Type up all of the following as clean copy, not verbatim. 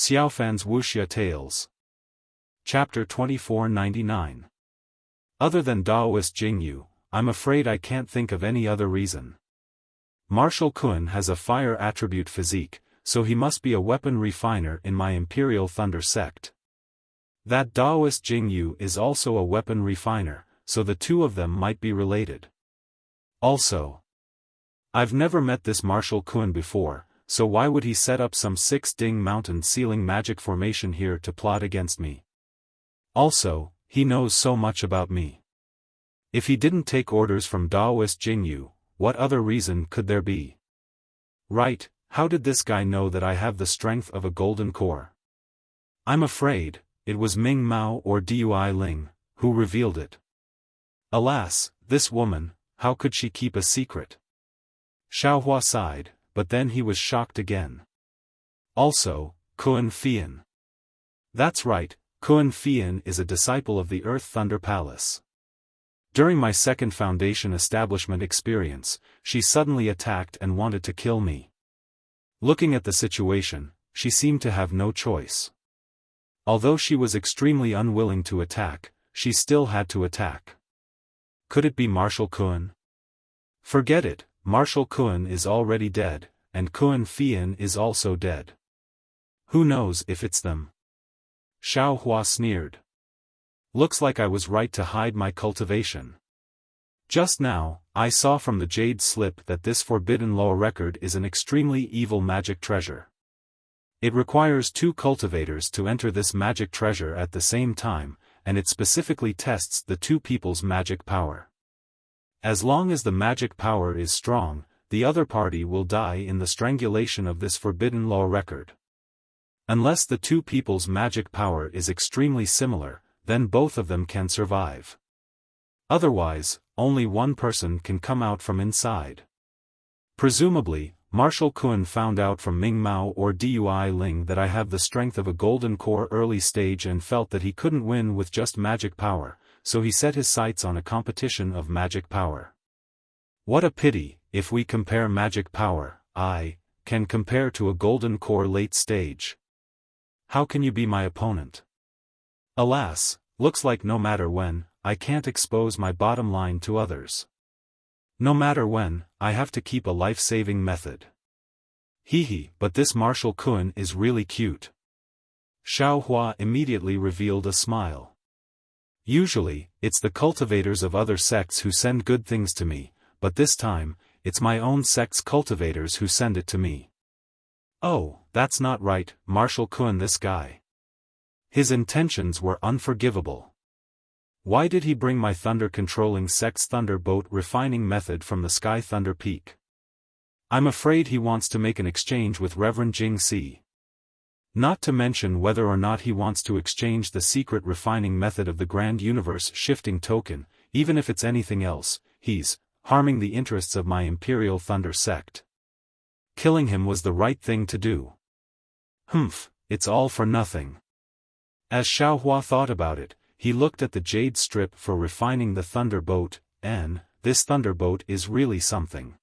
Xiaofan's Wuxia Tales. Chapter 2499. Other than Daoist Jingyu, I'm afraid I can't think of any other reason. Martial Kun has a fire attribute physique, so he must be a weapon refiner in my Imperial Thunder sect. That Daoist Jingyu is also a weapon refiner, so the two of them might be related. Also, I've never met this Martial Kun before, so why would he set up some 6-ding mountain ceiling magic formation here to plot against me? Also, he knows so much about me. If he didn't take orders from Daoist Jingyu, what other reason could there be? Right, how did this guy know that I have the strength of a golden core? I'm afraid, it was Ming Mao or Dui Ling, who revealed it. Alas, this woman, how could she keep a secret? Xiaofan sighed, but then he was shocked again. Also, Kun Fian. That's right, Kun Fian is a disciple of the Earth Thunder Palace. During my second Foundation establishment experience, she suddenly attacked and wanted to kill me. Looking at the situation, she seemed to have no choice. Although she was extremely unwilling to attack, she still had to attack. Could it be Martial Kun? Forget it, Martial Kun is already dead, and Kun Fian is also dead. Who knows if it's them? Xiaofan sneered. Looks like I was right to hide my cultivation. Just now, I saw from the jade slip that this forbidden law record is an extremely evil magic treasure. It requires 2 cultivators to enter this magic treasure at the same time, and it specifically tests the 2 people's magic power. As long as the magic power is strong, the other party will die in the strangulation of this forbidden law record. Unless the 2 people's magic power is extremely similar, then both of them can survive. Otherwise, only one person can come out from inside. Presumably, Martial Kun found out from Ming Mao or Dui Ling that I have the strength of a golden core early stage and felt that he couldn't win with just magic power, so he set his sights on a competition of magic power. What a pity, if we compare magic power, I can compare to a golden core late stage. How can you be my opponent? Alas, looks like no matter when, I can't expose my bottom line to others. No matter when, I have to keep a life-saving method. Hehe, but this Martial Kun is really cute. Xiaofan immediately revealed a smile. Usually, it's the cultivators of other sects who send good things to me, but this time, it's my own sect's cultivators who send it to me. Oh, that's not right, Martial Kun, this guy. His intentions were unforgivable. Why did he bring my thunder-controlling sect's thunderbolt refining method from the Sky Thunder Peak? I'm afraid he wants to make an exchange with Reverend Jing Si. Not to mention whether or not he wants to exchange the secret refining method of the Grand Universe Shifting Token, even if it's anything else, he's harming the interests of my Imperial Thunder sect. Killing him was the right thing to do. Humph, it's all for nothing. As Xiaofan thought about it, he looked at the jade strip for refining the thunderbolt, and this thunderbolt is really something.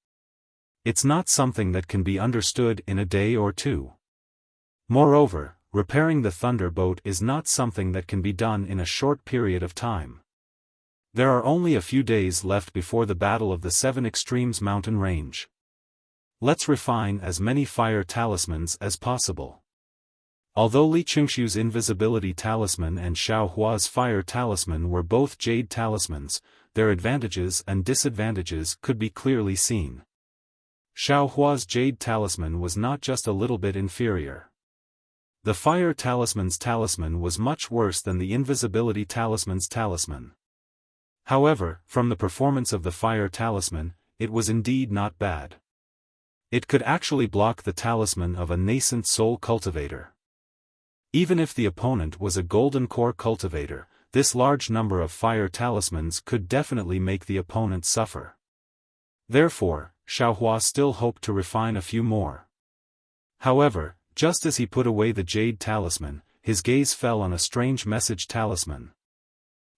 It's not something that can be understood in a day or two. Moreover, repairing the thunderbolt is not something that can be done in a short period of time. There are only a few days left before the Battle of the 7 Extremes mountain range. Let's refine as many fire talismans as possible. Although Li Chengxiu's invisibility talisman and Xiaohua's fire talisman were both jade talismans, their advantages and disadvantages could be clearly seen. Xiaohua's jade talisman was not just a little bit inferior. The fire talisman's talisman was much worse than the invisibility talisman's talisman. However, from the performance of the fire talisman, it was indeed not bad. It could actually block the talisman of a nascent soul cultivator. Even if the opponent was a golden core cultivator, this large number of fire talismans could definitely make the opponent suffer. Therefore, Xiaofan still hoped to refine a few more. However, just as he put away the jade talisman, his gaze fell on a strange message talisman.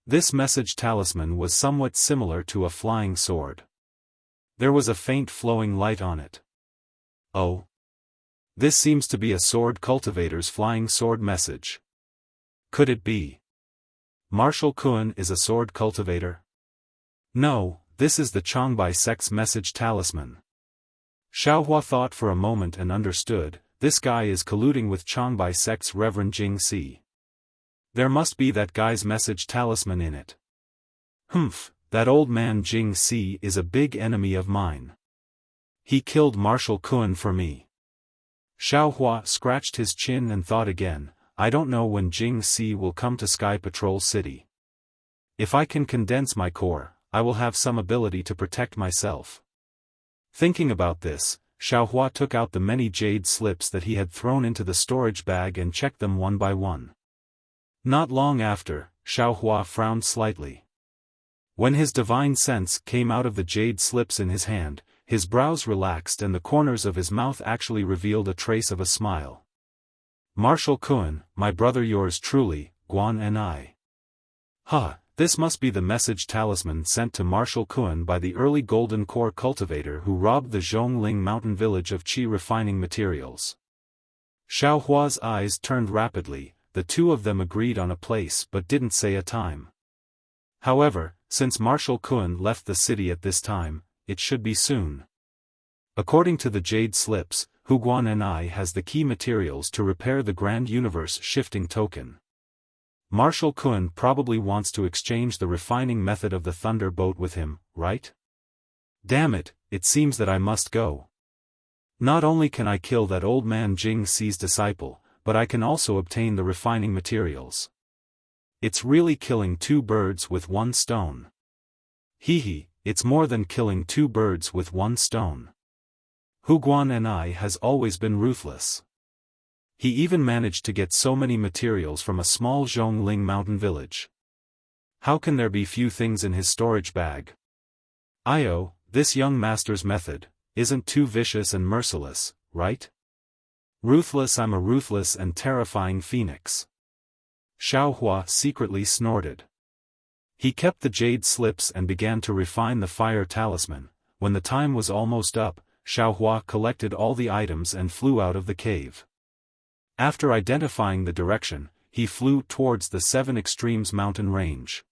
This message talisman was somewhat similar to a flying sword. There was a faint flowing light on it. Oh. This seems to be a sword cultivator's flying sword message. Could it be? Marshal Kun is a sword cultivator? No, this is the Changbai sect's message talisman. Xiaohua thought for a moment and understood, this guy is colluding with Changbai sect's Reverend Jing Si. There must be that guy's message talisman in it. Humph, that old man Jing Si is a big enemy of mine. He killed Marshal Kun for me. Xiaohua scratched his chin and thought again, I don't know when Jing Si will come to Sky Patrol City. If I can condense my core, I will have some ability to protect myself. Thinking about this, Xiaohua took out the many jade slips that he had thrown into the storage bag and checked them one by one. Not long after, Xiaohua frowned slightly. When his divine sense came out of the jade slips in his hand, his brows relaxed and the corners of his mouth actually revealed a trace of a smile. Marshal Kun, my brother, yours truly, Guan and I. This must be the message talisman sent to Marshal Kun by the early golden core cultivator who robbed the Zhongling mountain village of qi refining materials. Xiaohua's eyes turned rapidly, the two of them agreed on a place but didn't say a time. However, since Marshal Kun left the city at this time, it should be soon. According to the jade slips, Guan and I has the key materials to repair the Grand Universe shifting token. Marshal Kun probably wants to exchange the refining method of the Thunder Boat with him, right? Damn it, it seems that I must go. Not only can I kill that old man Jing Si's disciple, but I can also obtain the refining materials. It's really killing two birds with one stone. It's more than killing two birds with one stone. Guan and I has always been ruthless. He even managed to get so many materials from a small Zhongling mountain village. How can there be few things in his storage bag? This young master's method isn't too vicious and merciless, right? Ruthless, I'm a ruthless and terrifying phoenix. Xiaohua secretly snorted. He kept the jade slips and began to refine the fire talisman. When the time was almost up, Xiaohua collected all the items and flew out of the cave. After identifying the direction, he flew towards the Seven Extremes mountain range.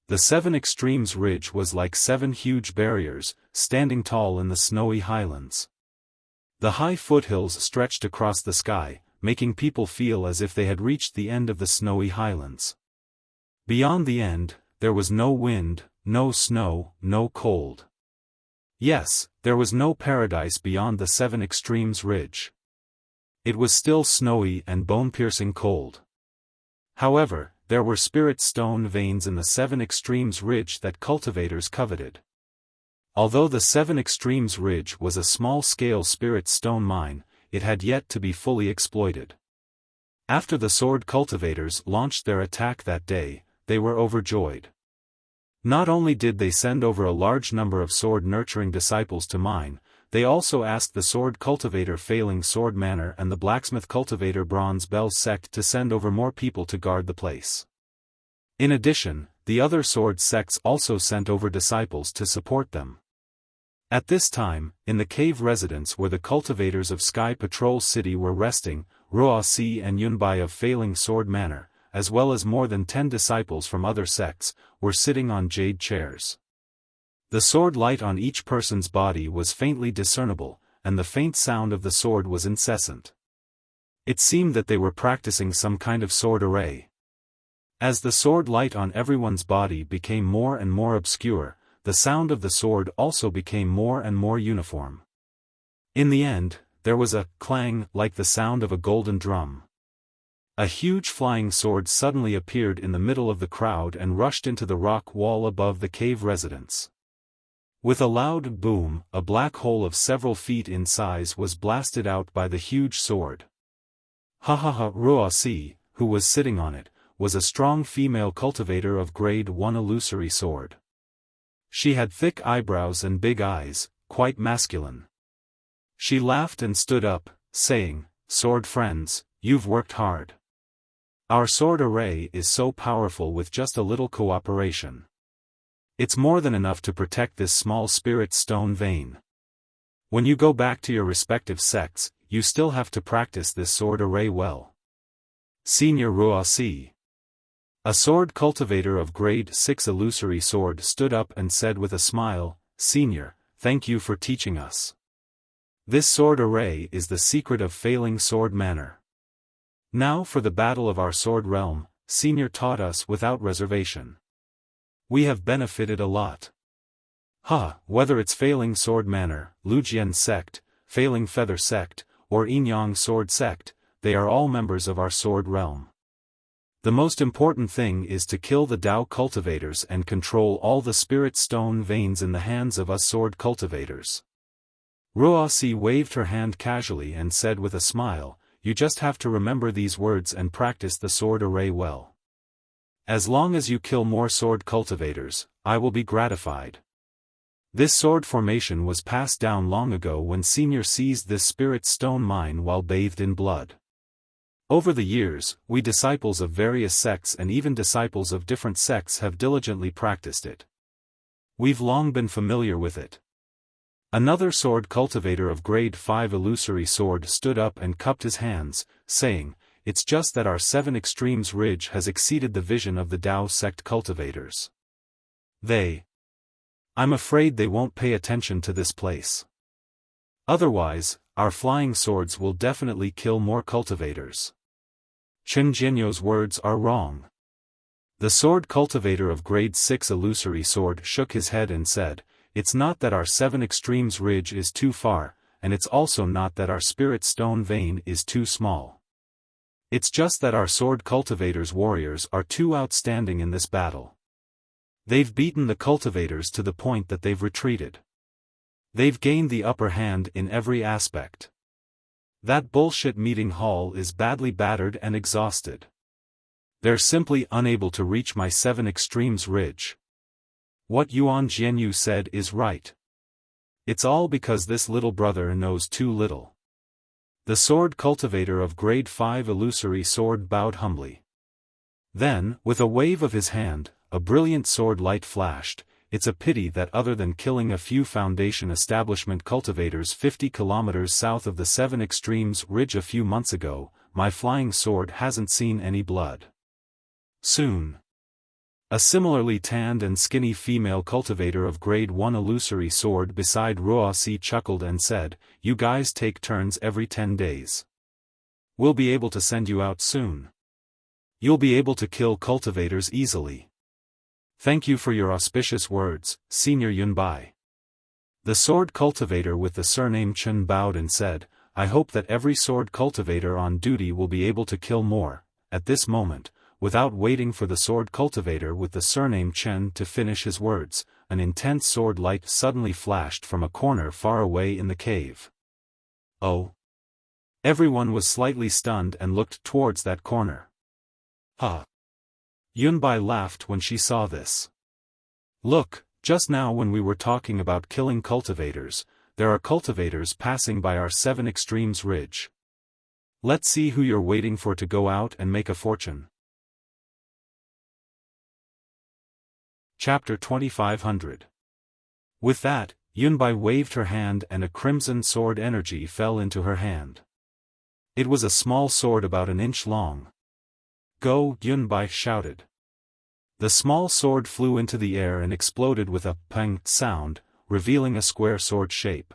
The Seven Extremes ridge was like 7 huge barriers, standing tall in the snowy highlands. The high foothills stretched across the sky, making people feel as if they had reached the end of the snowy highlands. Beyond the end, there was no wind, no snow, no cold. Yes, there was no paradise beyond the Seven Extremes ridge. It was still snowy and bone-piercing cold. However, there were spirit stone veins in the Seven Extremes ridge that cultivators coveted. Although the Seven Extremes ridge was a small-scale spirit stone mine, it had yet to be fully exploited. After the sword cultivators launched their attack that day, they were overjoyed. Not only did they send over a large number of sword-nurturing disciples to mine, they also asked the sword cultivator Failing Sword Manor and the blacksmith cultivator Bronze Bell sect to send over more people to guard the place. In addition, the other sword sects also sent over disciples to support them. At this time, in the cave residence where the cultivators of Sky Patrol City were resting, Ruo Si and Yunbai of Failing Sword Manor, as well as more than 10 disciples from other sects, were sitting on jade chairs. The sword light on each person's body was faintly discernible, and the faint sound of the sword was incessant. It seemed that they were practicing some kind of sword array. As the sword light on everyone's body became more and more obscure, the sound of the sword also became more and more uniform. In the end, there was a clang like the sound of a golden drum. A huge flying sword suddenly appeared in the middle of the crowd and rushed into the rock wall above the cave residence. With a loud boom, a black hole of several feet in size was blasted out by the huge sword. Ruo Si, who was sitting on it, was a strong female cultivator of grade 1 illusory sword. She had thick eyebrows and big eyes, quite masculine. She laughed and stood up, saying, "Sword friends, you've worked hard. Our sword array is so powerful with just a little cooperation. It's more than enough to protect this small spirit stone vein. When you go back to your respective sects, you still have to practice this sword array well. Senior Wuxia, a sword cultivator of grade 6 illusory sword, stood up and said with a smile, Senior, thank you for teaching us. This sword array is the secret of failing sword manner. Now for the battle of our sword realm, Senior taught us without reservation. We have benefited a lot. Whether it's failing sword manner, Lujian sect, failing feather sect, or Yinyang sword sect, they are all members of our sword realm. The most important thing is to kill the Tao cultivators and control all the spirit stone veins in the hands of us sword cultivators. Wuxia waved her hand casually and said with a smile, you just have to remember these words and practice the sword array well. As long as you kill more sword cultivators, I will be gratified. This sword formation was passed down long ago when Senior seized this spirit stone mine while bathed in blood. Over the years, we disciples of various sects and even disciples of different sects have diligently practiced it. We've long been familiar with it. Another sword cultivator of grade 5 illusory sword stood up and cupped his hands, saying, it's just that our 7 extremes ridge has exceeded the vision of the Tao sect cultivators. I'm afraid they won't pay attention to this place. Otherwise, our flying swords will definitely kill more cultivators. Chen Jianyo's words are wrong. The sword cultivator of grade 6 illusory sword shook his head and said, it's not that our 7 extremes ridge is too far, and it's also not that our spirit stone vein is too small. It's just that our sword cultivators warriors are too outstanding in this battle. They've beaten the cultivators to the point that they've retreated. They've gained the upper hand in every aspect. That bullshit meeting hall is badly battered and exhausted. They're simply unable to reach my 7 extremes ridge. What Yuan Jianyu said is right. It's all because this little brother knows too little. The sword cultivator of grade 5 illusory sword bowed humbly. Then, with a wave of his hand, a brilliant sword light flashed. It's a pity that other than killing a few foundation establishment cultivators 50 kilometers south of the 7 extremes ridge a few months ago, my flying sword hasn't seen any blood. Soon. A similarly tanned and skinny female cultivator of grade 1 illusory sword beside Wuxia chuckled and said, you guys take turns every 10 days. We'll be able to send you out soon. You'll be able to kill cultivators easily. Thank you for your auspicious words, Senior Yunbai. The sword cultivator with the surname Chen bowed and said, I hope that every sword cultivator on duty will be able to kill more. At this moment, without waiting for the sword cultivator with the surname Chen to finish his words, an intense sword light suddenly flashed from a corner far away in the cave. Oh! Everyone was slightly stunned and looked towards that corner. Yunbai laughed when she saw this. Look, just now when we were talking about killing cultivators, there are cultivators passing by our 7 extremes ridge. Let's see who you're waiting for to go out and make a fortune. Chapter 2500. With that, Yunbai waved her hand and a crimson sword energy fell into her hand. It was a small sword about an inch long. Go, Yunbai shouted. The small sword flew into the air and exploded with a pang sound, revealing a square sword shape.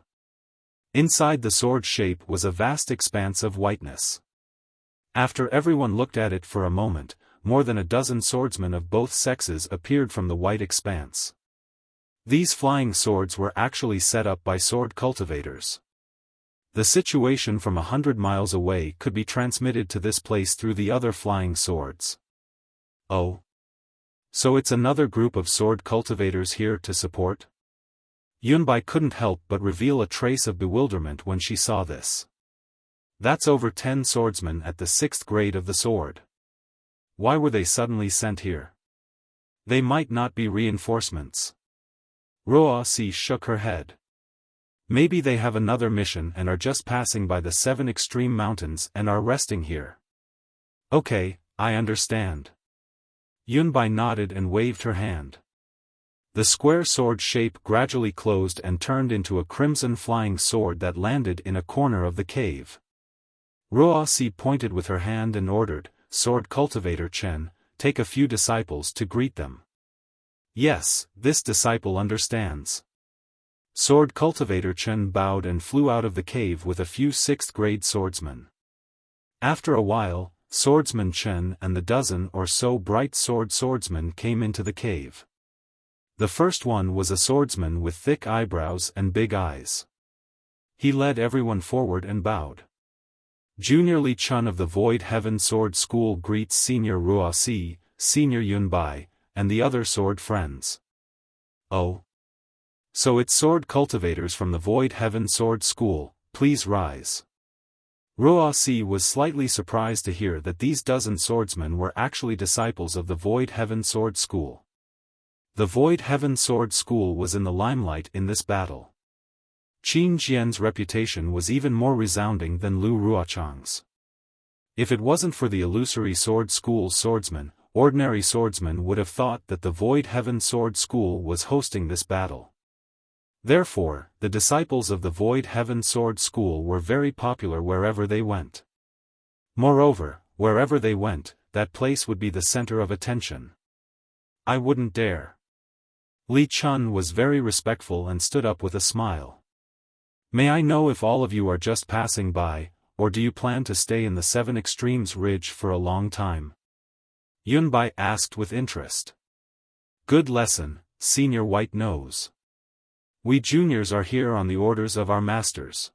Inside the sword shape was a vast expanse of whiteness. After everyone looked at it for a moment, more than a dozen swordsmen of both sexes appeared from the white expanse. These flying swords were actually set up by sword cultivators. The situation from 100 miles away could be transmitted to this place through the other flying swords. Oh. So it's another group of sword cultivators here to support? Yunbai couldn't help but reveal a trace of bewilderment when she saw this. That's over 10 swordsmen at the 6th grade of the sword. Why were they suddenly sent here? They might not be reinforcements. Wuxia shook her head. Maybe they have another mission and are just passing by the 7 extreme mountains and are resting here. Okay, I understand. Yunbai nodded and waved her hand. The square sword shape gradually closed and turned into a crimson flying sword that landed in a corner of the cave. Ruoxi pointed with her hand and ordered, Sword Cultivator Chen, take a few disciples to greet them. Yes, this disciple understands. Sword Cultivator Chen bowed and flew out of the cave with a few 6th-grade swordsmen. After a while, Swordsman Chen and the dozen or so bright swordsmen came into the cave. The first one was a swordsman with thick eyebrows and big eyes. He led everyone forward and bowed. Junior Li Chun of the Void Heaven Sword School greets Senior Ruoxi, Senior Yunbai, and the other sword friends. Oh. So it's sword cultivators from the Void Heaven Sword School, please rise. Ruoxi was slightly surprised to hear that these dozen swordsmen were actually disciples of the Void Heaven Sword School. The Void Heaven Sword School was in the limelight in this battle. Qin Jian's reputation was even more resounding than Lu Ruochang's. If it wasn't for the illusory Sword School swordsmen, ordinary swordsmen would have thought that the Void Heaven Sword School was hosting this battle. Therefore, the disciples of the Void Heaven Sword School were very popular wherever they went. Moreover, wherever they went, that place would be the center of attention. I wouldn't dare. Li Chun was very respectful and stood up with a smile. May I know if all of you are just passing by, or do you plan to stay in the 7 Extremes Ridge for a long time? Yunbai asked with interest. Good lesson, Senior White Nose. We juniors are here on the orders of our masters.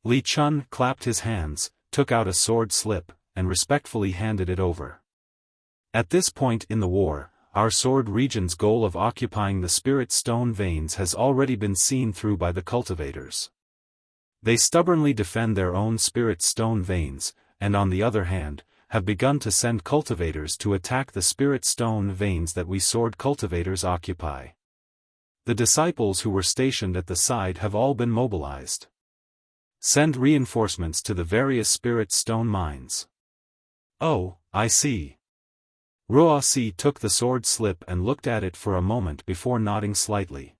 Li Chun clapped his hands, took out a sword slip, and respectfully handed it over. At this point in the war, our sword region's goal of occupying the spirit stone veins has already been seen through by the cultivators. They stubbornly defend their own spirit stone veins, and on the other hand, have begun to send cultivators to attack the spirit stone veins that we sword cultivators occupy. The disciples who were stationed at the side have all been mobilized. Send reinforcements to the various spirit stone mines. Oh, I see. Ruoxi took the sword slip and looked at it for a moment before nodding slightly.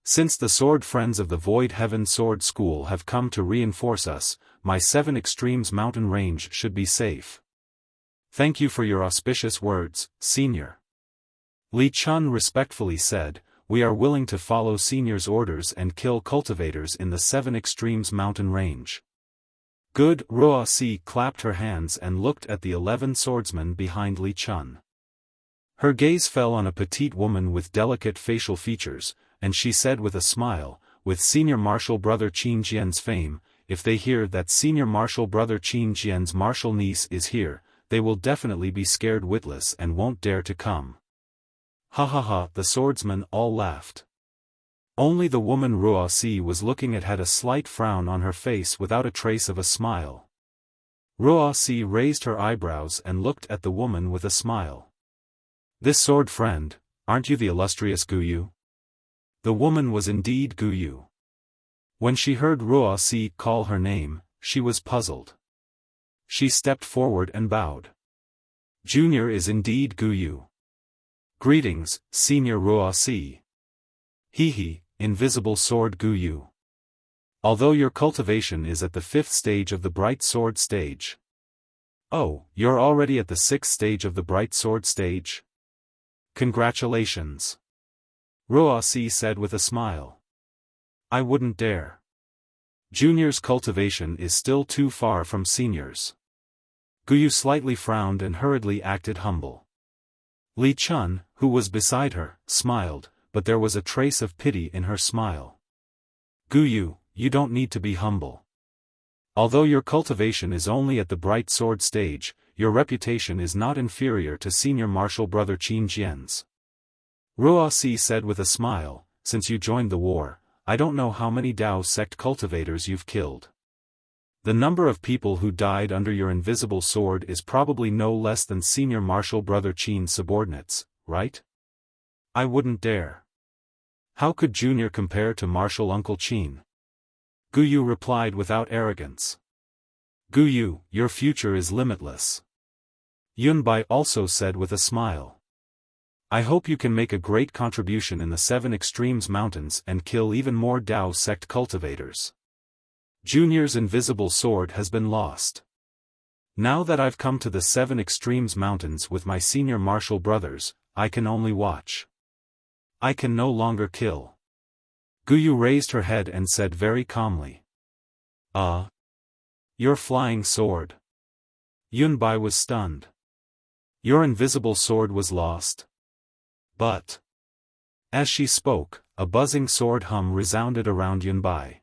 Since the sword friends of the Void Heaven Sword School have come to reinforce us, my 7 Extremes mountain range should be safe. Thank you for your auspicious words, Senior. Li Chun respectfully said, we are willing to follow Senior's orders and kill cultivators in the 7 Extremes mountain range. Good. Ruoxi clapped her hands and looked at the 11 swordsmen behind Li Chun. Her gaze fell on a petite woman with delicate facial features, and she said with a smile, with Senior Martial Brother Qin Jian's fame, if they hear that Senior Martial Brother Qin Jian's martial niece is here, they will definitely be scared witless and won't dare to come. Ha ha ha, the swordsmen all laughed. Only the woman Ruoxi was looking at had a slight frown on her face without a trace of a smile. Ruoxi raised her eyebrows and looked at the woman with a smile. This sword friend, aren't you the illustrious Guyu? The woman was indeed Guyu. When she heard Ruoxi call her name, she was puzzled. She stepped forward and bowed. Junior is indeed Guyu. Greetings, Senior Ruoxi. He, invisible sword Guyu. Although your cultivation is at the 5th stage of the bright sword stage. Oh, you're already at the 6th stage of the bright sword stage? Congratulations. Ruoxi said with a smile. I wouldn't dare. Junior's cultivation is still too far from senior's. Guyu slightly frowned and hurriedly acted humble. Li Chun, who was beside her, smiled, but there was a trace of pity in her smile. Guyu, you don't need to be humble. Although your cultivation is only at the bright sword stage, your reputation is not inferior to Senior Martial Brother Qin Jian's. Ruoxi said with a smile, since you joined the war, I don't know how many Dao sect cultivators you've killed. The number of people who died under your invisible sword is probably no less than Senior Martial Brother Qin's subordinates, right? I wouldn't dare. How could Junior compare to Martial Uncle Qin? Guyu replied without arrogance. Guyu, your future is limitless. Yunbai also said with a smile. I hope you can make a great contribution in the 7 Extremes Mountains and kill even more Dao sect cultivators. Junior's invisible sword has been lost. Now that I've come to the 7 Extremes Mountains with my senior martial brothers, I can only watch. I can no longer kill. Guyu raised her head and said very calmly. Your flying sword. Yunbai was stunned. Your invisible sword was lost. But. As she spoke, a buzzing sword hum resounded around Yunbai.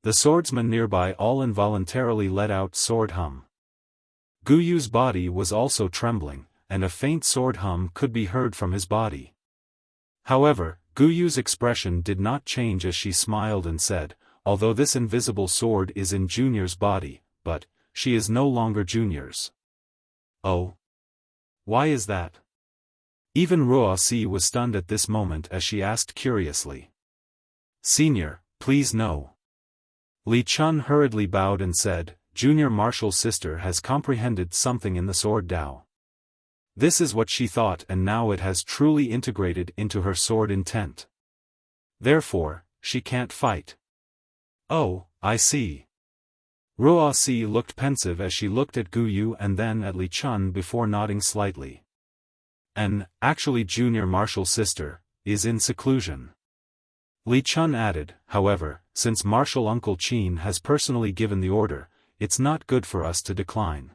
The swordsmen nearby all involuntarily let out sword hum. Guyu's body was also trembling, and a faint sword hum could be heard from his body. However, Guyu's expression did not change as she smiled and said, although this invisible sword is in Junior's body, but, she is no longer Junior's. Oh. Why is that? Even Ruoxi was stunned at this moment as she asked curiously. Senior, please no. Li Chun hurriedly bowed and said, Junior Martial's sister has comprehended something in the sword Dao. This is what she thought and now it has truly integrated into her sword intent. Therefore, she can't fight. Oh, I see. Ruoxi looked pensive as she looked at Guyu and then at Li Chun before nodding slightly. And, actually Junior Martial's sister, is in seclusion. Li Chun added, however, since Martial Uncle Qin has personally given the order, it's not good for us to decline.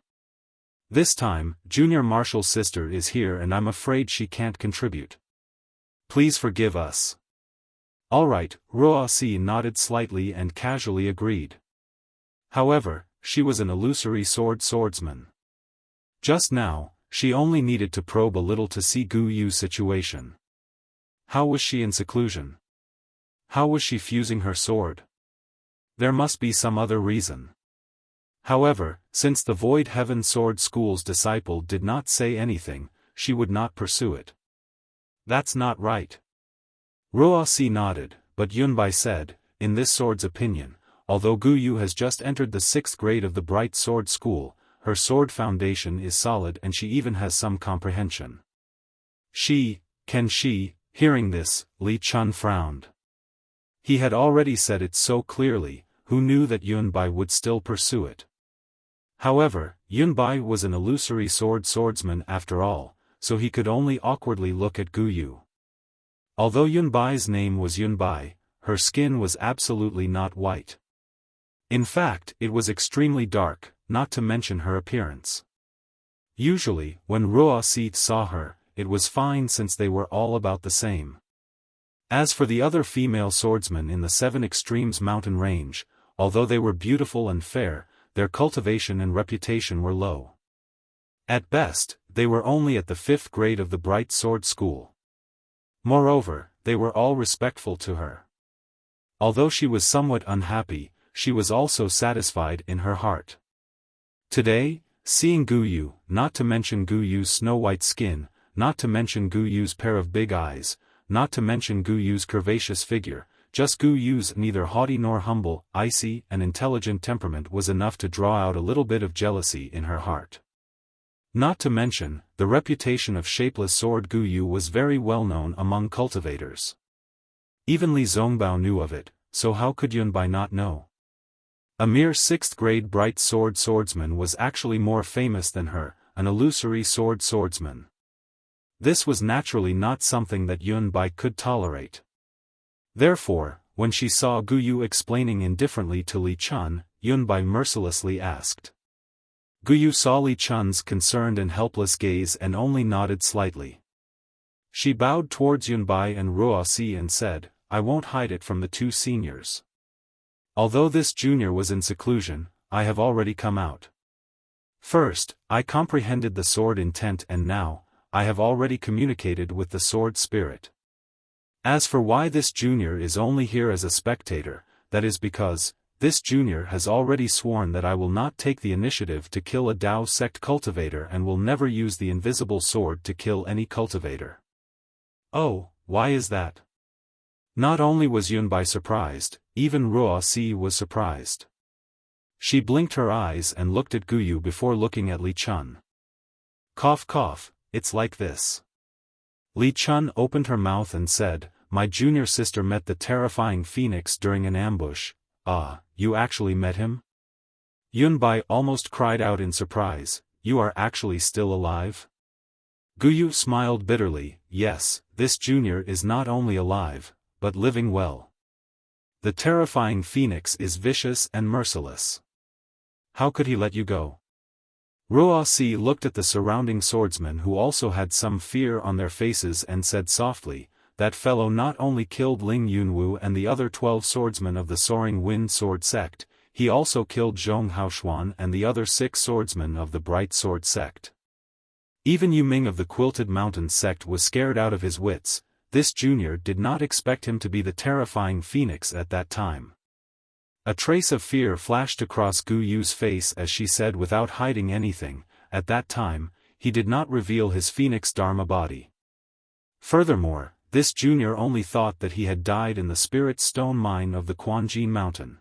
This time, Junior Martial's sister is here and I'm afraid she can't contribute. Please forgive us. Alright, Ruoxi nodded slightly and casually agreed. However, she was an illusory swordsman. Just now, she only needed to probe a little to see Guyu's situation. How was she in seclusion? How was she fusing her sword? There must be some other reason. However, since the Void Heaven Sword School's disciple did not say anything, she would not pursue it. That's not right. Ruoxi nodded, but Yunbai said, in this sword's opinion, although Guyu has just entered the 6th grade of the Bright Sword School, her sword foundation is solid and she even has some comprehension. Can she, hearing this, Li Chun frowned. He had already said it so clearly, who knew that Yunbai would still pursue it. However, Yunbai was an illusory swordsman after all, so he could only awkwardly look at Guyu. Although Yunbai's name was Yunbai, her skin was absolutely not white. In fact, it was extremely dark, not to mention her appearance. Usually, when Ruoxi saw her, it was fine since they were all about the same. As for the other female swordsmen in the 7 Extremes mountain range, although they were beautiful and fair, their cultivation and reputation were low. At best, they were only at the 5th grade of the Bright Sword School. Moreover, they were all respectful to her. Although she was somewhat unhappy, she was also satisfied in her heart. Today, seeing Guyu, not to mention Guyu's snow-white skin, not to mention Guyu's pair of big eyes, not to mention Guyu's curvaceous figure, just Guyu's neither haughty nor humble, icy and intelligent temperament was enough to draw out a little bit of jealousy in her heart. Not to mention, the reputation of shapeless sword Guyu was very well known among cultivators. Even Li Zongbao knew of it, so how could Yunbai not know? A mere 6th grade bright swordsman was actually more famous than her, an illusory swordsman. This was naturally not something that Yunbai could tolerate. Therefore, when she saw Guyu explaining indifferently to Li Chun, Yunbai mercilessly asked. Guyu saw Li Chun's concerned and helpless gaze and only nodded slightly. She bowed towards Yunbai and Ruoxi and said, I won't hide it from the 2 seniors. Although this junior was in seclusion, I have already come out. First, I comprehended the sword intent and now, I have already communicated with the sword spirit. As for why this junior is only here as a spectator, that is because, this junior has already sworn that I will not take the initiative to kill a Dao sect cultivator and will never use the invisible sword to kill any cultivator. Oh, why is that? Not only was Yunbai surprised, even Ruoxi was surprised. She blinked her eyes and looked at Guyu before looking at Li Chun. Cough cough, it's like this. Li Chun opened her mouth and said, my junior sister met the terrifying phoenix during an ambush. you actually met him? Yunbai almost cried out in surprise, you are actually still alive? Guyu smiled bitterly, yes, this junior is not only alive, but living well. The terrifying phoenix is vicious and merciless. How could he let you go? Ruoxi looked at the surrounding swordsmen who also had some fear on their faces and said softly, that fellow not only killed Ling Yunwu and the other 12 swordsmen of the Soaring Wind Sword sect, he also killed Zhong Haoshuan and the other 6 swordsmen of the Bright Sword sect. Even Yu Ming of the Quilted Mountains sect was scared out of his wits. This junior did not expect him to be the terrifying phoenix at that time. A trace of fear flashed across Gu Yu's face as she said without hiding anything, at that time, he did not reveal his phoenix Dharma body. Furthermore, this junior only thought that he had died in the spirit stone mine of the Quanjin mountain.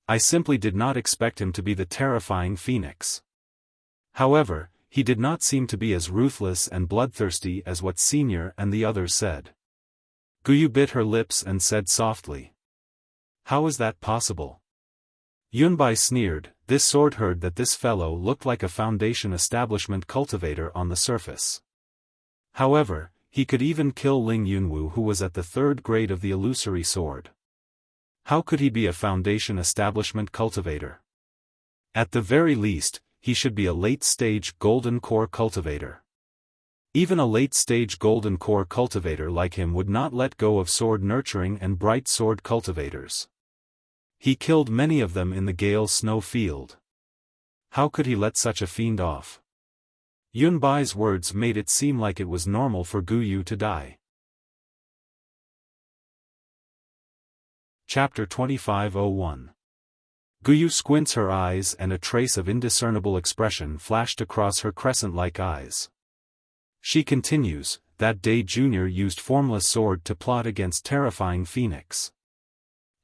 I simply did not expect him to be the terrifying phoenix. However, he did not seem to be as ruthless and bloodthirsty as what Senior and the others said. Guyu bit her lips and said softly, how is that possible? Yunbai sneered, this sword heard that this fellow looked like a Foundation establishment cultivator on the surface. However, he could even kill Ling Yunwu who was at the 3rd grade of the illusory sword. How could he be a Foundation establishment cultivator? At the very least, he should be a late-stage Golden Core cultivator. Even a late-stage Golden Core cultivator like him would not let go of sword nurturing and bright sword cultivators. He killed many of them in the Gale Snow field. How could he let such a fiend off? Yunbai's words made it seem like it was normal for Guyu to die. Chapter 2501. Guyu squints her eyes and a trace of indiscernible expression flashed across her crescent-like eyes. She continues, that day Junior used Formless Sword to plot against terrifying Phoenix.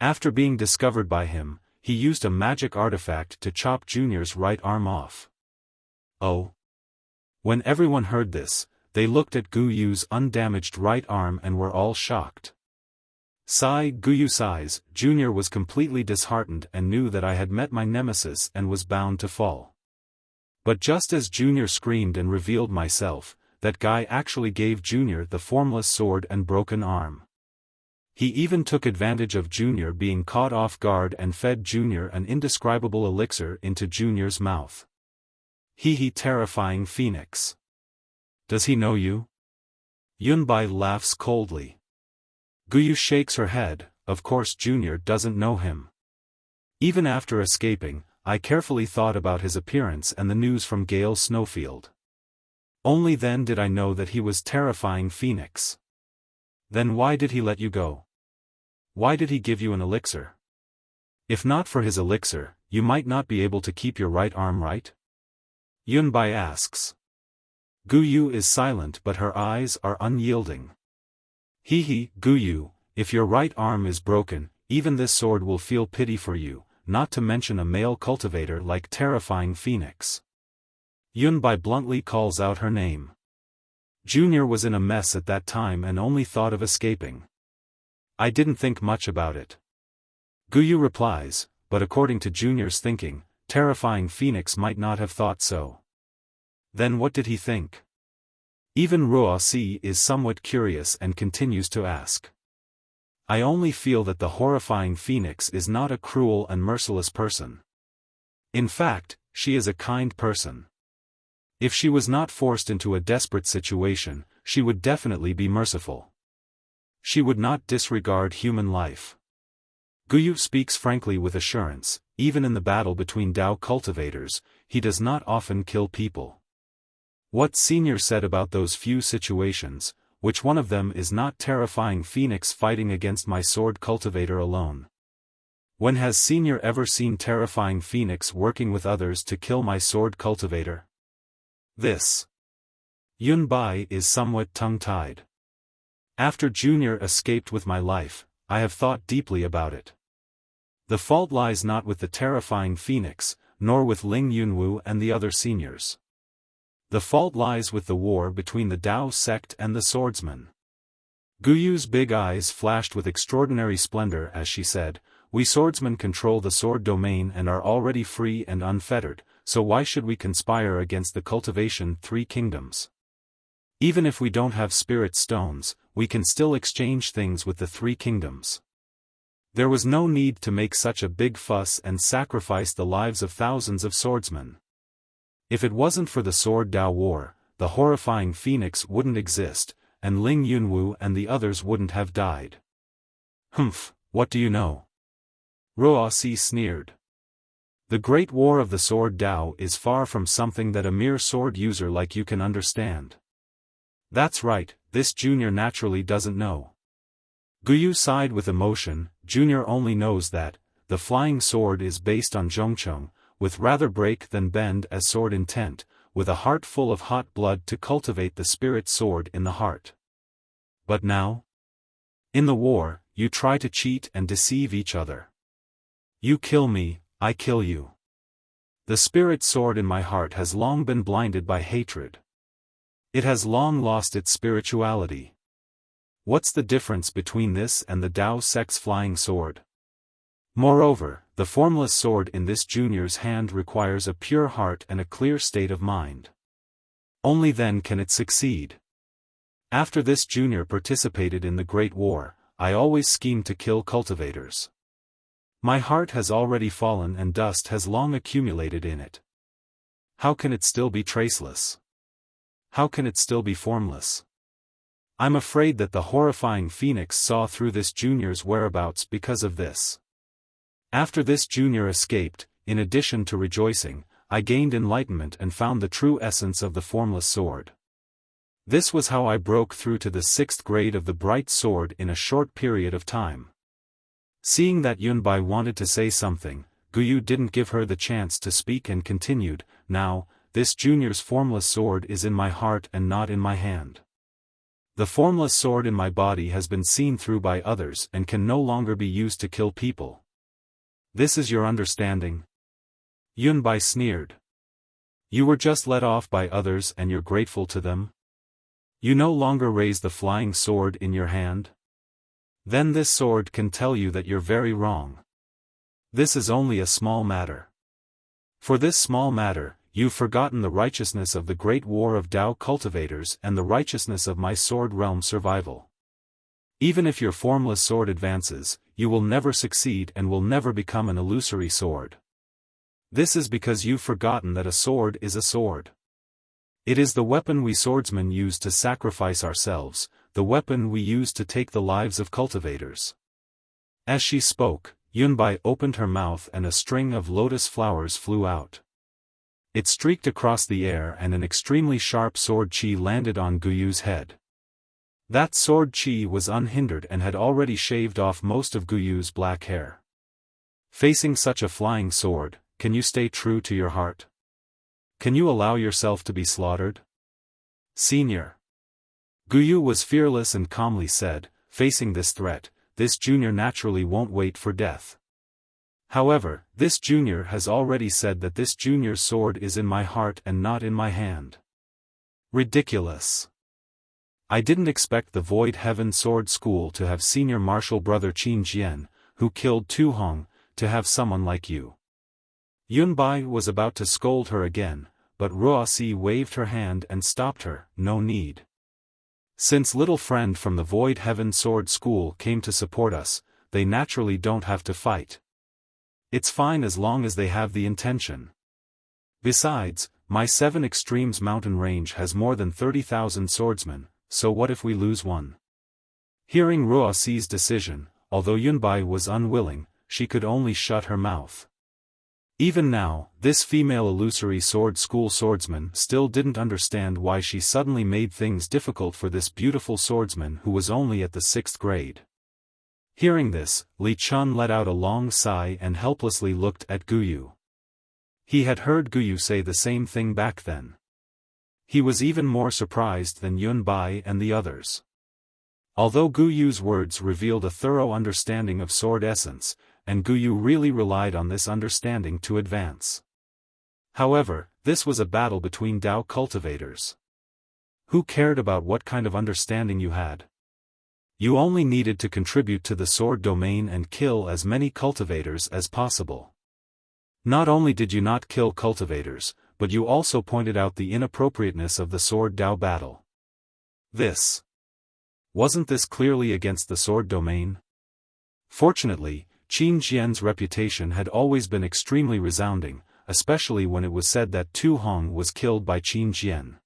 After being discovered by him, he used a magic artifact to chop Junior's right arm off. Oh. When everyone heard this, they looked at Guyu's undamaged right arm and were all shocked. Sigh Guyu sighs, Junior was completely disheartened and knew that I had met my nemesis and was bound to fall. But just as Junior screamed and revealed myself, that guy actually gave Junior the Formless Sword and broken arm. He even took advantage of Junior being caught off guard and fed Junior an indescribable elixir into Junior's mouth. He terrifying Phoenix. Does he know you? Yunbai laughs coldly. Guyu shakes her head, of course Junior doesn't know him. Even after escaping, I carefully thought about his appearance and the news from Gale Snowfield. Only then did I know that he was terrifying Phoenix. Then why did he let you go? Why did he give you an elixir? If not for his elixir, you might not be able to keep your right arm, right? Yunbai asks. Guyu is silent but her eyes are unyielding. Guyu, if your right arm is broken, even this sword will feel pity for you, not to mention a male cultivator like terrifying Phoenix. Yunbai bluntly calls out her name. Junior was in a mess at that time and only thought of escaping. I didn't think much about it. Guyu replies, but according to Junior's thinking, terrifying Phoenix might not have thought so. Then what did he think? Even Ruoxi is somewhat curious and continues to ask. I only feel that the horrifying Phoenix is not a cruel and merciless person. In fact, she is a kind person. If she was not forced into a desperate situation, she would definitely be merciful. She would not disregard human life. Guyu speaks frankly with assurance, even in the battle between Dao cultivators, he does not often kill people. What Senior said about those few situations, which one of them is not terrifying Phoenix fighting against my sword cultivator alone? When has Senior ever seen terrifying Phoenix working with others to kill my sword cultivator? This. Yunbai is somewhat tongue-tied. After Junior escaped with my life, I have thought deeply about it. The fault lies not with the terrifying Phoenix, nor with Ling Yunwu and the other seniors. The fault lies with the war between the Dao sect and the swordsmen. Guyu's big eyes flashed with extraordinary splendor as she said, we swordsmen control the sword domain and are already free and unfettered, so why should we conspire against the cultivation three kingdoms? Even if we don't have spirit stones, we can still exchange things with the three kingdoms. There was no need to make such a big fuss and sacrifice the lives of thousands of swordsmen. If it wasn't for the Sword Dao War, the horrifying phoenix wouldn't exist, and Ling Yunwu and the others wouldn't have died. Humph, what do you know? Ruoxi sneered. The Great War of the Sword Dao is far from something that a mere sword user like you can understand. That's right, this junior naturally doesn't know. Guyu sighed with emotion. Junior only knows that, the flying sword is based on Zhongcheng, with rather break than bend as sword intent, with a heart full of hot blood to cultivate the spirit sword in the heart. But now? In the war, you try to cheat and deceive each other. You kill me, I kill you. The spirit sword in my heart has long been blinded by hatred. It has long lost its spirituality. What's the difference between this and the Dao Sect's flying sword? Moreover, the formless sword in this junior's hand requires a pure heart and a clear state of mind. Only then can it succeed. After this junior participated in the Great War, I always schemed to kill cultivators. My heart has already fallen and dust has long accumulated in it. How can it still be traceless? How can it still be formless? I'm afraid that the horrifying phoenix saw through this junior's whereabouts because of this. After this junior escaped, in addition to rejoicing, I gained enlightenment and found the true essence of the formless sword. This was how I broke through to the 6th grade of the bright sword in a short period of time. Seeing that Yunbai wanted to say something, Guyu didn't give her the chance to speak and continued, now, this junior's formless sword is in my heart and not in my hand. The formless sword in my body has been seen through by others and can no longer be used to kill people. This is your understanding? Yunbai sneered. You were just let off by others and you're grateful to them? You no longer raise the flying sword in your hand? Then this sword can tell you that you're very wrong. This is only a small matter. For this small matter, you've forgotten the righteousness of the Great War of Dao cultivators and the righteousness of my sword realm survival. Even if your formless sword advances, you will never succeed and will never become an illusory sword. This is because you've forgotten that a sword is a sword. It is the weapon we swordsmen use to sacrifice ourselves, the weapon we use to take the lives of cultivators. As she spoke, Yunbai opened her mouth and a string of lotus flowers flew out. It streaked across the air and an extremely sharp sword chi landed on Guyu's head. That sword chi was unhindered and had already shaved off most of Guyu's black hair. Facing such a flying sword, can you stay true to your heart? Can you allow yourself to be slaughtered? Senior. Guyu was fearless and calmly said, facing this threat, this junior naturally won't wait for death. However, this junior has already said that this junior's sword is in my heart and not in my hand. Ridiculous. I didn't expect the Void Heaven Sword School to have senior martial brother Qin Jian, who killed Tu Hong, to have someone like you. Yunbai was about to scold her again, but Ruoxi waved her hand and stopped her, no need. Since little friend from the Void Heaven Sword School came to support us, they naturally don't have to fight. It's fine as long as they have the intention. Besides, my 7 Extremes mountain range has more than 30,000 swordsmen, so what if we lose one? Hearing Ruoxi's decision, although Yunbai was unwilling, she could only shut her mouth. Even now, this female illusory sword school swordsman still didn't understand why she suddenly made things difficult for this beautiful swordsman who was only at the 6th grade. Hearing this, Li Chun let out a long sigh and helplessly looked at Guyu. He had heard Guyu say the same thing back then. He was even more surprised than Yunbai and the others. Although Guyu's words revealed a thorough understanding of sword essence, and Guyu really relied on this understanding to advance. However, this was a battle between Dao cultivators. Who cared about what kind of understanding you had? You only needed to contribute to the sword domain and kill as many cultivators as possible. Not only did you not kill cultivators, but you also pointed out the inappropriateness of the sword Dao battle. Wasn't this clearly against the sword domain? Fortunately, Qin Jian's reputation had always been extremely resounding, especially when it was said that Tu Hong was killed by Qin Jian.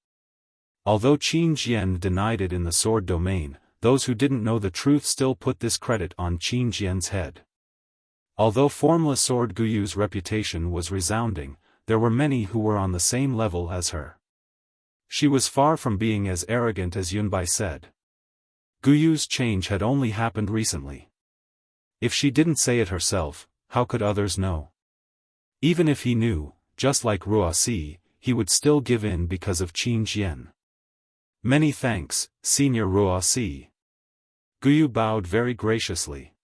Although Qin Jian denied it in the sword domain, those who didn't know the truth still put this credit on Qin Jian's head. Although formless sword Guyu's reputation was resounding, there were many who were on the same level as her. She was far from being as arrogant as Yunbai said. Guyu's change had only happened recently. If she didn't say it herself, how could others know? Even if he knew, just like Ruoxi, he would still give in because of Qin Jian. Many thanks, Senior Ruoxi. Guyu bowed very graciously.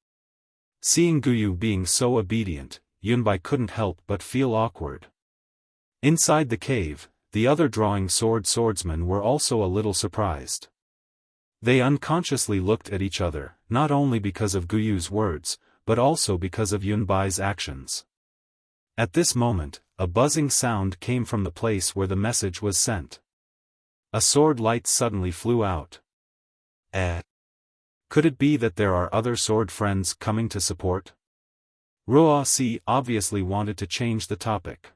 Seeing Guyu being so obedient, Yunbai couldn't help but feel awkward. Inside the cave, the other drawing swordsmen were also a little surprised. They unconsciously looked at each other, not only because of Guyu's words, but also because of Yunbai's actions. At this moment, a buzzing sound came from the place where the message was sent. A sword light suddenly flew out. Could it be that there are other sword friends coming to support? Ruoxi obviously wanted to change the topic.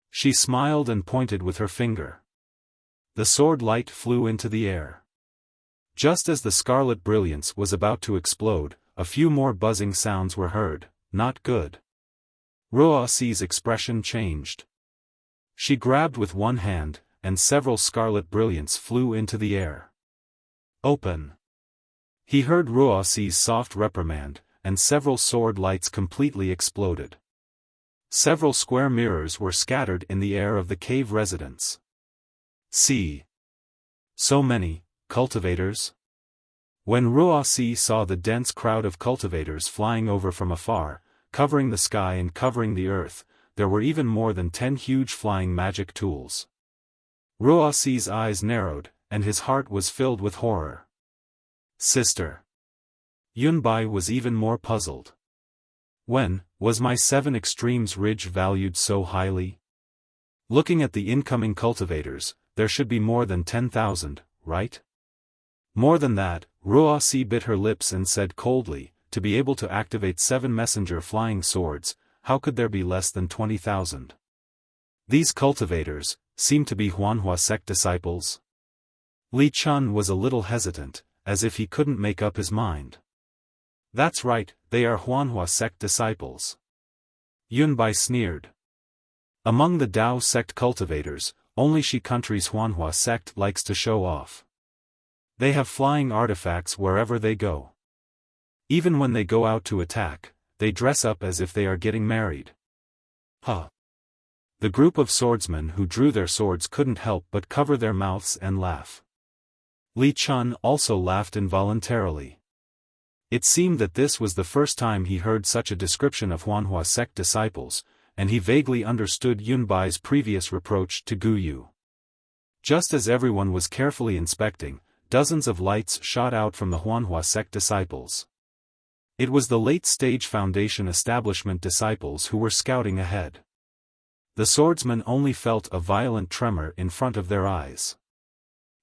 She smiled and pointed with her finger. The sword light flew into the air. Just as the scarlet brilliance was about to explode, a few more buzzing sounds were heard. Not good. Ruoxi's expression changed. She grabbed with one hand, and several scarlet brilliance flew into the air. Open! He heard Ruoxi's soft reprimand, and several sword lights completely exploded. Several square mirrors were scattered in the air of the cave residents. See! So many cultivators? When Ruoxi saw the dense crowd of cultivators flying over from afar, covering the sky and covering the earth, there were even more than 10 huge flying magic tools. Ruoxi's eyes narrowed, and his heart was filled with horror. Sister! Yunbai was even more puzzled. When was my 7 Extremes Ridge valued so highly? Looking at the incoming cultivators, there should be more than 10,000, right? More than that, Ruoxi bit her lips and said coldly, to be able to activate 7 messenger flying swords, how could there be less than 20,000? These cultivators seem to be Huanhua sect disciples. Li Chun was a little hesitant, as if he couldn't make up his mind. That's right, they are Huanhua sect disciples. Yunbai sneered. Among the Dao sect cultivators, only Shi country's Huanhua sect likes to show off. They have flying artifacts wherever they go. Even when they go out to attack, they dress up as if they are getting married. Huh. The group of swordsmen who drew their swords couldn't help but cover their mouths and laugh. Li Chun also laughed involuntarily. It seemed that this was the first time he heard such a description of Huanhua sect disciples, and he vaguely understood Yunbai's previous reproach to Guyu. Just as everyone was carefully inspecting, dozens of lights shot out from the Huanhua sect disciples. It was the late-stage Foundation establishment disciples who were scouting ahead. The swordsmen only felt a violent tremor in front of their eyes.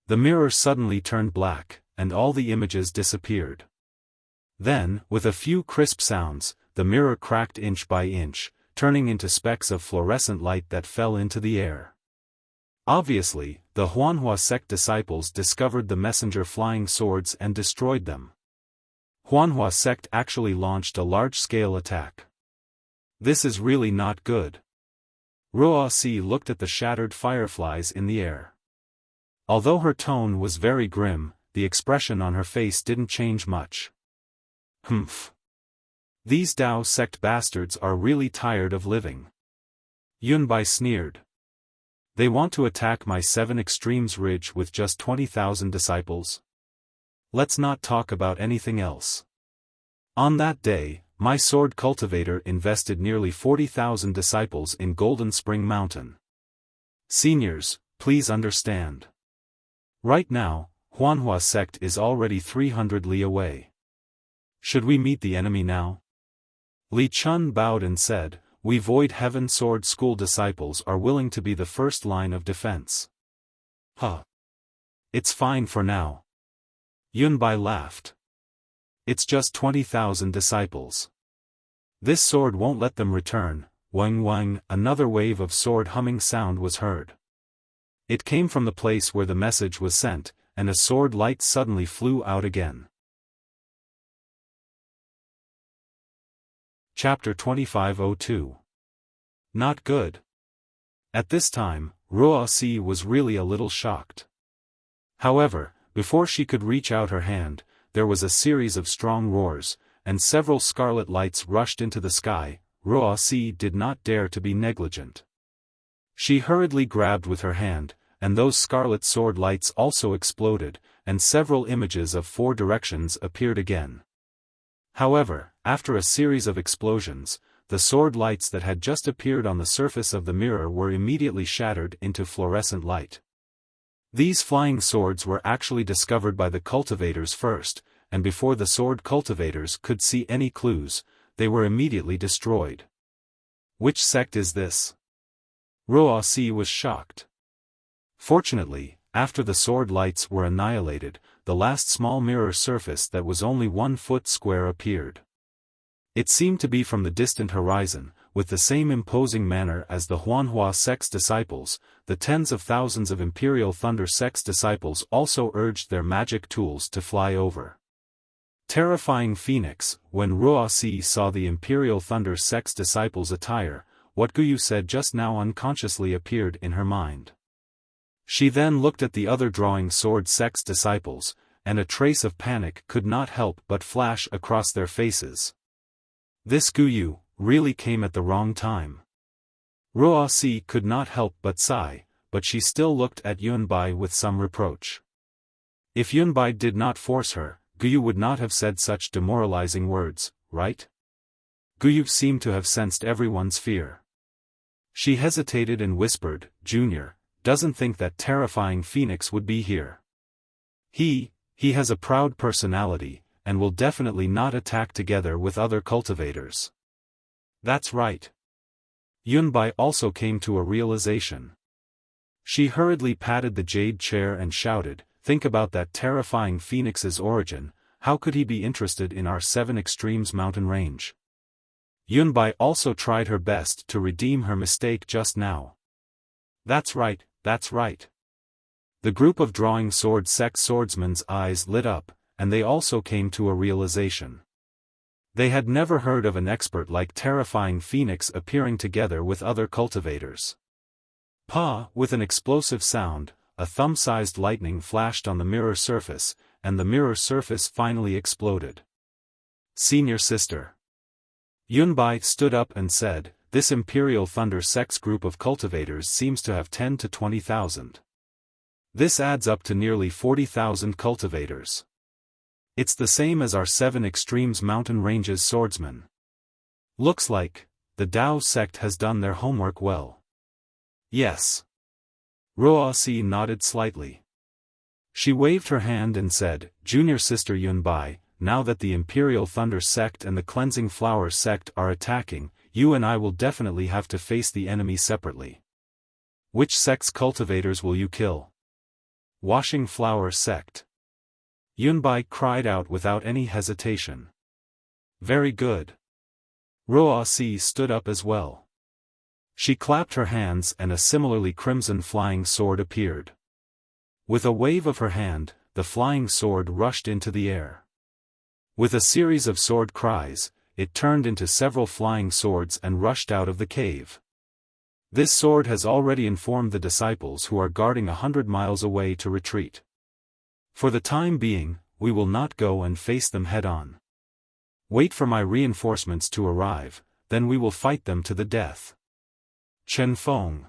The mirror suddenly turned black, and all the images disappeared. Then, with a few crisp sounds, the mirror cracked inch by inch, turning into specks of fluorescent light that fell into the air. Obviously, the Huanhua sect disciples discovered the messenger flying swords and destroyed them. Huanhua sect actually launched a large-scale attack. This is really not good. Ruoxi looked at the shattered fireflies in the air. Although her tone was very grim, the expression on her face didn't change much. Humph. These Dao sect bastards are really tired of living. Yunbai sneered. They want to attack my 7 Extremes Ridge with just 20,000 disciples? Let's not talk about anything else. On that day, my sword cultivator invested nearly 40,000 disciples in Golden Spring Mountain. Seniors, please understand. Right now, Huanhua sect is already 300 li away. Should we meet the enemy now? Li Chun bowed and said, we Void Heaven Sword School disciples are willing to be the first line of defense. Huh. It's fine for now. Yunbai laughed. It's just 20,000 disciples. This sword won't let them return. Wang wang, another wave of sword humming sound was heard. It came from the place where the message was sent, and a sword light suddenly flew out again. Chapter 2502. Not good. At this time, Ruoxi was really a little shocked. However, before she could reach out her hand, there was a series of strong roars, and several scarlet lights rushed into the sky. Ruoxi did not dare to be negligent. She hurriedly grabbed with her hand, and those scarlet sword lights also exploded, and several images of 4 directions appeared again. However, after a series of explosions, the sword lights that had just appeared on the surface of the mirror were immediately shattered into fluorescent light. These flying swords were actually discovered by the cultivators first, and before the sword cultivators could see any clues, they were immediately destroyed. Which sect is this? Ruoxi was shocked. Fortunately, after the sword lights were annihilated, the last small mirror surface that was only 1 foot square appeared. It seemed to be from the distant horizon, with the same imposing manner as the Huanhua sect's disciples. The tens of thousands of Imperial Thunder sect's disciples also urged their magic tools to fly over. Terrifying Phoenix, when Ruoxi saw the Imperial Thunder sect's disciples' attire, what Guyu said just now unconsciously appeared in her mind. She then looked at the other drawing sword sect's disciples, and a trace of panic could not help but flash across their faces. This Guyu really came at the wrong time. Ruoxi could not help but sigh, but she still looked at Yunbai with some reproach. If Yunbai did not force her, Guyu would not have said such demoralizing words, right? Guyu seemed to have sensed everyone's fear. She hesitated and whispered, Junior, doesn't think that terrifying Phoenix would be here. He has a proud personality, and will definitely not attack together with other cultivators. That's right. Yunbai also came to a realization. She hurriedly patted the jade chair and shouted, think about that terrifying Phoenix's origin. How could he be interested in our 7 Extremes mountain range? Yunbai also tried her best to redeem her mistake just now. That's right, that's right. The group of drawing sword sect swordsmen's eyes lit up, and they also came to a realization. They had never heard of an expert like terrifying Phoenix appearing together with other cultivators. With an explosive sound, a thumb-sized lightning flashed on the mirror surface, and the mirror surface finally exploded. Senior sister. Yunbai stood up and said, this Imperial Thunder sect's group of cultivators seems to have 10 to 20,000. This adds up to nearly 40,000 cultivators. It's the same as our 7 Extremes mountain ranges swordsmen. Looks like the Dao sect has done their homework well. Yes. Ruoxi nodded slightly. She waved her hand and said, Junior sister Yunbai, now that the Imperial Thunder sect and the Cleansing Flower sect are attacking, you and I will definitely have to face the enemy separately. Which sect's cultivators will you kill? Washing Flower sect. Yunbai cried out without any hesitation. Very good. Ruoxi stood up as well. She clapped her hands and a similarly crimson flying sword appeared. With a wave of her hand, the flying sword rushed into the air. With a series of sword cries, it turned into several flying swords and rushed out of the cave. This sword has already informed the disciples who are guarding 100 miles away to retreat. For the time being, we will not go and face them head-on. Wait for my reinforcements to arrive, then we will fight them to the death. Chen Feng.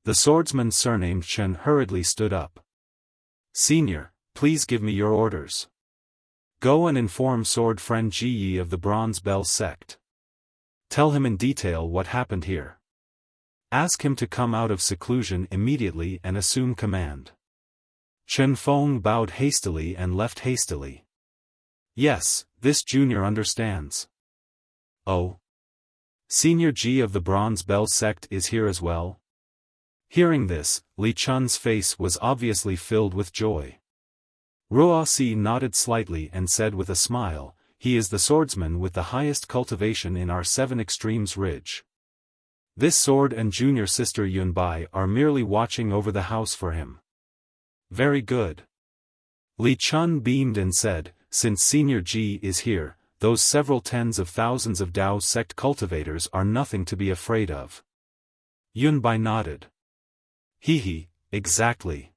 The swordsman surnamed Chen hurriedly stood up. Senior, please give me your orders. Go and inform sword friend Ji Yi of the Bronze Bell sect. Tell him in detail what happened here. Ask him to come out of seclusion immediately and assume command. Chen Feng bowed hastily and left hastily. Yes, this junior understands. Oh. Senior Ji of the Bronze Bell sect is here as well? Hearing this, Li Chun's face was obviously filled with joy. Ruosi nodded slightly and said with a smile, he is the swordsman with the highest cultivation in our 7 Extremes Ridge. This sword and junior sister Yunbai are merely watching over the house for him. Very good. Li Chun beamed and said, since Senior Ji is here, those several tens of thousands of Dao sect cultivators are nothing to be afraid of. Yunbai nodded. He, exactly.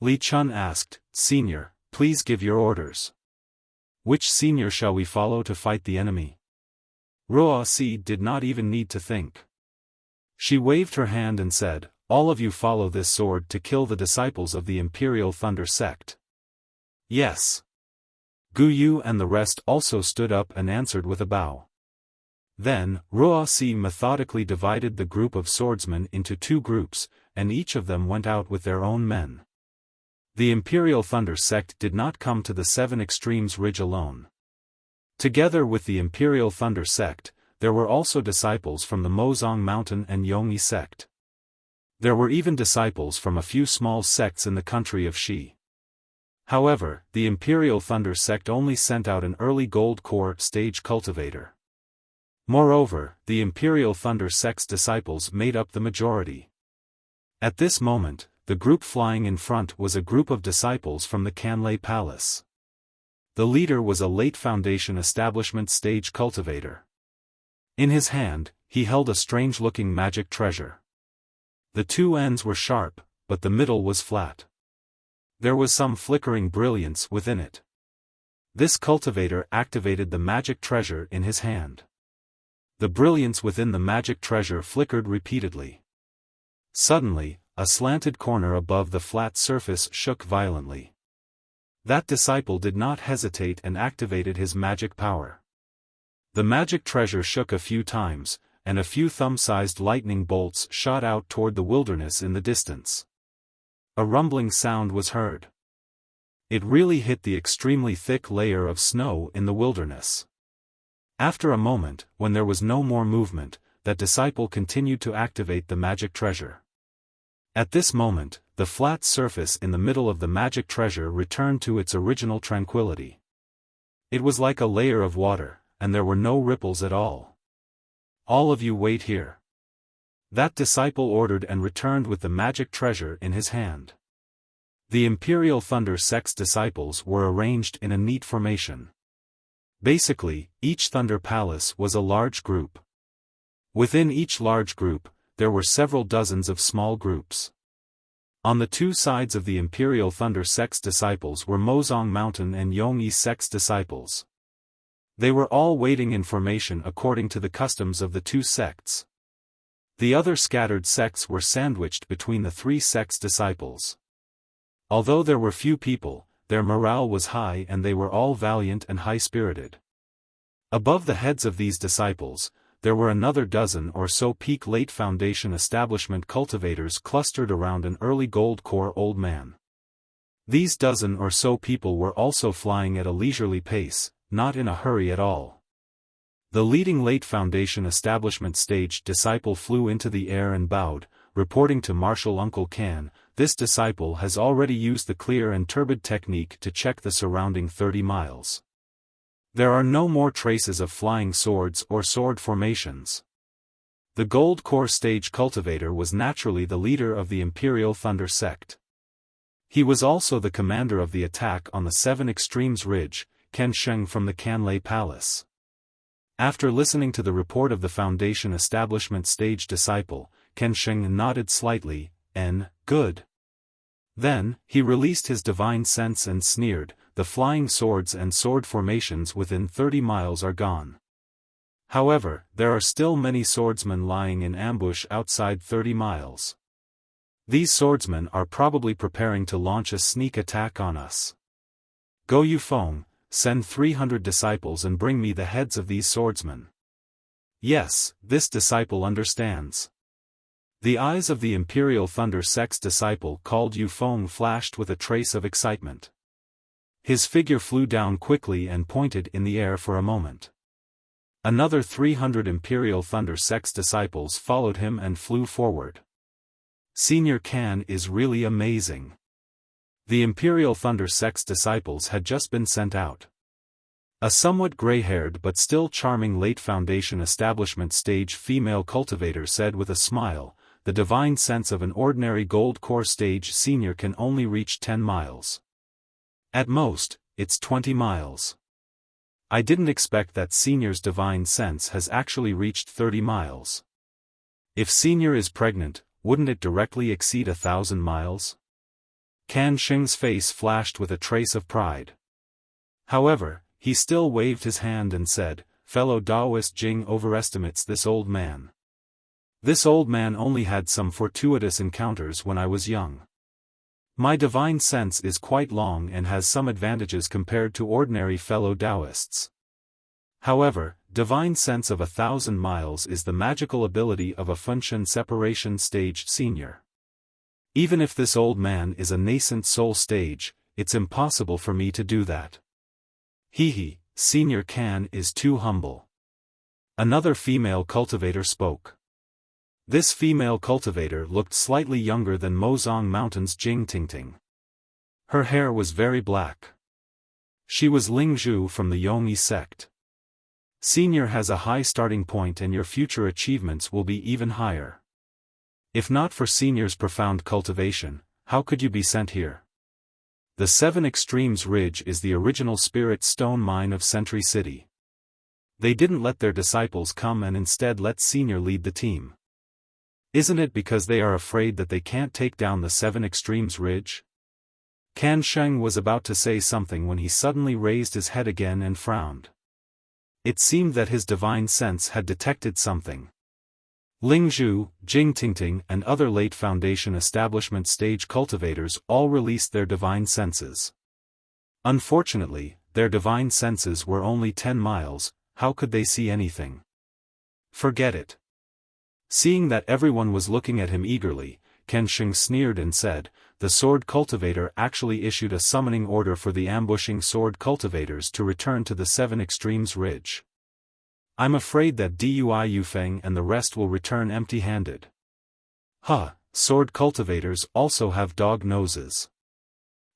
Li Chun asked, Senior, please give your orders. Which senior shall we follow to fight the enemy? Ruosi did not even need to think. She waved her hand and said, all of you follow this sword to kill the disciples of the Imperial Thunder sect. Yes. Gu Yu and the rest also stood up and answered with a bow. Then, Ruosi methodically divided the group of swordsmen into 2 groups, and each of them went out with their own men. The Imperial Thunder sect did not come to the 7 Extremes Ridge alone. Together with the Imperial Thunder sect, there were also disciples from the Mozong Mountain and Yongyi sect. There were even disciples from a few small sects in the country of Shi. However, the Imperial Thunder sect only sent out an early gold core stage cultivator. Moreover, the Imperial Thunder sect's disciples made up the majority. At this moment, the group flying in front was a group of disciples from the Canlei Palace. The leader was a late Foundation establishment stage cultivator. In his hand, he held a strange-looking magic treasure. The 2 ends were sharp, but the middle was flat. There was some flickering brilliance within it. This cultivator activated the magic treasure in his hand. The brilliance within the magic treasure flickered repeatedly. Suddenly, a slanted corner above the flat surface shook violently. That disciple did not hesitate and activated his magic power. The magic treasure shook a few times, and a few thumb-sized lightning bolts shot out toward the wilderness in the distance. A rumbling sound was heard. It really hit the extremely thick layer of snow in the wilderness. After a moment, when there was no more movement, that disciple continued to activate the magic treasure. At this moment, the flat surface in the middle of the magic treasure returned to its original tranquility. It was like a layer of water, and there were no ripples at all. All of you wait here. That disciple ordered and returned with the magic treasure in his hand. The Imperial Thunder sect's disciples were arranged in a neat formation. Basically, each Thunder Palace was a large group. Within each large group, there were several dozens of small groups. On the 2 sides of the Imperial Thunder sect's disciples were Mozong Mountain and Yongyi sect's disciples. They were all waiting in formation according to the customs of the 2 sects. The other scattered sects were sandwiched between the 3 sects' disciples. Although there were few people, their morale was high and they were all valiant and high-spirited. Above the heads of these disciples, there were another dozen or so peak late Foundation establishment cultivators clustered around an early gold core old man. These dozen or so people were also flying at a leisurely pace, not in a hurry at all. The leading late Foundation establishment stage disciple flew into the air and bowed, reporting to Marshal Uncle Can, this disciple has already used the clear and turbid technique to check the surrounding 30 miles. There are no more traces of flying swords or sword formations. The gold core stage cultivator was naturally the leader of the Imperial Thunder sect. He was also the commander of the attack on the 7 Extremes Ridge, Ken Sheng from the Canlei Palace. After listening to the report of the Foundation establishment stage disciple, Ken Sheng nodded slightly, good. Then, he released his divine sense and sneered, the flying swords and sword formations within 30 miles are gone. However, there are still many swordsmen lying in ambush outside 30 miles. These swordsmen are probably preparing to launch a sneak attack on us. Go Yufeng, send 300 disciples and bring me the heads of these swordsmen. Yes, this disciple understands. The eyes of the Imperial Thunder Sect's disciple called Yufeng flashed with a trace of excitement. His figure flew down quickly and pointed in the air for a moment. Another 300 Imperial Thunder Sect's disciples followed him and flew forward. Senior Can is really amazing. The Imperial Thunder Sect's disciples had just been sent out. A somewhat gray-haired but still charming late Foundation Establishment stage female cultivator said with a smile, "The divine sense of an ordinary gold core stage senior can only reach 10 miles. At most, it's 20 miles. I didn't expect that senior's divine sense has actually reached 30 miles. If senior is pregnant, wouldn't it directly exceed 1,000 miles?" Can Sheng's face flashed with a trace of pride. However, he still waved his hand and said, "Fellow Taoist Jing overestimates this old man. This old man only had some fortuitous encounters when I was young. My divine sense is quite long and has some advantages compared to ordinary fellow Taoists. However, divine sense of 1,000 miles is the magical ability of a Funshan separation stage senior. Even if this old man is a nascent soul stage, it's impossible for me to do that. Hee, Senior Can is too humble." Another female cultivator spoke. This female cultivator looked slightly younger than Mozong Mountain's Jing Tingting. Her hair was very black. She was Ling Zhu from the Yongyi sect. Senior has a high starting point and your future achievements will be even higher. If not for Senior's profound cultivation, how could you be sent here? The Seven Extremes Ridge is the original spirit stone mine of Sentry City. They didn't let their disciples come and instead let Senior lead the team. Isn't it because they are afraid that they can't take down the Seven Extremes Ridge? Can Sheng was about to say something when he suddenly raised his head again and frowned. It seemed that his divine sense had detected something. Ling Zhu, Jing Tingting and other late Foundation Establishment stage cultivators all released their divine senses. Unfortunately, their divine senses were only 10 miles, how could they see anything? Forget it. Seeing that everyone was looking at him eagerly, Ken Sheng sneered and said, "The sword cultivator actually issued a summoning order for the ambushing sword cultivators to return to the Seven Extremes Ridge. I'm afraid that Dui Yufeng and the rest will return empty-handed." Sword cultivators also have dog noses.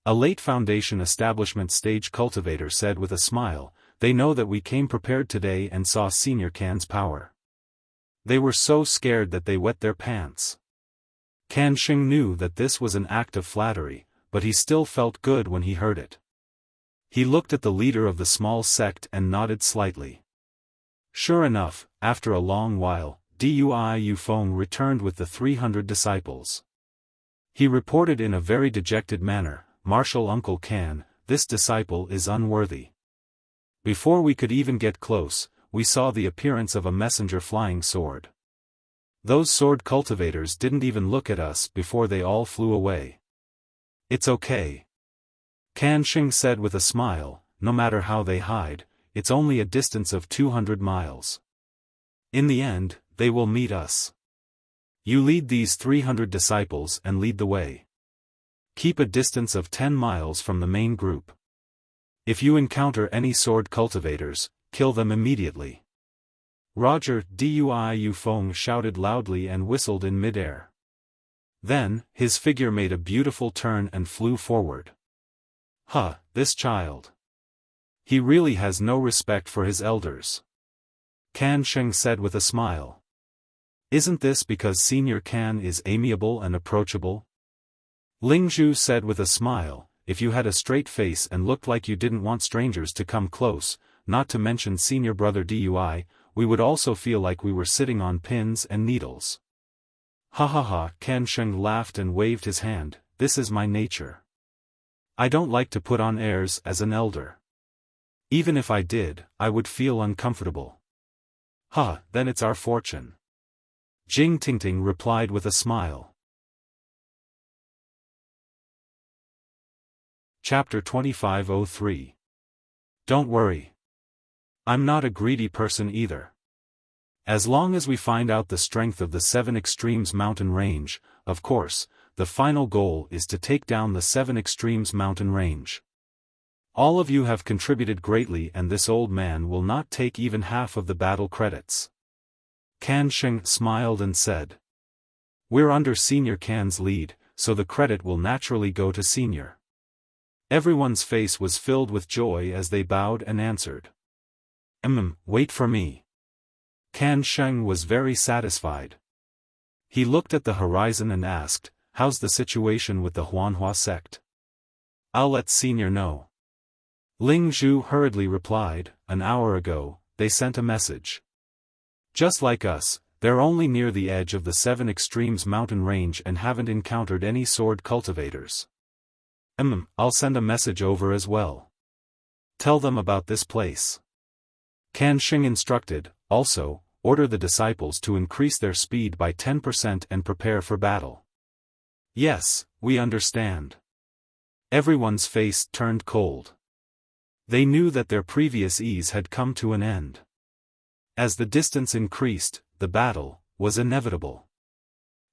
A late Foundation Establishment stage cultivator said with a smile, "They know that we came prepared today and saw Senior Can's power. They were so scared that they wet their pants." Can Sheng knew that this was an act of flattery, but he still felt good when he heard it. He looked at the leader of the small sect and nodded slightly. Sure enough, after a long while, Dui Yufeng returned with the 300 disciples. He reported in a very dejected manner, "Martial Uncle Can, this disciple is unworthy. Before we could even get close, we saw the appearance of a messenger flying sword. Those sword cultivators didn't even look at us before they all flew away." "It's okay," Can Sheng said with a smile, "no matter how they hide, it's only a distance of 200 miles. In the end, they will meet us. You lead these 300 disciples and lead the way. Keep a distance of 10 miles from the main group. If you encounter any sword cultivators, kill them immediately." "Roger," Dui Yufeng shouted loudly and whistled in midair. Then, his figure made a beautiful turn and flew forward. This child. He really has no respect for his elders," Can Sheng said with a smile. "Isn't this because Senior Can is amiable and approachable?" Ling Zhu said with a smile, "If you had a straight face and looked like you didn't want strangers to come close, not to mention senior brother Dui, we would also feel like we were sitting on pins and needles." Can Sheng laughed and waved his hand, "This is my nature. I don't like to put on airs as an elder. Even if I did, I would feel uncomfortable." Then it's our fortune," Jing Tingting replied with a smile. Chapter 2503. Don't worry. I'm not a greedy person either. As long as we find out the strength of the Seven Extremes mountain range, of course, the final goal is to take down the Seven Extremes mountain range. All of you have contributed greatly and this old man will not take even half of the battle credits. Kan Sheng smiled and said. We're under Senior Kan's lead, so the credit will naturally go to Senior. Everyone's face was filled with joy as they bowed and answered. Wait for me. Kan Sheng was very satisfied. He looked at the horizon and asked, how's the situation with the Huanhua sect? I'll let Senior know. Ling Zhu hurriedly replied, an hour ago, they sent a message. Just like us, they're only near the edge of the Seven Extremes mountain range and haven't encountered any sword cultivators. I'll send a message over as well. Tell them about this place. Kan Sheng instructed, also, order the disciples to increase their speed by 10% and prepare for battle. Yes, we understand. Everyone's face turned cold. They knew that their previous ease had come to an end. As the distance increased, the battle was inevitable.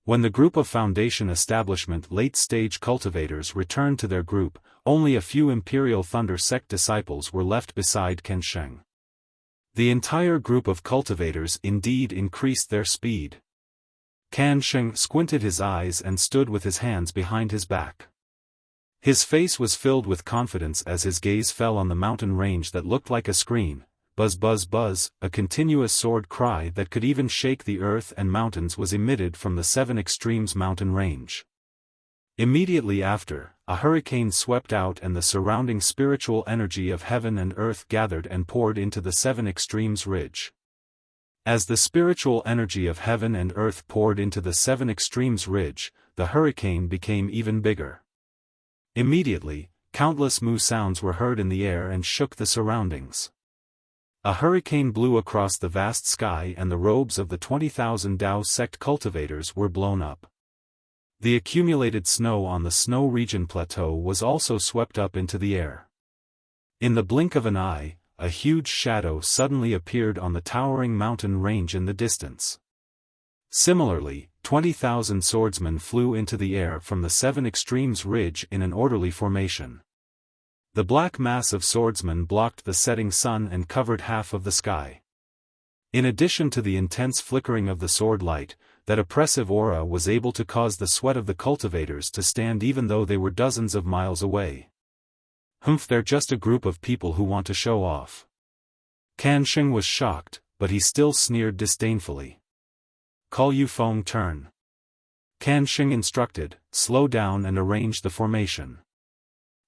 When the group of Foundation Establishment late-stage cultivators returned to their group, only a few Imperial Thunder Sect disciples were left beside Kan Sheng. The entire group of cultivators indeed increased their speed. Kan Sheng squinted his eyes and stood with his hands behind his back. His face was filled with confidence as his gaze fell on the mountain range that looked like a scream. Buzz buzz buzz, a continuous sword cry that could even shake the earth and mountains was emitted from the Seven Extremes mountain range. Immediately after, a hurricane swept out and the surrounding spiritual energy of heaven and earth gathered and poured into the Seven Extremes ridge. As the spiritual energy of heaven and earth poured into the Seven Extremes ridge, the hurricane became even bigger. Immediately, countless moo sounds were heard in the air and shook the surroundings. A hurricane blew across the vast sky and the robes of the 20,000 Dao sect cultivators were blown up. The accumulated snow on the snow region plateau was also swept up into the air. In the blink of an eye, a huge shadow suddenly appeared on the towering mountain range in the distance. Similarly, 20,000 swordsmen flew into the air from the Seven Extremes ridge in an orderly formation. The black mass of swordsmen blocked the setting sun and covered half of the sky. In addition to the intense flickering of the sword light, that oppressive aura was able to cause the sweat of the cultivators to stand even though they were dozens of miles away. They're just a group of people who want to show off. Kan Sheng was shocked, but he still sneered disdainfully. Call Yu Feng turn. Kan Sheng instructed, slow down and arrange the formation.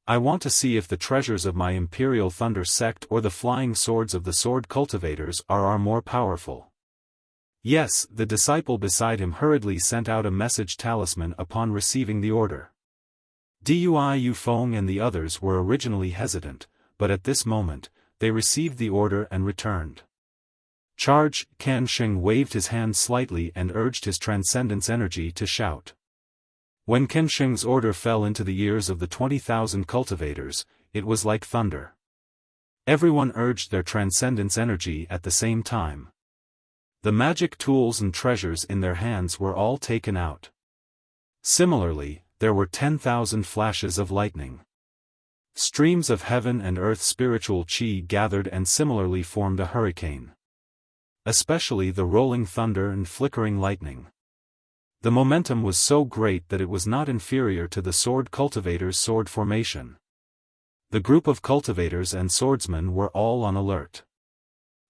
I want to see if the treasures of my Imperial Thunder sect or the flying swords of the sword cultivators are more powerful. Yes, the disciple beside him hurriedly sent out a message talisman upon receiving the order. Dui Yu Feng and the others were originally hesitant, but at this moment, they received the order and returned. Charge! Kan Sheng waved his hand slightly and urged his transcendence energy to shout. When Kan Sheng's order fell into the ears of the 20,000 cultivators, it was like thunder. Everyone urged their transcendence energy at the same time. The magic tools and treasures in their hands were all taken out. Similarly, there were 10,000 flashes of lightning. Streams of heaven and earth spiritual chi gathered and similarly formed a hurricane. Especially the rolling thunder and flickering lightning. The momentum was so great that it was not inferior to the sword cultivators' sword formation. The group of cultivators and swordsmen were all on alert.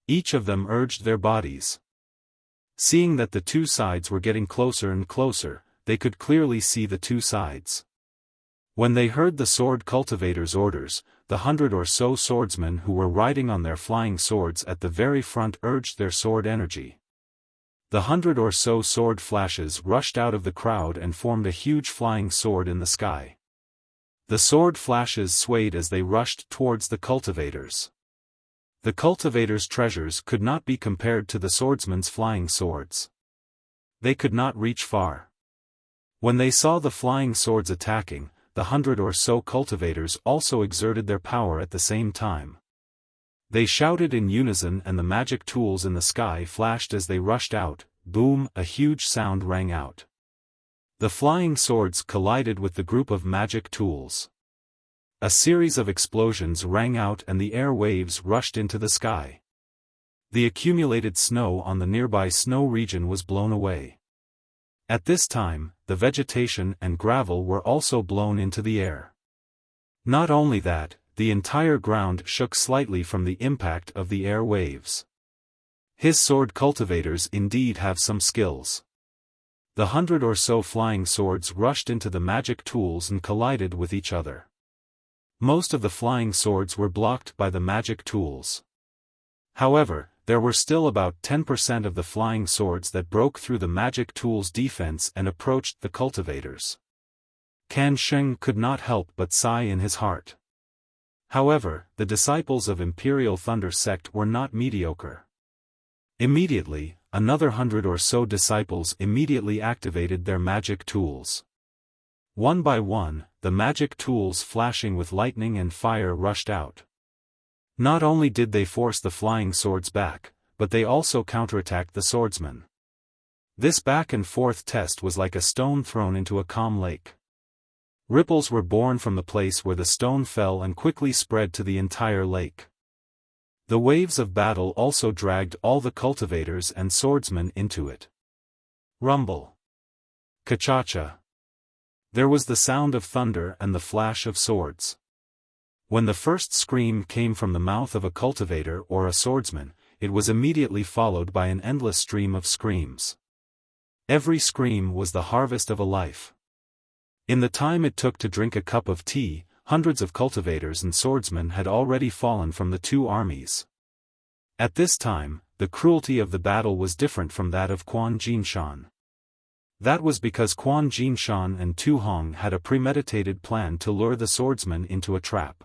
Each of them urged their bodies. Seeing that the two sides were getting closer and closer, they could clearly see the two sides. When they heard the sword cultivators' orders, the 100 or so swordsmen who were riding on their flying swords at the very front urged their sword energy. The 100 or so sword flashes rushed out of the crowd and formed a huge flying sword in the sky. The sword flashes swayed as they rushed towards the cultivators. The cultivators' treasures could not be compared to the swordsmen's flying swords. They could not reach far. When they saw the flying swords attacking, the 100 or so cultivators also exerted their power at the same time. They shouted in unison and the magic tools in the sky flashed as they rushed out. Boom, a huge sound rang out. The flying swords collided with the group of magic tools. A series of explosions rang out and the air waves rushed into the sky. The accumulated snow on the nearby snow region was blown away. At this time, the vegetation and gravel were also blown into the air. Not only that, the entire ground shook slightly from the impact of the air waves. His sword cultivators indeed have some skills. The 100 or so flying swords rushed into the magic tools and collided with each other. Most of the flying swords were blocked by the magic tools. However, there were still about 10% of the flying swords that broke through the magic tools' defense and approached the cultivators. Kan Sheng could not help but sigh in his heart. However, the disciples of Imperial Thunder Sect were not mediocre. Immediately, another 100 or so disciples immediately activated their magic tools. One by one, the magic tools flashing with lightning and fire rushed out. Not only did they force the flying swords back, but they also counterattacked the swordsmen. This back and forth test was like a stone thrown into a calm lake. Ripples were born from the place where the stone fell and quickly spread to the entire lake. The waves of battle also dragged all the cultivators and swordsmen into it. Rumble. Ka-cha-cha. There was the sound of thunder and the flash of swords. When the first scream came from the mouth of a cultivator or a swordsman, it was immediately followed by an endless stream of screams. Every scream was the harvest of a life. In the time it took to drink a cup of tea, hundreds of cultivators and swordsmen had already fallen from the two armies. At this time, the cruelty of the battle was different from that of Quan Jinshan. That was because Quan Jinshan and Tu Hong had a premeditated plan to lure the swordsman into a trap.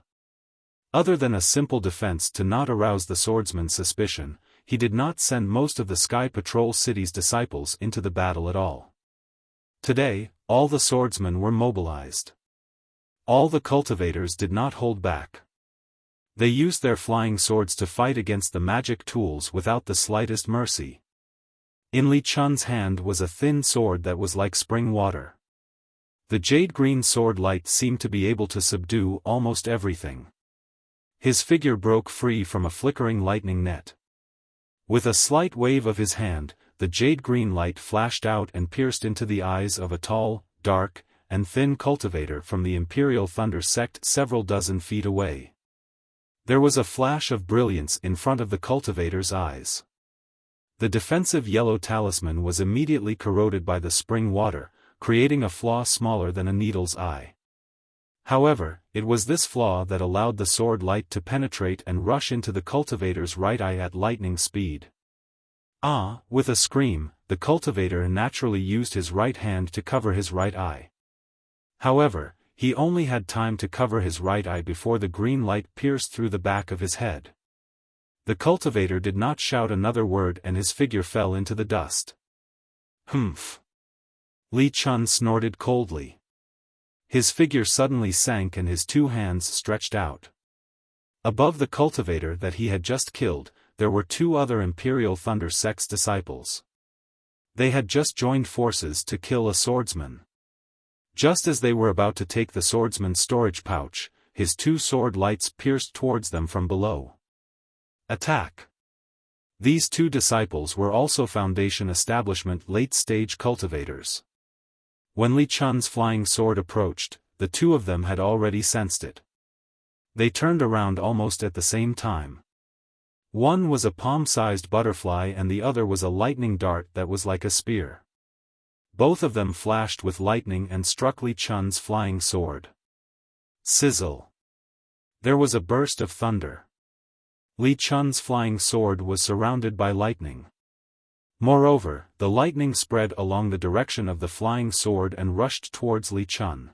Other than a simple defense to not arouse the swordsman's suspicion, he did not send most of the Sky Patrol City's disciples into the battle at all. Today, all the swordsmen were mobilized. All the cultivators did not hold back. They used their flying swords to fight against the magic tools without the slightest mercy. In Li Chun's hand was a thin sword that was like spring water. The jade-green sword light seemed to be able to subdue almost everything. His figure broke free from a flickering lightning net. With a slight wave of his hand, the jade-green light flashed out and pierced into the eyes of a tall, dark, and thin cultivator from the Imperial Thunder Sect several dozen feet away. There was a flash of brilliance in front of the cultivator's eyes. The defensive yellow talisman was immediately corroded by the spring water, creating a flaw smaller than a needle's eye. However, it was this flaw that allowed the sword light to penetrate and rush into the cultivator's right eye at lightning speed. Ah! With a scream, the cultivator naturally used his right hand to cover his right eye. However, he only had time to cover his right eye before the green light pierced through the back of his head. The cultivator did not shout another word and his figure fell into the dust. Humph! Li Chun snorted coldly. His figure suddenly sank and his two hands stretched out. Above the cultivator that he had just killed, there were two other Imperial Thunder Sect's disciples. They had just joined forces to kill a swordsman. Just as they were about to take the swordsman's storage pouch, his two sword lights pierced towards them from below. Attack! These two disciples were also Foundation Establishment late-stage cultivators. When Li Chun's flying sword approached, the two of them had already sensed it. They turned around almost at the same time. One was a palm-sized butterfly and the other was a lightning dart that was like a spear. Both of them flashed with lightning and struck Li Chun's flying sword. Sizzle! There was a burst of thunder. Li Chun's flying sword was surrounded by lightning. Moreover, the lightning spread along the direction of the flying sword and rushed towards Li Chun.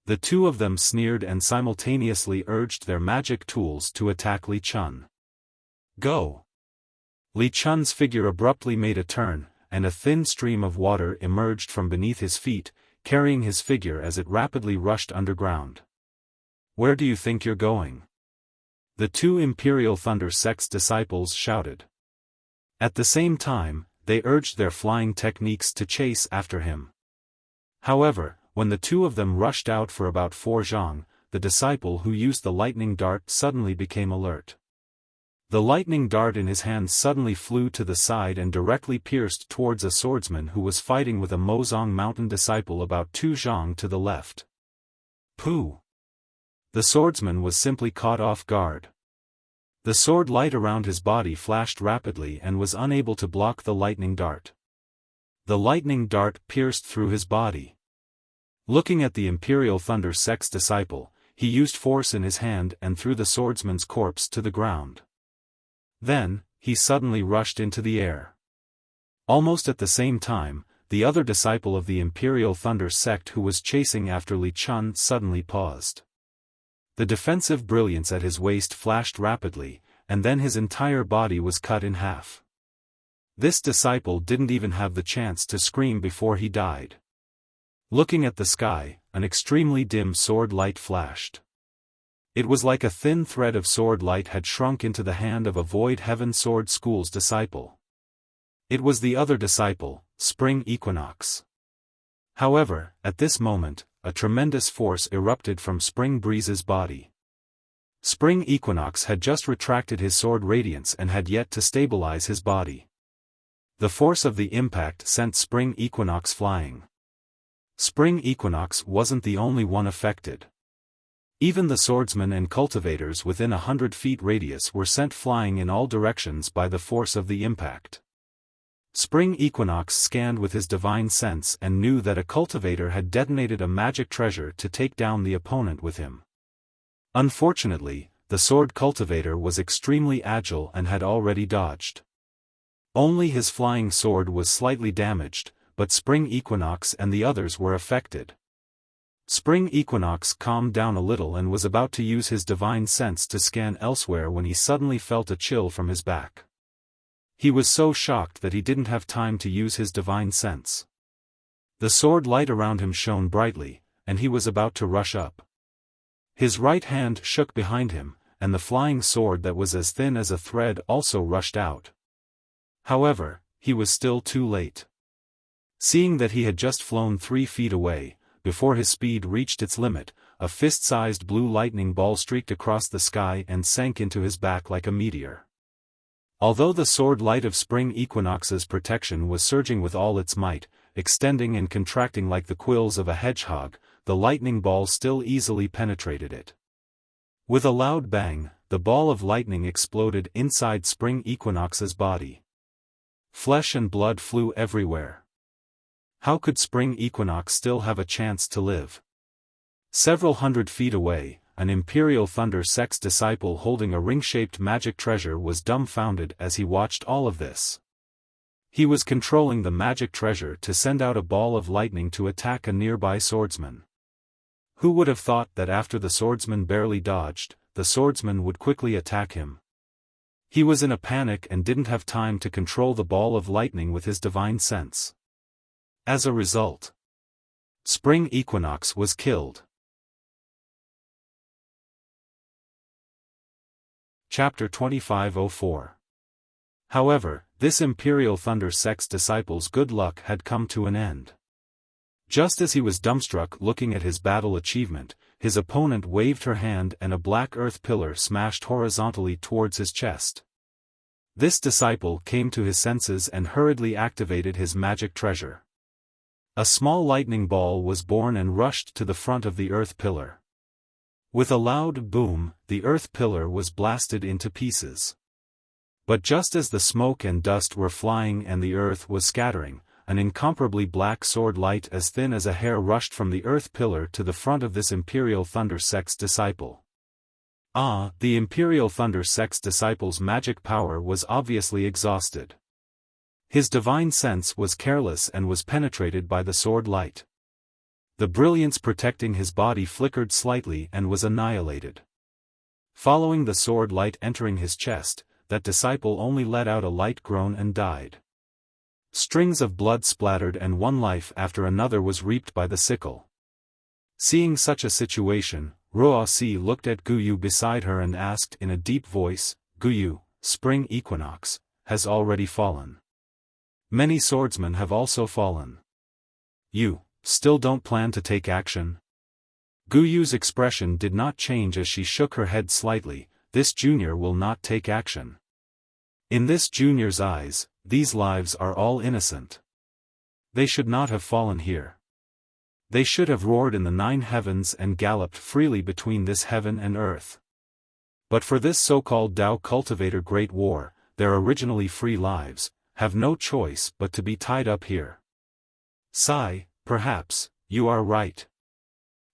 The two of them sneered and simultaneously urged their magic tools to attack Li Chun. Go! Li Chun's figure abruptly made a turn, and a thin stream of water emerged from beneath his feet, carrying his figure as it rapidly rushed underground. Where do you think you're going? The two Imperial Thunder Sect's disciples shouted. At the same time, they urged their flying techniques to chase after him. However, when the two of them rushed out for about 4 zhang, the disciple who used the lightning dart suddenly became alert. The lightning dart in his hand suddenly flew to the side and directly pierced towards a swordsman who was fighting with a Mozong Mountain disciple about 2 zhang to the left. Pooh! The swordsman was simply caught off guard. The sword light around his body flashed rapidly and was unable to block the lightning dart. The lightning dart pierced through his body. Looking at the Imperial Thunder Sect's disciple, he used force in his hand and threw the swordsman's corpse to the ground. Then, he suddenly rushed into the air. Almost at the same time, the other disciple of the Imperial Thunder Sect who was chasing after Li Chun suddenly paused. The defensive brilliance at his waist flashed rapidly, and then his entire body was cut in half. This disciple didn't even have the chance to scream before he died. Looking at the sky, an extremely dim sword light flashed. It was like a thin thread of sword light had shrunk into the hand of a Void Heaven Sword School's disciple. It was the other disciple, Spring Equinox. However, at this moment, a tremendous force erupted from Spring Breeze's body. Spring Equinox had just retracted his sword radiance and had yet to stabilize his body. The force of the impact sent Spring Equinox flying. Spring Equinox wasn't the only one affected. Even the swordsmen and cultivators within 100 feet radius were sent flying in all directions by the force of the impact. Spring Equinox scanned with his divine sense and knew that a cultivator had detonated a magic treasure to take down the opponent with him. Unfortunately, the sword cultivator was extremely agile and had already dodged. Only his flying sword was slightly damaged, but Spring Equinox and the others were affected. Spring Equinox calmed down a little and was about to use his divine sense to scan elsewhere when he suddenly felt a chill from his back. He was so shocked that he didn't have time to use his divine sense. The sword light around him shone brightly, and he was about to rush up. His right hand shook behind him, and the flying sword that was as thin as a thread also rushed out. However, he was still too late. Seeing that he had just flown 3 feet away, before his speed reached its limit, a fist-sized blue lightning ball streaked across the sky and sank into his back like a meteor. Although the sword light of Spring Equinox's protection was surging with all its might, extending and contracting like the quills of a hedgehog, the lightning ball still easily penetrated it. With a loud bang, the ball of lightning exploded inside Spring Equinox's body. Flesh and blood flew everywhere. How could Spring Equinox still have a chance to live? Several hundred feet away, an Imperial Thunder Sect's disciple holding a ring-shaped magic treasure was dumbfounded as he watched all of this. He was controlling the magic treasure to send out a ball of lightning to attack a nearby swordsman. Who would have thought that after the swordsman barely dodged, the swordsman would quickly attack him? He was in a panic and didn't have time to control the ball of lightning with his divine sense. As a result, Spring Equinox was killed. Chapter 2504. However, this Imperial Thunder Sect's disciple's good luck had come to an end. Just as he was dumbstruck looking at his battle achievement, his opponent waved her hand and a black earth pillar smashed horizontally towards his chest. This disciple came to his senses and hurriedly activated his magic treasure. A small lightning ball was born and rushed to the front of the earth pillar. With a loud boom, the earth pillar was blasted into pieces. But just as the smoke and dust were flying and the earth was scattering, an incomparably black sword light as thin as a hair rushed from the earth pillar to the front of this Imperial Thunder Sect's disciple. The Imperial Thunder Sect's disciple's magic power was obviously exhausted. His divine sense was careless and was penetrated by the sword light. The brilliance protecting his body flickered slightly and was annihilated. Following the sword light entering his chest, that disciple only let out a light groan and died. Strings of blood splattered and one life after another was reaped by the sickle. Seeing such a situation, Ruoxi looked at Guyu beside her and asked in a deep voice, Guyu, spring equinox, has already fallen. Many swordsmen have also fallen. You, still don't plan to take action? Guyu's expression did not change as she shook her head slightly. This junior will not take action. In this junior's eyes, these lives are all innocent. They should not have fallen here. They should have roared in the 9 heavens and galloped freely between this heaven and earth. But for this so-called Tao Cultivator Great War, their originally free lives, have no choice but to be tied up here. Sigh, perhaps, you are right.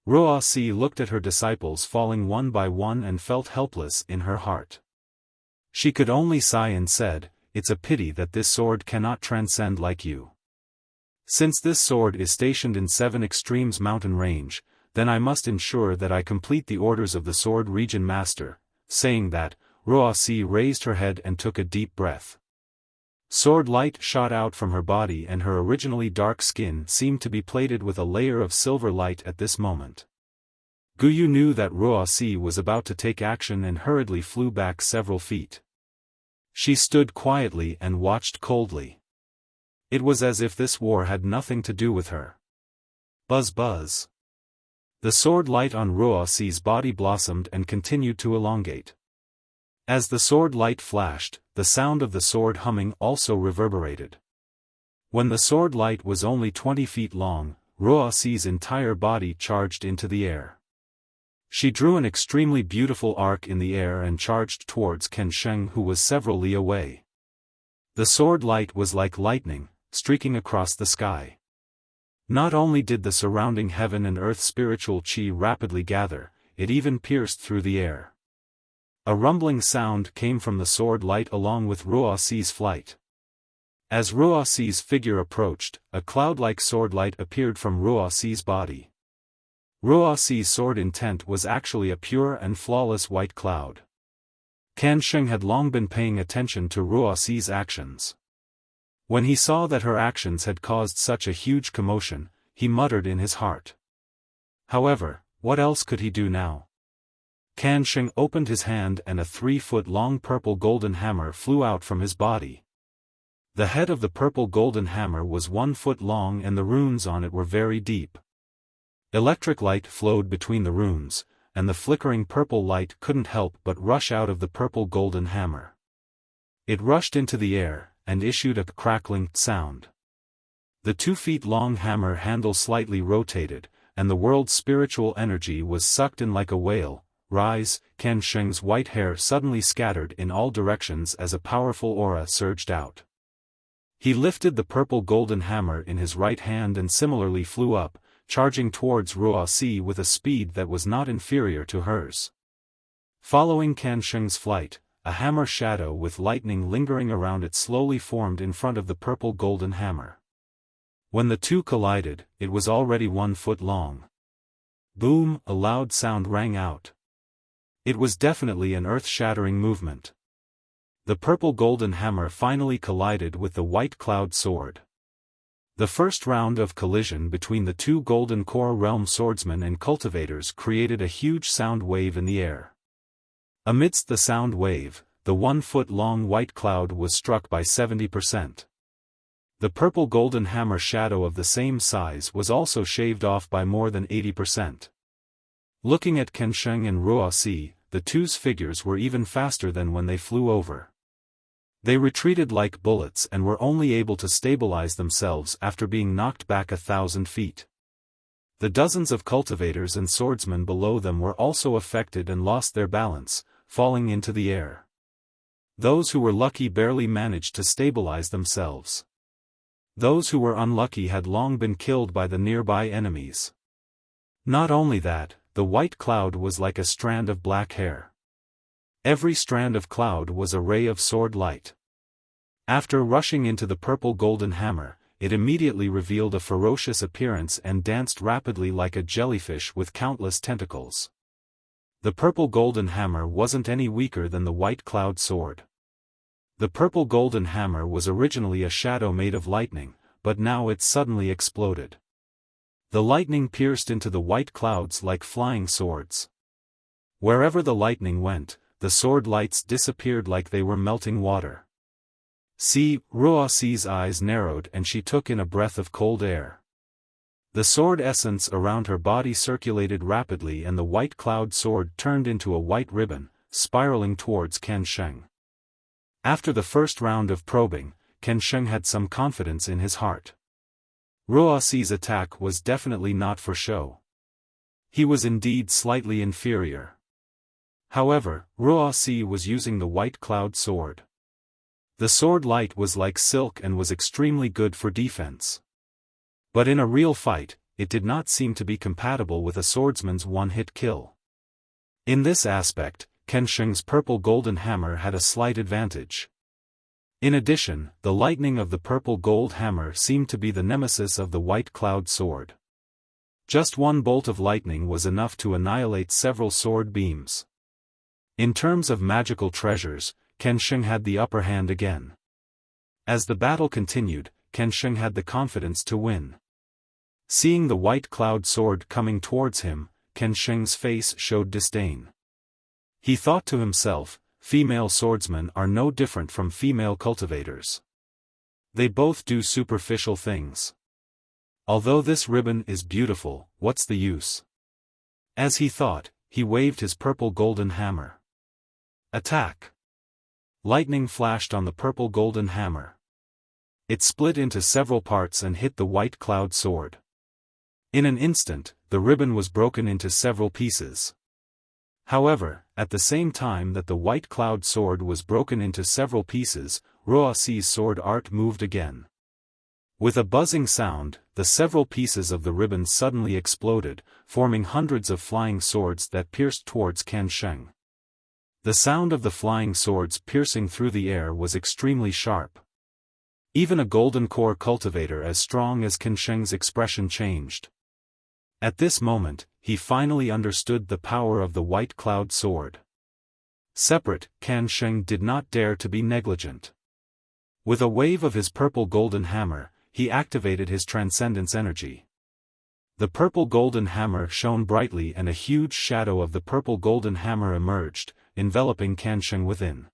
Ruoxi looked at her disciples falling one by one and felt helpless in her heart. She could only sigh and said, it's a pity that this sword cannot transcend like you. Since this sword is stationed in 7 Extremes mountain range, then I must ensure that I complete the orders of the Sword Region Master. Saying that, Ruoxi raised her head and took a deep breath. Sword light shot out from her body and her originally dark skin seemed to be plated with a layer of silver light at this moment. Guyu knew that Ruoxi was about to take action and hurriedly flew back several feet. She stood quietly and watched coldly. It was as if this war had nothing to do with her. Buzz buzz. The sword light on Ruoxi's body blossomed and continued to elongate. As the sword light flashed, the sound of the sword humming also reverberated. When the sword light was only 20 feet long, Ruoxi's entire body charged into the air. She drew an extremely beautiful arc in the air and charged towards Ken Sheng, who was several li away. The sword light was like lightning, streaking across the sky. Not only did the surrounding heaven and earth spiritual chi rapidly gather, it even pierced through the air. A rumbling sound came from the sword light along with Ruoxi's flight. As Ruoxi's figure approached, a cloud-like sword light appeared from Ruoxi's body. Ruoxi's sword intent was actually a pure and flawless white cloud. Kan Sheng had long been paying attention to Ruoxi's actions. When he saw that her actions had caused such a huge commotion, he muttered in his heart. However, what else could he do now? Kan Sheng opened his hand and a 3-foot-long purple golden hammer flew out from his body. The head of the purple golden hammer was 1 foot long and the runes on it were very deep. Electric light flowed between the runes, and the flickering purple light couldn't help but rush out of the purple golden hammer. It rushed into the air, and issued a crackling sound. The 2-feet-long hammer handle slightly rotated, and the world's spiritual energy was sucked in like a whale. Rise, Kan Sheng's white hair suddenly scattered in all directions as a powerful aura surged out. He lifted the purple golden hammer in his right hand and similarly flew up, charging towards Ruoxi with a speed that was not inferior to hers. Following Kan Sheng's flight, a hammer shadow with lightning lingering around it slowly formed in front of the purple golden hammer. When the two collided, it was already 1 foot long. Boom! A loud sound rang out. It was definitely an earth-shattering movement. The purple golden hammer finally collided with the white cloud sword. The first round of collision between the 2 golden core realm swordsmen and cultivators created a huge sound wave in the air. Amidst the sound wave, the 1-foot-long white cloud was struck by 70%. The purple golden hammer shadow of the same size was also shaved off by more than 80%. Looking at Kan Sheng and Ruoxi, the two's figures were even faster than when they flew over. They retreated like bullets and were only able to stabilize themselves after being knocked back 1,000 feet. The dozens of cultivators and swordsmen below them were also affected and lost their balance, falling into the air. Those who were lucky barely managed to stabilize themselves. Those who were unlucky had long been killed by the nearby enemies. Not only that, the white cloud was like a strand of black hair. Every strand of cloud was a ray of sword light. After rushing into the purple golden hammer, it immediately revealed a ferocious appearance and danced rapidly like a jellyfish with countless tentacles. The purple golden hammer wasn't any weaker than the white cloud sword. The purple golden hammer was originally a shadow made of lightning, but now it suddenly exploded. The lightning pierced into the white clouds like flying swords. Wherever the lightning went, the sword lights disappeared like they were melting water. Ruoxi's eyes narrowed and she took in a breath of cold air. The sword essence around her body circulated rapidly and the white cloud sword turned into a white ribbon, spiraling towards Can Sheng. After the first round of probing, Can Sheng had some confidence in his heart. Ruoxi's attack was definitely not for show. He was indeed slightly inferior. However, Ruoxi was using the white cloud sword. The sword light was like silk and was extremely good for defense. But in a real fight, it did not seem to be compatible with a swordsman's one-hit kill. In this aspect, Can Sheng's purple golden hammer had a slight advantage. In addition, the lightning of the purple gold hammer seemed to be the nemesis of the white cloud sword. Just one bolt of lightning was enough to annihilate several sword beams. In terms of magical treasures, Can Sheng had the upper hand again. As the battle continued, Can Sheng had the confidence to win. Seeing the white cloud sword coming towards him, Can Sheng's face showed disdain. He thought to himself, female swordsmen are no different from female cultivators. They both do superficial things. Although this ribbon is beautiful, what's the use? As he thought, he waved his purple golden hammer. Attack! Lightning flashed on the purple golden hammer. It split into several parts and hit the white cloud sword. In an instant, the ribbon was broken into several pieces. However, at the same time that the white cloud sword was broken into several pieces, Ruoxi's sword art moved again. With a buzzing sound, the several pieces of the ribbon suddenly exploded, forming hundreds of flying swords that pierced towards Can Sheng. The sound of the flying swords piercing through the air was extremely sharp. Even a golden core cultivator as strong as Can Sheng's expression changed. At this moment, he finally understood the power of the white cloud sword. Separate, Can Sheng did not dare to be negligent. With a wave of his purple golden hammer, he activated his transcendence energy. The purple golden hammer shone brightly and a huge shadow of the purple golden hammer emerged, enveloping Can Sheng within.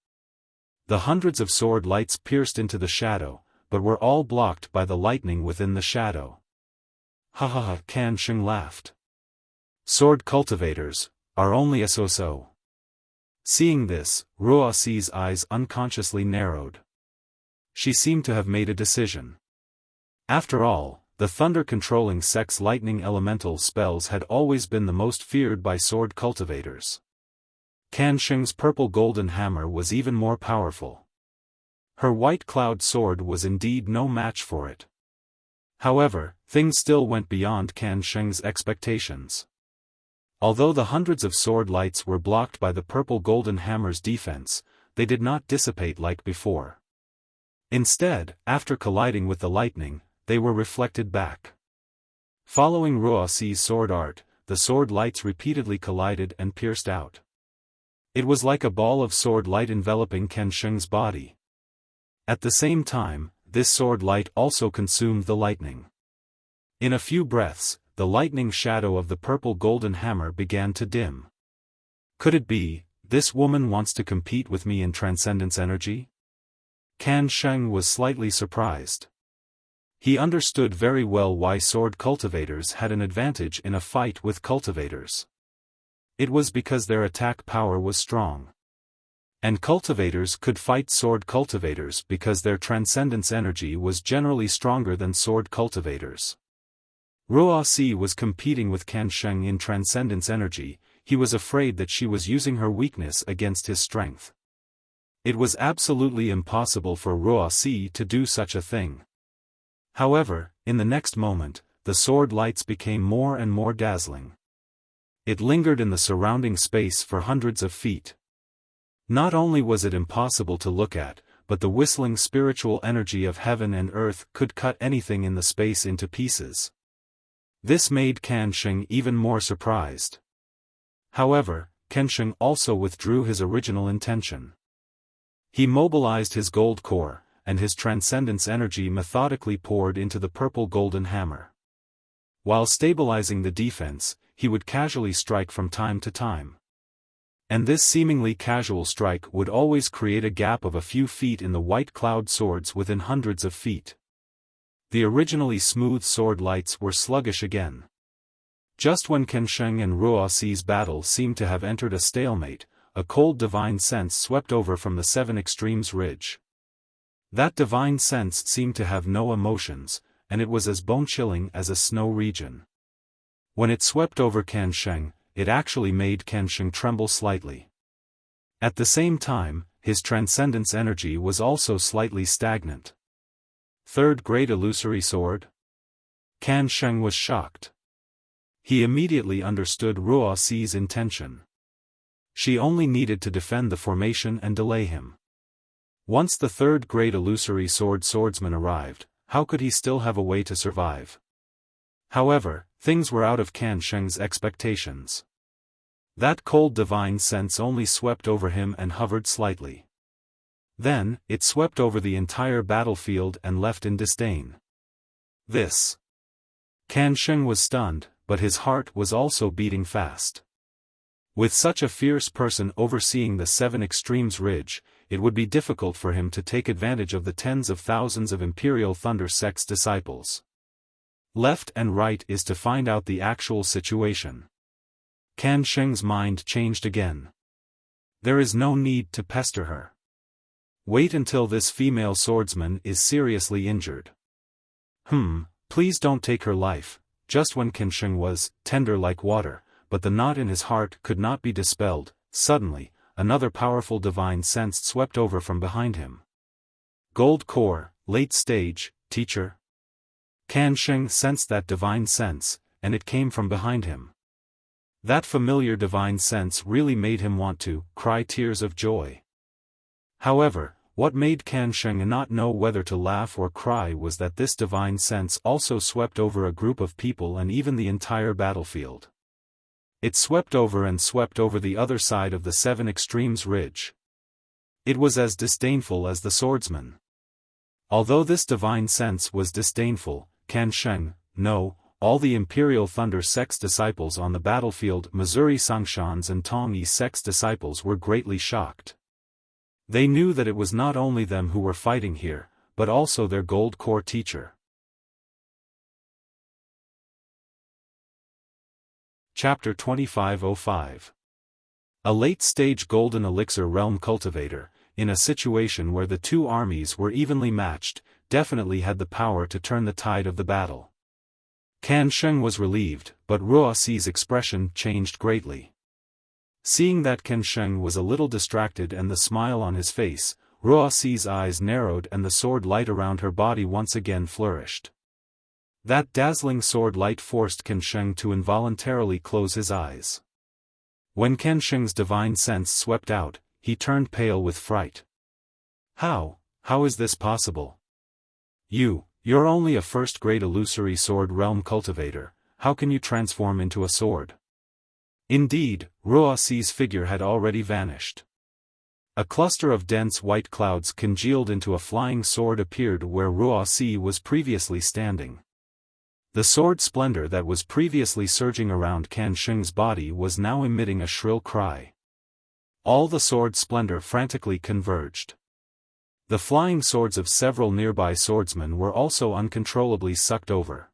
The hundreds of sword lights pierced into the shadow, but were all blocked by the lightning within the shadow. Ha ha ha, Can Sheng laughed. Sword cultivators are only a so-so. Seeing this, Ruoxi's eyes unconsciously narrowed. She seemed to have made a decision. After all, the thunder-controlling sex lightning elemental spells had always been the most feared by sword cultivators. Can Sheng's purple golden hammer was even more powerful. Her white cloud sword was indeed no match for it. However, things still went beyond Can Sheng's expectations. Although the hundreds of sword lights were blocked by the purple golden hammer's defense, they did not dissipate like before. Instead, after colliding with the lightning, they were reflected back. Following Ruoxi's sword art, the sword lights repeatedly collided and pierced out. It was like a ball of sword light enveloping Can Sheng's body. At the same time, this sword light also consumed the lightning. In a few breaths, the lightning shadow of the purple golden hammer began to dim. Could it be, this woman wants to compete with me in transcendence energy? Can Sheng was slightly surprised. He understood very well why sword cultivators had an advantage in a fight with cultivators. It was because their attack power was strong. And cultivators could fight sword cultivators because their transcendence energy was generally stronger than sword cultivators. Ruoxi was competing with Can Sheng in transcendence energy. He was afraid that she was using her weakness against his strength. It was absolutely impossible for Ruoxi to do such a thing. However, in the next moment, the sword lights became more and more dazzling. It lingered in the surrounding space for hundreds of feet. Not only was it impossible to look at, but the whistling spiritual energy of heaven and earth could cut anything in the space into pieces. This made Can Sheng even more surprised. However, Can Sheng also withdrew his original intention. He mobilized his gold core, and his transcendence energy methodically poured into the purple golden hammer. While stabilizing the defense, he would casually strike from time to time. And this seemingly casual strike would always create a gap of a few feet in the white cloud swords within hundreds of feet. The originally smooth sword lights were sluggish again. Just when Kenshin and Ruoxi's battle seemed to have entered a stalemate, a cold divine sense swept over from the Seven Extremes ridge. That divine sense seemed to have no emotions, and it was as bone-chilling as a snow region. When it swept over Kenshin, it actually made Kenshin tremble slightly. At the same time, his transcendence energy was also slightly stagnant. Third Great Illusory Sword? Kenshin was shocked. He immediately understood Ruoxi's intention. She only needed to defend the formation and delay him. Once the Third Great Illusory Swordsman arrived, how could he still have a way to survive? However, things were out of Kenshin's expectations. That cold divine sense only swept over him and hovered slightly. Then, it swept over the entire battlefield and left in disdain. This. Kenshin was stunned, but his heart was also beating fast. With such a fierce person overseeing the Seven Extremes ridge, it would be difficult for him to take advantage of the tens of thousands of Imperial Thunder Sect's disciples. Left and right is to find out the actual situation. Kenshin's mind changed again. There is no need to pester her. Wait until this female swordsman is seriously injured. Please don't take her life. Just when Kenshin was tender like water, but the knot in his heart could not be dispelled, suddenly, another powerful divine sense swept over from behind him. Gold core, late stage, teacher. Kenshin sensed that divine sense, and it came from behind him. That familiar divine sense really made him want to cry tears of joy. However, what made Kenshin not know whether to laugh or cry was that this divine sense also swept over a group of people and even the entire battlefield. It swept over the other side of the Seven Extremes ridge. It was as disdainful as the swordsman. Although this divine sense was disdainful, Kenshin, no, all the Imperial Thunder Sect's disciples on the battlefield, Missouri Sangshan's and Tongyi Sect's disciples, were greatly shocked. They knew that it was not only them who were fighting here, but also their gold core teacher. Chapter 2505. A late-stage Golden Elixir Realm Cultivator, in a situation where the two armies were evenly matched, definitely had the power to turn the tide of the battle. Kenshin was relieved, but Ruoxi's expression changed greatly. Seeing that Kenshin was a little distracted and the smile on his face, Ruoxi's eyes narrowed and the sword light around her body once again flourished. That dazzling sword light forced Kenshin to involuntarily close his eyes. When Kenshin's divine sense swept out, he turned pale with fright. How is this possible? You're only a first grade illusory sword realm cultivator, how can you transform into a sword? Indeed, Ruoxi's figure had already vanished. A cluster of dense white clouds congealed into a flying sword appeared where Ruoxi was previously standing. The sword splendor that was previously surging around Kenshin's body was now emitting a shrill cry. All the sword splendor frantically converged. The flying swords of several nearby swordsmen were also uncontrollably sucked over.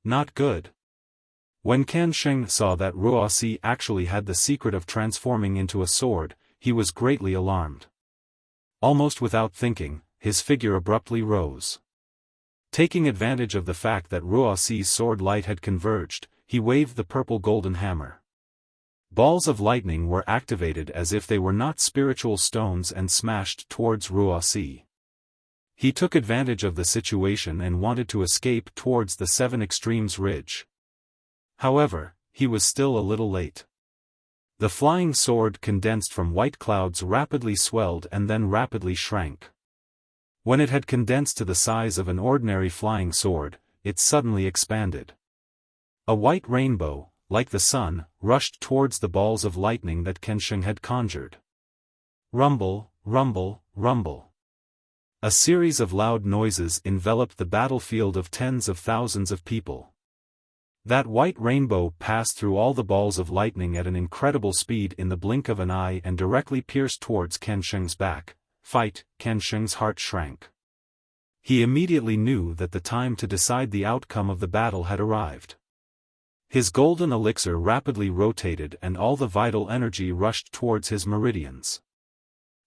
Not good. When Kenshin saw that Ruoxi actually had the secret of transforming into a sword, he was greatly alarmed. Almost without thinking, his figure abruptly rose. Taking advantage of the fact that Ruoxi's sword light had converged, he waved the purple golden hammer. Balls of lightning were activated as if they were not spiritual stones and smashed towards Ruoxi. He took advantage of the situation and wanted to escape towards the Seven Extremes ridge. However, he was still a little late. The flying sword condensed from white clouds rapidly swelled and then rapidly shrank. When it had condensed to the size of an ordinary flying sword, it suddenly expanded. A white rainbow, like the sun, rushed towards the balls of lightning that Kenshin had conjured. Rumble, rumble, rumble. A series of loud noises enveloped the battlefield of tens of thousands of people. That white rainbow passed through all the balls of lightning at an incredible speed in the blink of an eye and directly pierced towards Ken Sheng's back. Fight! Ken Sheng's heart shrank. He immediately knew that the time to decide the outcome of the battle had arrived. His golden elixir rapidly rotated and all the vital energy rushed towards his meridians.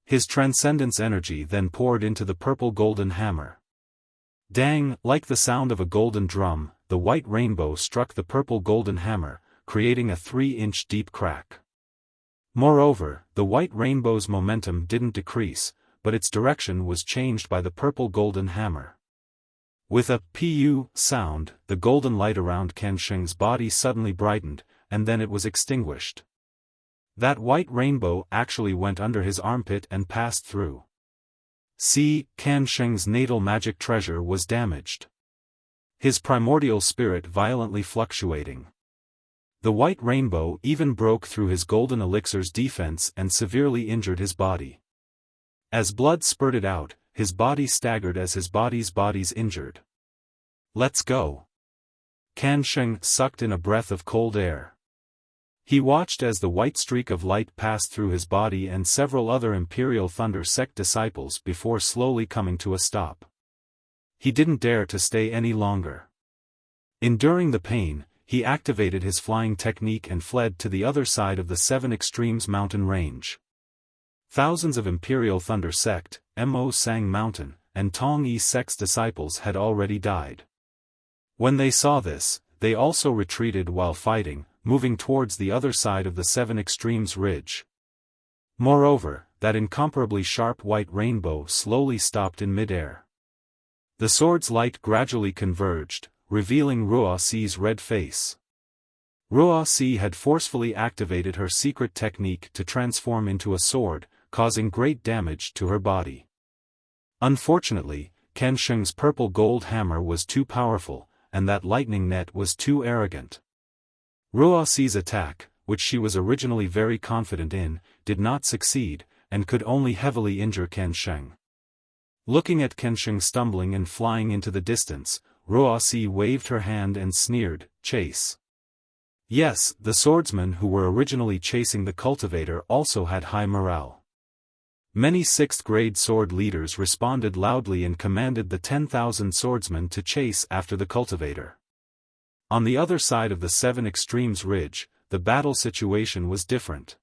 His transcendence energy then poured into the purple golden hammer. Dang! Like the sound of a golden drum, the white rainbow struck the purple golden hammer, creating a 3-inch deep crack. Moreover, the white rainbow's momentum didn't decrease, but its direction was changed by the purple golden hammer. With a "pu" sound, the golden light around Ken Sheng's body suddenly brightened, and then it was extinguished. That white rainbow actually went under his armpit and passed through. See, Ken Sheng's natal magic treasure was damaged. His primordial spirit violently fluctuating. The white rainbow even broke through his golden elixir's defense and severely injured his body. As blood spurted out, his body staggered as his body's injured. Let's go. Ken Sheng sucked in a breath of cold air. He watched as the white streak of light passed through his body and several other Imperial Thunder Sect disciples before slowly coming to a stop. He didn't dare to stay any longer. Enduring the pain, he activated his flying technique and fled to the other side of the Seven Extremes mountain range. Thousands of Imperial Thunder Sect, Mo Sang Mountain, and Tong Yi Sect's disciples had already died. When they saw this, they also retreated while fighting, moving towards the other side of the Seven Extremes ridge. Moreover, that incomparably sharp white rainbow slowly stopped in midair. The sword's light gradually converged, revealing Ruoxi's red face. Ruoxi had forcefully activated her secret technique to transform into a sword, causing great damage to her body. Unfortunately, Ken Sheng's purple gold hammer was too powerful, and that lightning net was too arrogant. Ruoxi's attack, which she was originally very confident in, did not succeed, and could only heavily injure Ken Sheng. Looking at Ken Sheng stumbling and flying into the distance, Ruoxi waved her hand and sneered, "Chase." Yes, the swordsmen who were originally chasing the cultivator also had high morale. Many 6th-grade sword leaders responded loudly and commanded the 10,000 swordsmen to chase after the cultivator. On the other side of the Seven Extremes ridge, the battle situation was different.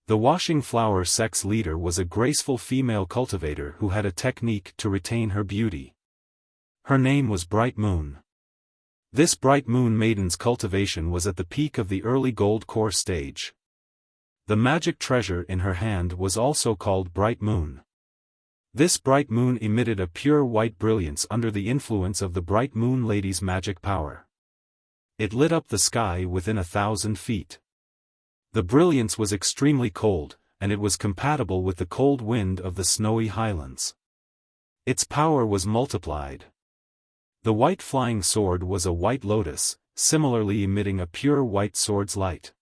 The Washing Flower Sect's leader was a graceful female cultivator who had a technique to retain her beauty. Her name was Bright Moon. This Bright Moon Maiden's cultivation was at the peak of the early Gold Core stage. The magic treasure in her hand was also called Bright Moon. This Bright Moon emitted a pure white brilliance under the influence of the Bright Moon Lady's magic power. It lit up the sky within 1,000 feet. The brilliance was extremely cold, and it was compatible with the cold wind of the snowy highlands. Its power was multiplied. The white flying sword was a white lotus, similarly emitting a pure white sword's light.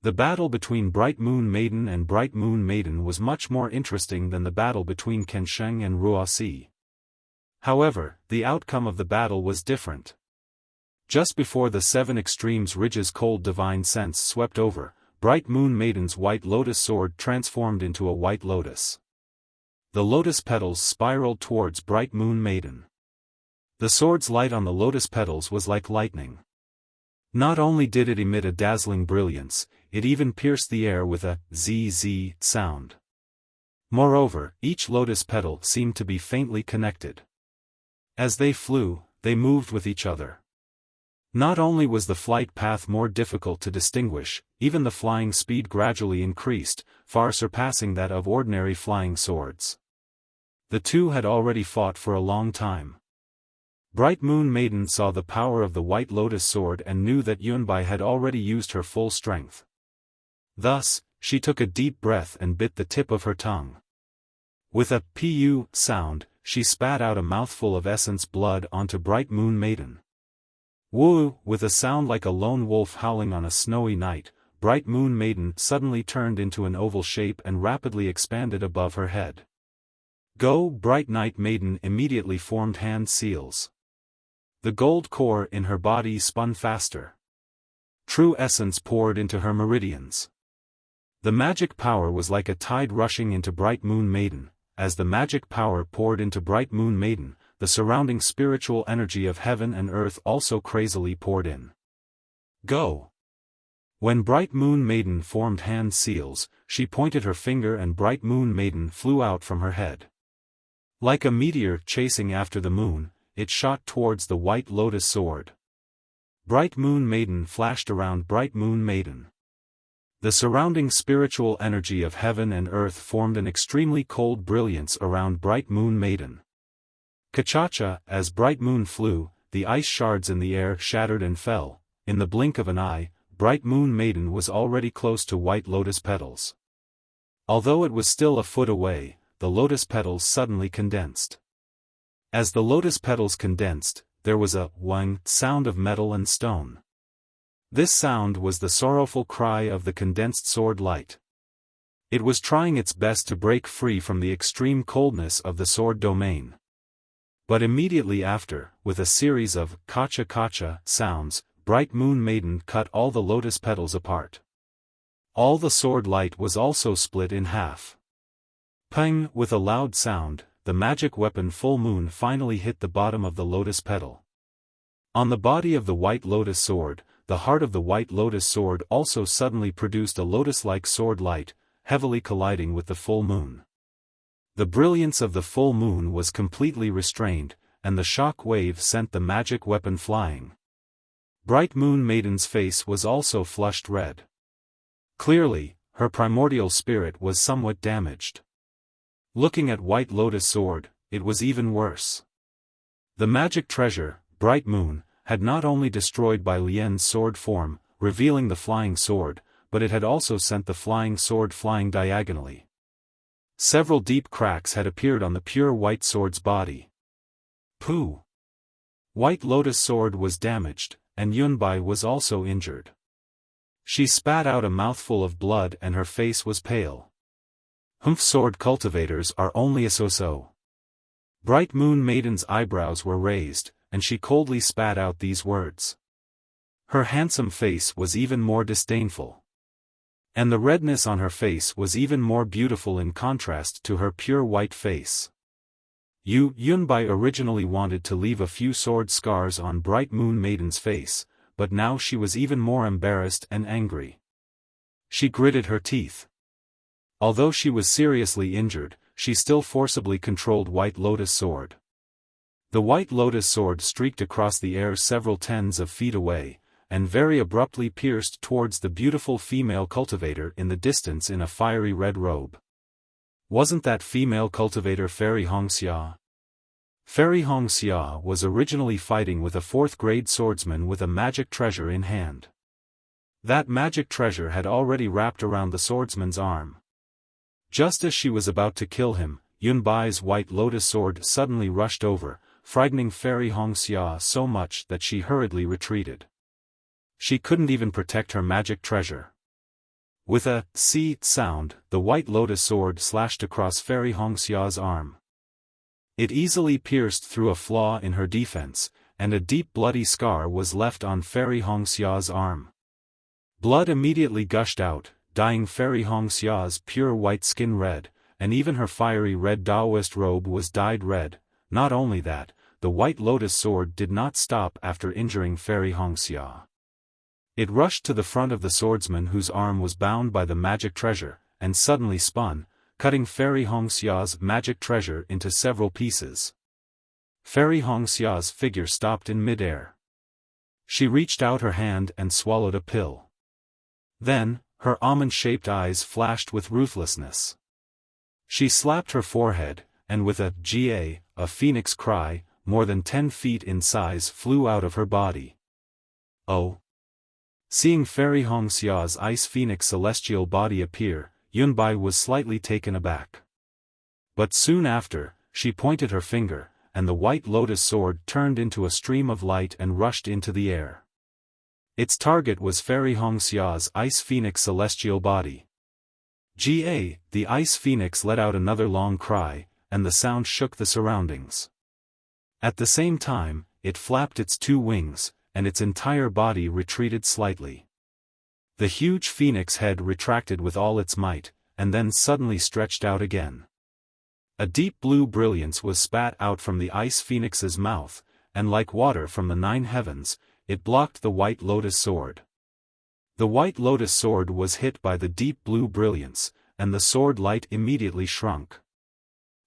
The battle between Bright Moon Maiden and Bright Moon Maiden was much more interesting than the battle between Ken Sheng and Ruoxi. However, the outcome of the battle was different. Just before the Seven Extremes ridge's cold divine sense swept over, Bright Moon Maiden's white lotus sword transformed into a white lotus. The lotus petals spiraled towards Bright Moon Maiden. The sword's light on the lotus petals was like lightning. Not only did it emit a dazzling brilliance, it even pierced the air with a zzz sound. Moreover, each lotus petal seemed to be faintly connected. As they flew, they moved with each other. Not only was the flight path more difficult to distinguish, even the flying speed gradually increased, far surpassing that of ordinary flying swords. The two had already fought for a long time. Bright Moon Maiden saw the power of the White Lotus sword and knew that Yunbai had already used her full strength. Thus, she took a deep breath and bit the tip of her tongue. With a pu sound, she spat out a mouthful of essence blood onto Bright Moon Maiden. Woo! With a sound like a lone wolf howling on a snowy night, Bright Moon Maiden suddenly turned into an oval shape and rapidly expanded above her head. Go! Bright Night Maiden immediately formed hand seals. The gold core in her body spun faster. True essence poured into her meridians. The magic power was like a tide rushing into Bright Moon Maiden. As the magic power poured into Bright Moon Maiden, the surrounding spiritual energy of heaven and earth also crazily poured in. Go! When Bright Moon Maiden formed hand seals, she pointed her finger and Bright Moon Maiden flew out from her head. Like a meteor chasing after the moon, it shot towards the White Lotus sword. Bright Moon Maiden flashed around Bright Moon Maiden. The surrounding spiritual energy of heaven and earth formed an extremely cold brilliance around Bright Moon Maiden. Ka-cha-cha, as Bright Moon flew, the ice shards in the air shattered and fell. In the blink of an eye, Bright Moon Maiden was already close to White Lotus petals. Although it was still a foot away, the lotus petals suddenly condensed. As the lotus petals condensed, there was a wang sound of metal and stone. This sound was the sorrowful cry of the condensed sword light. It was trying its best to break free from the extreme coldness of the sword domain. But immediately after, with a series of kacha-kacha sounds, Bright Moon Maiden cut all the lotus petals apart. All the sword light was also split in half. Pang! With a loud sound, the magic weapon Full Moon finally hit the bottom of the lotus petal. On the body of the White Lotus sword, the heart of the White Lotus sword also suddenly produced a lotus-like sword light, heavily colliding with the full moon. The brilliance of the full moon was completely restrained, and the shock wave sent the magic weapon flying. Bright Moon Maiden's face was also flushed red. Clearly, her primordial spirit was somewhat damaged. Looking at White Lotus sword, it was even worse. The magic treasure, Bright Moon, had not only destroyed Bai Lian's sword form, revealing the flying sword, but it had also sent the flying sword flying diagonally. Several deep cracks had appeared on the pure white sword's body. Pooh! White Lotus sword was damaged, and Yunbai was also injured. She spat out a mouthful of blood and her face was pale. Sword cultivators are only a so-so. Bright Moon Maiden's eyebrows were raised, and she coldly spat out these words. Her handsome face was even more disdainful. And the redness on her face was even more beautiful in contrast to her pure white face. Yunbai originally wanted to leave a few sword scars on Bright Moon Maiden's face, but now she was even more embarrassed and angry. She gritted her teeth. Although she was seriously injured, she still forcibly controlled White Lotus sword. The White Lotus sword streaked across the air several tens of feet away, and very abruptly pierced towards the beautiful female cultivator in the distance in a fiery red robe. Wasn't that female cultivator Fairy Hongxia? Fairy Hongxia was originally fighting with a 4th-grade swordsman with a magic treasure in hand. That magic treasure had already wrapped around the swordsman's arm. Just as she was about to kill him, Yunbai's White Lotus sword suddenly rushed over, frightening Fairy Hongxia so much that she hurriedly retreated. She couldn't even protect her magic treasure. With a "see" sound, the White Lotus sword slashed across Fairy Hongxia's arm. It easily pierced through a flaw in her defense, and a deep bloody scar was left on Fairy Hongxia's arm. Blood immediately gushed out, dyeing Fairy Hongxia's pure white skin red, and even her fiery red Taoist robe was dyed red. Not only that, the White Lotus sword did not stop after injuring Fairy Hongxia. It rushed to the front of the swordsman whose arm was bound by the magic treasure, and suddenly spun, cutting Fairy Hongxia's magic treasure into several pieces. Fairy Hongxia's figure stopped in midair. She reached out her hand and swallowed a pill. Then, her almond-shaped eyes flashed with ruthlessness. She slapped her forehead, and with a phoenix cry, more than 10 feet in size flew out of her body. Oh! Seeing Fairy Hongxia's ice phoenix celestial body appear, Yunbai was slightly taken aback. But soon after, she pointed her finger, and the White Lotus sword turned into a stream of light and rushed into the air. Its target was Fairy Hongxia's ice phoenix celestial body. The ice phoenix let out another long cry, and the sound shook the surroundings. At the same time, it flapped its two wings, and its entire body retreated slightly. The huge phoenix head retracted with all its might, and then suddenly stretched out again. A deep blue brilliance was spat out from the ice phoenix's mouth, and like water from the 9 heavens, it blocked the white lotus sword. The white lotus sword was hit by the deep blue brilliance, and the sword light immediately shrunk.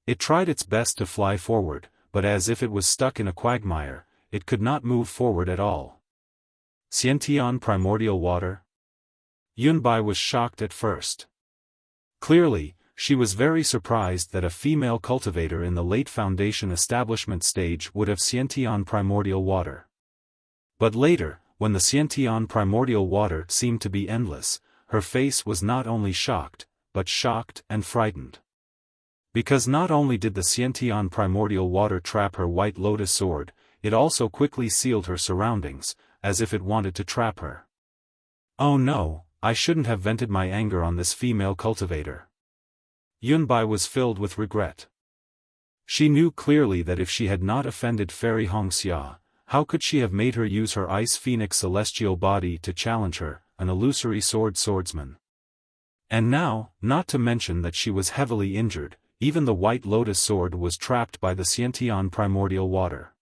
It tried its best to fly forward, but as if it was stuck in a quagmire, it could not move forward at all. Xiantian primordial water? Yunbai was shocked at first. Clearly, she was very surprised that a female cultivator in the late foundation establishment stage would have Xiantian primordial water. But later, when the Xiantian primordial water seemed to be endless, her face was not only shocked, but shocked and frightened. Because not only did the Xiantian primordial water trap her white lotus sword, it also quickly sealed her surroundings, as if it wanted to trap her. Oh no, I shouldn't have vented my anger on this female cultivator. Yunbai was filled with regret. She knew clearly that if she had not offended Fairy Hongxia, how could she have made her use her ice phoenix celestial body to challenge her, an illusory swordsman? And now, not to mention that she was heavily injured, even the white lotus sword was trapped by the Xiantian primordial water.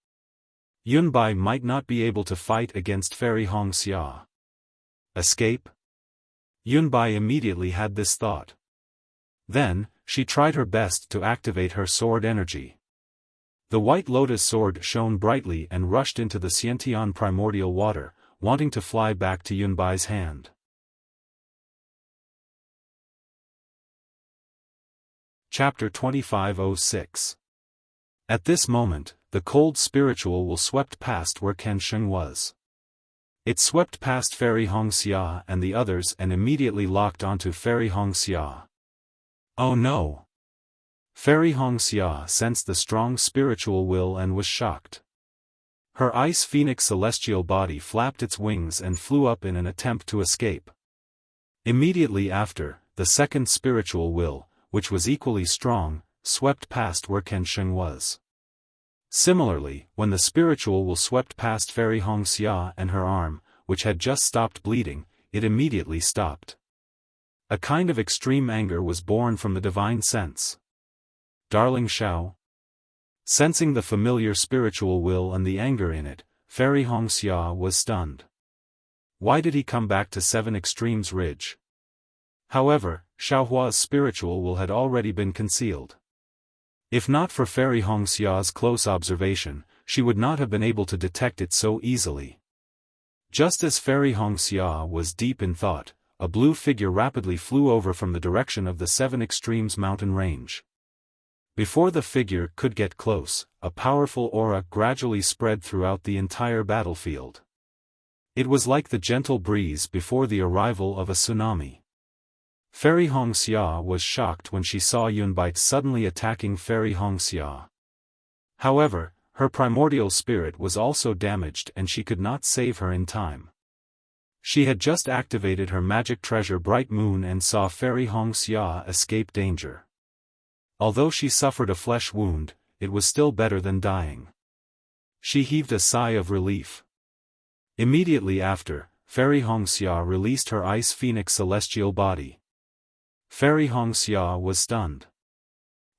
Yunbai might not be able to fight against Fairy Hongxia. Escape? Yunbai immediately had this thought. Then, she tried her best to activate her sword energy. The white lotus sword shone brightly and rushed into the Xiantian primordial water, wanting to fly back to Yunbai's hand. Chapter 2506. At this moment, the cold spiritual will swept past where Kensheng was. It swept past Fairy Hongxia and the others and immediately locked onto Fairy Hongxia. Oh no! Fairy Hongxia sensed the strong spiritual will and was shocked. Her ice phoenix celestial body flapped its wings and flew up in an attempt to escape. Immediately after, the second spiritual will, which was equally strong, swept past where Kensheng was. Similarly, when the spiritual will swept past Fairy Hongxia and her arm, which had just stopped bleeding, it immediately stopped. A kind of extreme anger was born from the divine sense. Darling Xiao? Sensing the familiar spiritual will and the anger in it, Fairy Hongxia was stunned. Why did he come back to 7 Extremes Ridge? However, Xiaohua's spiritual will had already been concealed. If not for Fairy Hongxia's close observation, she would not have been able to detect it so easily. Just as Fairy Hongxia was deep in thought, a blue figure rapidly flew over from the direction of the 7 Extremes mountain range. Before the figure could get close, a powerful aura gradually spread throughout the entire battlefield. It was like the gentle breeze before the arrival of a tsunami. Fairy Hongxia was shocked when she saw Yunbai suddenly attacking Fairy Hongxia. However, her primordial spirit was also damaged and she could not save her in time. She had just activated her magic treasure Bright Moon and saw Fairy Hongxia escape danger. Although she suffered a flesh wound, it was still better than dying. She heaved a sigh of relief. Immediately after, Fairy Hongxia released her ice phoenix celestial body. Fairy Hongxia was stunned.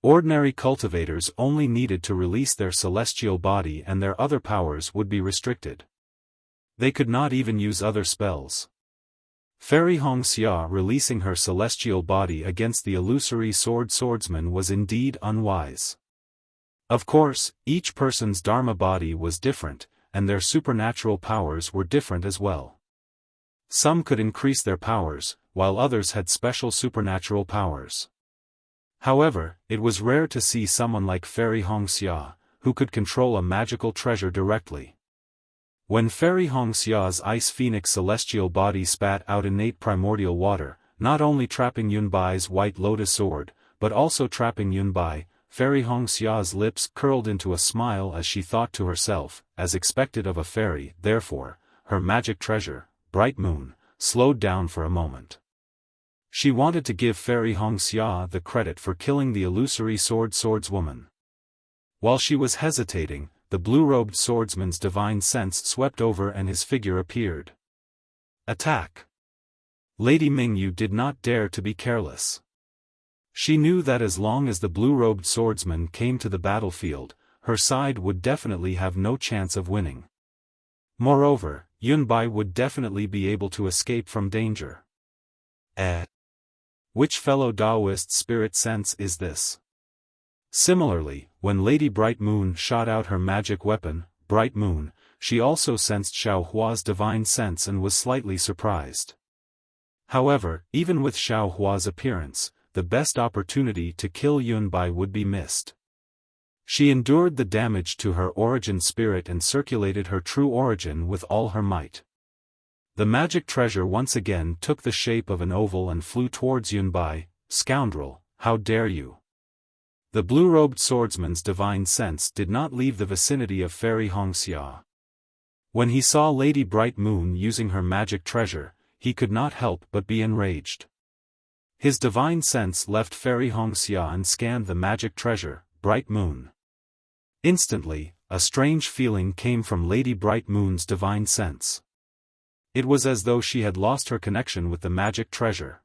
Ordinary cultivators only needed to release their celestial body and their other powers would be restricted. They could not even use other spells. Fairy Hongxia releasing her celestial body against the illusory swordsman was indeed unwise. Of course, each person's Dharma body was different, and their supernatural powers were different as well. Some could increase their powers, while others had special supernatural powers. However, it was rare to see someone like Fairy Hongxia, who could control a magical treasure directly. When Fairy Hongxia's ice phoenix celestial body spat out innate primordial water, not only trapping Yunbai's white lotus sword, but also trapping Yunbai, Fairy Hongxia's lips curled into a smile as she thought to herself, as expected of a fairy. Therefore, her magic treasure, Bright Moon, slowed down for a moment. She wanted to give Fairy Hongxia the credit for killing the illusory swordswoman. While she was hesitating, the blue-robed swordsman's divine sense swept over and his figure appeared. Attack! Lady Mingyu did not dare to be careless. She knew that as long as the blue-robed swordsman came to the battlefield, her side would definitely have no chance of winning. Moreover, Yunbai would definitely be able to escape from danger. Which fellow Taoist spirit sense is this? Similarly, when Lady Bright Moon shot out her magic weapon, Bright Moon, she also sensed Xiao Hua's divine sense and was slightly surprised. However, even with Xiao Hua's appearance, the best opportunity to kill Yunbai would be missed. She endured the damage to her origin spirit and circulated her true origin with all her might. The magic treasure once again took the shape of an oval and flew towards Yunbai. Scoundrel, how dare you! The blue-robed swordsman's divine sense did not leave the vicinity of Fairy Wuxia. When he saw Lady Bright Moon using her magic treasure, he could not help but be enraged. His divine sense left Fairy Wuxia and scanned the magic treasure, Bright Moon. Instantly, a strange feeling came from Lady Bright Moon's divine sense. It was as though she had lost her connection with the magic treasure.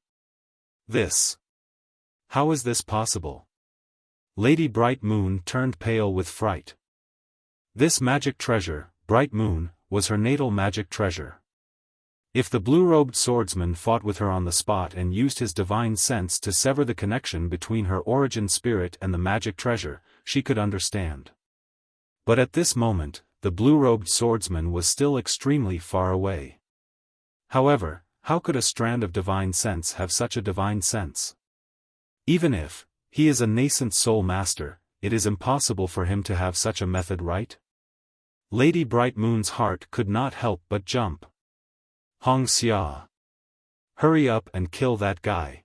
How is this possible? Lady Bright Moon turned pale with fright. This magic treasure, Bright Moon, was her natal magic treasure. If the blue-robed swordsman fought with her on the spot and used his divine sense to sever the connection between her origin spirit and the magic treasure, she could understand. But at this moment, the blue-robed swordsman was still extremely far away. However, how could a strand of divine sense have such a divine sense? Even if he is a nascent soul master, it is impossible for him to have such a method, right? Lady Bright Moon's heart could not help but jump. Wuxia! Hurry up and kill that guy.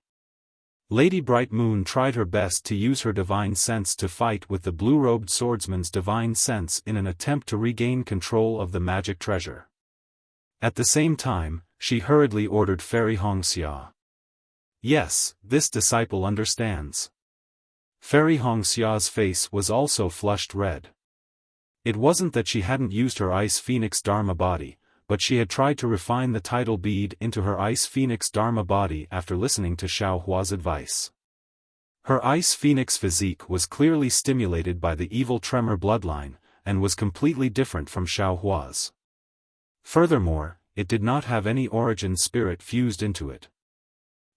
Lady Bright Moon tried her best to use her divine sense to fight with the blue-robed swordsman's divine sense in an attempt to regain control of the magic treasure. At the same time, she hurriedly ordered Fairy Wuxia. Yes, this disciple understands. Fairy Wuxia's face was also flushed red. It wasn't that she hadn't used her Ice Phoenix Dharma body, but she had tried to refine the tidal bead into her Ice Phoenix Dharma body after listening to Xiao Hua's advice. Her Ice Phoenix physique was clearly stimulated by the evil tremor bloodline, and was completely different from Xiao Hua's. Furthermore, it did not have any origin spirit fused into it.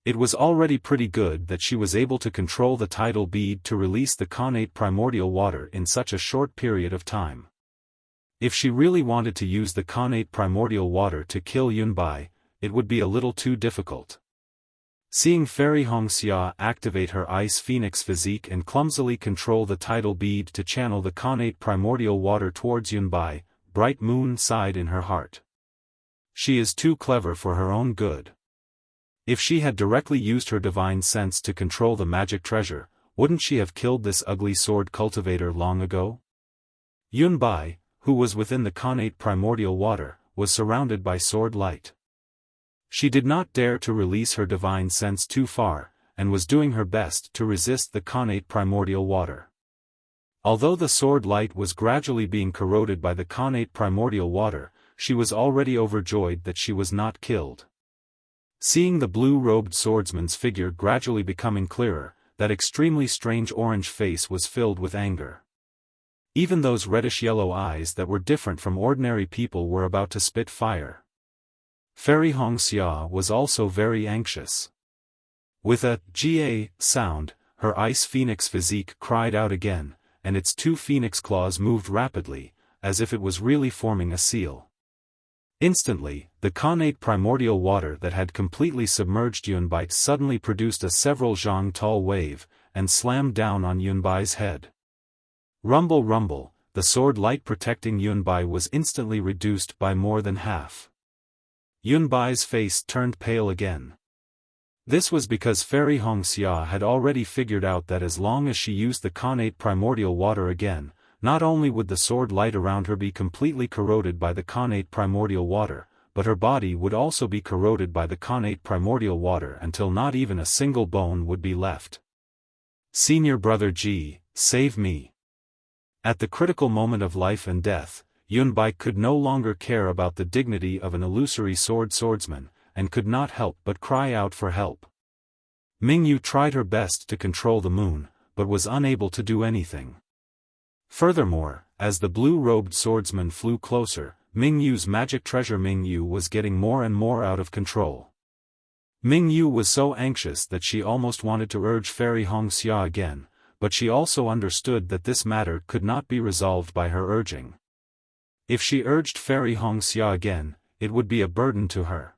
It was already pretty good that she was able to control the tidal bead to release the connate primordial water in such a short period of time. If she really wanted to use the connate primordial water to kill Yunbai, it would be a little too difficult. Seeing Fairy Wuxia activate her Ice Phoenix physique and clumsily control the tidal bead to channel the connate primordial water towards Yunbai, Bright Moon sighed in her heart. She is too clever for her own good. If she had directly used her divine sense to control the magic treasure, wouldn't she have killed this ugly sword cultivator long ago? Yunbai, who was within the connate primordial water, was surrounded by sword light. She did not dare to release her divine sense too far, and was doing her best to resist the connate primordial water. Although the sword light was gradually being corroded by the connate primordial water, she was already overjoyed that she was not killed. Seeing the blue-robed swordsman's figure gradually becoming clearer, that extremely strange orange face was filled with anger. Even those reddish-yellow eyes that were different from ordinary people were about to spit fire. Fairy Wuxia was also very anxious. With a "ga" sound, her Ice Phoenix physique cried out again, and its two phoenix claws moved rapidly, as if it was really forming a seal. Instantly, the connate primordial water that had completely submerged Yunbai suddenly produced a several zhang tall wave, and slammed down on Yunbai's head. Rumble rumble, the sword light protecting Yunbai was instantly reduced by more than half. Yunbai's face turned pale again. This was because Fairy Wuxia had already figured out that as long as she used the connate primordial water again, not only would the sword light around her be completely corroded by the connate primordial water, but her body would also be corroded by the connate primordial water until not even a single bone would be left. Senior Brother G, save me. At the critical moment of life and death, Yunbai could no longer care about the dignity of an illusory swordsman, and could not help but cry out for help. Mingyu tried her best to control the moon, but was unable to do anything. Furthermore, as the blue-robed swordsman flew closer, Mingyu's magic treasure Mingyu was getting more and more out of control. Mingyu was so anxious that she almost wanted to urge Fairy Hongxia again, but she also understood that this matter could not be resolved by her urging. If she urged Fairy Hongxia again, it would be a burden to her.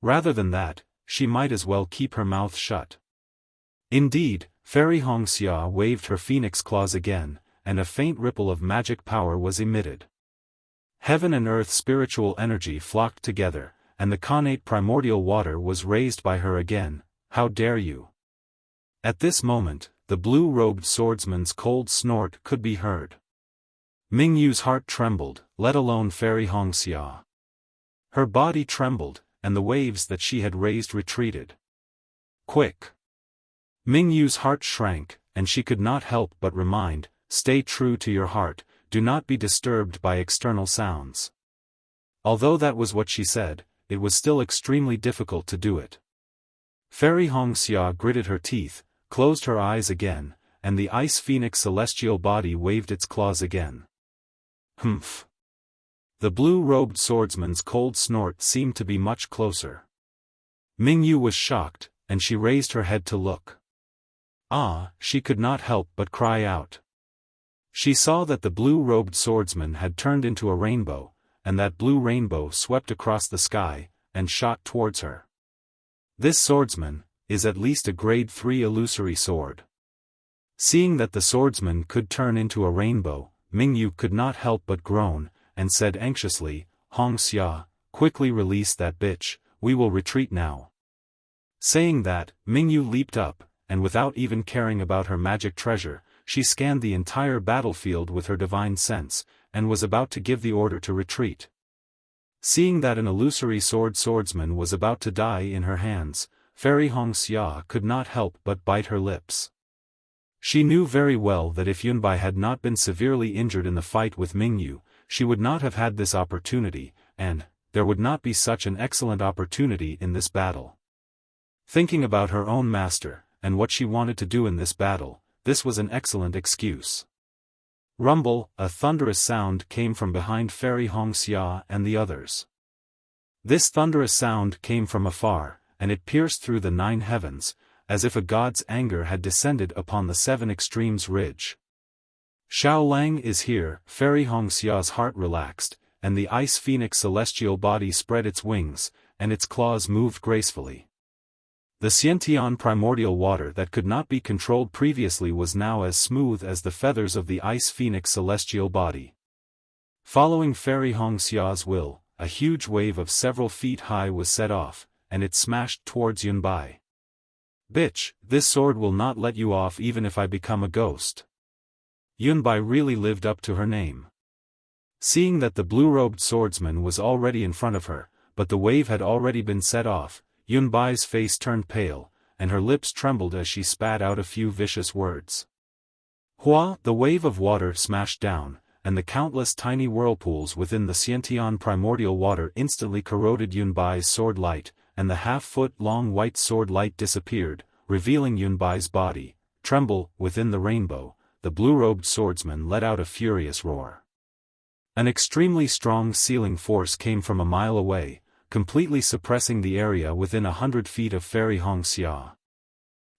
Rather than that, she might as well keep her mouth shut. Indeed, Fairy Hongxia waved her phoenix claws again, and a faint ripple of magic power was emitted. Heaven and earth spiritual energy flocked together, and the connate primordial water was raised by her again. How dare you! At this moment, the blue-robed swordsman's cold snort could be heard. Mingyu's heart trembled, let alone Fairy Hongxia. Her body trembled, and the waves that she had raised retreated. Quick! Mingyu's heart shrank, and she could not help but remind, stay true to your heart, do not be disturbed by external sounds. Although that was what she said, it was still extremely difficult to do it. Fairy Hongxia gritted her teeth, closed her eyes again, and the ice phoenix celestial body waved its claws again. Humph! The blue-robed swordsman's cold snort seemed to be much closer. Mingyu was shocked, and she raised her head to look. Ah, she could not help but cry out. She saw that the blue-robed swordsman had turned into a rainbow, and that blue rainbow swept across the sky, and shot towards her. This swordsman is at least a grade 3 illusory sword. Seeing that the swordsman could turn into a rainbow, Mingyu could not help but groan, and said anxiously, Hongxia, quickly release that bitch, we will retreat now. Saying that, Mingyu leaped up, and without even caring about her magic treasure, she scanned the entire battlefield with her divine sense, and was about to give the order to retreat. Seeing that an illusory swordsman was about to die in her hands, Fairy Hongxia could not help but bite her lips. She knew very well that if Yunbai had not been severely injured in the fight with Mingyu, she would not have had this opportunity, and there would not be such an excellent opportunity in this battle. Thinking about her own master, and what she wanted to do in this battle, this was an excellent excuse. Rumble, a thunderous sound came from behind Fairy Hongxia and the others. This thunderous sound came from afar, and it pierced through the 9 heavens, as if a god's anger had descended upon the 7 extremes ridge. Xiao Lang is here. Fairy Hongxia's heart relaxed, and the ice phoenix celestial body spread its wings, and its claws moved gracefully. The Xiantian primordial water that could not be controlled previously was now as smooth as the feathers of the ice phoenix celestial body. Following Fairy Hongxia's will, a huge wave of several feet high was set off, and it smashed towards Yunbai. Bitch, this sword will not let you off even if I become a ghost. Yunbai really lived up to her name. Seeing that the blue-robed swordsman was already in front of her, but the wave had already been set off, Yunbai's face turned pale, and her lips trembled as she spat out a few vicious words. Hua! The wave of water smashed down, and the countless tiny whirlpools within the Xiantian primordial water instantly corroded Yunbai's sword light, and the half-foot-long white sword light disappeared, revealing Yunbai's body. Tremble, within the rainbow, the blue-robed swordsman let out a furious roar. An extremely strong sealing force came from a mile away, completely suppressing the area within 100 feet of Fairy Hongxia.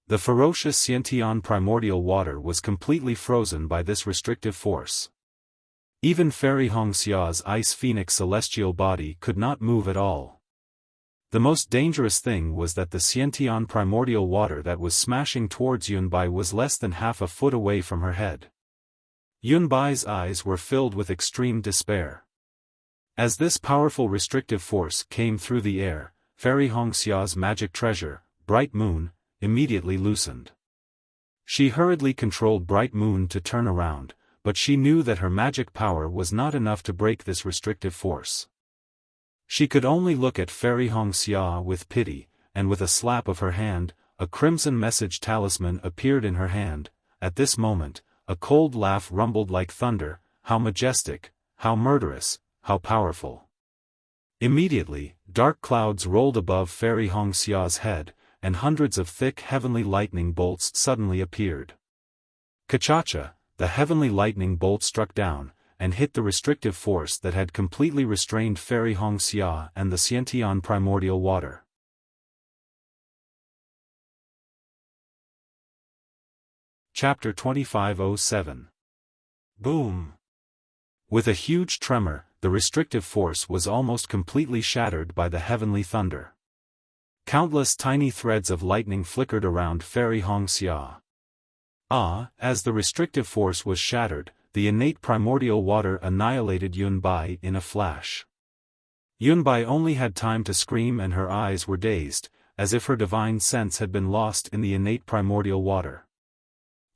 The ferocious Xiantian primordial water was completely frozen by this restrictive force. Even Fairy Hongxia's ice phoenix celestial body could not move at all. The most dangerous thing was that the Xiantian primordial water that was smashing towards Yunbai was less than half a foot away from her head. Yunbai's eyes were filled with extreme despair. As this powerful restrictive force came through the air, Fairy Hongxia's magic treasure, Bright Moon, immediately loosened. She hurriedly controlled Bright Moon to turn around, but she knew that her magic power was not enough to break this restrictive force. She could only look at Fairy Hongxia with pity, and with a slap of her hand, a crimson message talisman appeared in her hand. At this moment, a cold laugh rumbled like thunder. How majestic, how murderous, how powerful. Immediately, dark clouds rolled above Fairy Hongxia's head, and hundreds of thick heavenly lightning bolts suddenly appeared. Kachacha, the heavenly lightning bolt struck down, and hit the restrictive force that had completely restrained Fairy Hongxia and the Xiantian primordial water. Chapter 2507. Boom! With a huge tremor, the restrictive force was almost completely shattered by the heavenly thunder. Countless tiny threads of lightning flickered around Fairy Hongxia. As the restrictive force was shattered, the innate primordial water annihilated Yunbai in a flash. Yunbai only had time to scream, and her eyes were dazed, as if her divine sense had been lost in the innate primordial water.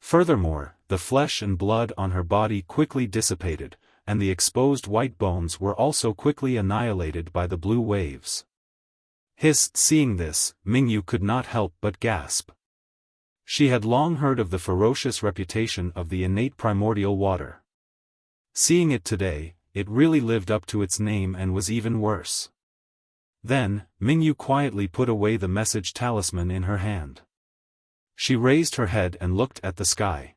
Furthermore, the flesh and blood on her body quickly dissipated, and the exposed white bones were also quickly annihilated by the blue waves. Seeing this, Mingyu could not help but gasp. She had long heard of the ferocious reputation of the innate primordial water. Seeing it today, it really lived up to its name and was even worse. Then, Mingyu quietly put away the message talisman in her hand. She raised her head and looked at the sky.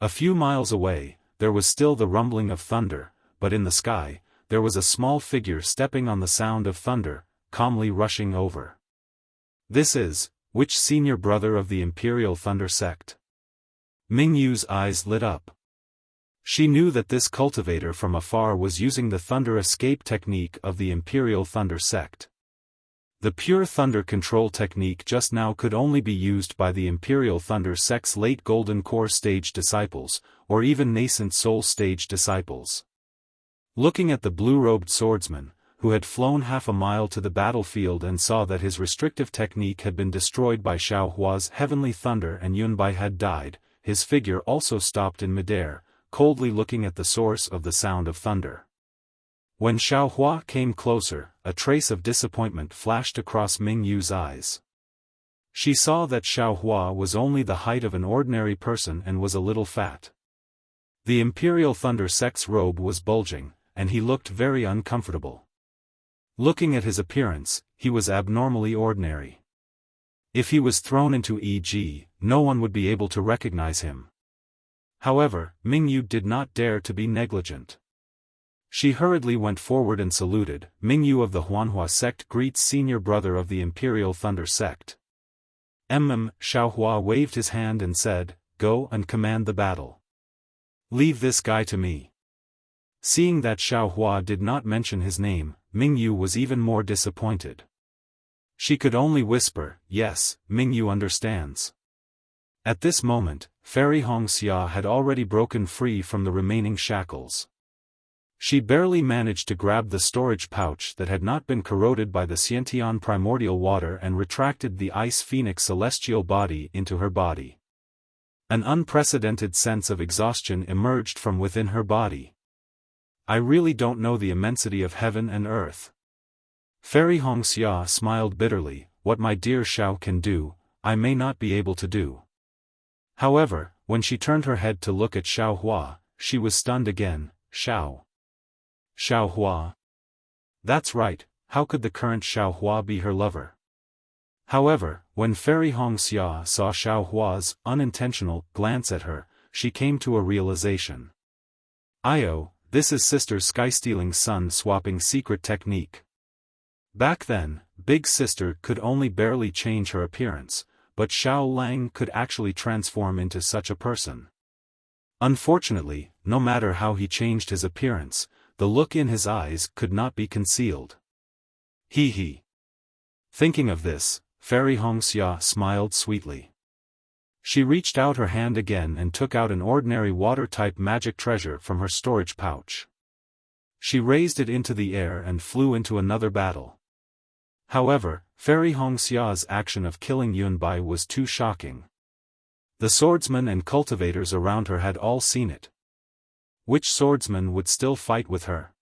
A few miles away, there was still the rumbling of thunder, but in the sky, there was a small figure stepping on the sound of thunder, calmly rushing over. This is, which senior brother of the Imperial Thunder Sect? Mingyu's eyes lit up. She knew that this cultivator from afar was using the thunder escape technique of the Imperial Thunder Sect. The pure thunder control technique just now could only be used by the Imperial Thunder Sect's late Golden Core stage disciples, or even nascent Soul stage disciples. Looking at the blue-robed swordsman, who had flown half a mile to the battlefield and saw that his restrictive technique had been destroyed by Xiaohua's heavenly thunder and Yunbai had died, his figure also stopped in midair, coldly looking at the source of the sound of thunder. When Xiaohua came closer, a trace of disappointment flashed across Mingyu's eyes. She saw that Xiaohua was only the height of an ordinary person and was a little fat. The Imperial Thunder Sect's robe was bulging, and he looked very uncomfortable. Looking at his appearance, he was abnormally ordinary. If he was thrown into e.g., no one would be able to recognize him. However, Mingyu did not dare to be negligent. She hurriedly went forward and saluted. Mingyu of the Huanhua sect greets senior brother of the Imperial Thunder Sect. Xiaohua waved his hand and said, "Go and command the battle. Leave this guy to me." Seeing that Xiaohua did not mention his name, Mingyu was even more disappointed. She could only whisper, "Yes, Mingyu understands." At this moment, Fairy Hongxia had already broken free from the remaining shackles. She barely managed to grab the storage pouch that had not been corroded by the Xiantian primordial water and retracted the Ice Phoenix celestial body into her body. An unprecedented sense of exhaustion emerged from within her body. "I really don't know the immensity of heaven and earth." Fairy Hongxia smiled bitterly. "What my dear Xiao can do, I may not be able to do." However, when she turned her head to look at Xiaohua, she was stunned again. Xiaohua? That's right, how could the current Xiaohua be her lover? However, when Fairy Hongxia saw Xiaohua's unintentional glance at her, she came to a realization. This is Sister Sky-Stealing Sun-swapping secret technique. Back then, Big Sister could only barely change her appearance, but Xiao Lang could actually transform into such a person. Unfortunately, no matter how he changed his appearance, the look in his eyes could not be concealed. He. Thinking of this, Fairy Hongxia smiled sweetly. She reached out her hand again and took out an ordinary water-type magic treasure from her storage pouch. She raised it into the air and flew into another battle. However, Fairy Hongxia's action of killing Yunbai was too shocking. The swordsmen and cultivators around her had all seen it. Which swordsman would still fight with her?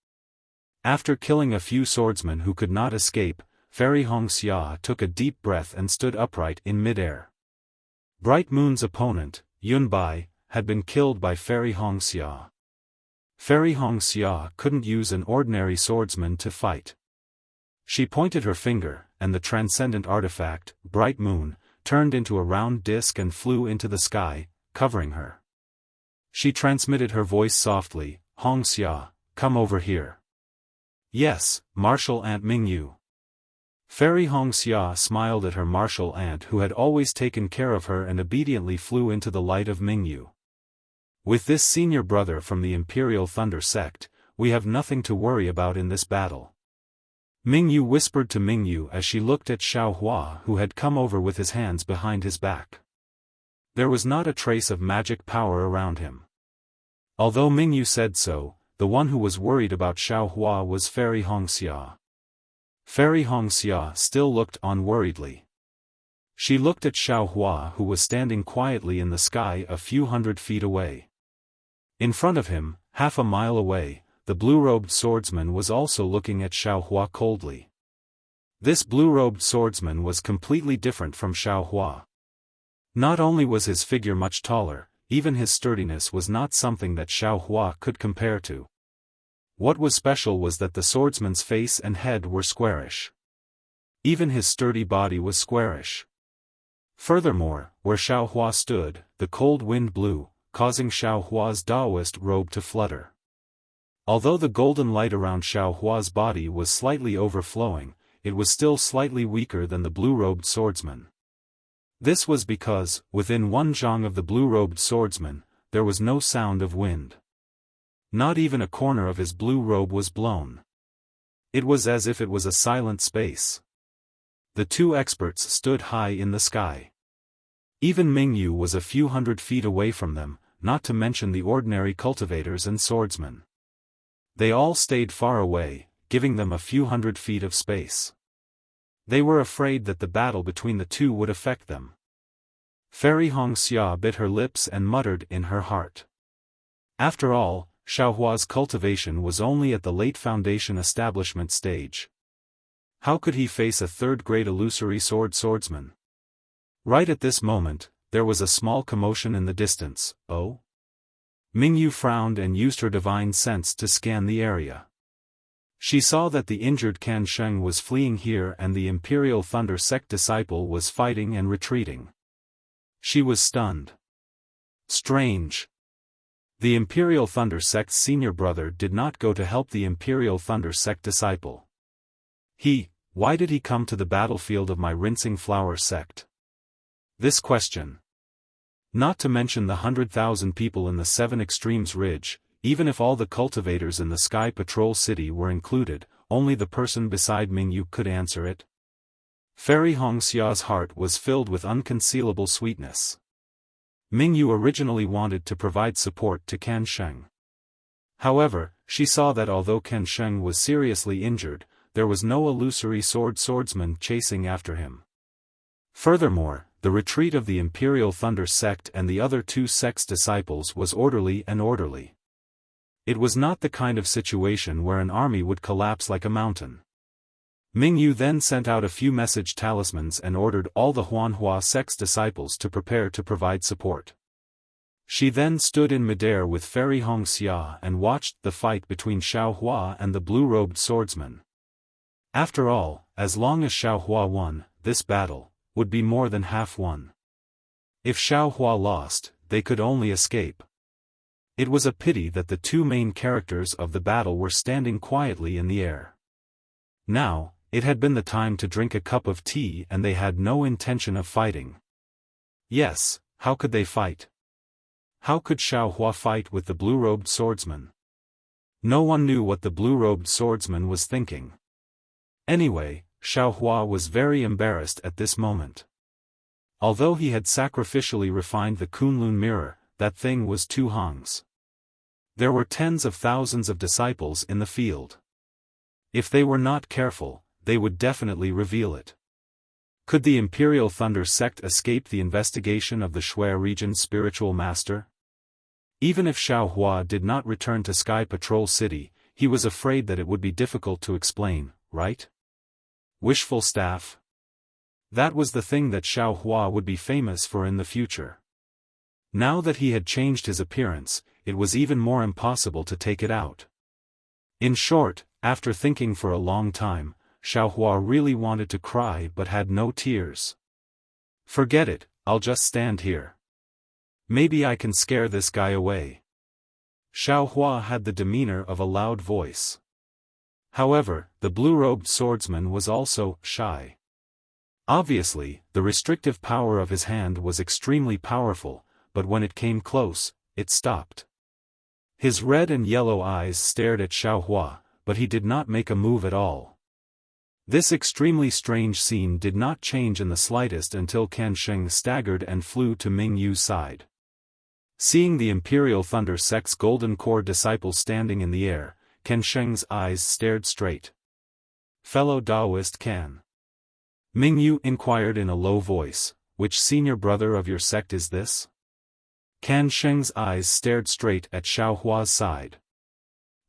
After killing a few swordsmen who could not escape, Fairy Hongxia took a deep breath and stood upright in midair. Bright Moon's opponent, Yunbai, had been killed by Fairy Hongxia. Fairy Hongxia couldn't use an ordinary swordsman to fight. She pointed her finger, and the transcendent artifact, Bright Moon, turned into a round disc and flew into the sky, covering her. She transmitted her voice softly, "Hongxia, come over here." "Yes, Martial Aunt Mingyu." Fairy Hongxia smiled at her martial aunt who had always taken care of her and obediently flew into the light of Mingyu. "With this senior brother from the Imperial Thunder Sect, we have nothing to worry about in this battle." Mingyu whispered to Mingyu as she looked at Xiaohua, who had come over with his hands behind his back. There was not a trace of magic power around him. Although Mingyu said so, the one who was worried about Xiaohua was Fairy Hongxia. Fairy Hongxia still looked on worriedly. She looked at Xiaohua, who was standing quietly in the sky a few hundred feet away. In front of him, half a mile away, the blue-robed swordsman was also looking at Xiaohua coldly. This blue-robed swordsman was completely different from Xiaohua. Not only was his figure much taller, even his sturdiness was not something that Xiaohua could compare to. What was special was that the swordsman's face and head were squarish. Even his sturdy body was squarish. Furthermore, where Xiaohua stood, the cold wind blew, causing Xiaohua's Daoist robe to flutter. Although the golden light around Xiaohua's body was slightly overflowing, it was still slightly weaker than the blue-robed swordsman. This was because, within 1 zhang of the blue-robed swordsman, there was no sound of wind. Not even a corner of his blue robe was blown. It was as if it was a silent space. The two experts stood high in the sky. Even Mingyu was a few hundred feet away from them, not to mention the ordinary cultivators and swordsmen. They all stayed far away, giving them a few hundred feet of space. They were afraid that the battle between the two would affect them. Fairy Hongxia bit her lips and muttered in her heart. After all, Xiaohua's cultivation was only at the late foundation establishment stage. How could he face a third-grade illusory swordsman? Right at this moment, there was a small commotion in the distance. "Oh?" Mingyu frowned and used her divine sense to scan the area. She saw that the injured Kan Sheng was fleeing here and the Imperial Thunder Sect disciple was fighting and retreating. She was stunned. Strange. The Imperial Thunder Sect's senior brother did not go to help the Imperial Thunder Sect disciple. Why did he come to the battlefield of my Rinsing Flower Sect? This question. Not to mention the 100,000 people in the Seven Extremes Ridge, even if all the cultivators in the Sky Patrol City were included, only the person beside Mingyu could answer it. Fairy Hongxia's heart was filled with unconcealable sweetness. Mingyu originally wanted to provide support to Kan Sheng. However, she saw that although Kan Sheng was seriously injured, there was no illusory swordsman chasing after him. Furthermore, the retreat of the Imperial Thunder Sect and the other two sects' disciples was orderly. It was not the kind of situation where an army would collapse like a mountain. Mingyu then sent out a few message talismans and ordered all the Huanhua sect's disciples to prepare to provide support. She then stood in midair with Fairy Hongxia and watched the fight between Xiaohua and the blue-robed swordsman. After all, as long as Xiaohua won, this battle would be more than half won. If Xiaohua lost, they could only escape. It was a pity that the two main characters of the battle were standing quietly in the air. Now, it had been the time to drink a cup of tea and they had no intention of fighting. Yes, how could they fight? How could Xiaohua fight with the blue-robed swordsman? No one knew what the blue-robed swordsman was thinking. Anyway, Xiaohua was very embarrassed at this moment. Although he had sacrificially refined the Kunlun mirror, that thing was 2 hangs. There were tens of thousands of disciples in the field. If they were not careful, they would definitely reveal it. Could the Imperial Thunder Sect escape the investigation of the Shui region's spiritual master? Even if Xiaohua did not return to Sky Patrol City, he was afraid that it would be difficult to explain, right? Wishful staff? That was the thing that Xiaohua would be famous for in the future. Now that he had changed his appearance, it was even more impossible to take it out. In short, after thinking for a long time, Xiaohua really wanted to cry but had no tears. Forget it, I'll just stand here. Maybe I can scare this guy away. Xiaohua had the demeanor of a loud voice. However, the blue-robed swordsman was also shy. Obviously, the restrictive power of his hand was extremely powerful, but when it came close, it stopped. His red and yellow eyes stared at Xiaohua, but he did not make a move at all. This extremely strange scene did not change in the slightest until Can Sheng staggered and flew to Ming Yu's side. Seeing the Imperial Thunder Sect's Golden Core disciple standing in the air, Can Sheng's eyes stared straight. "Fellow Taoist Can?" Ming Yu inquired in a low voice, "Which senior brother of your sect is this?" Can Sheng's eyes stared straight at Xiaohua's side.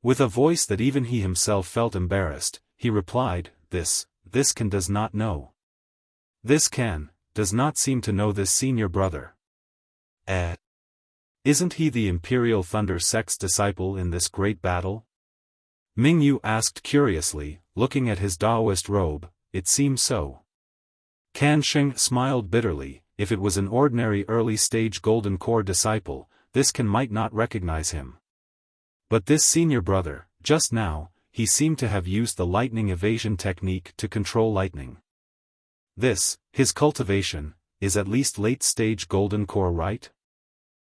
With a voice that even he himself felt embarrassed, he replied, This Can does not know. This Can does not seem to know this senior brother. Isn't he the Imperial Thunder Sect's disciple in this great battle? Ming Yu asked curiously, looking at his Taoist robe. It seems so. Can Sheng smiled bitterly. If it was an ordinary early-stage Golden Core disciple, this Can might not recognize him. But this senior brother, just now, he seemed to have used the lightning evasion technique to control lightning. This, his cultivation, is at least late-stage Golden Core, right?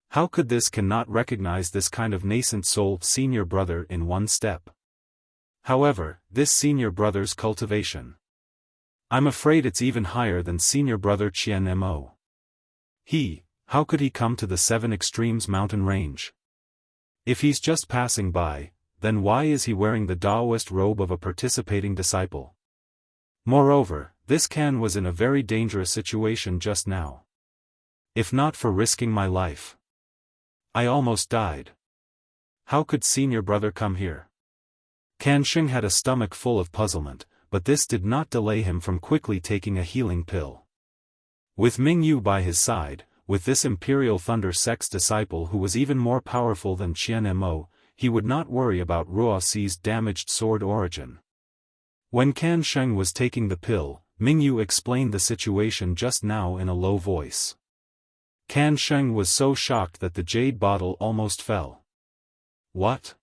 How could this Can not recognize this kind of nascent soul senior brother in one step? However, this senior brother's cultivation, I'm afraid it's even higher than senior brother Qian Mo. How could he come to the Seven Extremes mountain range? If he's just passing by, then why is he wearing the Taoist robe of a participating disciple? Moreover, this Can was in a very dangerous situation just now. If not for risking my life, I almost died. How could senior brother come here? Can Sheng had a stomach full of puzzlement, but this did not delay him from quickly taking a healing pill. With Ming Yu by his side, with this Imperial Thunder Sect's disciple who was even more powerful than Qian Mo, he would not worry about Ruoxi's damaged sword origin. When Can Sheng was taking the pill, Ming Yu explained the situation just now in a low voice. Can Sheng was so shocked that the jade bottle almost fell. What?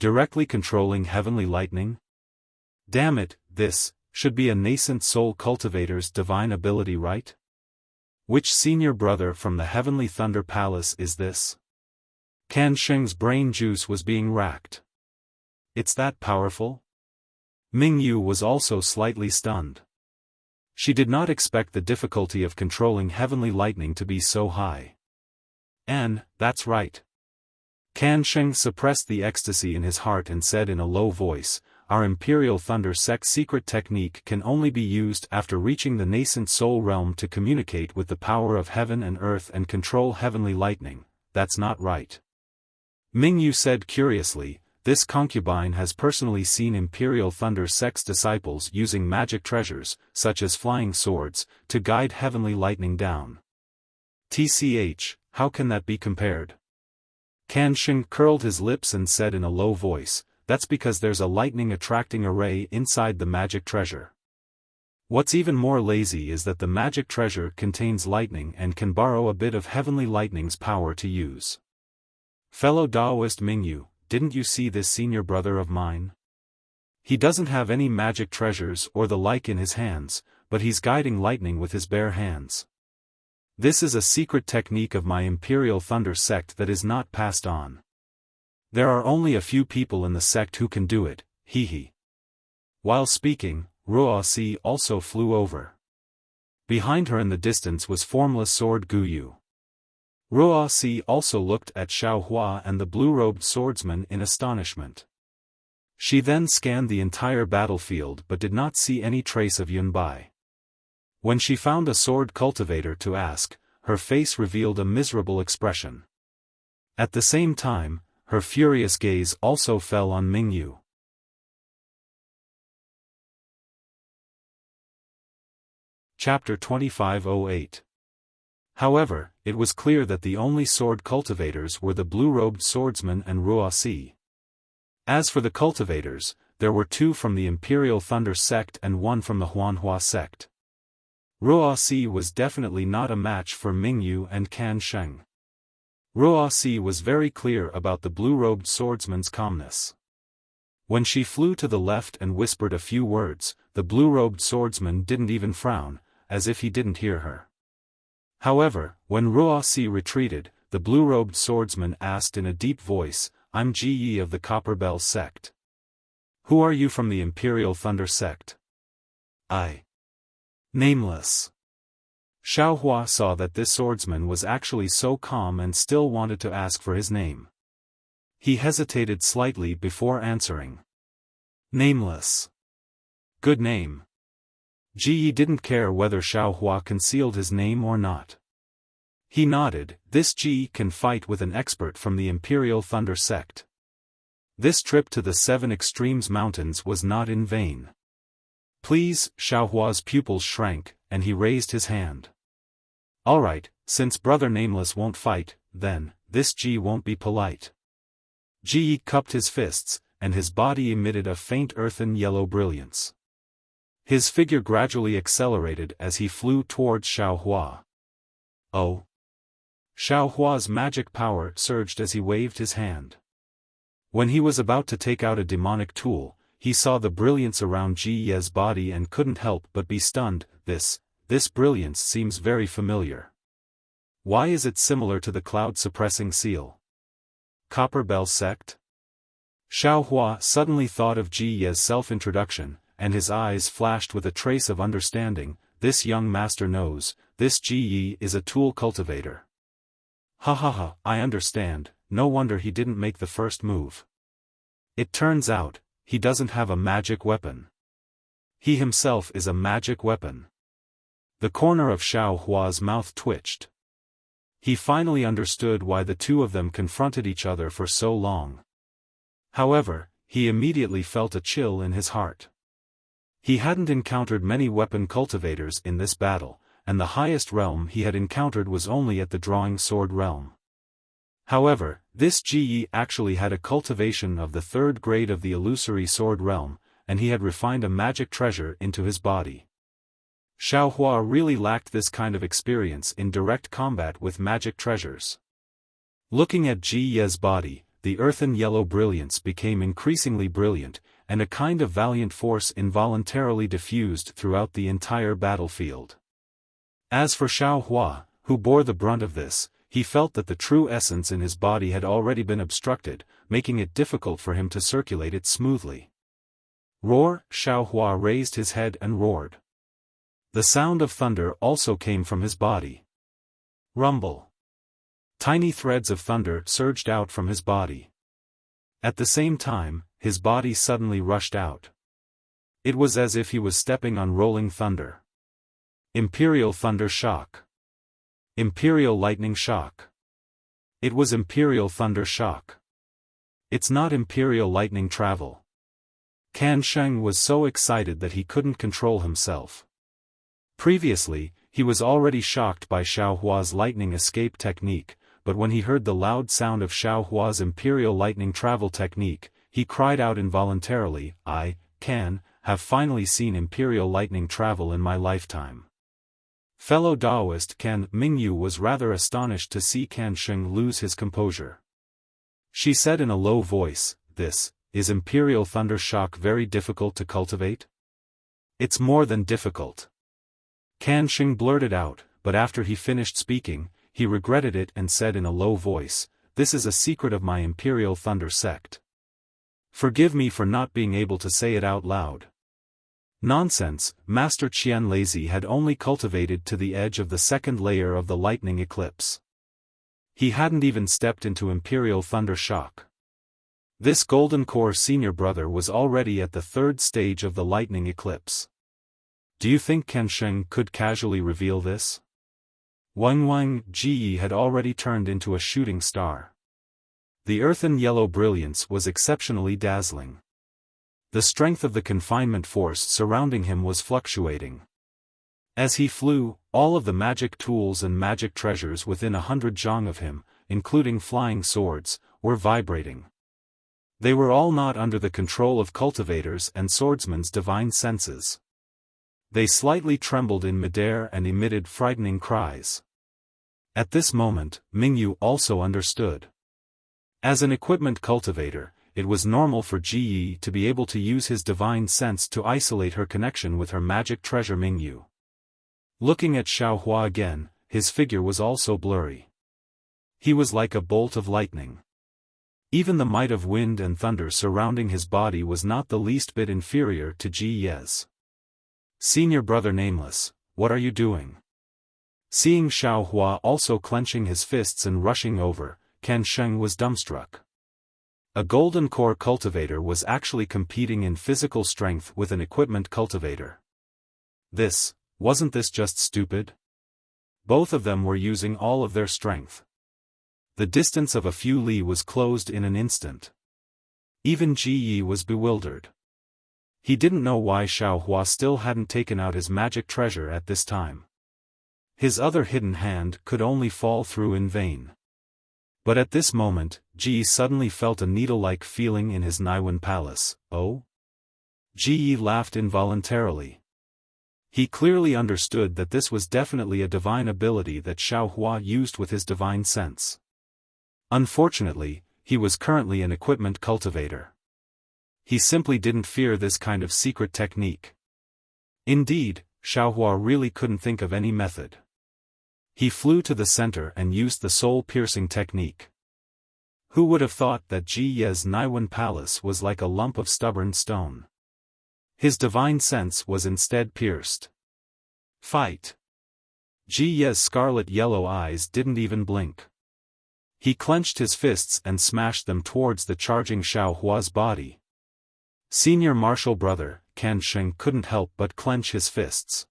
Directly controlling heavenly lightning? Damn it, this should be a nascent soul cultivator's divine ability, right? Which senior brother from the Heavenly Thunder Palace is this? Can Sheng's brain juice was being racked. It's that powerful? Ming Yu was also slightly stunned. She did not expect the difficulty of controlling heavenly lightning to be so high. And, that's right. Can Sheng suppressed the ecstasy in his heart and said in a low voice, Our Imperial Thunder Sect's secret technique can only be used after reaching the nascent soul realm to communicate with the power of heaven and earth and control heavenly lightning. That's not right. Ming Yu said curiously, this concubine has personally seen Imperial Thunder Sect's disciples using magic treasures, such as flying swords, to guide heavenly lightning down. TCH, how can that be compared? Can Sheng curled his lips and said in a low voice, That's because there's a lightning attracting array inside the magic treasure. What's even more lazy is that the magic treasure contains lightning and can borrow a bit of heavenly lightning's power to use. Fellow Taoist Ming Yu, didn't you see this senior brother of mine? He doesn't have any magic treasures or the like in his hands, but he's guiding lightning with his bare hands. This is a secret technique of my Imperial Thunder Sect that is not passed on. There are only a few people in the sect who can do it, he. While speaking, Ruoxi also flew over. Behind her in the distance was formless sword Guyu. Ruoxi also looked at Xiaohua and the blue-robed swordsman in astonishment. She then scanned the entire battlefield but did not see any trace of Yunbai. When she found a sword cultivator to ask, her face revealed a miserable expression. At the same time, her furious gaze also fell on Ming Yu. Chapter 2508. However, it was clear that the only sword cultivators were the blue-robed swordsman and Wuxia. As for the cultivators, there were 2 from the Imperial Thunder sect and 1 from the Huanhua sect. Wuxia was definitely not a match for Mingyu and Can Sheng. Wuxia was very clear about the blue-robed swordsman's calmness. When she flew to the left and whispered a few words, the blue-robed swordsman didn't even frown, as if he didn't hear her. However, when Wuxia retreated, the blue-robed swordsman asked in a deep voice, "I'm Ji of the Copperbell sect. Who are you from the Imperial Thunder sect?" "I." "Nameless." Xiaofan saw that this swordsman was actually so calm and still wanted to ask for his name. He hesitated slightly before answering. "Nameless. Good name." Ji didn't care whether Xiaofan concealed his name or not. He nodded. This Ji can fight with an expert from the Imperial Thunder sect. This trip to the 7 Extremes Mountains was not in vain. "Please," Xiaohua's pupils shrank, and he raised his hand. "Alright, since Brother Nameless won't fight, then, this Ji won't be polite." Ji cupped his fists, and his body emitted a faint earthen yellow brilliance. His figure gradually accelerated as he flew towards Xiaohua. "Oh!" Xiaohua's magic power surged as he waved his hand. When he was about to take out a demonic tool, he saw the brilliance around Ji Ye's body and couldn't help but be stunned. This brilliance seems very familiar. Why is it similar to the cloud-suppressing seal? Copperbell sect? Xiaohua suddenly thought of Ji Ye's self-introduction, and his eyes flashed with a trace of understanding. This young master knows, this Ji Yi is a tool cultivator. Ha ha ha, I understand, no wonder he didn't make the first move. It turns out, he doesn't have a magic weapon. He himself is a magic weapon. The corner of Xiaohua's mouth twitched. He finally understood why the 2 of them confronted each other for so long. However, he immediately felt a chill in his heart. He hadn't encountered many weapon cultivators in this battle, and the highest realm he had encountered was only at the drawing sword realm. However, this Ji actually had a cultivation of the 3rd grade of the illusory sword realm, and he had refined a magic treasure into his body. Xiaohua really lacked this kind of experience in direct combat with magic treasures. Looking at Ji Ye's body, the earthen yellow brilliance became increasingly brilliant, and a kind of valiant force involuntarily diffused throughout the entire battlefield. As for Xiaohua, who bore the brunt of this, he felt that the true essence in his body had already been obstructed, making it difficult for him to circulate it smoothly. "Roar!" Xiaohua raised his head and roared. The sound of thunder also came from his body. Rumble. Tiny threads of thunder surged out from his body. At the same time, his body suddenly rushed out. It was as if he was stepping on rolling thunder. Imperial Thunder Shock. Imperial Lightning Shock. It was Imperial Thunder Shock. It's not Imperial Lightning Travel. Can Sheng was so excited that he couldn't control himself. Previously, he was already shocked by Xiaohua's lightning escape technique, but when he heard the loud sound of Xiaohua's Imperial Lightning Travel technique, he cried out involuntarily, "I have finally seen Imperial Lightning Travel in my lifetime." Fellow Daoist Can Mingyu was rather astonished to see Can Sheng lose his composure. She said in a low voice, "Is Imperial Thunder Shock very difficult to cultivate?" "It's more than difficult." Can Sheng blurted out, but after he finished speaking, he regretted it and said in a low voice, "This is a secret of my Imperial Thunder sect. Forgive me for not being able to say it out loud." Nonsense, Master Qian Lazy had only cultivated to the edge of the 2nd layer of the lightning eclipse. He hadn't even stepped into Imperial Thunder Shock. This Golden Core senior brother was already at the 3rd stage of the lightning eclipse. Do you think Can Sheng could casually reveal this? Wang Ji had already turned into a shooting star. The earthen yellow brilliance was exceptionally dazzling. The strength of the confinement force surrounding him was fluctuating. As he flew, All of the magic tools and magic treasures within 100 zhang of him, including flying swords, were vibrating. They were all not under the control of cultivators and swordsmen's divine senses. They slightly trembled in midair and emitted frightening cries. At this moment, Mingyu also understood. As an equipment cultivator, it was normal for Ji Yi to be able to use his divine sense to isolate her connection with her magic treasure Mingyu. Looking at Xiaohua again, his figure was also blurry. He was like a bolt of lightning. Even the might of wind and thunder surrounding his body was not the least bit inferior to Ji Ye's. "Senior brother Nameless, what are you doing?" Seeing Xiaohua also clenching his fists and rushing over, Kan Sheng was dumbstruck. A golden core cultivator was actually competing in physical strength with an equipment cultivator. Wasn't this just stupid? Both of them were using all of their strength. The distance of a few li was closed in an instant. Even Ji Yi was bewildered. He didn't know why Xiaohua still hadn't taken out his magic treasure at this time. His other hidden hand could only fall through in vain. But at this moment, Ji Yi suddenly felt a needle-like feeling in his Naiwen palace. Oh? Ji Yi laughed involuntarily. He clearly understood that this was definitely a divine ability that Xiaohua used with his divine sense. Unfortunately, he was currently an equipment cultivator. He simply didn't fear this kind of secret technique. Indeed, Xiaohua really couldn't think of any method. He flew to the center and used the soul-piercing technique. Who would have thought that Ji Ye's Naiwen palace was like a lump of stubborn stone? His divine sense was instead pierced. Fight! Ji Ye's scarlet-yellow eyes didn't even blink. He clenched his fists and smashed them towards the charging Xiaohua's body. Senior martial brother, Kan Sheng couldn't help but clench his fists.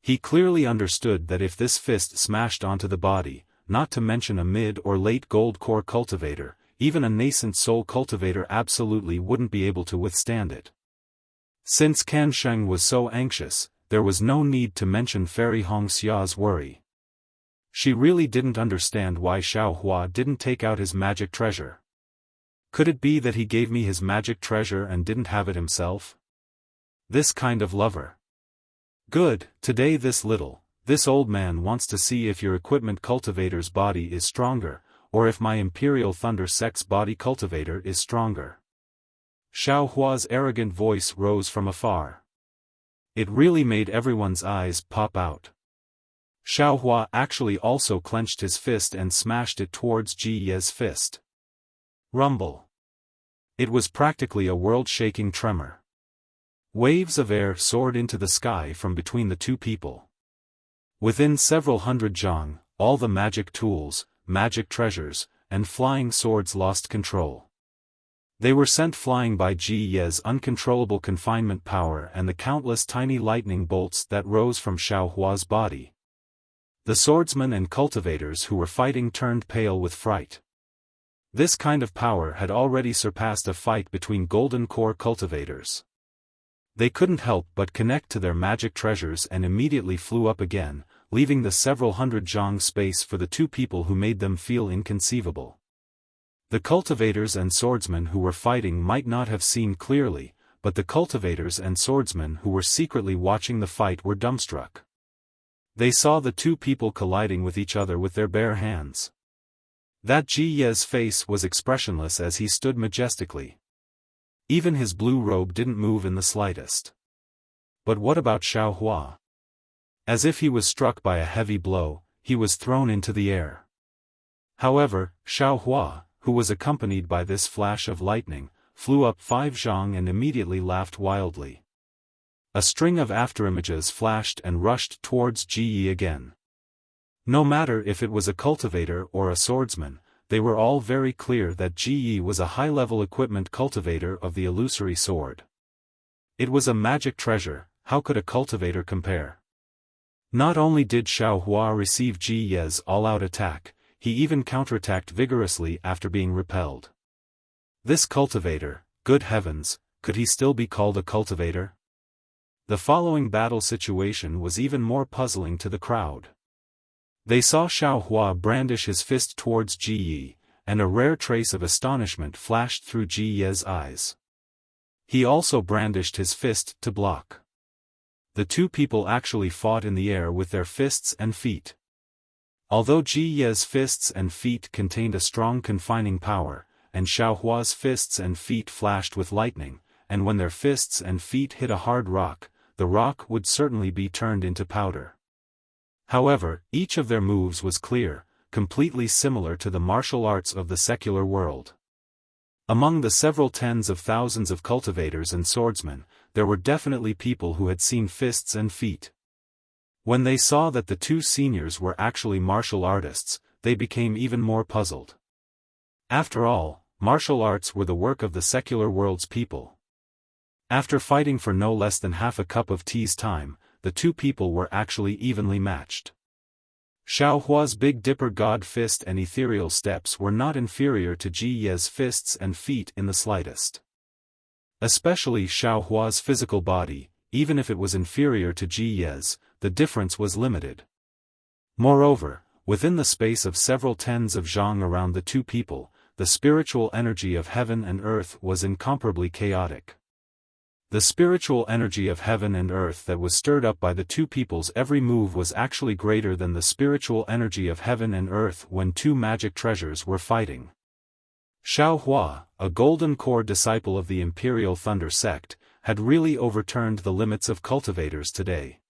He clearly understood that if this fist smashed onto the body, not to mention a mid or late gold core cultivator, even a nascent soul cultivator absolutely wouldn't be able to withstand it. Since Kan Sheng was so anxious, there was no need to mention Fairy Hongxia's worry. She really didn't understand why Xiaohua didn't take out his magic treasure. Could it be that he gave me his magic treasure and didn't have it himself? This kind of lover. Good, today this old man wants to see if your equipment cultivator's body is stronger, or if my Imperial Thunder Sect's body cultivator is stronger. Xiaohua's arrogant voice rose from afar. It really made everyone's eyes pop out. Xiaohua actually also clenched his fist and smashed it towards Ji Ye's fist. Rumble. It was practically a world-shaking tremor. Waves of air soared into the sky from between the two people. Within several hundred zhang, all the magic tools, magic treasures, and flying swords lost control. They were sent flying by Ji Ye's uncontrollable confinement power and the countless tiny lightning bolts that rose from Xiaohua's body. The swordsmen and cultivators who were fighting turned pale with fright. This kind of power had already surpassed a fight between golden core cultivators. They couldn't help but connect to their magic treasures and immediately flew up again, leaving the several hundred zhang space for the two people who made them feel inconceivable. The cultivators and swordsmen who were fighting might not have seen clearly, but the cultivators and swordsmen who were secretly watching the fight were dumbstruck. They saw the two people colliding with each other with their bare hands. That Ji Ye's face was expressionless as he stood majestically. Even his blue robe didn't move in the slightest. But what about Xiaohua? As if he was struck by a heavy blow, he was thrown into the air. However, Xiaohua, who was accompanied by this flash of lightning, flew up 5 zhang and immediately laughed wildly. A string of afterimages flashed and rushed towards Ji Yi again. No matter if it was a cultivator or a swordsman, they were all very clear that Ji Yi was a high-level equipment cultivator of the illusory sword. It was a magic treasure, how could a cultivator compare? Not only did Xiaohua receive Ji Ye's all-out attack, he even counterattacked vigorously after being repelled. This cultivator, good heavens, could he still be called a cultivator? The following battle situation was even more puzzling to the crowd. They saw Xiao Hua brandish his fist towards Ji Yi, and a rare trace of astonishment flashed through Ji Ye's eyes. He also brandished his fist to block. The two people actually fought in the air with their fists and feet. Although Ji Ye's fists and feet contained a strong confining power, and Xiao Hua's fists and feet flashed with lightning, and when their fists and feet hit a hard rock, the rock would certainly be turned into powder. However, each of their moves was clear, completely similar to the martial arts of the secular world. Among the several tens of thousands of cultivators and swordsmen, there were definitely people who had seen fists and feet. When they saw that the two seniors were actually martial artists, they became even more puzzled. After all, martial arts were the work of the secular world's people. After fighting for no less than half a cup of tea's time, the two people were actually evenly matched. Xiao Hua's Big Dipper God fist and ethereal steps were not inferior to Ji Ye's fists and feet in the slightest. Especially Xiao Hua's physical body, even if it was inferior to Ji Ye's, the difference was limited. Moreover, within the space of several tens of zhang around the two people, the spiritual energy of heaven and earth was incomparably chaotic. The spiritual energy of heaven and earth that was stirred up by the two people's every move was actually greater than the spiritual energy of heaven and earth when two magic treasures were fighting. Xiao Hua, a golden core disciple of the Imperial Thunder sect, had really overturned the limits of cultivators today.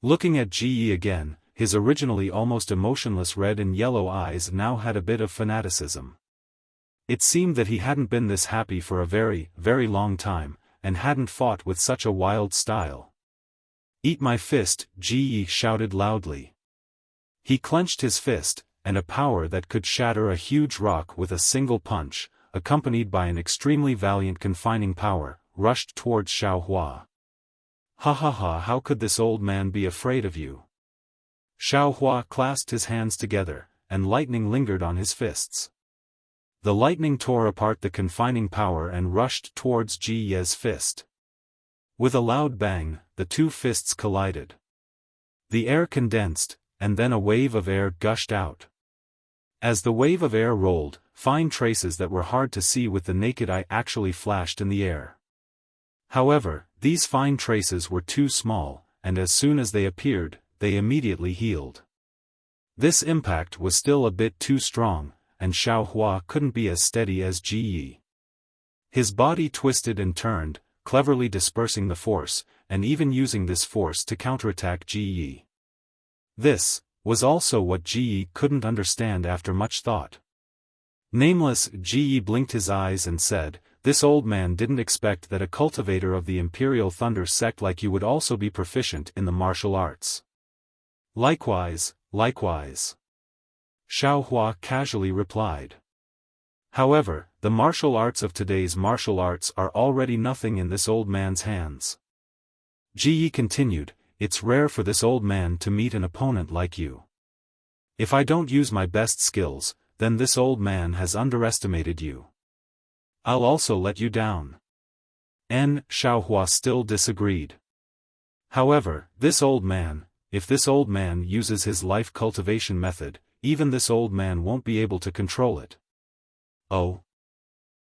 Looking at Ji Yi again, his originally almost emotionless red and yellow eyes now had a bit of fanaticism. It seemed that he hadn't been this happy for a very, very long time, and hadn't fought with such a wild style. "Eat my fist," Ji Yi shouted loudly. He clenched his fist, and a power that could shatter a huge rock with a single punch, accompanied by an extremely valiant confining power, rushed towards Xiao Hua. "Ha ha ha, how could this old man be afraid of you?" Xiao Hua clasped his hands together, and lightning lingered on his fists. The lightning tore apart the confining power and rushed towards Ji Ye's fist. With a loud bang, the two fists collided. The air condensed, and then a wave of air gushed out. As the wave of air rolled, fine traces that were hard to see with the naked eye actually flashed in the air. However, these fine traces were too small, and as soon as they appeared, they immediately healed. This impact was still a bit too strong, and Xiao Hua couldn't be as steady as Ji Yi. His body twisted and turned, cleverly dispersing the force, and even using this force to counterattack Ji Yi. This was also what Ji Yi couldn't understand after much thought. Nameless, Ji Yi blinked his eyes and said, "This old man didn't expect that a cultivator of the Imperial Thunder sect like you would also be proficient in the martial arts." "Likewise, likewise," Xiao Hua casually replied. However, the martial arts of today's martial arts are already nothing in this old man's hands. Ji Yi continued, "It's rare for this old man to meet an opponent like you. If I don't use my best skills, then this old man has underestimated you. I'll also let you down." Xiao Hua still disagreed. "However, if this old man uses his life cultivation method, even this old man won't be able to control it." "Oh?"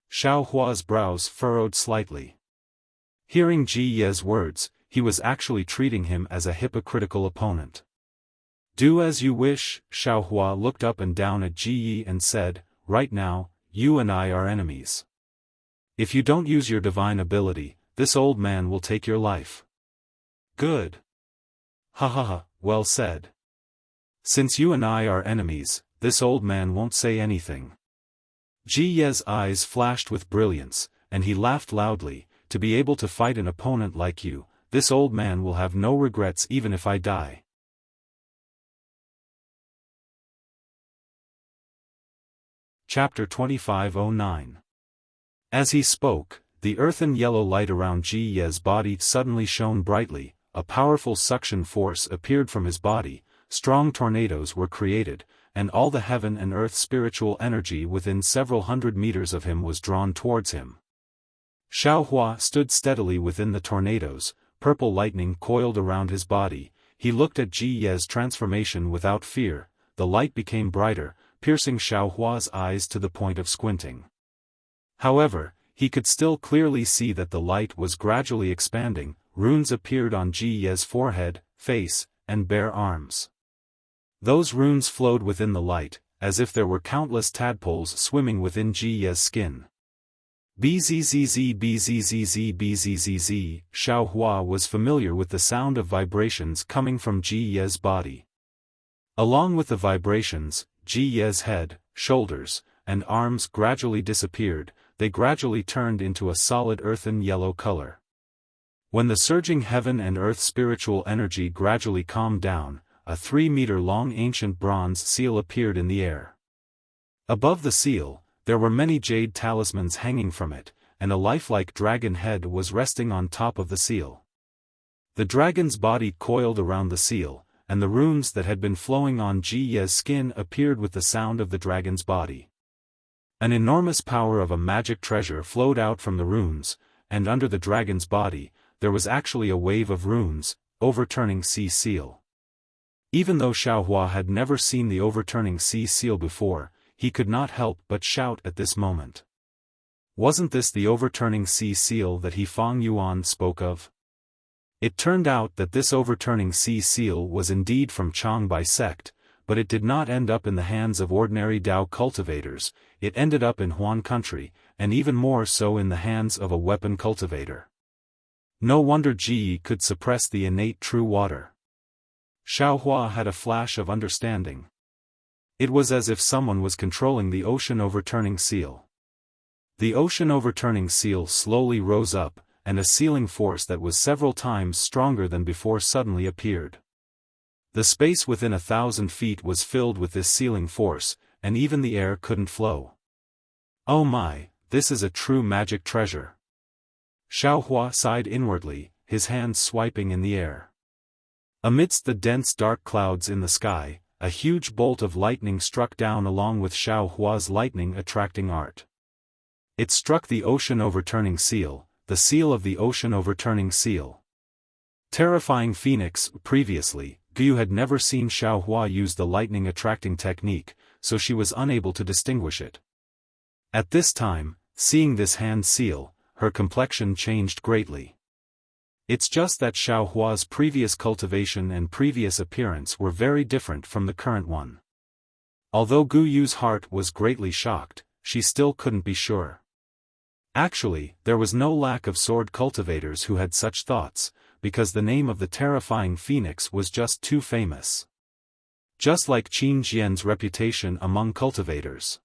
Xiao Hua's brows furrowed slightly. Hearing Ji Ye's words, he was actually treating him as a hypocritical opponent. "Do as you wish." Xiao Hua looked up and down at Ji Yi and said, "Right now, you and I are enemies. If you don't use your divine ability, this old man will take your life." "Good. Ha ha ha, well said. Since you and I are enemies, this old man won't say anything." Ji Ye's eyes flashed with brilliance, and he laughed loudly, "To be able to fight an opponent like you, this old man will have no regrets even if I die." Chapter 2509. As he spoke, the earthen yellow light around Ji Ye's body suddenly shone brightly, a powerful suction force appeared from his body, strong tornadoes were created, and all the heaven and earth spiritual energy within several hundred meters of him was drawn towards him. Xiao Hua stood steadily within the tornadoes, purple lightning coiled around his body. He looked at Ji Ye's transformation without fear. The light became brighter, piercing Xiaohua's eyes to the point of squinting. However, he could still clearly see that the light was gradually expanding. Runes appeared on Ji Ye's forehead, face, and bare arms. Those runes flowed within the light, as if there were countless tadpoles swimming within Ji Ye's skin. Bzzz bzzz bzzz. Xiaohua was familiar with the sound of vibrations coming from Ji Ye's body. Along with the vibrations, Ji Ye's head, shoulders, and arms gradually disappeared. They gradually turned into a solid earthen yellow color. When the surging heaven and earth spiritual energy gradually calmed down, a 3-meter-long ancient bronze seal appeared in the air. Above the seal, there were many jade talismans hanging from it, and a lifelike dragon head was resting on top of the seal. The dragon's body coiled around the seal, and the runes that had been flowing on Ji Ye's skin appeared with the sound of the dragon's body. An enormous power of a magic treasure flowed out from the runes, and under the dragon's body, there was actually a wave of runes, overturning sea seal. Even though Xiaohua had never seen the overturning sea seal before, he could not help but shout at this moment. Wasn't this the overturning sea seal that he Fang Yuan spoke of? It turned out that this overturning sea seal was indeed from Changbai sect, but it did not end up in the hands of ordinary Dao cultivators. It ended up in Huan country, and even more so in the hands of a weapon cultivator. No wonder Ji could suppress the innate true water. Xiaohua had a flash of understanding. It was as if someone was controlling the ocean overturning seal. The ocean overturning seal slowly rose up, and a sealing force that was several times stronger than before suddenly appeared. The space within 1,000 feet was filled with this sealing force, and even the air couldn't flow. Oh my, this is a true magic treasure. Xiaohua sighed inwardly, his hands swiping in the air. Amidst the dense dark clouds in the sky, a huge bolt of lightning struck down along with Xiaohua's lightning-attracting art. It struck the ocean overturning seal, the seal of the ocean overturning seal. Terrifying Phoenix. Previously, Gu had never seen Xiaohua use the lightning-attracting technique, so she was unable to distinguish it. At this time, seeing this hand seal, her complexion changed greatly. It's just that Xiaohua's previous cultivation and previous appearance were very different from the current one. Although Gu Yu's heart was greatly shocked, she still couldn't be sure. Actually, there was no lack of sword cultivators who had such thoughts, because the name of the terrifying phoenix was just too famous. Just like Qin Jian's reputation among cultivators.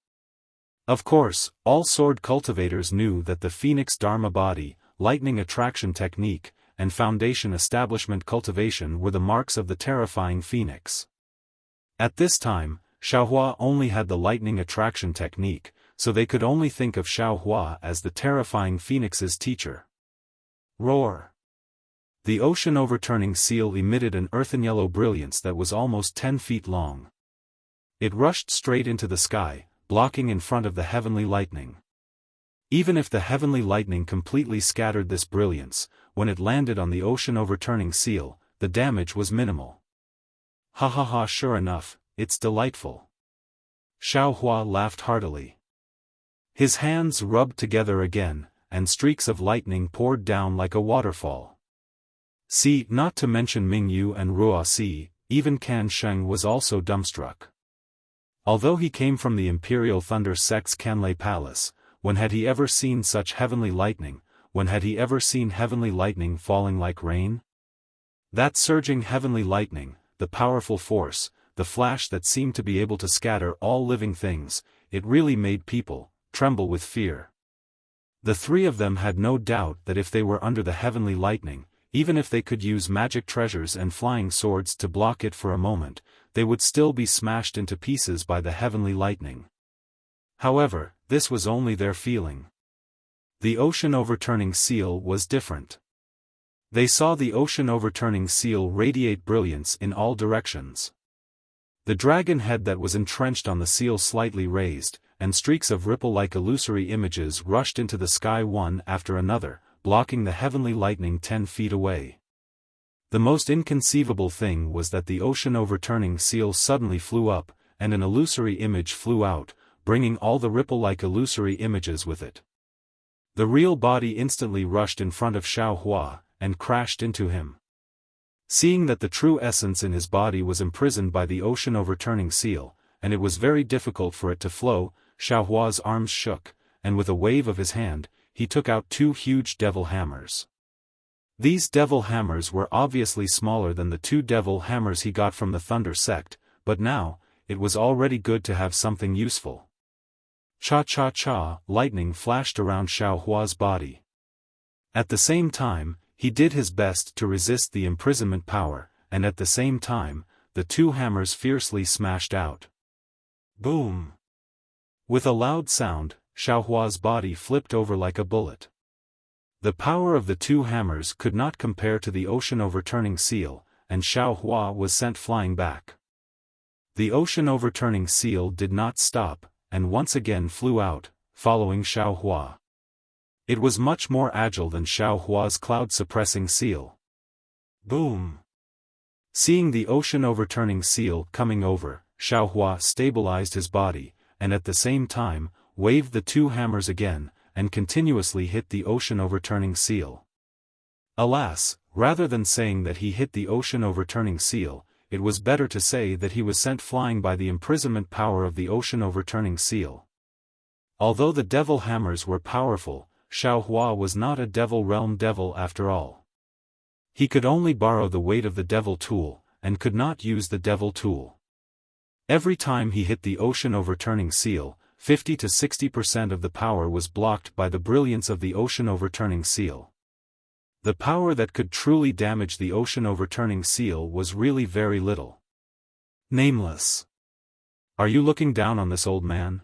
Of course, all sword cultivators knew that the phoenix dharma body, lightning attraction technique, and foundation establishment cultivation were the marks of the terrifying phoenix. At this time, Xiaohua only had the lightning attraction technique, so they could only think of Xiaohua as the terrifying phoenix's teacher. Roar! The ocean overturning seal emitted an earthen yellow brilliance that was almost 10 feet long. It rushed straight into the sky, blocking in front of the heavenly lightning. Even if the heavenly lightning completely scattered this brilliance, when it landed on the ocean overturning seal, the damage was minimal. Ha ha ha, sure enough, it's delightful. Xiaohua laughed heartily. His hands rubbed together again, and streaks of lightning poured down like a waterfall. See, not to mention Mingyu and Ruosi, even Kan Sheng was also dumbstruck. Although he came from the Imperial Thunder Sect's Kanlei Palace, when had he ever seen such heavenly lightning? When had he ever seen heavenly lightning falling like rain? That surging heavenly lightning, the powerful force, the flash that seemed to be able to scatter all living things, it really made people tremble with fear. The three of them had no doubt that if they were under the heavenly lightning, even if they could use magic treasures and flying swords to block it for a moment, they would still be smashed into pieces by the heavenly lightning. However, this was only their feeling. The ocean overturning seal was different. They saw the ocean overturning seal radiate brilliance in all directions. The dragon head that was entrenched on the seal slightly raised, and streaks of ripple-like illusory images rushed into the sky one after another, blocking the heavenly lightning 10 feet away. The most inconceivable thing was that the ocean-overturning seal suddenly flew up, and an illusory image flew out, bringing all the ripple-like illusory images with it. The real body instantly rushed in front of Xiao Hua, and crashed into him. Seeing that the true essence in his body was imprisoned by the ocean-overturning seal, and it was very difficult for it to flow, Xiao Hua's arms shook, and with a wave of his hand, he took out 2 huge devil hammers. These devil hammers were obviously smaller than the 2 devil hammers he got from the Thunder sect, but now, it was already good to have something useful. Cha-cha-cha, lightning flashed around Xiao Hua's body. At the same time, he did his best to resist the imprisonment power, and at the same time, the 2 hammers fiercely smashed out. Boom! With a loud sound, Xiao Hua's body flipped over like a bullet. The power of the 2 hammers could not compare to the ocean-overturning seal, and Xiao Hua was sent flying back. The ocean-overturning seal did not stop, and once again flew out, following Xiao Hua. It was much more agile than Xiao Hua's cloud-suppressing seal. Boom! Seeing the ocean-overturning seal coming over, Xiao Hua stabilized his body, and at the same time, waved the 2 hammers again, and continuously hit the ocean-overturning seal. Alas, rather than saying that he hit the ocean-overturning seal, it was better to say that he was sent flying by the imprisonment power of the ocean-overturning seal. Although the devil hammers were powerful, Xiao Hua was not a devil realm devil after all. He could only borrow the weight of the devil tool, and could not use the devil tool. Every time he hit the ocean-overturning seal, 50 to 60% of the power was blocked by the brilliance of the ocean-overturning seal. The power that could truly damage the ocean-overturning seal was really very little. Nameless. Are you looking down on this old man?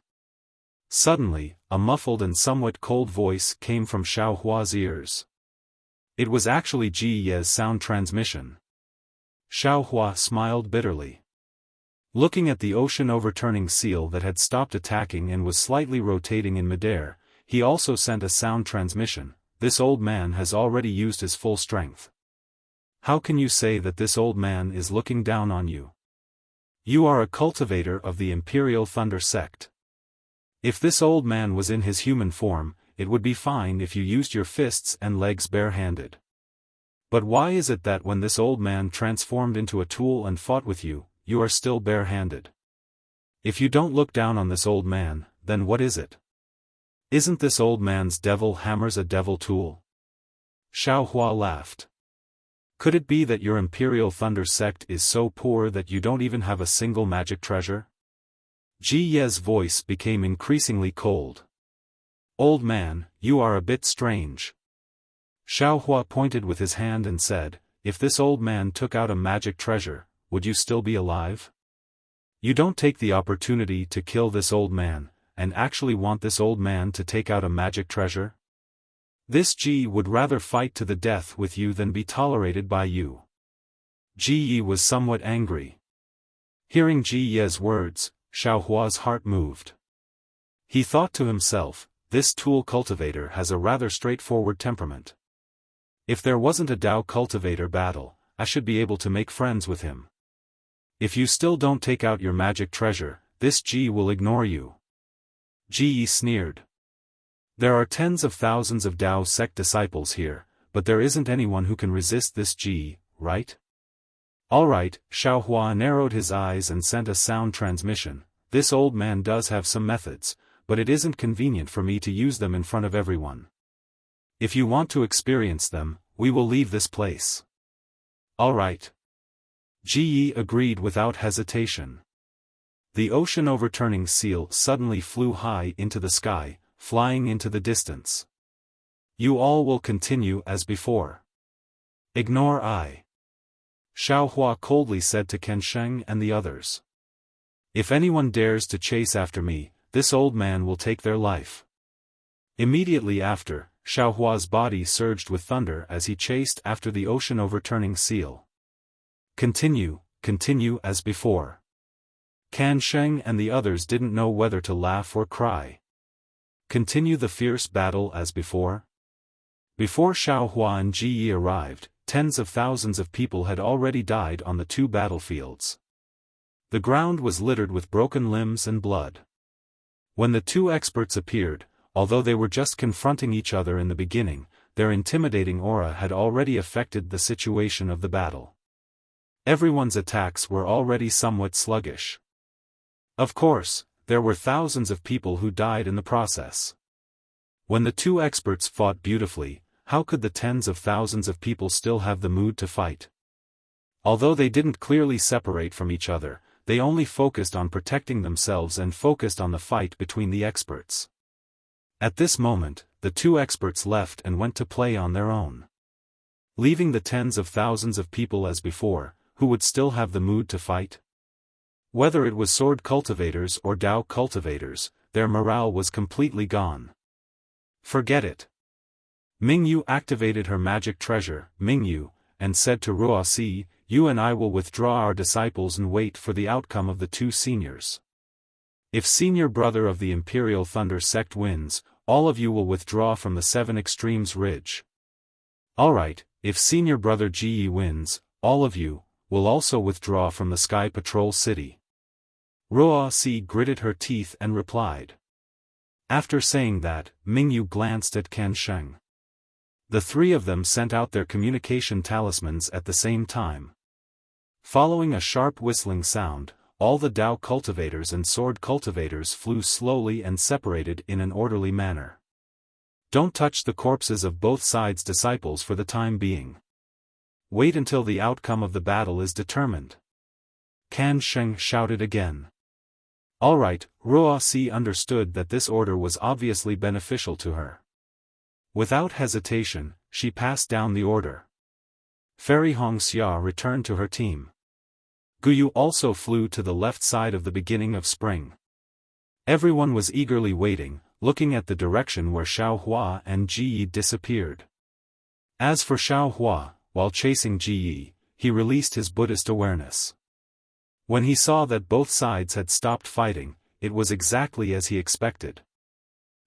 Suddenly, a muffled and somewhat cold voice came from Xiao Hua's ears. It was actually Ji Ye's sound transmission. Xiao Hua smiled bitterly. Looking at the ocean-overturning seal that had stopped attacking and was slightly rotating in midair, he also sent a sound transmission. This old man has already used his full strength. How can you say that this old man is looking down on you? You are a cultivator of the Imperial Thunder sect. If this old man was in his human form, it would be fine if you used your fists and legs bare-handed. But why is it that when this old man transformed into a tool and fought with you, you are still bare-handed? If you don't look down on this old man, then what is it? Isn't this old man's devil hammers a devil tool? Xiao Hua laughed. Could it be that your Imperial Thunder sect is so poor that you don't even have a single magic treasure? Ji Ye's voice became increasingly cold. Old man, you are a bit strange. Xiao Hua pointed with his hand and said, if this old man took out a magic treasure, would you still be alive? You don't take the opportunity to kill this old man, and actually want this old man to take out a magic treasure? This Ji would rather fight to the death with you than be tolerated by you. Ji Yi was somewhat angry. Hearing Ji Ye's words, Xiao Hua's heart moved. He thought to himself, this tool cultivator has a rather straightforward temperament. If there wasn't a Dao cultivator battle, I should be able to make friends with him. If you still don't take out your magic treasure, this Ji will ignore you. Ji Yi sneered. There are tens of thousands of Dao sect disciples here, but there isn't anyone who can resist this Ji, right? Alright, Xiao Hua narrowed his eyes and sent a sound transmission. This old man does have some methods, but it isn't convenient for me to use them in front of everyone. If you want to experience them, we will leave this place. Alright. Ji Yi agreed without hesitation. The ocean-overturning seal suddenly flew high into the sky, flying into the distance. You all will continue as before. Ignore I. Xiao Hua coldly said to Ken Sheng and the others. If anyone dares to chase after me, this old man will take their life. Immediately after, Xiao Hua's body surged with thunder as he chased after the ocean-overturning seal. Continue as before. Kan Sheng and the others didn't know whether to laugh or cry. Continue the fierce battle as before? Before Xiao Hua and Ji Yi arrived, tens of thousands of people had already died on the two battlefields. The ground was littered with broken limbs and blood. When the two experts appeared, although they were just confronting each other in the beginning, their intimidating aura had already affected the situation of the battle. Everyone's attacks were already somewhat sluggish. Of course, there were thousands of people who died in the process. When the two experts fought beautifully, how could the tens of thousands of people still have the mood to fight? Although they didn't clearly separate from each other, they only focused on protecting themselves and focused on the fight between the experts. At this moment, the two experts left and went to play on their own. Leaving the tens of thousands of people as before, who would still have the mood to fight? Whether it was sword cultivators or Dao cultivators, their morale was completely gone. Forget it. Mingyu activated her magic treasure, Mingyu, and said to Ruoxi, "You and I will withdraw our disciples and wait for the outcome of the two seniors. If senior brother of the Imperial Thunder Sect wins, all of you will withdraw from the Seven Extremes Ridge. Alright, if senior brother Ji wins, all of you will also withdraw from the Sky Patrol City." Ruoxi gritted her teeth and replied. After saying that, Mingyu glanced at Kan Sheng. The three of them sent out their communication talismans at the same time. Following a sharp whistling sound, all the Dao cultivators and sword cultivators flew slowly and separated in an orderly manner. Don't touch the corpses of both sides' disciples for the time being. Wait until the outcome of the battle is determined. Kan Sheng shouted again. Alright, Ruoxi understood that this order was obviously beneficial to her. Without hesitation, she passed down the order. Fairy Hongxia returned to her team. Guyu also flew to the left side of the beginning of spring. Everyone was eagerly waiting, looking at the direction where Xiaohua and Ji disappeared. As for Xiaohua, while chasing Ji, he released his Buddhist awareness. When he saw that both sides had stopped fighting, it was exactly as he expected.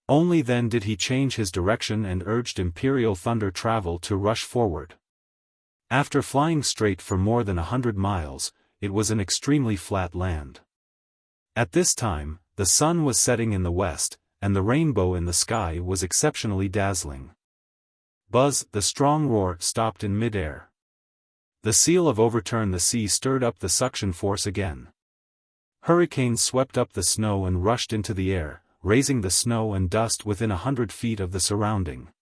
Only then did he change his direction and urged Imperial Thunder Travel to rush forward. After flying straight for more than 100 miles, it was an extremely flat land. At this time, the sun was setting in the west, and the rainbow in the sky was exceptionally dazzling. Buzz, the strong roar, stopped in mid-air. The seal of Overturn the Sea stirred up the suction force again. Hurricanes swept up the snow and rushed into the air, raising the snow and dust within 100 feet of the surrounding.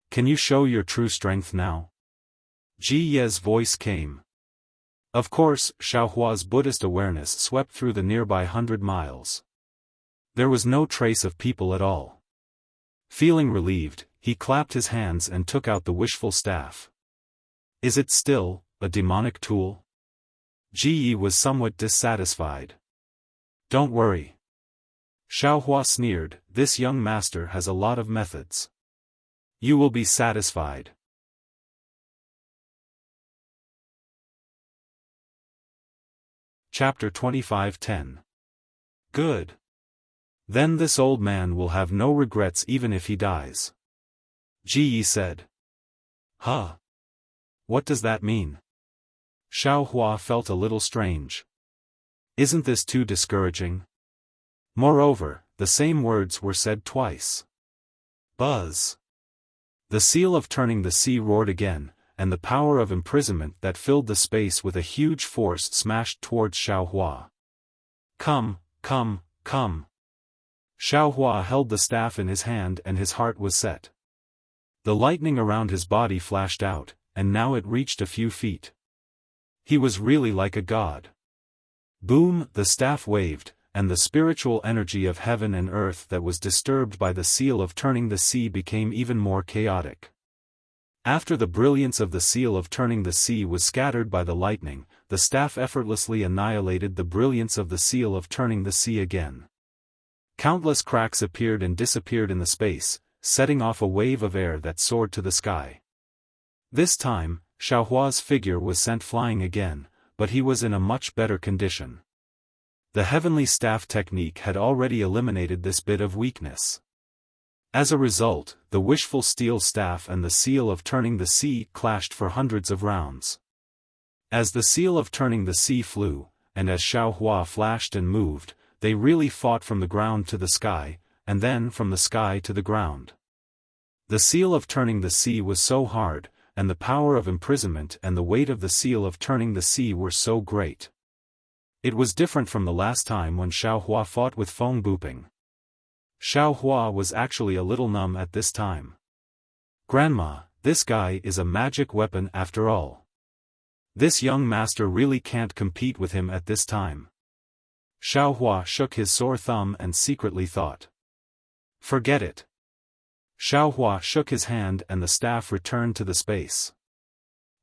Can you show your true strength now? Ji Ye's voice came. Of course, Xiaohua's Buddhist awareness swept through the nearby 100 miles. There was no trace of people at all. Feeling relieved, he clapped his hands and took out the wishful staff. Is it still a demonic tool? Ji was somewhat dissatisfied. Don't worry. Xiaohua sneered, this young master has a lot of methods. You will be satisfied. Chapter 25:10. Good. Then this old man will have no regrets even if he dies. Ji said. Huh? What does that mean? Xiaohua felt a little strange. Isn't this too discouraging? Moreover, the same words were said twice. Buzz. The seal of turning the sea roared again, and the power of imprisonment that filled the space with a huge force smashed towards Xiaohua. Come, come, come. Xiaohua held the staff in his hand and his heart was set. The lightning around his body flashed out, and now it reached a few feet. He was really like a god. Boom, the staff waved, and the spiritual energy of heaven and earth that was disturbed by the seal of turning the sea became even more chaotic. After the brilliance of the seal of turning the sea was scattered by the lightning, the staff effortlessly annihilated the brilliance of the seal of turning the sea again. Countless cracks appeared and disappeared in the space, setting off a wave of air that soared to the sky. This time, Xiaohua's figure was sent flying again, but he was in a much better condition. The heavenly staff technique had already eliminated this bit of weakness. As a result, the wishful steel staff and the seal of turning the sea clashed for hundreds of rounds. As the seal of turning the sea flew, and as Xiao Hua flashed and moved, they really fought from the ground to the sky, and then from the sky to the ground. The seal of turning the sea was so hard, and the power of imprisonment and the weight of the seal of turning the sea were so great. It was different from the last time when Xiao Hua fought with Feng Buping. Xiao Hua was actually a little numb at this time. "Grandma, this guy is a magic weapon after all. This young master really can't compete with him at this time." Xiao Hua shook his sore thumb and secretly thought. "Forget it." Xiao Hua shook his hand and the staff returned to the space.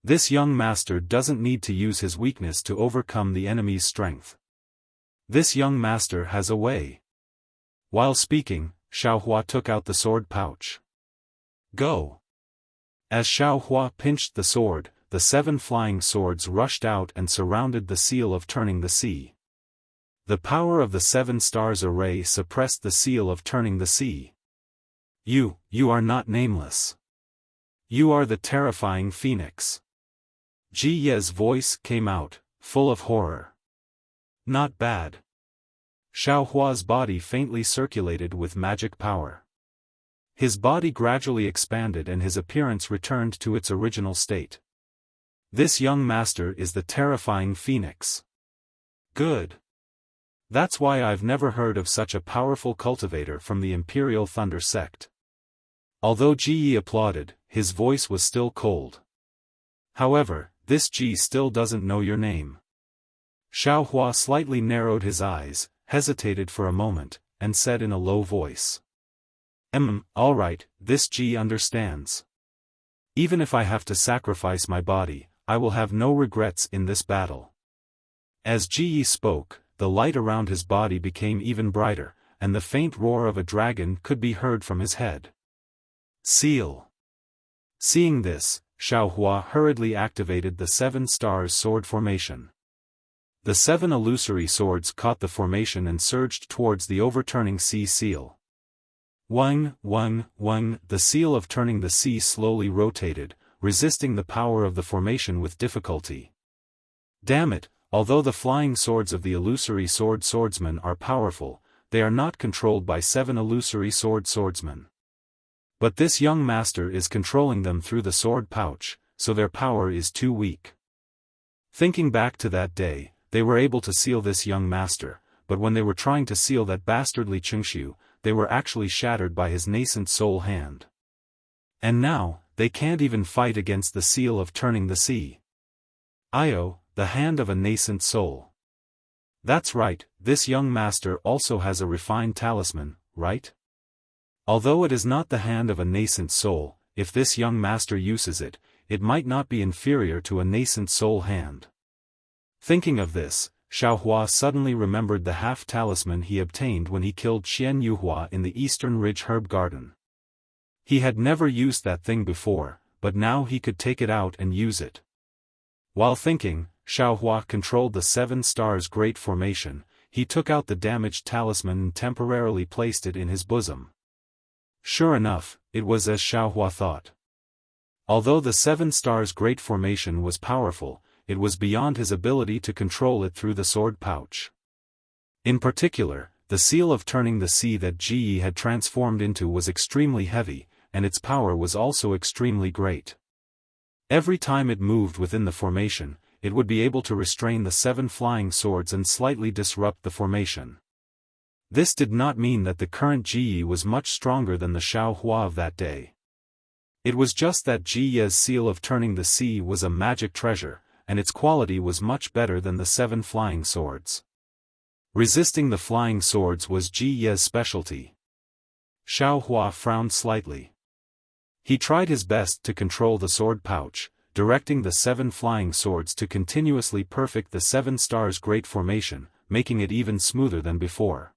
This young master doesn't need to use his weakness to overcome the enemy's strength. This young master has a way. While speaking, Xiao Hua took out the sword pouch. "Go." As Xiao Hua pinched the sword, the 7 flying swords rushed out and surrounded the seal of turning the sea. The power of the 7 stars array suppressed the seal of turning the sea. You are not nameless. You are the terrifying phoenix." Ji Ye's voice came out, full of horror. "Not bad." Xiao Hua's body faintly circulated with magic power. His body gradually expanded and his appearance returned to its original state. "This young master is the terrifying phoenix. Good. That's why I've never heard of such a powerful cultivator from the Imperial Thunder sect." Although Ji Yi applauded, his voice was still cold. "However, this Ji still doesn't know your name." Xiao Hua slightly narrowed his eyes, hesitated for a moment, and said in a low voice. All right, this Ji understands. Even if I have to sacrifice my body, I will have no regrets in this battle." As Ji Yi spoke, the light around his body became even brighter, and the faint roar of a dragon could be heard from his head. "Seal." Seeing this, Xiao Hua hurriedly activated the 7 stars sword formation. The 7 illusory swords caught the formation and surged towards the overturning sea seal. Wang, the seal of turning the sea slowly rotated, resisting the power of the formation with difficulty. Damn it, although the flying swords of the illusory swordsmen are powerful, they are not controlled by 7 illusory swordsmen. But this young master is controlling them through the sword pouch, so their power is too weak. Thinking back to that day, they were able to seal this young master, but when they were trying to seal that bastardly Chengxiu, they were actually shattered by his nascent soul hand. And now, they can't even fight against the seal of turning the sea. The hand of a nascent soul. That's right, this young master also has a refined talisman, right? Although it is not the hand of a nascent soul, if this young master uses it, it might not be inferior to a nascent soul hand. Thinking of this, Xiao Hua suddenly remembered the half-talisman he obtained when he killed Qian Yuhua in the Eastern Ridge Herb Garden. He had never used that thing before, but now he could take it out and use it. While thinking, Xiao Hua controlled the 7 stars great formation. He took out the damaged talisman and temporarily placed it in his bosom. Sure enough, it was as Xiao Hua thought. Although the 7 stars great formation was powerful, it was beyond his ability to control it through the sword pouch. In particular, the seal of turning the sea that Ji Yi had transformed into was extremely heavy, and its power was also extremely great. Every time it moved within the formation, it would be able to restrain the 7 flying swords and slightly disrupt the formation. This did not mean that the current Ji Yi was much stronger than the Xiao Hua of that day. It was just that Ji Yi's seal of turning the sea was a magic treasure, and its quality was much better than the 7 flying swords. Resisting the flying swords was Ji Yi's specialty. Xiao Hua frowned slightly. He tried his best to control the sword pouch, directing the 7 flying swords to continuously perfect the 7 stars great formation, making it even smoother than before.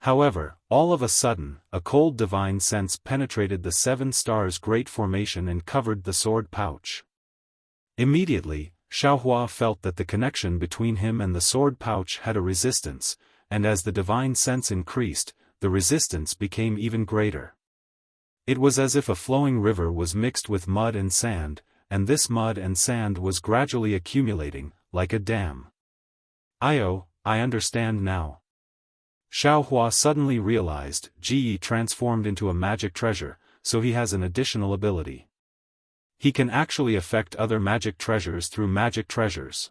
However, all of a sudden, a cold divine sense penetrated the 7 stars great formation and covered the sword pouch. Immediately, Xiao Hua felt that the connection between him and the sword pouch had a resistance, and as the divine sense increased, the resistance became even greater. It was as if a flowing river was mixed with mud and sand, and this mud and sand was gradually accumulating, like a dam. I understand now. Xiaohua suddenly realized, Ji transformed into a magic treasure, so he has an additional ability. He can actually affect other magic treasures through magic treasures.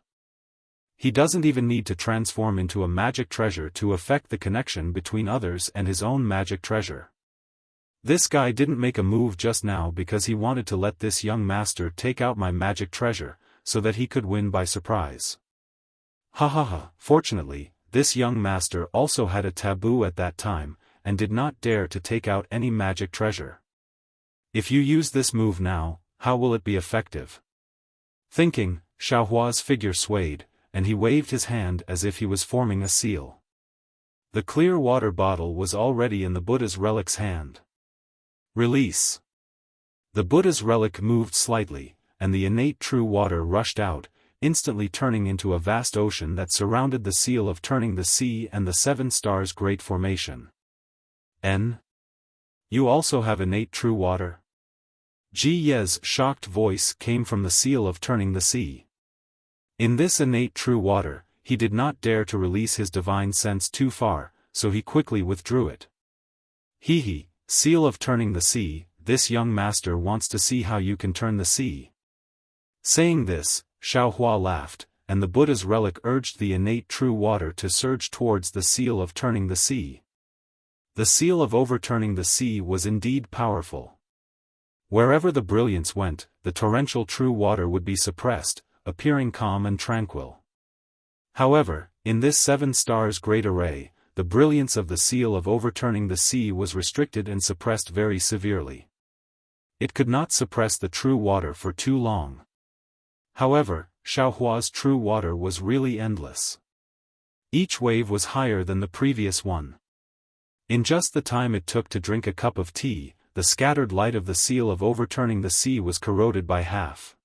He doesn't even need to transform into a magic treasure to affect the connection between others and his own magic treasure. This guy didn't make a move just now because he wanted to let this young master take out my magic treasure, so that he could win by surprise. Ha ha ha. Fortunately, this young master also had a taboo at that time, and did not dare to take out any magic treasure. If you use this move now, how will it be effective? Thinking, Xiaohua's figure swayed, and he waved his hand as if he was forming a seal. The clear water bottle was already in the Buddha's relic's hand. Release. The Buddha's relic moved slightly, and the innate true water rushed out, instantly turning into a vast ocean that surrounded the seal of turning the sea and the 7 stars great formation. N. You also have innate true water? Ji Ye's shocked voice came from the seal of turning the sea. In this innate true water, he did not dare to release his divine sense too far, so he quickly withdrew it. He, seal of turning the sea, this young master wants to see how you can turn the sea. Saying this, Xiaohua laughed, and the Buddha's relic urged the innate true water to surge towards the seal of turning the sea. The seal of overturning the sea was indeed powerful. Wherever the brilliance went, the torrential true water would be suppressed, appearing calm and tranquil. However, in this 7 stars great array, the brilliance of the seal of overturning the sea was restricted and suppressed very severely. It could not suppress the true water for too long. However, Xiaohua's true water was really endless. Each wave was higher than the previous one. In just the time it took to drink a cup of tea, the scattered light of the seal of overturning the sea was corroded by half.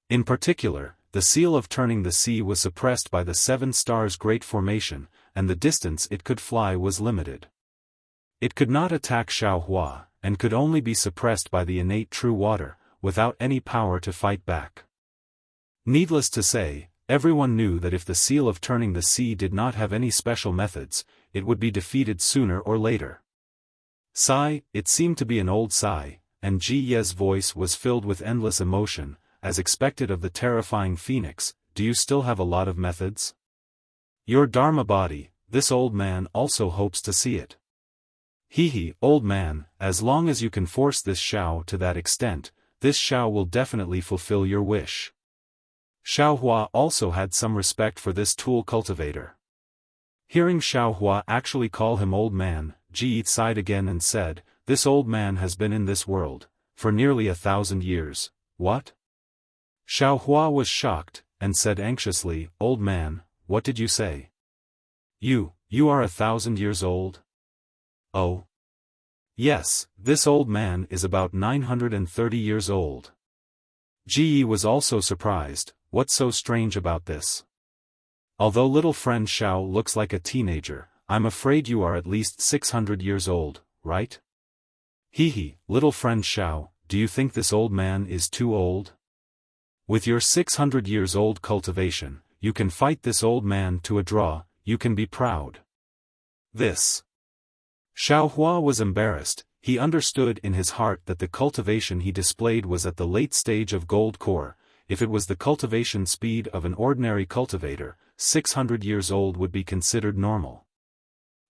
In particular, the seal of turning the sea was suppressed by the 7 stars great formation, and the distance it could fly was limited. It could not attack Xiaohua, and could only be suppressed by the innate true water, without any power to fight back. Needless to say, everyone knew that if the seal of turning the sea did not have any special methods, it would be defeated sooner or later. Sigh, it seemed to be an old sigh, and Ji Ye's voice was filled with endless emotion, as expected of the terrifying phoenix. Do you still have a lot of methods? Your Dharma body, this old man also hopes to see it. Old man, as long as you can force this Xiao to that extent, this Xiao will definitely fulfill your wish. Xiaohua also had some respect for this tool cultivator. Hearing Xiaohua actually call him old man, Ji sighed again and said, this old man has been in this world for nearly 1,000 years, what? Xiaohua was shocked, and said anxiously, old man, what did you say? You are 1,000 years old? Oh. Yes, this old man is about 930 years old. Ji was also surprised, what's so strange about this? Although little friend Xiao looks like a teenager, I'm afraid you are at least 600 years old, right? Little friend Xiao, do you think this old man is too old? With your 600 years old cultivation, you can fight this old man to a draw, you can be proud. This. Xiaohua was embarrassed. He understood in his heart that the cultivation he displayed was at the late stage of gold core. If it was the cultivation speed of an ordinary cultivator, 600 years old would be considered normal.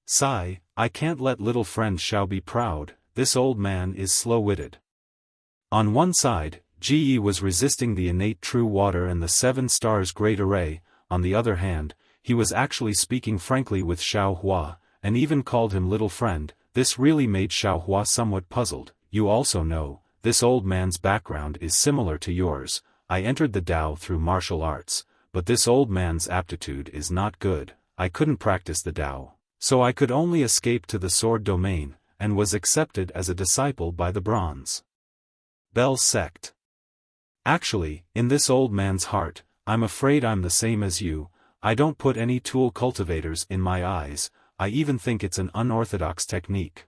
Sigh, I can't let little friend Xiao be proud, this old man is slow-witted. On one side, Ji was resisting the innate true water and the 7 stars great array. On the other hand, he was actually speaking frankly with Xiaohua, and even called him little friend. This really made Xiaohua somewhat puzzled. You also know, this old man's background is similar to yours. I entered the Tao through martial arts, but this old man's aptitude is not good. I couldn't practice the Tao, so I could only escape to the sword domain, and was accepted as a disciple by the Bronze Bell sect. Actually, in this old man's heart, I'm afraid I'm the same as you. I don't put any tool cultivators in my eyes. I even think it's an unorthodox technique.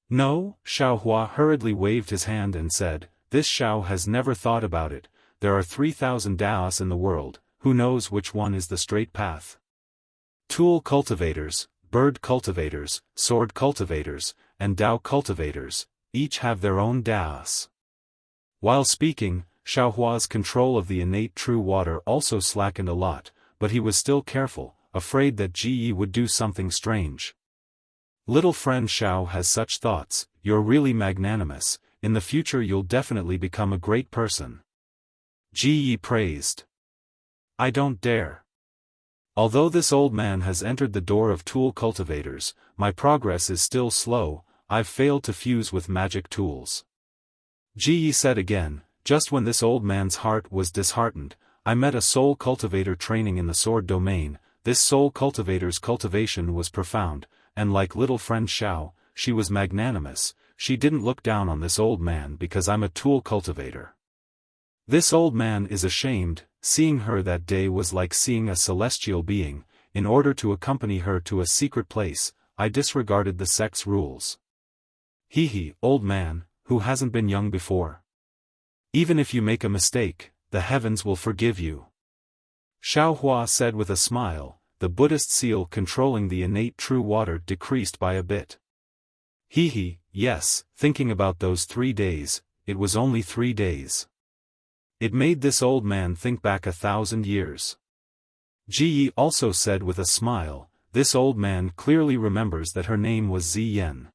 No, Xiaohua hurriedly waved his hand and said, this Xiao has never thought about it. There are 3,000 Daos in the world, who knows which one is the straight path? Tool cultivators, bird cultivators, sword cultivators, and Dao cultivators, each have their own Daos. While speaking, Xiaohua's control of the innate true water also slackened a lot, but he was still careful, afraid that Ji would do something strange. Little friend Xiao has such thoughts, you're really magnanimous, in the future you'll definitely become a great person. Ji praised. I don't dare. Although this old man has entered the door of tool cultivators, my progress is still slow, I've failed to fuse with magic tools. Ji said again, just when this old man's heart was disheartened, I met a soul cultivator training in the sword domain. This soul cultivator's cultivation was profound, and like little friend Xiao, she was magnanimous. She didn't look down on this old man because I'm a tool cultivator. This old man is ashamed. Seeing her that day was like seeing a celestial being. In order to accompany her to a secret place, I disregarded the sex rules. Old man, who hasn't been young before? Even if you make a mistake, the heavens will forgive you. Xiaohua said with a smile. The Buddhist seal controlling the innate true water decreased by a bit. Yes, thinking about those 3 days, it was only 3 days. It made this old man think back 1,000 years. Ji also said with a smile, this old man clearly remembers that her name was Ziyan.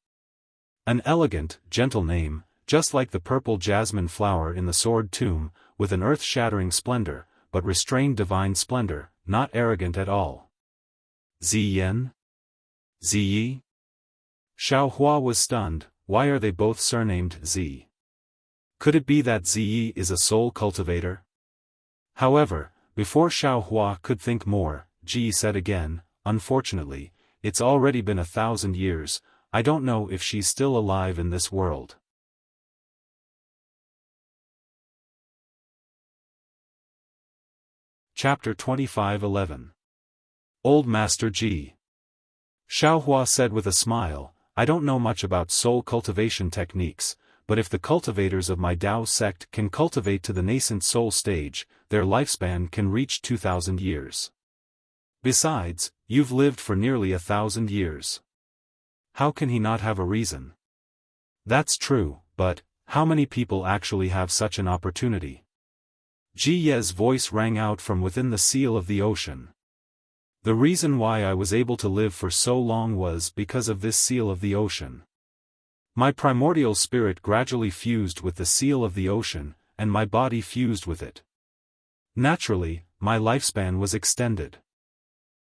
An elegant, gentle name, just like the purple jasmine flower in the sword tomb, with an earth-shattering splendor, but restrained divine splendor, not arrogant at all. Ziyan? Ziyi? Xiaohua was stunned. Why are they both surnamed Zi? Could it be that Ziyi is a soul cultivator? However, before Xiaohua could think more, Ji said again, unfortunately, it's already been 1,000 years, I don't know if she's still alive in this world. Chapter 25:11. Old Master Ji. Xiaohua said with a smile, I don't know much about soul cultivation techniques, but if the cultivators of my Dao sect can cultivate to the nascent soul stage, their lifespan can reach 2,000 years. Besides, you've lived for nearly 1,000 years. How can he not have a reason? That's true, but, how many people actually have such an opportunity? Ji Ye's voice rang out from within the seal of the ocean. The reason why I was able to live for so long was because of this seal of the ocean. My primordial spirit gradually fused with the seal of the ocean, and my body fused with it. Naturally, my lifespan was extended.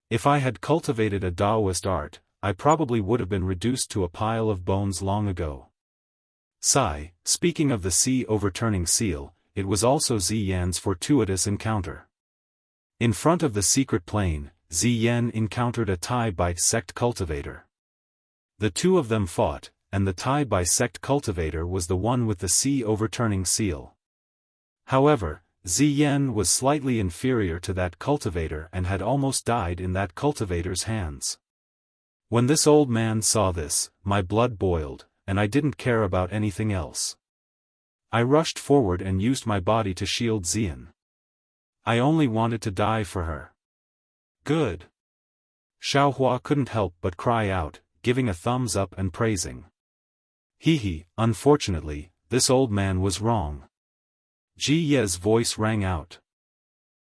If I had cultivated a Taoist art, I probably would have been reduced to a pile of bones long ago. Speaking of the sea overturning seal, it was also Ziyan's fortuitous encounter. In front of the secret plane, Ziyan encountered a Tai Bai sect cultivator. The two of them fought, and the Tai Bai sect cultivator was the one with the sea overturning seal. However, Ziyan was slightly inferior to that cultivator and had almost died in that cultivator's hands. When this old man saw this, my blood boiled, and I didn't care about anything else. I rushed forward and used my body to shield Ziyan. I only wanted to die for her. Good. Xiaohua couldn't help but cry out, giving a thumbs up and praising. Unfortunately, this old man was wrong. Ji Ye's voice rang out.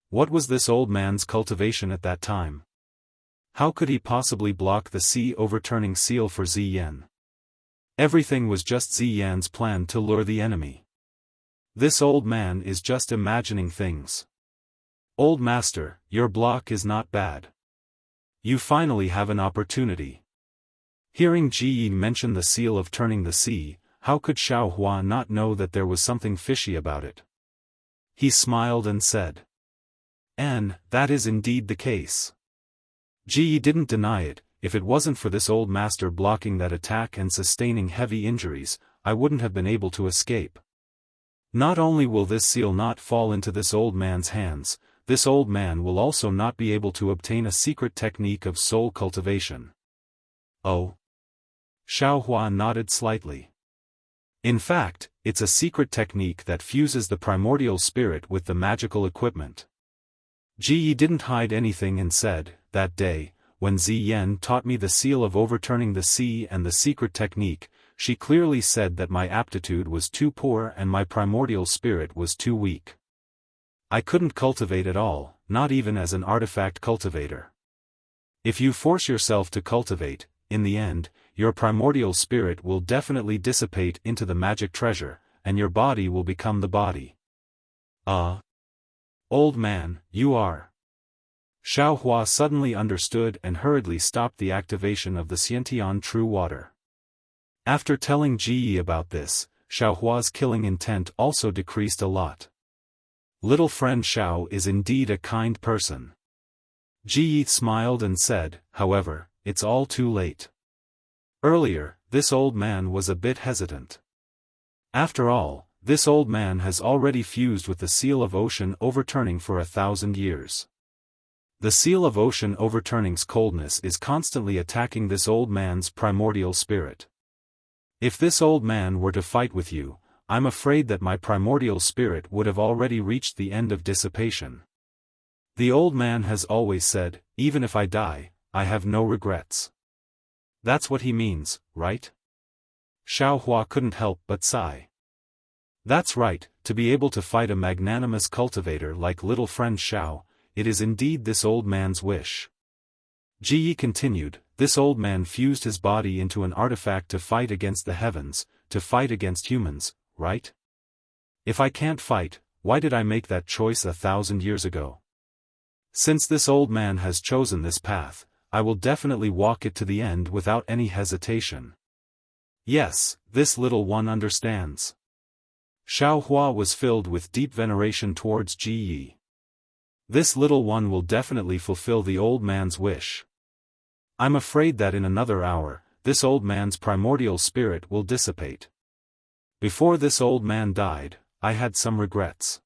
What was this old man's cultivation at that time? How could he possibly block the sea overturning seal for Ziyan? Everything was just Ziyan's plan to lure the enemy. This old man is just imagining things. Old master, your block is not bad. You finally have an opportunity. Hearing Ji mention the seal of turning the sea, how could Xiaohua not know that there was something fishy about it? He smiled and said. And, that is indeed the case. Ji didn't deny it. If it wasn't for this old master blocking that attack and sustaining heavy injuries, I wouldn't have been able to escape. Not only will this seal not fall into this old man's hands, this old man will also not be able to obtain a secret technique of soul cultivation. Oh. Xiaofan nodded slightly. In fact, it's a secret technique that fuses the primordial spirit with the magical equipment. Ji Yi didn't hide anything and said, that day, when Ziyan taught me the seal of overturning the sea and the secret technique, she clearly said that my aptitude was too poor and my primordial spirit was too weak. I couldn't cultivate at all, not even as an artifact cultivator. If you force yourself to cultivate, in the end, your primordial spirit will definitely dissipate into the magic treasure, and your body will become the body. Old man, you are. Xiaohua suddenly understood and hurriedly stopped the activation of the Xiantian true water. After telling Ji Yi about this, Xiaohua's killing intent also decreased a lot. Little friend Xiao is indeed a kind person. Ji Yi smiled and said, however, it's all too late. Earlier, this old man was a bit hesitant. After all, this old man has already fused with the seal of ocean overturning for 1,000 years. The seal of ocean overturning's coldness is constantly attacking this old man's primordial spirit. If this old man were to fight with you, I'm afraid that my primordial spirit would have already reached the end of dissipation. The old man has always said, even if I die, I have no regrets. That's what he means, right? Xiaohua couldn't help but sigh. That's right, to be able to fight a magnanimous cultivator like little friend Xiao, it is indeed this old man's wish. Ji Yi continued, this old man fused his body into an artifact to fight against the heavens, to fight against humans, right? If I can't fight, why did I make that choice 1,000 years ago? Since this old man has chosen this path, I will definitely walk it to the end without any hesitation. Yes, this little one understands. Xiaohua was filled with deep veneration towards Ji Yi. This little one will definitely fulfill the old man's wish. I'm afraid that in another hour, this old man's primordial spirit will dissipate. Before this old man died, I had some regrets.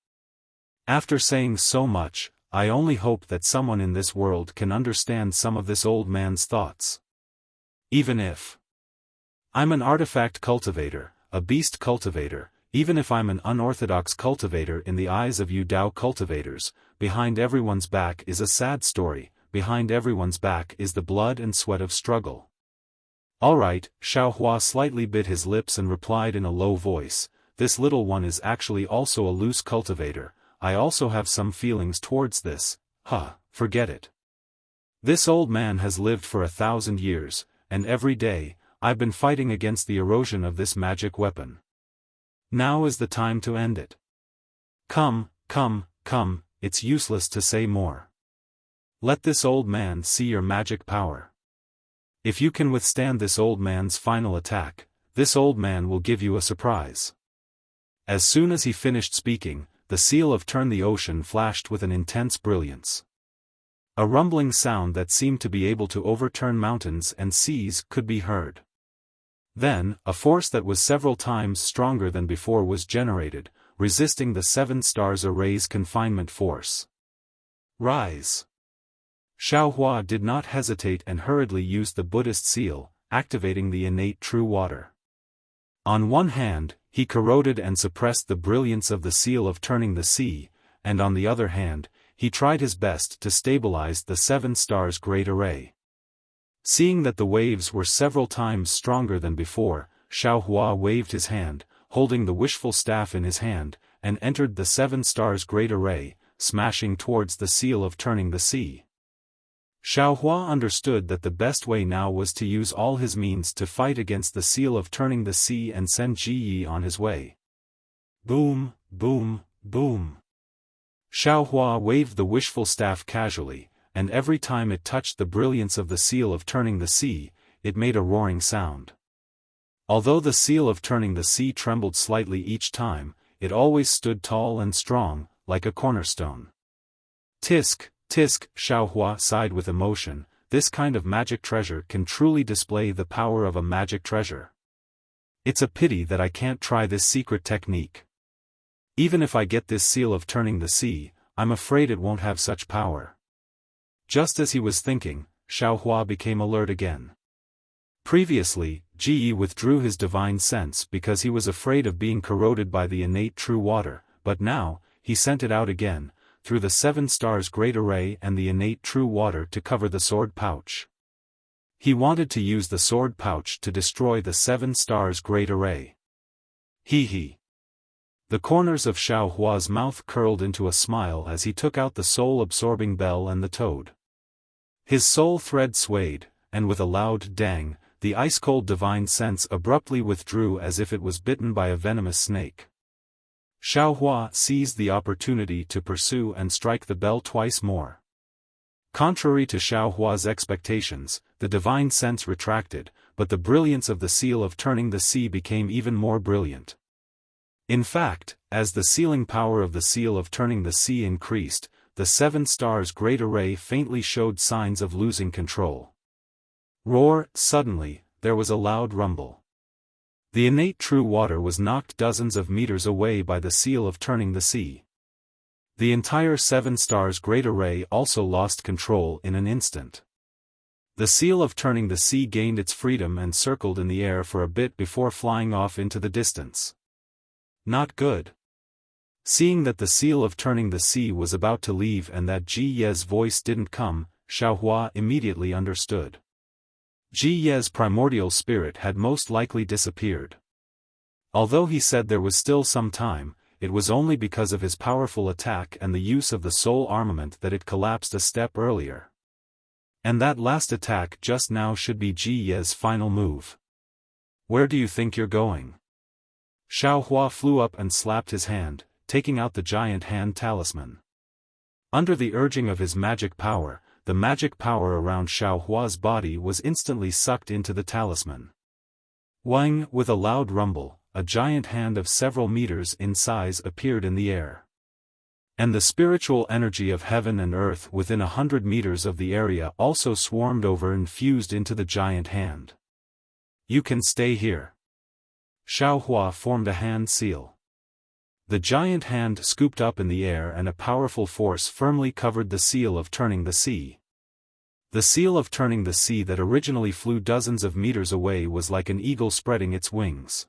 After saying so much, I only hope that someone in this world can understand some of this old man's thoughts. Even if I'm an artifact cultivator, a beast cultivator, even if I'm an unorthodox cultivator in the eyes of you Dao cultivators, behind everyone's back is a sad story, behind everyone's back is the blood and sweat of struggle. Alright, Xiaohua slightly bit his lips and replied in a low voice, this little one is actually also a loose cultivator, I also have some feelings towards this, forget it. This old man has lived for 1,000 years, and every day, I've been fighting against the erosion of this magic weapon. Now is the time to end it. Come, it's useless to say more. Let this old man see your magic power. If you can withstand this old man's final attack, this old man will give you a surprise. As soon as he finished speaking, the seal of Turn the Ocean flashed with an intense brilliance. A rumbling sound that seemed to be able to overturn mountains and seas could be heard. Then, a force that was several times stronger than before was generated, resisting the 7 stars array's confinement force. Rise! Xiaohua did not hesitate and hurriedly used the Buddhist seal, activating the innate true water. On one hand, he corroded and suppressed the brilliance of the seal of Turning the Sea, and on the other hand, he tried his best to stabilize the 7 stars great array. Seeing that the waves were several times stronger than before, Xiaohua waved his hand, holding the wishful staff in his hand, and entered the 7 stars great array, smashing towards the seal of Turning the Sea. Xiaohua understood that the best way now was to use all his means to fight against the seal of Turning the Sea and send Ji Yi on his way. Boom, boom, boom. Xiaohua waved the wishful staff casually, and every time it touched the brilliance of the seal of Turning the Sea, it made a roaring sound. Although the seal of Turning the Sea trembled slightly each time, it always stood tall and strong, like a cornerstone. Tisk, tisk, Xiaohua sighed with emotion, this kind of magic treasure can truly display the power of a magic treasure. It's a pity that I can't try this secret technique. Even if I get this seal of Turning the Sea, I'm afraid it won't have such power. Just as he was thinking, Xiaohua became alert again. Previously, Ji Yi withdrew his divine sense because he was afraid of being corroded by the innate true water, but now, he sent it out again, through the 7 stars great array and the innate true water to cover the sword pouch. He wanted to use the sword pouch to destroy the 7 stars great array. He. The corners of Xiao Hua's mouth curled into a smile as he took out the soul-absorbing bell and the toad. His soul thread swayed, and with a loud dang, the ice-cold divine sense abruptly withdrew as if it was bitten by a venomous snake. Xiao Hua seized the opportunity to pursue and strike the bell twice more. Contrary to Xiao Hua's expectations, the divine sense retracted, but the brilliance of the seal of turning the sea became even more brilliant. In fact, as the sealing power of the seal of turning the sea increased, the 7 stars great array faintly showed signs of losing control. Suddenly, there was a loud rumble. The innate true water was knocked dozens of meters away by the seal of turning the sea. The entire 7 stars great array also lost control in an instant. The seal of turning the sea gained its freedom and circled in the air for a bit before flying off into the distance. Not good. Seeing that the seal of turning the sea was about to leave and that Ji Ye's voice didn't come, Xiao Hua immediately understood. Ji Ye's primordial spirit had most likely disappeared. Although he said there was still some time, it was only because of his powerful attack and the use of the soul armament that it collapsed a step earlier. And that last attack just now should be Ji Ye's final move. Where do you think you're going? Xiao Hua flew up and slapped his hand, taking out the giant hand talisman. Under the urging of his magic power, the magic power around Xiao Hua's body was instantly sucked into the talisman. Wang, with a loud rumble, a giant hand of several meters in size appeared in the air. And the spiritual energy of heaven and earth within 100 meters of the area also swarmed over and fused into the giant hand. You can stay here. Xiao Hua formed a hand seal. The giant hand scooped up in the air and a powerful force firmly covered the seal of turning the sea. The seal of turning the sea that originally flew dozens of meters away was like an eagle spreading its wings.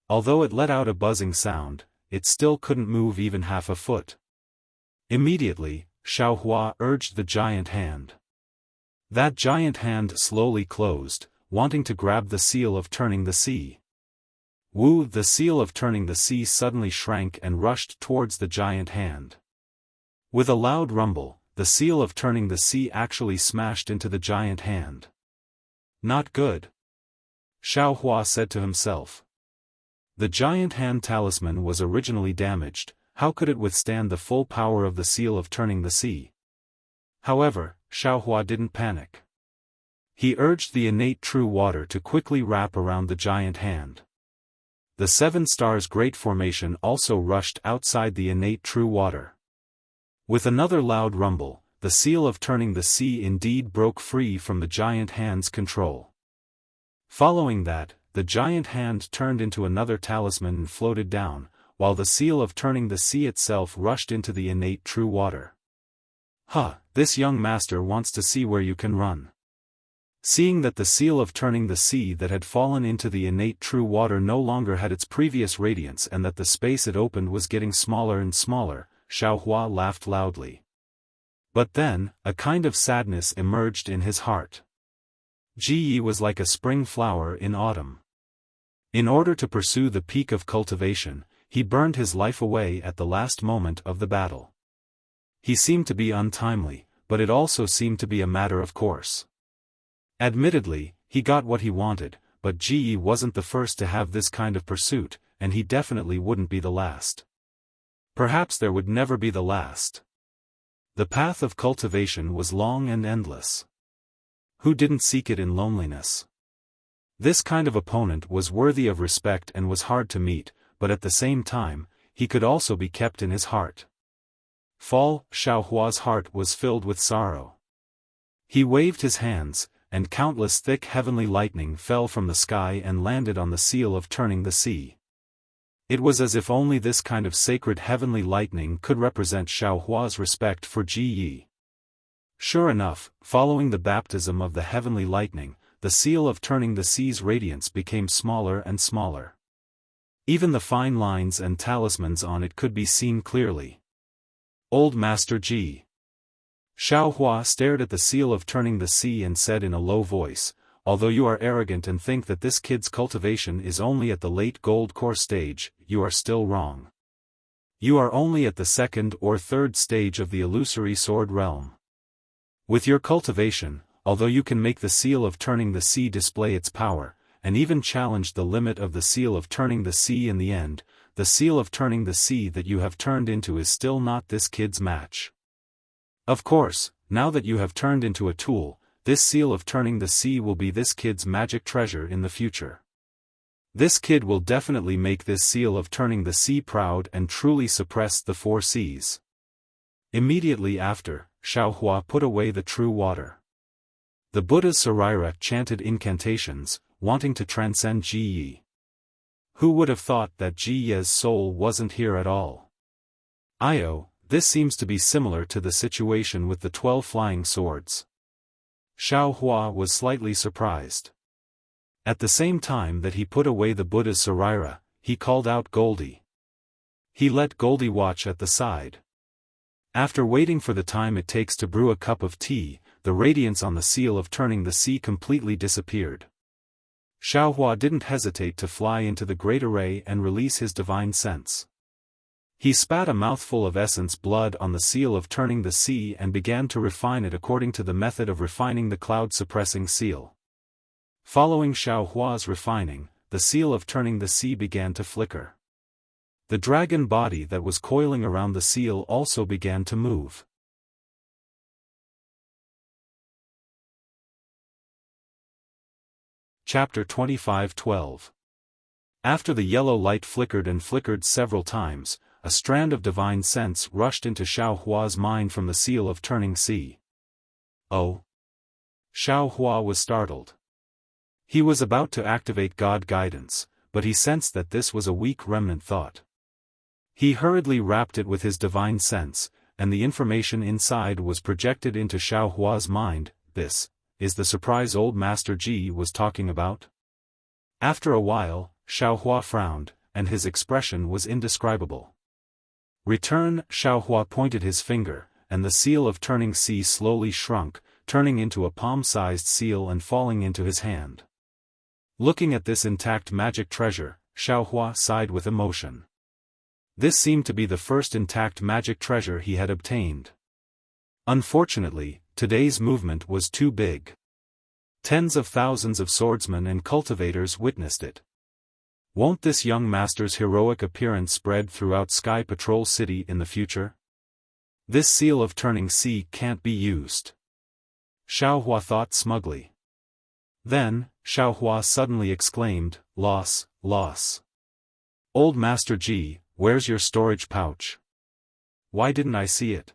Although it let out a buzzing sound, it still couldn't move even half a foot. Immediately, Xiao Hua urged the giant hand. That giant hand slowly closed, wanting to grab the seal of turning the sea. The seal of turning the sea suddenly shrank and rushed towards the giant hand. With a loud rumble, the seal of turning the sea actually smashed into the giant hand. Not good. Xiao Hua said to himself. The giant hand talisman was originally damaged, how could it withstand the full power of the seal of turning the sea? However, Xiao Hua didn't panic. He urged the innate true water to quickly wrap around the giant hand. The 7 stars great formation also rushed outside the innate true water. With another loud rumble, the seal of turning the sea indeed broke free from the giant hand's control. Following that, the giant hand turned into another talisman and floated down, while the seal of turning the sea itself rushed into the innate true water. This young master wants to see where you can run. Seeing that the seal of turning the sea that had fallen into the innate true water no longer had its previous radiance and that the space it opened was getting smaller and smaller, Xiao Hua laughed loudly. But then, a kind of sadness emerged in his heart. Ji Yi was like a spring flower in autumn. In order to pursue the peak of cultivation, he burned his life away at the last moment of the battle. He seemed to be untimely, but it also seemed to be a matter of course. Admittedly, he got what he wanted, but Ji Yi wasn't the first to have this kind of pursuit, and he definitely wouldn't be the last. Perhaps there would never be the last. The path of cultivation was long and endless. Who didn't seek it in loneliness? This kind of opponent was worthy of respect and was hard to meet, but at the same time, he could also be kept in his heart. Xiao Hua's heart was filled with sorrow. He waved his hands, and countless thick heavenly lightning fell from the sky and landed on the seal of turning the sea. It was as if only this kind of sacred heavenly lightning could represent Xiao Hua's respect for Ji Yi. Sure enough, following the baptism of the heavenly lightning, the seal of turning the sea's radiance became smaller and smaller. Even the fine lines and talismans on it could be seen clearly. Old Master Ji. Xiaofan stared at the seal of turning the sea and said in a low voice, although you are arrogant and think that this kid's cultivation is only at the late gold core stage, you are still wrong. You are only at the second or third stage of the illusory sword realm. With your cultivation, although you can make the seal of turning the sea display its power, and even challenge the limit of the seal of turning the sea in the end, the seal of turning the sea that you have turned into is still not this kid's match. Of course, now that you have turned into a tool, this seal of turning the sea will be this kid's magic treasure in the future. This kid will definitely make this seal of turning the sea proud and truly suppress the 4 seas. Immediately after, Xiaofan put away the true water. The Buddha's Sarira chanted incantations, wanting to transcend Ji Yi. Who would have thought that Ji Ye's soul wasn't here at all? This seems to be similar to the situation with the 12 flying swords. Xiaofan was slightly surprised. At the same time that he put away the Buddha's Sarira, he called out Goldie. He let Goldie watch at the side. After waiting for the time it takes to brew a cup of tea, the radiance on the seal of turning the sea completely disappeared. Xiaofan didn't hesitate to fly into the great array and release his divine sense. He spat a mouthful of essence blood on the seal of turning the sea and began to refine it according to the method of refining the cloud-suppressing seal. Following Xiaohua's refining, the seal of turning the sea began to flicker. The dragon body that was coiling around the seal also began to move. Chapter 25:12. After the yellow light flickered and flickered several times, a strand of divine sense rushed into Xiaohua's mind from the seal of turning sea. Oh! Xiaohua was startled. He was about to activate God guidance, but he sensed that this was a weak remnant thought. He hurriedly wrapped it with his divine sense, and the information inside was projected into Xiaohua's mind. This is the surprise old Master Ji was talking about? After a while, Xiaohua frowned, and his expression was indescribable. Return. Xiaohua pointed his finger, and the seal of turning sea slowly shrunk, turning into a palm-sized seal and falling into his hand. Looking at this intact magic treasure, Xiaohua sighed with emotion. This seemed to be the first intact magic treasure he had obtained. Unfortunately, today's movement was too big. Tens of thousands of swordsmen and cultivators witnessed it. Won't this young master's heroic appearance spread throughout Sky Patrol City in the future? This seal of turning sea can't be used. Xiaohua thought smugly. Then, Xiaohua suddenly exclaimed, Loss, loss. Old Master Ji, where's your storage pouch? Why didn't I see it?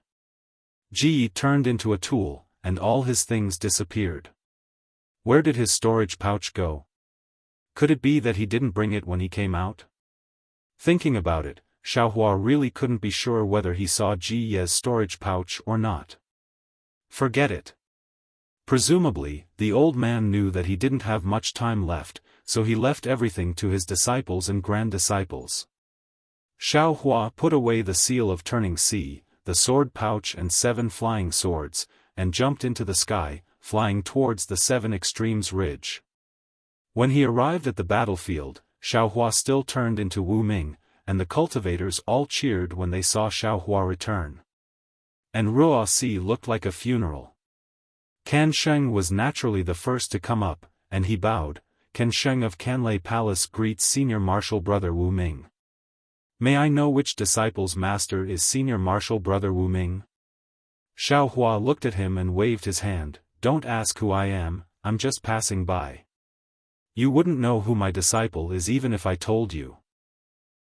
Ji turned into a tool, and all his things disappeared. Where did his storage pouch go? Could it be that he didn't bring it when he came out? Thinking about it, Xiaohua really couldn't be sure whether he saw Ji Ye's storage pouch or not. Forget it. Presumably, the old man knew that he didn't have much time left, so he left everything to his disciples and grand-disciples. Xiaohua put away the seal of turning sea, the sword pouch and 7 flying swords, and jumped into the sky, flying towards the 7 Extremes Ridge. When he arrived at the battlefield, Xiaohua still turned into Wu Ming, and the cultivators all cheered when they saw Xiaohua return. And Ruoxi looked like a funeral. Can Sheng was naturally the first to come up, and he bowed. Can Sheng of Canlei Palace greets Senior Marshal Brother Wu Ming. May I know which disciple's master is Senior Marshal Brother Wu Ming? Xiaohua looked at him and waved his hand. Don't ask who I am, I'm just passing by. You wouldn't know who my disciple is even if I told you.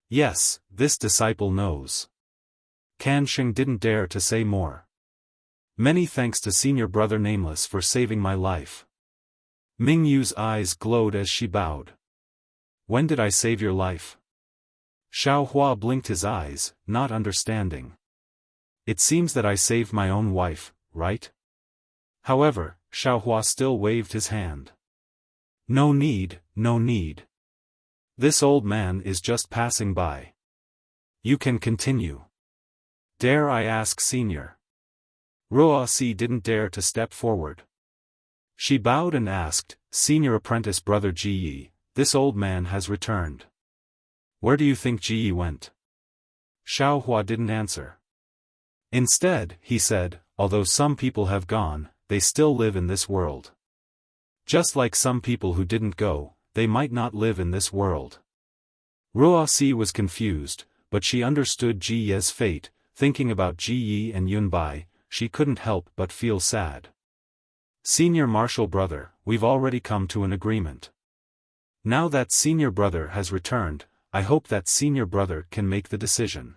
Yes, this disciple knows. Can Sheng didn't dare to say more. Many thanks to Senior Brother Nameless for saving my life. Ming Yu's eyes glowed as she bowed. When did I save your life? Xiaohua blinked his eyes, not understanding. It seems that I saved my own wife, right? However, Xiaohua still waved his hand. No need, no need. This old man is just passing by. You can continue. Dare I ask, Senior? Wuxia didn't dare to step forward. She bowed and asked, Senior Apprentice Brother Ji, this old man has returned. Where do you think Ji went? Xiaofan didn't answer. Instead, he said, although some people have gone, they still live in this world. Just like some people who didn't go, they might not live in this world. Wuxia was confused, but she understood Ji Ye's fate. Thinking about Ji Yi and Yunbai, she couldn't help but feel sad. Senior Martial Brother, we've already come to an agreement. Now that Senior Brother has returned, I hope that Senior Brother can make the decision.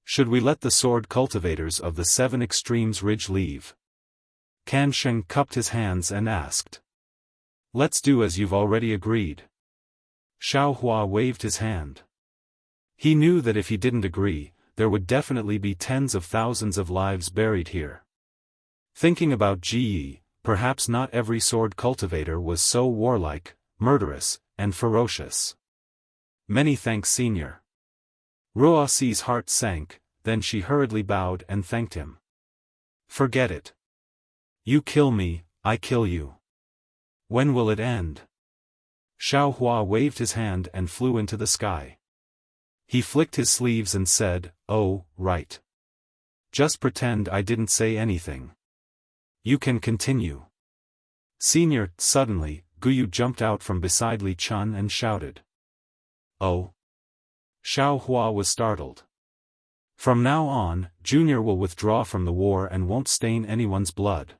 Should we let the sword cultivators of the 7 Extremes Ridge leave? Kan Sheng cupped his hands and asked. Let's do as you've already agreed. Xiaofan waved his hand. He knew that if he didn't agree, there would definitely be tens of thousands of lives buried here. Thinking about Ji Yi, perhaps not every sword cultivator was so warlike, murderous, and ferocious. Many thanks, Senior. Wuxia's heart sank, then she hurriedly bowed and thanked him. Forget it. You kill me, I kill you. When will it end? Xiaofan waved his hand and flew into the sky. He flicked his sleeves and said, oh, right. Just pretend I didn't say anything. You can continue. Senior, suddenly, Guyu jumped out from beside Li Chun and shouted. Oh. Xiaofan was startled. From now on, Junior will withdraw from the war and won't stain anyone's blood.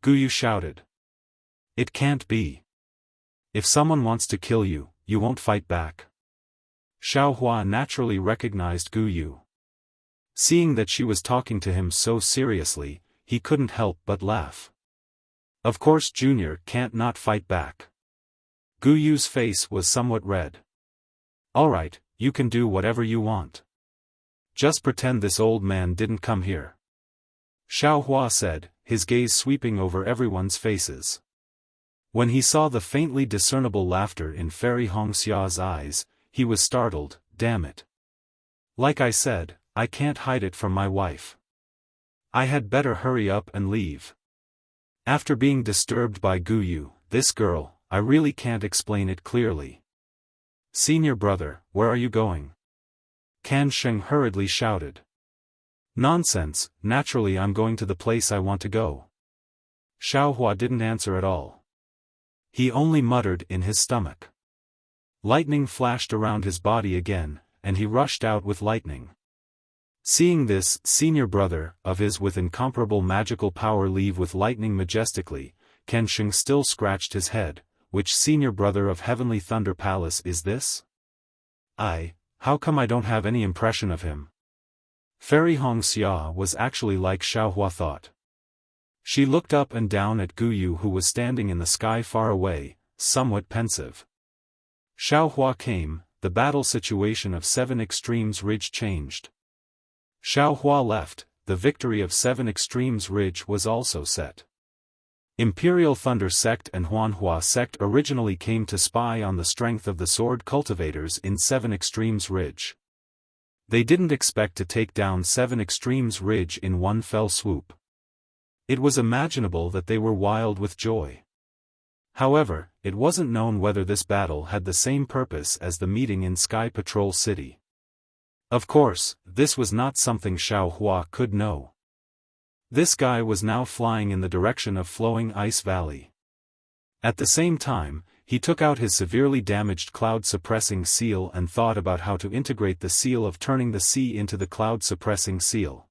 Guyu shouted. It can't be. If someone wants to kill you, you won't fight back. Xiaofan naturally recognized Guyu. Seeing that she was talking to him so seriously, he couldn't help but laugh. Of course Junior can't not fight back. Guyu's face was somewhat red. Alright, you can do whatever you want. Just pretend this old man didn't come here. Xiaofan said, his gaze sweeping over everyone's faces. When he saw the faintly discernible laughter in Fairy Hongxia's eyes, he was startled. Damn it. Like I said, I can't hide it from my wife. I had better hurry up and leave. After being disturbed by Guyu, this girl, I really can't explain it clearly. Senior Brother, where are you going? Kan Sheng hurriedly shouted. Nonsense, naturally I'm going to the place I want to go. Xiaofan didn't answer at all. He only muttered in his stomach. Lightning flashed around his body again, and he rushed out with lightning. Seeing this, Senior Brother of his with incomparable magical power leave with lightning majestically, Kan Sheng still scratched his head. Which Senior Brother of Heavenly Thunder Palace is this? How come I don't have any impression of him? Fairy Hongxia was actually like Xiaofan thought. She looked up and down at Guyu who was standing in the sky far away, somewhat pensive. Xiaofan came, the battle situation of 7 Extremes Ridge changed. Xiaofan left, the victory of 7 Extremes Ridge was also set. Imperial Thunder Sect and Huanhua Sect originally came to spy on the strength of the sword cultivators in 7 Extremes Ridge. They didn't expect to take down 7 Extremes Ridge in one fell swoop. It was imaginable that they were wild with joy. However, it wasn't known whether this battle had the same purpose as the meeting in Sky Patrol City. Of course, this was not something Xiaofan could know. This guy was now flying in the direction of Flowing Ice Valley. At the same time, he took out his severely damaged cloud-suppressing seal and thought about how to integrate the seal of turning the sea into the cloud-suppressing seal.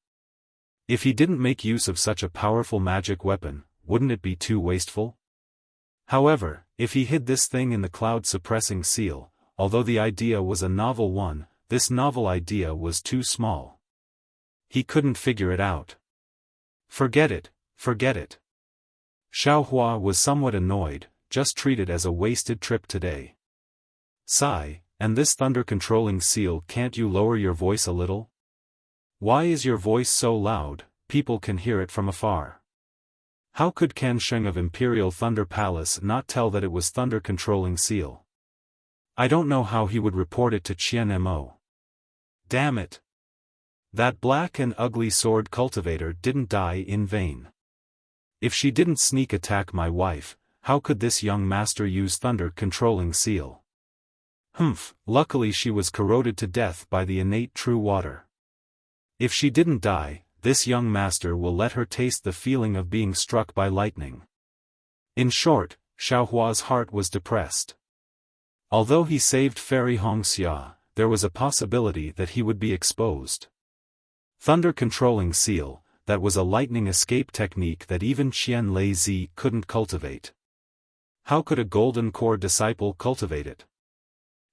If he didn't make use of such a powerful magic weapon, wouldn't it be too wasteful? However, if he hid this thing in the cloud-suppressing seal, although the idea was a novel one, this novel idea was too small. He couldn't figure it out. Forget it, forget it. Xiaofan was somewhat annoyed, just treat it as a wasted trip today. Sigh, and this thunder-controlling seal, can't you lower your voice a little? Why is your voice so loud, people can hear it from afar. How could Qian Sheng of Imperial Thunder Palace not tell that it was Thunder Controlling Seal? I don't know how he would report it to Qian Mo. Damn it! That black and ugly sword cultivator didn't die in vain. If she didn't sneak attack my wife, how could this young master use Thunder Controlling Seal? Humph, luckily she was corroded to death by the innate true water. If she didn't die, this young master will let her taste the feeling of being struck by lightning. In short, Xiaohua's heart was depressed. Although he saved Fairy Hongxia, there was a possibility that he would be exposed. Thunder Controlling Seal, that was a lightning escape technique that even Qian Lei couldn't cultivate. How could a Golden Core disciple cultivate it?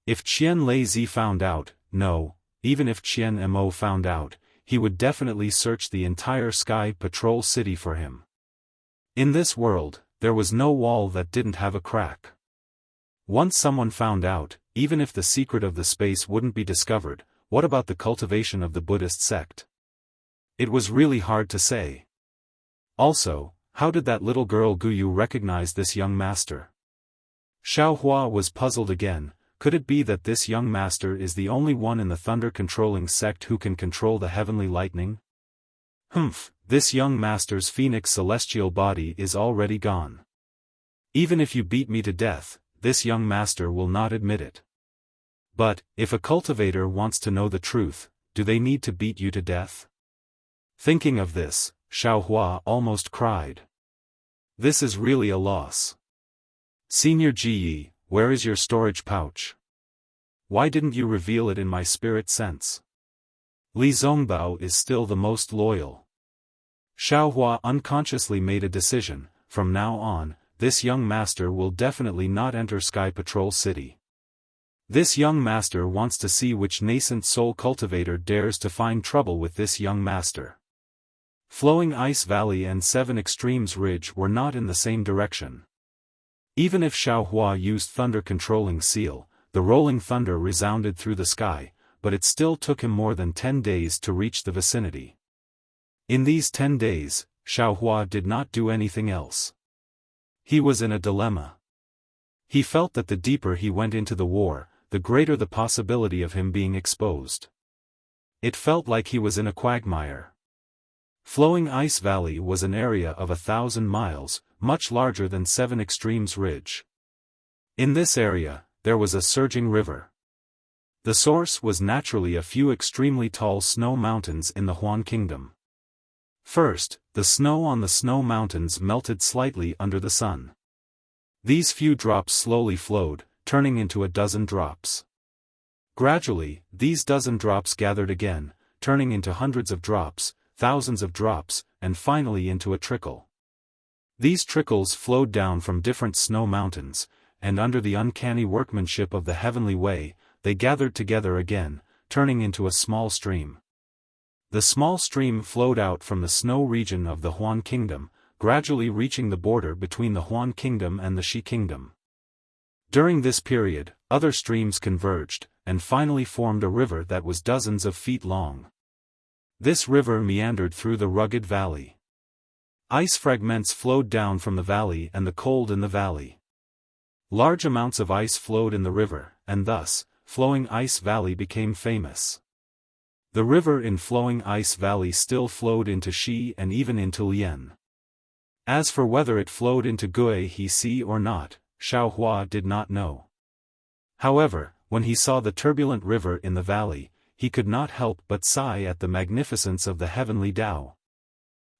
If Qian Lei found out, no, even if Qian Mo found out, he would definitely search the entire Sky Patrol City for him. In this world, there was no wall that didn't have a crack. Once someone found out, even if the secret of the space wouldn't be discovered, what about the cultivation of the Buddhist sect? It was really hard to say. Also, how did that little girl Guyu recognize this young master? Xiaohua was puzzled again. Could it be that this young master is the only one in the thunder-controlling sect who can control the heavenly lightning? Humph, this young master's phoenix celestial body is already gone. Even if you beat me to death, this young master will not admit it. But, if a cultivator wants to know the truth, do they need to beat you to death? Thinking of this, Xiaohua almost cried. This is really a loss. Senior Ji, where is your storage pouch? Why didn't you reveal it in my spirit sense? Li Zongbao is still the most loyal. Xiaohua unconsciously made a decision. From now on, this young master will definitely not enter Sky Patrol City. This young master wants to see which nascent soul cultivator dares to find trouble with this young master. Flowing Ice Valley and Seven Extremes Ridge were not in the same direction. Even if Xiaohua used Thunder Controlling Seal, the rolling thunder resounded through the sky, but it still took him more than 10 days to reach the vicinity. In these 10 days, Xiaohua did not do anything else. He was in a dilemma. He felt that the deeper he went into the war, the greater the possibility of him being exposed. It felt like he was in a quagmire. Flowing Ice Valley was an area of 1,000 miles, much larger than Seven Extremes Ridge. In this area, there was a surging river. The source was naturally a few extremely tall snow mountains in the Huan Kingdom. First, the snow on the snow mountains melted slightly under the sun. These few drops slowly flowed, turning into a dozen drops. Gradually, these dozen drops gathered again, turning into hundreds of drops, thousands of drops, and finally into a trickle. These trickles flowed down from different snow mountains, and under the uncanny workmanship of the heavenly way, they gathered together again, turning into a small stream. The small stream flowed out from the snow region of the Huan Kingdom, gradually reaching the border between the Huan Kingdom and the Shi Kingdom. During this period, other streams converged, and finally formed a river that was dozens of feet long. This river meandered through the rugged valley. Ice fragments flowed down from the valley and the cold in the valley. Large amounts of ice flowed in the river, and thus, Flowing Ice Valley became famous. The river in Flowing Ice Valley still flowed into Shi and even into Lian. As for whether it flowed into Guihe or not, Xiaohua did not know. However, when he saw the turbulent river in the valley, he could not help but sigh at the magnificence of the heavenly Tao.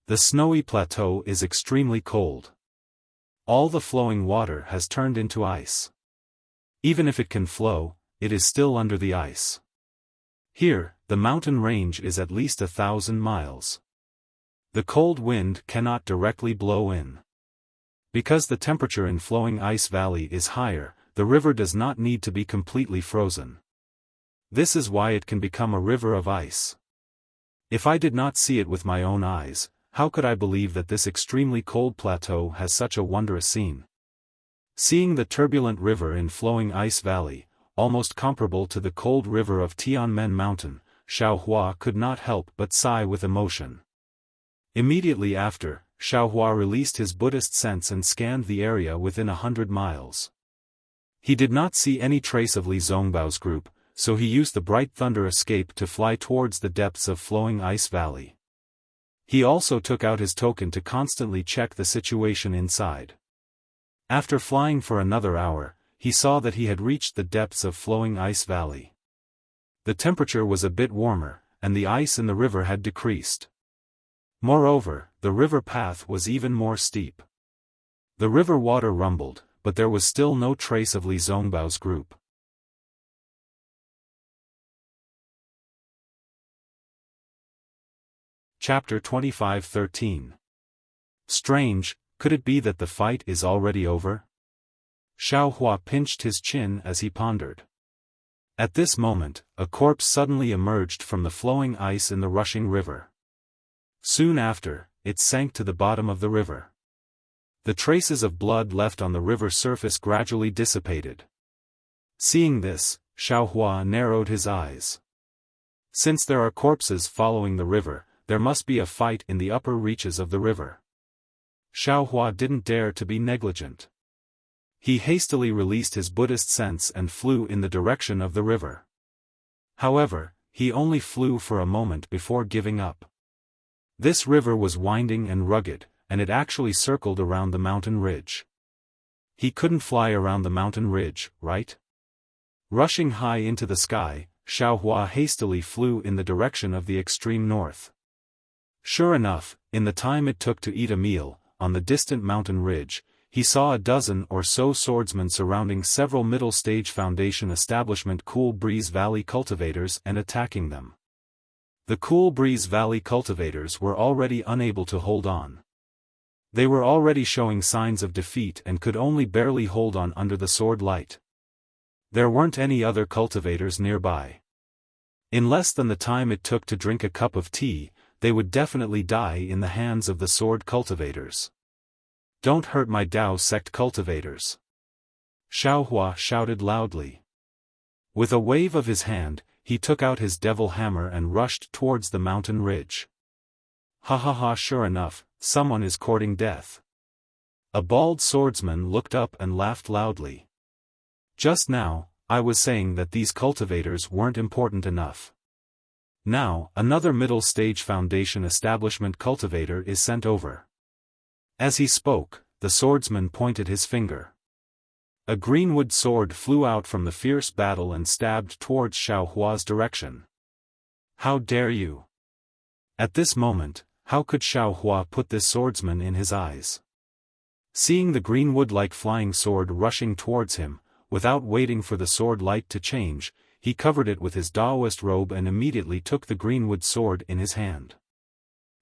The snowy plateau is extremely cold. All the flowing water has turned into ice. Even if it can flow, it is still under the ice. Here, the mountain range is at least 1,000 miles. The cold wind cannot directly blow in. Because the temperature in Flowing Ice Valley is higher, the river does not need to be completely frozen. This is why it can become a river of ice. If I did not see it with my own eyes, how could I believe that this extremely cold plateau has such a wondrous scene? Seeing the turbulent river in Flowing Ice Valley, almost comparable to the cold river of Tianmen Mountain, Xiaohua could not help but sigh with emotion. Immediately after, Xiaofan released his Buddhist sense and scanned the area within 100 miles. He did not see any trace of Li Zongbao's group, so he used the bright thunder escape to fly towards the depths of Flowing Ice Valley. He also took out his token to constantly check the situation inside. After flying for another hour, he saw that he had reached the depths of Flowing Ice Valley. The temperature was a bit warmer, and the ice in the river had decreased. Moreover, the river path was even more steep. The river water rumbled, but there was still no trace of Li Zongbao's group. Chapter 25:13. Strange, could it be that the fight is already over? Xiaofan pinched his chin as he pondered. At this moment, a corpse suddenly emerged from the flowing ice in the rushing river. Soon after, it sank to the bottom of the river. The traces of blood left on the river surface gradually dissipated. Seeing this, Xiaofan narrowed his eyes. Since there are corpses following the river, there must be a fight in the upper reaches of the river. Xiaofan didn't dare to be negligent. He hastily released his Buddhist sense and flew in the direction of the river. However, he only flew for a moment before giving up. This river was winding and rugged, and it actually circled around the mountain ridge. He couldn't fly around the mountain ridge, right? Rushing high into the sky, Xiaofan hastily flew in the direction of the extreme north. Sure enough, in the time it took to eat a meal, on the distant mountain ridge, he saw a dozen or so swordsmen surrounding several middle-stage Foundation establishment Cool Breeze Valley cultivators and attacking them. The Cool Breeze Valley cultivators were already unable to hold on. They were already showing signs of defeat and could only barely hold on under the sword light. There weren't any other cultivators nearby. In less than the time it took to drink a cup of tea, they would definitely die in the hands of the sword cultivators. "Don't hurt my Dao sect cultivators!" Xiaofan shouted loudly. With a wave of his hand, he took out his devil hammer and rushed towards the mountain ridge. Ha ha ha! Sure enough, someone is courting death. A bald swordsman looked up and laughed loudly. Just now, I was saying that these cultivators weren't important enough. Now, another middle-stage Foundation establishment cultivator is sent over. As he spoke, the swordsman pointed his finger. A greenwood sword flew out from the fierce battle and stabbed towards Xiaohua's direction. How dare you! At this moment, how could Xiaohua put this swordsman in his eyes? Seeing the greenwood-like flying sword rushing towards him, without waiting for the sword light to change, he covered it with his Daoist robe and immediately took the greenwood sword in his hand.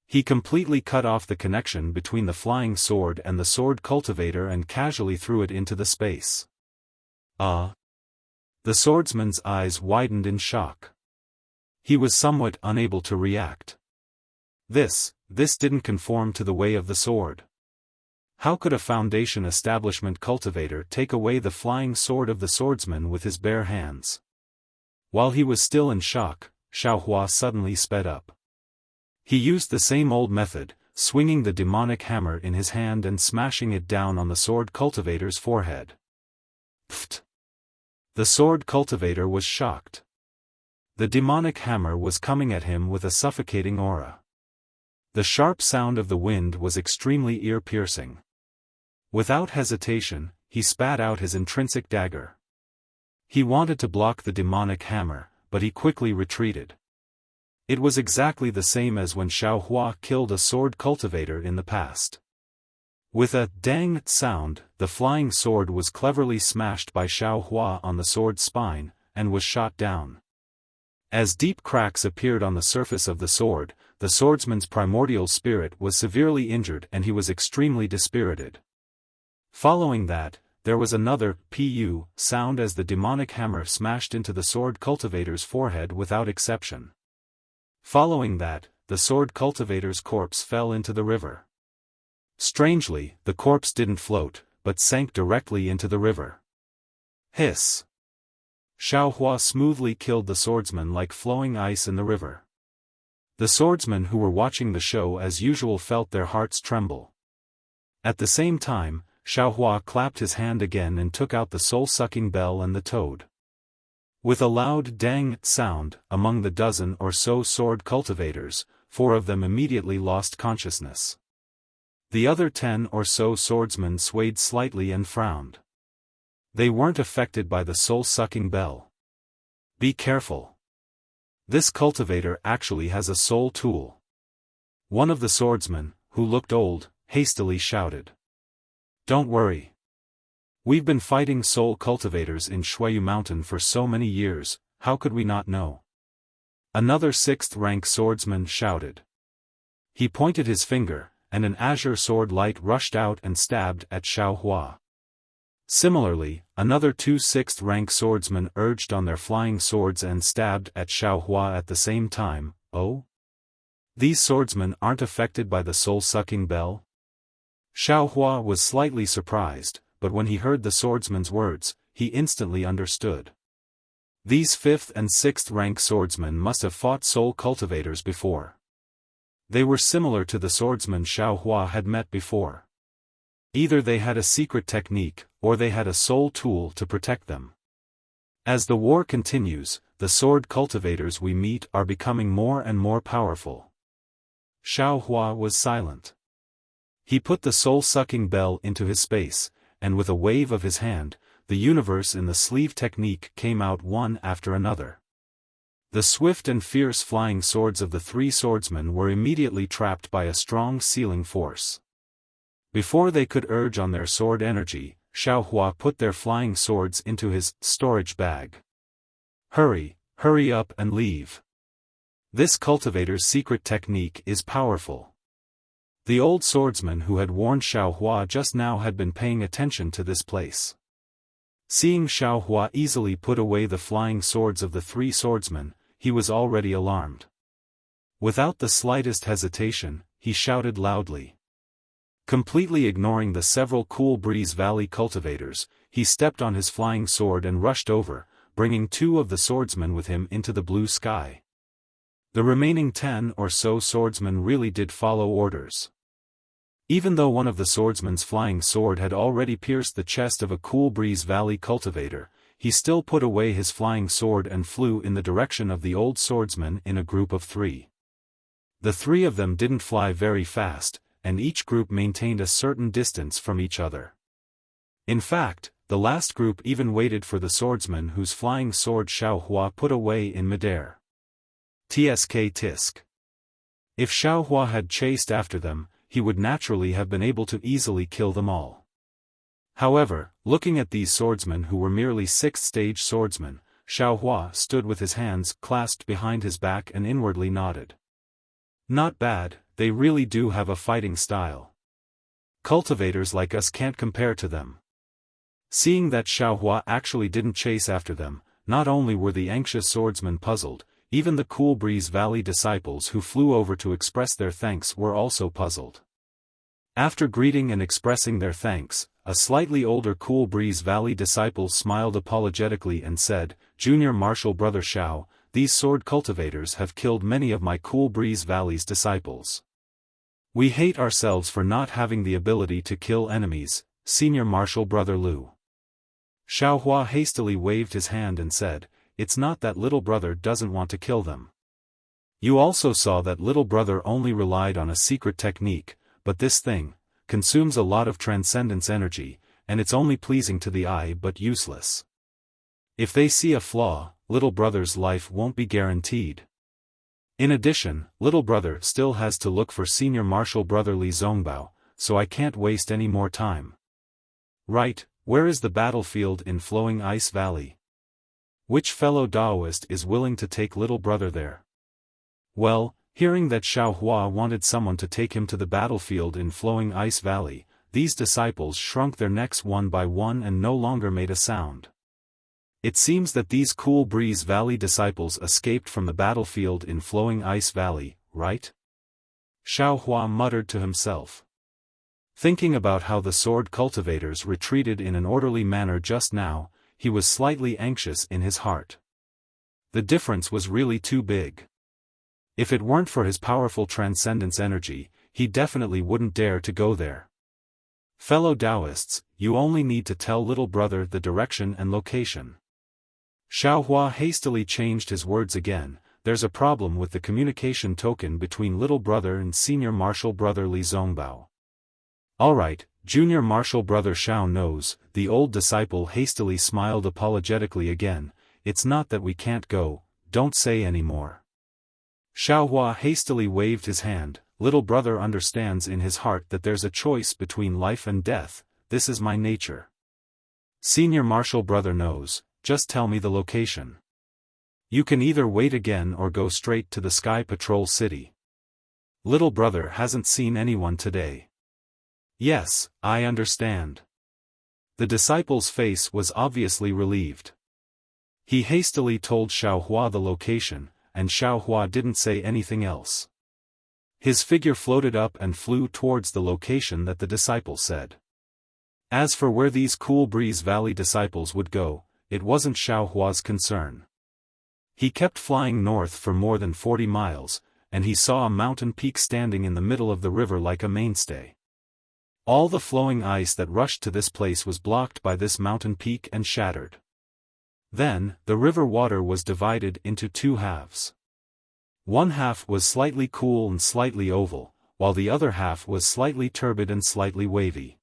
He completely cut off the connection between the flying sword and the sword cultivator and casually threw it into the space. Ah! The swordsman's eyes widened in shock. He was somewhat unable to react. This didn't conform to the way of the sword. How could a Foundation establishment cultivator take away the flying sword of the swordsman with his bare hands? While he was still in shock, Xiaohua suddenly sped up. He used the same old method, swinging the demonic hammer in his hand and smashing it down on the sword cultivator's forehead. Pfft! The sword cultivator was shocked. The demonic hammer was coming at him with a suffocating aura. The sharp sound of the wind was extremely ear-piercing. Without hesitation, he spat out his intrinsic dagger. He wanted to block the demonic hammer, but he quickly retreated. It was exactly the same as when Xiaohua killed a sword cultivator in the past. With a dang sound, the flying sword was cleverly smashed by Xiaohua on the sword's spine, and was shot down. As deep cracks appeared on the surface of the sword, the swordsman's primordial spirit was severely injured and he was extremely dispirited. Following that, there was another pu sound as the demonic hammer smashed into the sword cultivator's forehead without exception. Following that, the sword cultivator's corpse fell into the river. Strangely, the corpse didn't float, but sank directly into the river. Hiss! Xiaohua smoothly killed the swordsman like flowing ice in the river. The swordsmen who were watching the show as usual felt their hearts tremble. At the same time, Xiaohua clapped his hand again and took out the soul-sucking bell and the toad. With a loud dang sound, among the dozen or so sword cultivators, 4 of them immediately lost consciousness. The other 10 or so swordsmen swayed slightly and frowned. They weren't affected by the soul-sucking bell. Be careful. This cultivator actually has a soul tool. One of the swordsmen, who looked old, hastily shouted. Don't worry. We've been fighting soul cultivators in Shuiyu Mountain for so many years, how could we not know? Another 6th-rank swordsman shouted. He pointed his finger, and an azure sword light rushed out and stabbed at Xiaohua. Similarly, another 2 6th-rank swordsmen urged on their flying swords and stabbed at Xiaohua at the same time. Oh? These swordsmen aren't affected by the soul-sucking bell? Xiaohua was slightly surprised, but when he heard the swordsman's words, he instantly understood. These 5th and 6th-rank swordsmen must have fought soul cultivators before. They were similar to the swordsmen Xiaohua had met before. Either they had a secret technique, or they had a soul tool to protect them. As the war continues, the sword cultivators we meet are becoming more and more powerful. Xiaohua was silent. He put the soul-sucking bell into his space, and with a wave of his hand, the universe in the sleeve technique came out one after another. The swift and fierce flying swords of the 3 swordsmen were immediately trapped by a strong sealing force. Before they could urge on their sword energy, Xiaohua put their flying swords into his storage bag. Hurry up and leave. This cultivator's secret technique is powerful. The old swordsman who had warned Xiaohua just now had been paying attention to this place. Seeing Xiaohua easily put away the flying swords of the 3 swordsmen, he was already alarmed. Without the slightest hesitation, he shouted loudly. Completely ignoring the several Cool Breeze Valley cultivators, he stepped on his flying sword and rushed over, bringing 2 of the swordsmen with him into the blue sky. The remaining 10 or so swordsmen really did follow orders. Even though one of the swordsmen's flying sword had already pierced the chest of a Cool Breeze Valley cultivator, he still put away his flying sword and flew in the direction of the old swordsman in a group of 3. The 3 of them didn't fly very fast, and each group maintained a certain distance from each other. In fact, the last group even waited for the swordsman whose flying sword Xiaohua put away in midair. Tsk tisk. If Xiaohua had chased after them, he would naturally have been able to easily kill them all. However, looking at these swordsmen who were merely 6th-stage swordsmen, Xiaohua stood with his hands clasped behind his back and inwardly nodded. Not bad, they really do have a fighting style. Cultivators like us can't compare to them. Seeing that Xiaohua actually didn't chase after them, not only were the anxious swordsmen puzzled, even the Cool Breeze Valley disciples who flew over to express their thanks were also puzzled. After greeting and expressing their thanks, a slightly older Cool Breeze Valley disciple smiled apologetically and said, "Junior Martial Brother Xiao, these sword cultivators have killed many of my Cool Breeze Valley's disciples. We hate ourselves for not having the ability to kill enemies, Senior Martial Brother Lu." Xiaohua hastily waved his hand and said, "It's not that little brother doesn't want to kill them. You also saw that little brother only relied on a secret technique, but this thing consumes a lot of transcendence energy, and it's only pleasing to the eye but useless. If they see a flaw, little brother's life won't be guaranteed. In addition, little brother still has to look for Senior Martial Brother Li Zongbao, so I can't waste any more time." "Right, where is the battlefield in Flowing Ice Valley? Which fellow Daoist is willing to take little brother there?" Well, hearing that Xiaohua wanted someone to take him to the battlefield in Flowing Ice Valley, these disciples shrunk their necks one by one and no longer made a sound. It seems that these Cool Breeze Valley disciples escaped from the battlefield in Flowing Ice Valley, right? Xiaohua muttered to himself. Thinking about how the sword cultivators retreated in an orderly manner just now, he was slightly anxious in his heart. The difference was really too big. If it weren't for his powerful transcendence energy, he definitely wouldn't dare to go there. Fellow Taoists, you only need to tell little brother the direction and location. Xiaohua hastily changed his words again. There's a problem with the communication token between little brother and senior martial brother Li Zongbao. Alright, junior martial brother Xiao knows. The old disciple hastily smiled apologetically again. It's not that we can't go, don't say any more. Xiaohua hastily waved his hand. Little brother understands in his heart that there's a choice between life and death. This is my nature. Senior martial brother knows, just tell me the location. You can either wait again or go straight to the Sky Patrol City. Little brother hasn't seen anyone today. Yes, I understand. The disciple's face was obviously relieved. He hastily told Xiaohua the location, and Xiaohua didn't say anything else. His figure floated up and flew towards the location that the disciple said. As for where these Cool Breeze Valley disciples would go, it wasn't Xiaohua's concern. He kept flying north for more than 40 miles, and he saw a mountain peak standing in the middle of the river like a mainstay. All the flowing ice that rushed to this place was blocked by this mountain peak and shattered. Then, the river water was divided into two halves. One half was slightly cool and slightly oval, while the other half was slightly turbid and slightly wavy.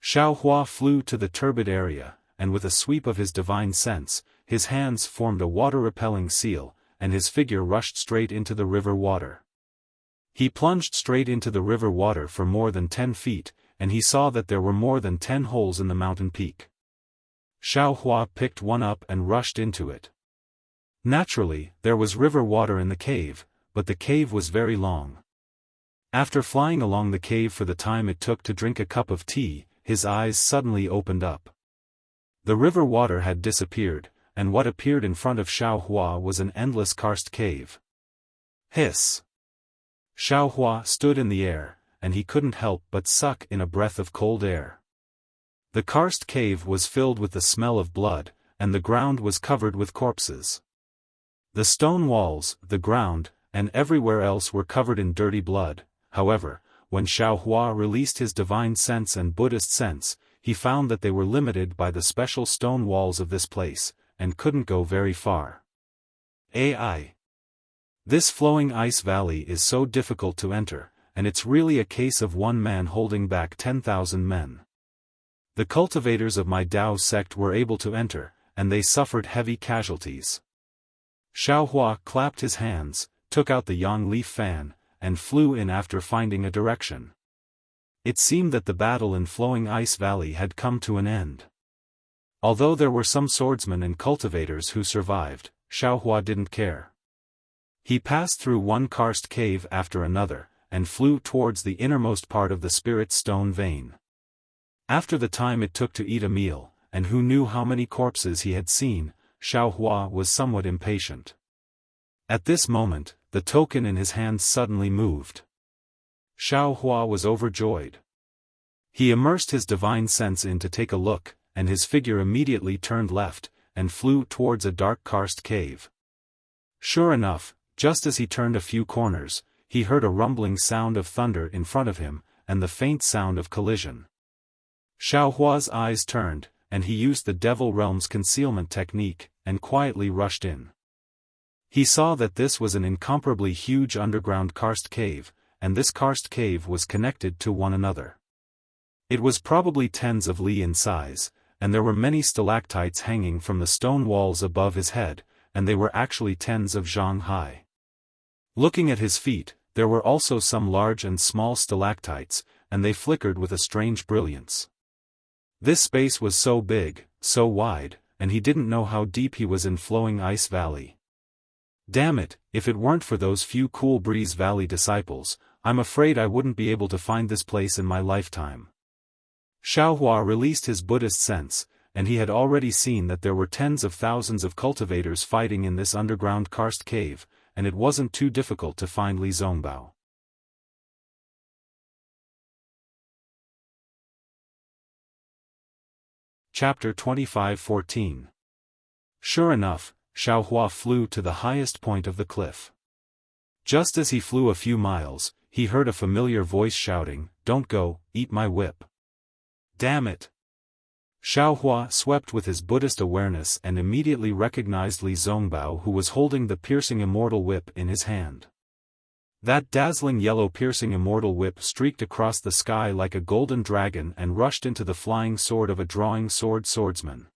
Xiaohua flew to the turbid area, and with a sweep of his divine sense, his hands formed a water-repelling seal, and his figure rushed straight into the river water. He plunged straight into the river water for more than 10 feet, and he saw that there were more than 10 holes in the mountain peak. Xiaohua picked one up and rushed into it. Naturally, there was river water in the cave, but the cave was very long. After flying along the cave for the time it took to drink a cup of tea, his eyes suddenly opened up. The river water had disappeared, and what appeared in front of Xiaohua was an endless karst cave. Hiss! Xiaohua stood in the air, and he couldn't help but suck in a breath of cold air. The karst cave was filled with the smell of blood, and the ground was covered with corpses. The stone walls, the ground, and everywhere else were covered in dirty blood. However, when Xiaohua released his divine sense and Buddhist sense, he found that they were limited by the special stone walls of this place, and couldn't go very far. AI. This flowing ice valley is so difficult to enter, and it's really a case of one man holding back 10,000 men. The cultivators of my Tao sect were able to enter, and they suffered heavy casualties. Xiaohua clapped his hands, took out the yang leaf fan, and flew in after finding a direction. It seemed that the battle in Flowing Ice Valley had come to an end. Although there were some swordsmen and cultivators who survived, Xiaohua didn't care. He passed through one karst cave after another, and flew towards the innermost part of the spirit stone vein. After the time it took to eat a meal, and who knew how many corpses he had seen, Xiaohua was somewhat impatient. At this moment, the token in his hand suddenly moved. Xiaohua was overjoyed. He immersed his divine sense in to take a look, and his figure immediately turned left, and flew towards a dark karst cave. Sure enough, just as he turned a few corners, he heard a rumbling sound of thunder in front of him, and the faint sound of collision. Xiaohua's eyes turned, and he used the Devil Realm's concealment technique, and quietly rushed in. He saw that this was an incomparably huge underground karst cave, and this karst cave was connected to one another. It was probably tens of li in size, and there were many stalactites hanging from the stone walls above his head, and they were actually tens of zhang high. Looking at his feet, there were also some large and small stalactites, and they flickered with a strange brilliance. This space was so big, so wide, and he didn't know how deep he was in Flowing Ice Valley. Damn it, if it weren't for those few Cool Breeze Valley disciples, I'm afraid I wouldn't be able to find this place in my lifetime. Xiaohua released his Buddhist sense, and he had already seen that there were tens of thousands of cultivators fighting in this underground karst cave, and it wasn't too difficult to find Li Zongbao. Chapter 25:14. Sure enough, Xiaohua flew to the highest point of the cliff. Just as he flew a few miles, he heard a familiar voice shouting, "Don't go, eat my whip." Damn it! Xiaohua swept with his Buddhist awareness and immediately recognized Li Zongbao, who was holding the piercing immortal whip in his hand. That dazzling yellow piercing immortal whip streaked across the sky like a golden dragon and rushed into the flying sword of a drawing swordsman.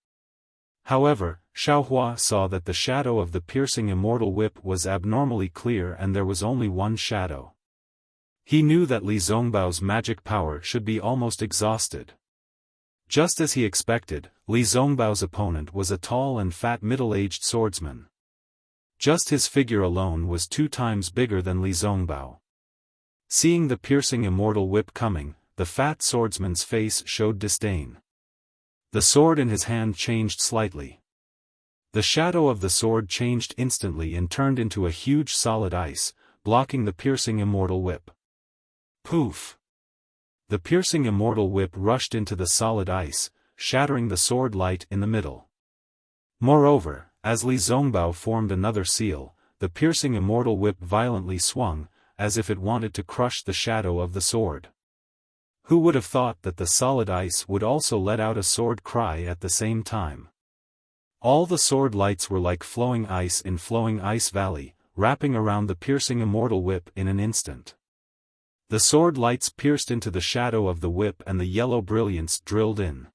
However, Xiaohua saw that the shadow of the piercing immortal whip was abnormally clear and there was only one shadow. He knew that Li Zongbao's magic power should be almost exhausted. Just as he expected, Li Zongbao's opponent was a tall and fat middle-aged swordsman. Just his figure alone was 2 times bigger than Li Zongbao. Seeing the piercing immortal whip coming, the fat swordsman's face showed disdain. The sword in his hand changed slightly. The shadow of the sword changed instantly and turned into a huge solid ice, blocking the piercing immortal whip. Poof! The piercing immortal whip rushed into the solid ice, shattering the sword light in the middle. Moreover, as Li Zongbao formed another seal, the piercing immortal whip violently swung, as if it wanted to crush the shadow of the sword. Who would have thought that the solid ice would also let out a sword cry at the same time? All the sword lights were like flowing ice in Flowing Ice Valley, wrapping around the piercing immortal whip in an instant. The sword lights pierced into the shadow of the whip and the yellow brilliance drilled in.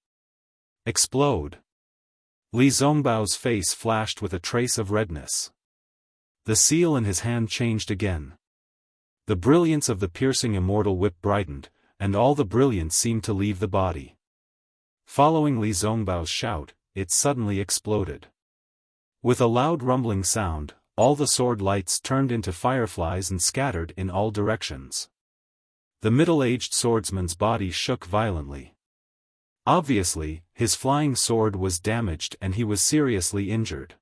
Explode! Li Zongbao's face flashed with a trace of redness. The seal in his hand changed again. The brilliance of the piercing immortal whip brightened, and all the brilliance seemed to leave the body. Following Li Zongbao's shout, it suddenly exploded. With a loud rumbling sound, all the sword lights turned into fireflies and scattered in all directions. The middle-aged swordsman's body shook violently. Obviously, his flying sword was damaged and he was seriously injured.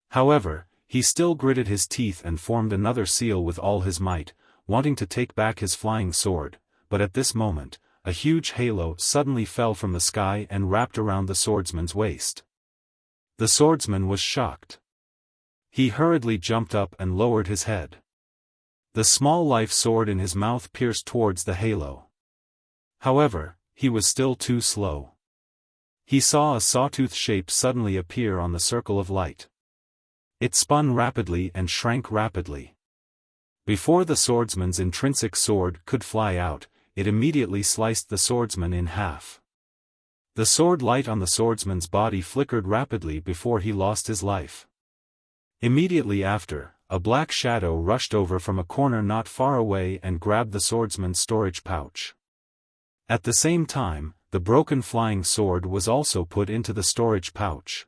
However, he still gritted his teeth and formed another seal with all his might, wanting to take back his flying sword, but at this moment, a huge halo suddenly fell from the sky and wrapped around the swordsman's waist. The swordsman was shocked. He hurriedly jumped up and lowered his head. The small life sword in his mouth pierced towards the halo. However, he was still too slow. He saw a sawtooth shape suddenly appear on the circle of light. It spun rapidly and shrank rapidly. Before the swordsman's intrinsic sword could fly out, it immediately sliced the swordsman in half. The sword light on the swordsman's body flickered rapidly before he lost his life. Immediately after, a black shadow rushed over from a corner not far away and grabbed the swordsman's storage pouch. At the same time, the broken flying sword was also put into the storage pouch.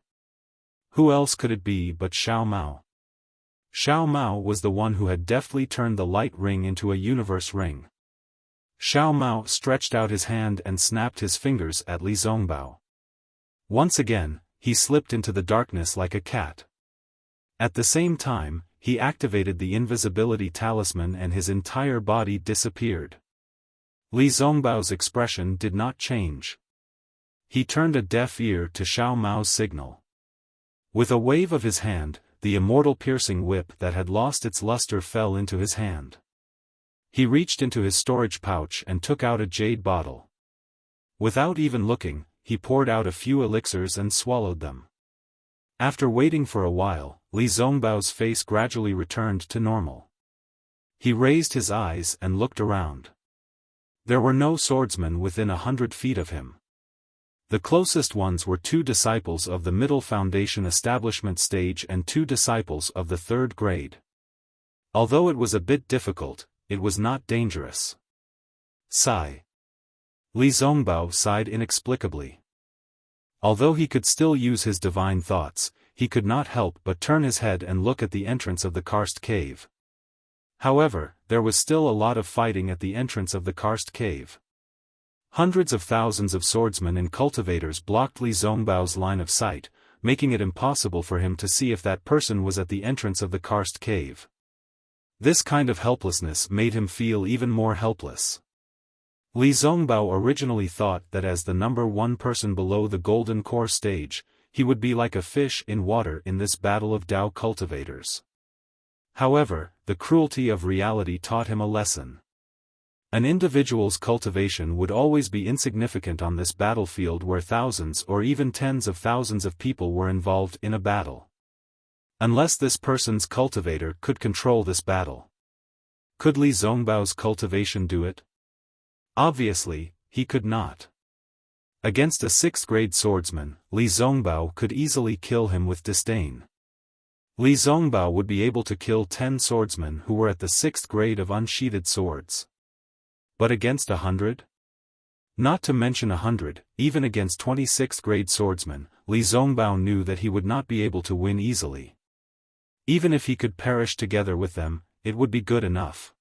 Who else could it be but Xiao Mao? Xiao Mao was the one who had deftly turned the light ring into a universe ring. Xiao Mao stretched out his hand and snapped his fingers at Li Zongbao. Once again, he slipped into the darkness like a cat. At the same time, he activated the invisibility talisman and his entire body disappeared. Li Zongbao's expression did not change. He turned a deaf ear to Xiao Mao's signal. With a wave of his hand, the immortal piercing whip that had lost its luster fell into his hand. He reached into his storage pouch and took out a jade bottle. Without even looking, he poured out a few elixirs and swallowed them. After waiting for a while, Li Zongbao's face gradually returned to normal. He raised his eyes and looked around. There were no swordsmen within 100 feet of him. The closest ones were 2 disciples of the Middle Foundation Establishment stage and 2 disciples of the 3rd grade. Although it was a bit difficult, it was not dangerous. Sigh. Li Zongbao sighed inexplicably. Although he could still use his divine thoughts, he could not help but turn his head and look at the entrance of the karst cave. However, there was still a lot of fighting at the entrance of the karst cave. Hundreds of thousands of swordsmen and cultivators blocked Li Zongbao's line of sight, making it impossible for him to see if that person was at the entrance of the karst cave. This kind of helplessness made him feel even more helpless. Li Zongbao originally thought that as the number 1 person below the Golden Core stage, he would be like a fish in water in this battle of Dao cultivators. However, the cruelty of reality taught him a lesson. An individual's cultivation would always be insignificant on this battlefield where thousands or even tens of thousands of people were involved in a battle. Unless this person's cultivator could control this battle. Could Li Zongbao's cultivation do it? Obviously, he could not. Against a 6th-grade swordsman, Li Zongbao could easily kill him with disdain. Li Zongbao would be able to kill 10 swordsmen who were at the 6th grade of unsheathed swords. But against 100? Not to mention 100, even against 26th-grade swordsmen, Li Zongbao knew that he would not be able to win easily. Even if he could perish together with them, it would be good enough.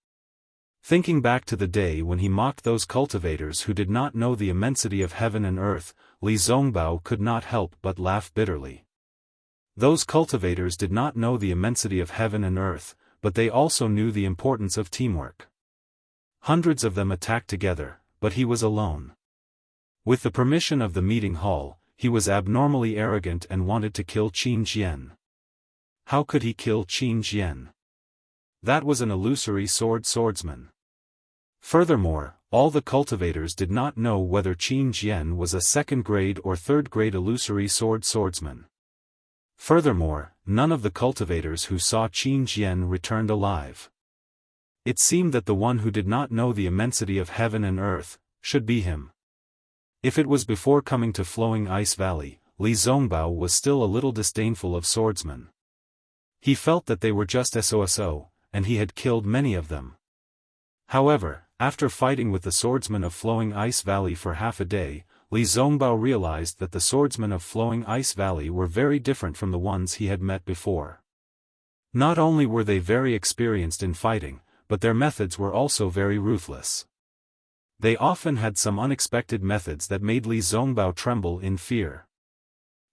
Thinking back to the day when he mocked those cultivators who did not know the immensity of heaven and earth, Li Zongbao could not help but laugh bitterly. Those cultivators did not know the immensity of heaven and earth, but they also knew the importance of teamwork. Hundreds of them attacked together, but he was alone. With the permission of the meeting hall, he was abnormally arrogant and wanted to kill Qin Jian. How could he kill Qin Jian? That was an illusory swordsman. Furthermore, all the cultivators did not know whether Qin Jian was a 2nd-grade or 3rd-grade illusory swordsman. Furthermore, none of the cultivators who saw Qin Jian returned alive. It seemed that the one who did not know the immensity of heaven and earth should be him. If it was before coming to Flowing Ice Valley, Li Zongbao was still a little disdainful of swordsmen. He felt that they were just SOSO, and he had killed many of them. However, after fighting with the swordsmen of Flowing Ice Valley for half a day, Li Zongbao realized that the swordsmen of Flowing Ice Valley were very different from the ones he had met before. Not only were they very experienced in fighting, but their methods were also very ruthless. They often had some unexpected methods that made Li Zongbao tremble in fear.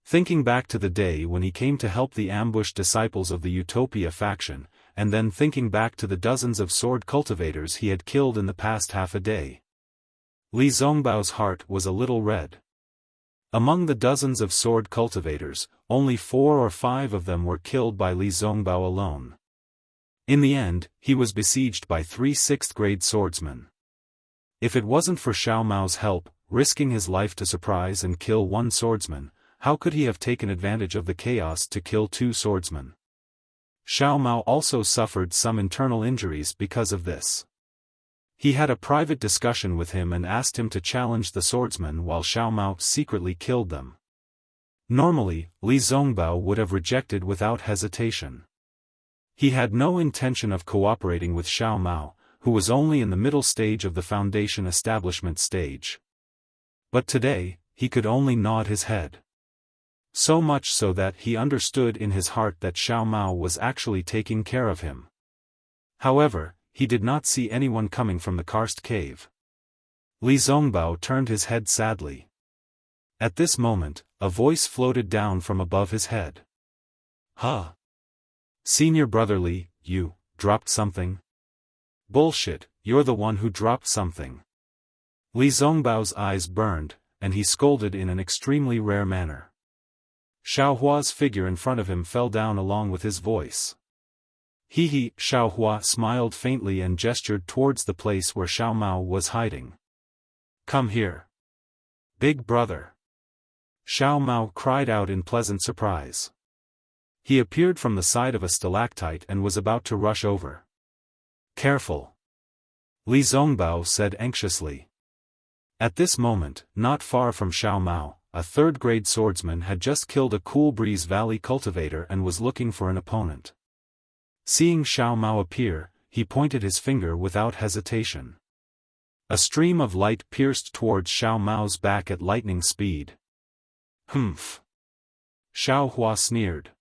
Thinking back to the day when he came to help the ambushed disciples of the Utopia faction, and then thinking back to the dozens of sword cultivators he had killed in the past half a day, Li Zongbao's heart was a little red. Among the dozens of sword cultivators, only 4 or 5 of them were killed by Li Zongbao alone. In the end, he was besieged by 3 6th-grade swordsmen. If it wasn't for Xiao Mao's help, risking his life to surprise and kill 1 swordsman, how could he have taken advantage of the chaos to kill 2 swordsmen? Xiao Mao also suffered some internal injuries because of this. He had a private discussion with him and asked him to challenge the swordsmen while Xiao Mao secretly killed them. Normally, Li Zongbao would have rejected without hesitation. He had no intention of cooperating with Xiao Mao, who was only in the middle stage of the foundation establishment stage. But today, he could only nod his head. So much so that he understood in his heart that Xiao Mao was actually taking care of him. However, he did not see anyone coming from the karst cave. Li Zongbao turned his head sadly. At this moment, a voice floated down from above his head. "Huh? Senior brother Li, you dropped something?" "Bullshit, you're the one who dropped something." Li Zongbao's eyes burned, and he scolded in an extremely rare manner. Xiao Hua's figure in front of him fell down along with his voice. He, Xiao Hua smiled faintly and gestured towards the place where Xiao Mao was hiding. "Come here. Big brother." Xiao Mao cried out in pleasant surprise. He appeared from the side of a stalactite and was about to rush over. "Careful," Li Zongbao said anxiously. At this moment, not far from Xiao Mao, a 3rd-grade swordsman had just killed a Cool Breeze Valley cultivator and was looking for an opponent. Seeing Xiao Mao appear, he pointed his finger without hesitation. A stream of light pierced towards Xiao Mao's back at lightning speed. "Humph!" Xiao Hua sneered.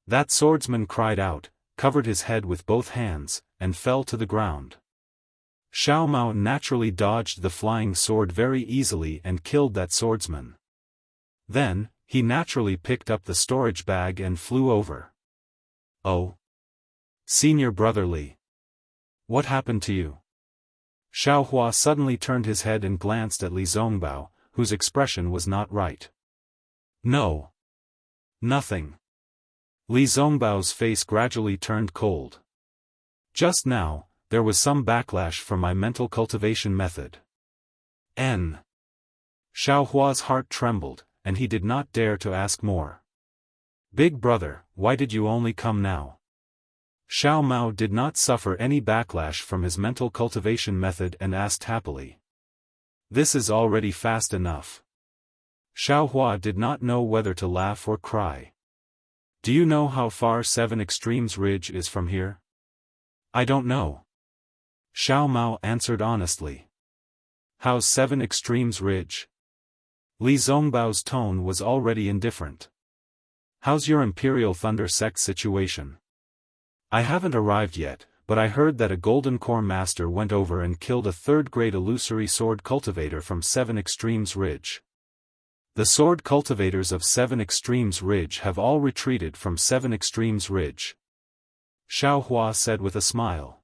That swordsman cried out, covered his head with both hands, and fell to the ground. Xiao Mao naturally dodged the flying sword very easily and killed that swordsman. Then, he naturally picked up the storage bag and flew over. "Oh? Senior brother Li. What happened to you?" Xiao Hua suddenly turned his head and glanced at Li Zongbao, whose expression was not right. "No. Nothing." Li Zongbao's face gradually turned cold. Just now, there was some backlash from my mental cultivation method. Xiaohua's heart trembled, and he did not dare to ask more. Big brother, why did you only come now? Xiao Mao did not suffer any backlash from his mental cultivation method and asked happily. This is already fast enough. Xiaohua did not know whether to laugh or cry. Do you know how far 7 Extremes Ridge is from here? I don't know. Xiao Mao answered honestly. How's 7 Extremes Ridge? Li Zongbao's tone was already indifferent. How's your Imperial Thunder Sect situation? I haven't arrived yet, but I heard that a Golden Core Master went over and killed a 3rd-grade illusory sword cultivator from 7 Extremes Ridge. The sword cultivators of 7 Extremes Ridge have all retreated from 7 Extremes Ridge. Xiaohua said with a smile.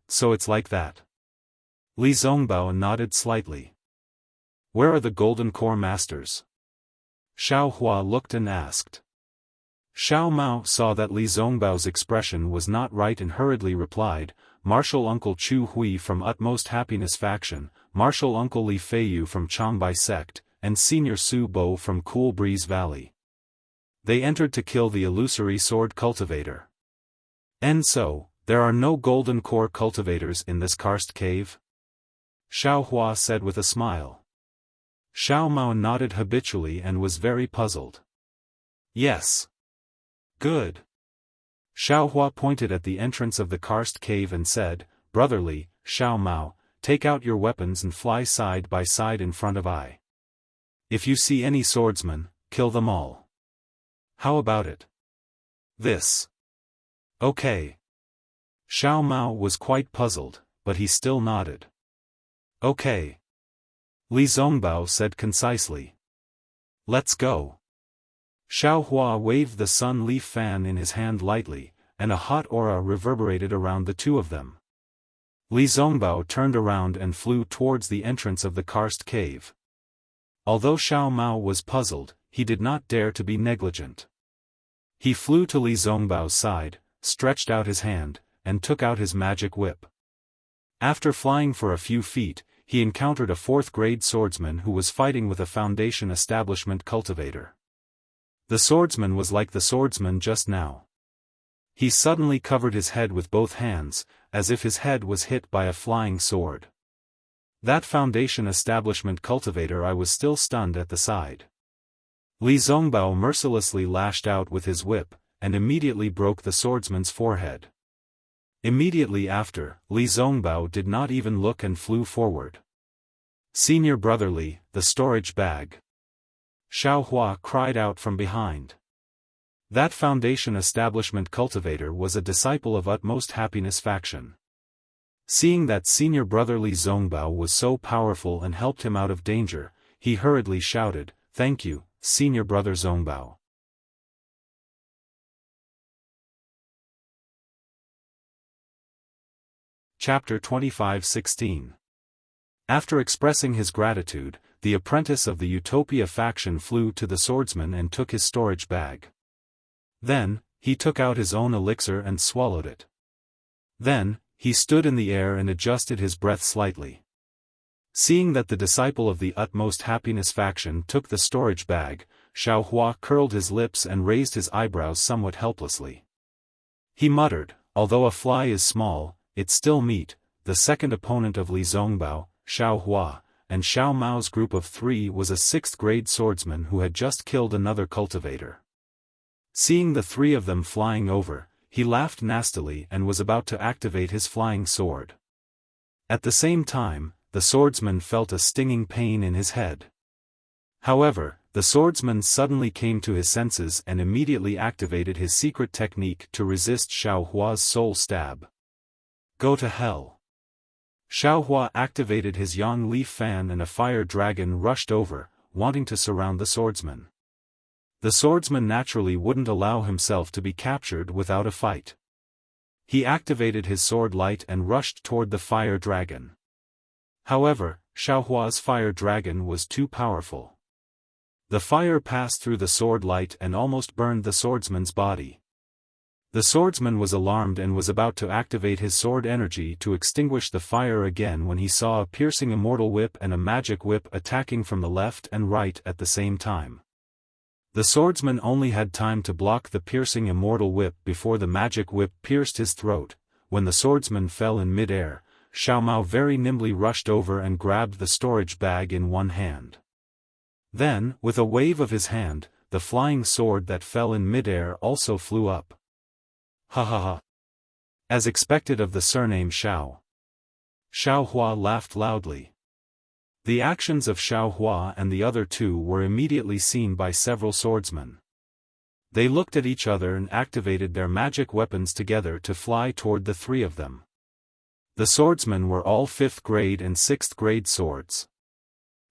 So it's like that. Li Zongbao nodded slightly. Where are the Golden Core Masters? Xiaohua looked and asked. Xiao Mao saw that Li Zongbao's expression was not right and hurriedly replied, Martial Uncle Chu Hui from Utmost Happiness Faction, Martial Uncle Li Feiyu from Changbai Sect, and Senior Su Bo from Cool Breeze Valley. They entered to kill the illusory sword cultivator. So, there are no golden core cultivators in this karst cave? Xiaohua said with a smile. Xiao Mao nodded habitually and was very puzzled. Yes. Good. Xiaohua pointed at the entrance of the karst cave and said, Brotherly, Xiao Mao, take out your weapons and fly side by side in front of I. If you see any swordsmen, kill them all. How about it? This. Okay. Xiao Mao was quite puzzled, but he still nodded. Okay. Li Zongbao said concisely. Let's go. Xiaohua waved the sun leaf fan in his hand lightly, and a hot aura reverberated around the two of them. Li Zongbao turned around and flew towards the entrance of the karst cave. Although Xiao Mao was puzzled, he did not dare to be negligent. He flew to Li Zongbao's side, stretched out his hand, and took out his magic whip. After flying for a few feet, he encountered a 4th-grade swordsman who was fighting with a Foundation Establishment cultivator. The swordsman was like the swordsman just now. He suddenly covered his head with both hands, as if his head was hit by a flying sword. That Foundation Establishment cultivator I was still stunned at the side. Li Zongbao mercilessly lashed out with his whip, and immediately broke the swordsman's forehead. Immediately after, Li Zongbao did not even look and flew forward. Senior Brotherly, the storage bag. Xiaohua cried out from behind. That Foundation Establishment cultivator was a disciple of Utmost Happiness Faction. Seeing that Senior Brother Li Zongbao was so powerful and helped him out of danger, he hurriedly shouted, Thank you, Senior Brother Zongbao. Chapter 25:16. After expressing his gratitude, the apprentice of the Utopia faction flew to the swordsman and took his storage bag. Then, he took out his own elixir and swallowed it. Then, he stood in the air and adjusted his breath slightly. Seeing that the disciple of the Utmost Happiness faction took the storage bag, Xiaohua curled his lips and raised his eyebrows somewhat helplessly. He muttered, Although a fly is small, it's still meat. The second opponent of Li Zongbao, Xiaohua, and Xiao Mao's group of 3 was a 6th-grade swordsman who had just killed another cultivator. Seeing the 3 of them flying over, he laughed nastily and was about to activate his flying sword. At the same time, the swordsman felt a stinging pain in his head. However, the swordsman suddenly came to his senses and immediately activated his secret technique to resist Xiaohua's soul stab. Go to hell. Xiaohua activated his yang leaf fan and a fire dragon rushed over, wanting to surround the swordsman. The swordsman naturally wouldn't allow himself to be captured without a fight. He activated his sword light and rushed toward the fire dragon. However, Xiaohua's fire dragon was too powerful. The fire passed through the sword light and almost burned the swordsman's body. The swordsman was alarmed and was about to activate his sword energy to extinguish the fire again when he saw a piercing immortal whip and a magic whip attacking from the left and right at the same time. The swordsman only had time to block the piercing immortal whip before the magic whip pierced his throat. When the swordsman fell in mid-air, Xiao Mao very nimbly rushed over and grabbed the storage bag in one hand. Then, with a wave of his hand, the flying sword that fell in mid-air also flew up. Ha ha ha. As expected of the surname Xiao. Xiao Hua laughed loudly. The actions of Xiao Hua and the other two were immediately seen by several swordsmen. They looked at each other and activated their magic weapons together to fly toward the three of them. The swordsmen were all 5th grade and 6th grade swords.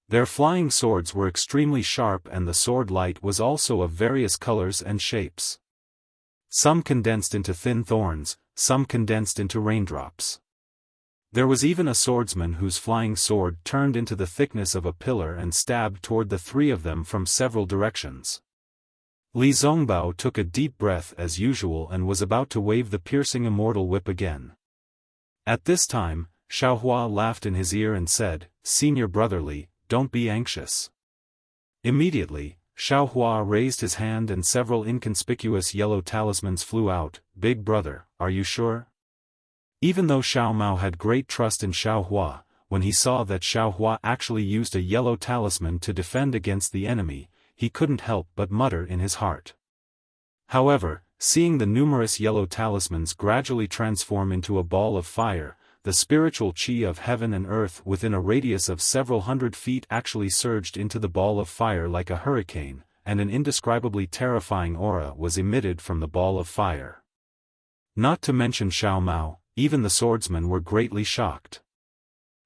Their flying swords were extremely sharp and the sword light was also of various colors and shapes. Some condensed into thin thorns, some condensed into raindrops. There was even a swordsman whose flying sword turned into the thickness of a pillar and stabbed toward the three of them from several directions. Li Zongbao took a deep breath as usual and was about to wave the piercing immortal whip again. At this time, Xiao Hua laughed in his ear and said, "Senior brother Li, don't be anxious." Immediately, Xiao Hua raised his hand and several inconspicuous yellow talismans flew out. "Big brother, are you sure?" Even though Xiao Mao had great trust in Xiao Hua, when he saw that Xiao Hua actually used a yellow talisman to defend against the enemy, he couldn't help but mutter in his heart. However, seeing the numerous yellow talismans gradually transform into a ball of fire, the spiritual chi of heaven and earth within a radius of several hundred feet actually surged into the ball of fire like a hurricane, and an indescribably terrifying aura was emitted from the ball of fire. Not to mention Xiao Mao, even the swordsmen were greatly shocked.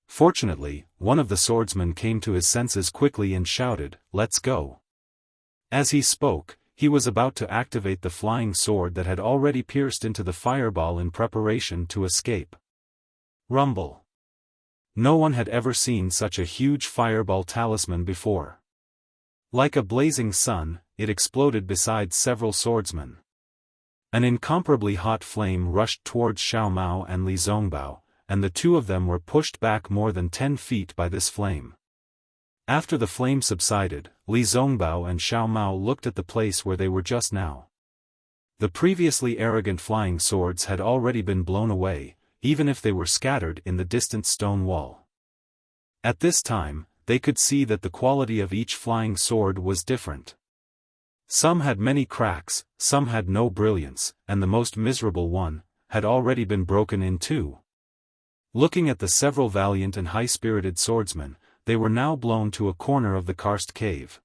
Fortunately, one of the swordsmen came to his senses quickly and shouted, "Let's go." As he spoke, he was about to activate the flying sword that had already pierced into the fireball in preparation to escape. Rumble. No one had ever seen such a huge fireball talisman before. Like a blazing sun, it exploded beside several swordsmen. An incomparably hot flame rushed towards Xiao Mao and Li Zongbao, and the two of them were pushed back more than 10 feet by this flame. After the flame subsided, Li Zongbao and Xiao Mao looked at the place where they were just now. The previously arrogant flying swords had already been blown away, even if they were scattered in the distant stone wall. At this time, they could see that the quality of each flying sword was different. Some had many cracks, some had no brilliance, and the most miserable one had already been broken in two. Looking at the several valiant and high-spirited swordsmen, they were now blown to a corner of the karst cave.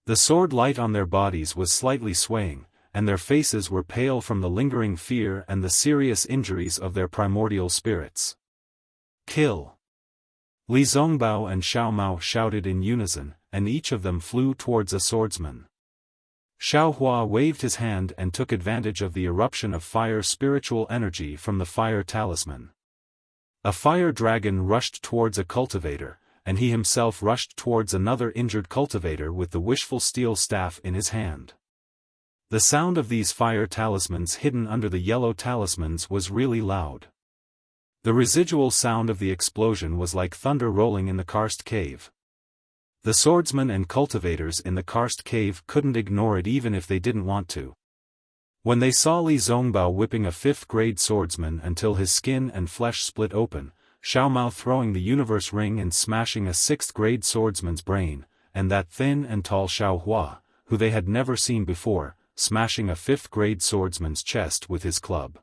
The sword light on their bodies was slightly swaying, and their faces were pale from the lingering fear and the serious injuries of their primordial spirits. "Kill!" Li Zongbao and Xiao Mao shouted in unison, and each of them flew towards a swordsman. Xiao Hua waved his hand and took advantage of the eruption of fire spiritual energy from the fire talisman. A fire dragon rushed towards a cultivator, and he himself rushed towards another injured cultivator with the wishful steel staff in his hand. The sound of these fire talismans hidden under the yellow talismans was really loud. The residual sound of the explosion was like thunder rolling in the karst cave. The swordsmen and cultivators in the karst cave couldn't ignore it even if they didn't want to. When they saw Li Zongbao whipping a 5th-grade swordsman until his skin and flesh split open, Xiao Mao throwing the universe ring and smashing a 6th-grade swordsman's brain, and that thin and tall Xiao Hua, who they had never seen before, smashing a 5th-grade swordsman's chest with his club.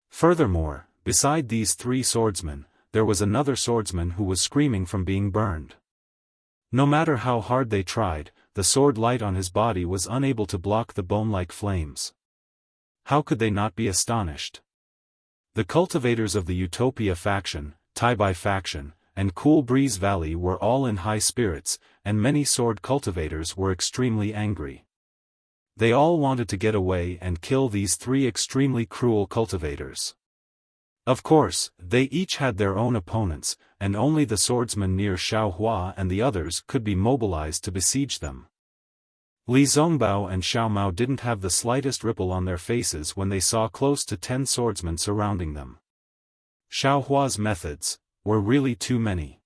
Furthermore, beside these three swordsmen, there was another swordsman who was screaming from being burned. No matter how hard they tried, the sword light on his body was unable to block the bone-like flames. How could they not be astonished? The cultivators of the Utopia faction, Taibai faction, and Cool Breeze Valley were all in high spirits, and many sword cultivators were extremely angry. They all wanted to get away and kill these three extremely cruel cultivators. Of course, they each had their own opponents, and only the swordsman near Xiao Hua and the others could be mobilized to besiege them. Li Zongbao and Xiao Mao didn't have the slightest ripple on their faces when they saw close to 10 swordsmen surrounding them. Xiao Hua's methods were really too many.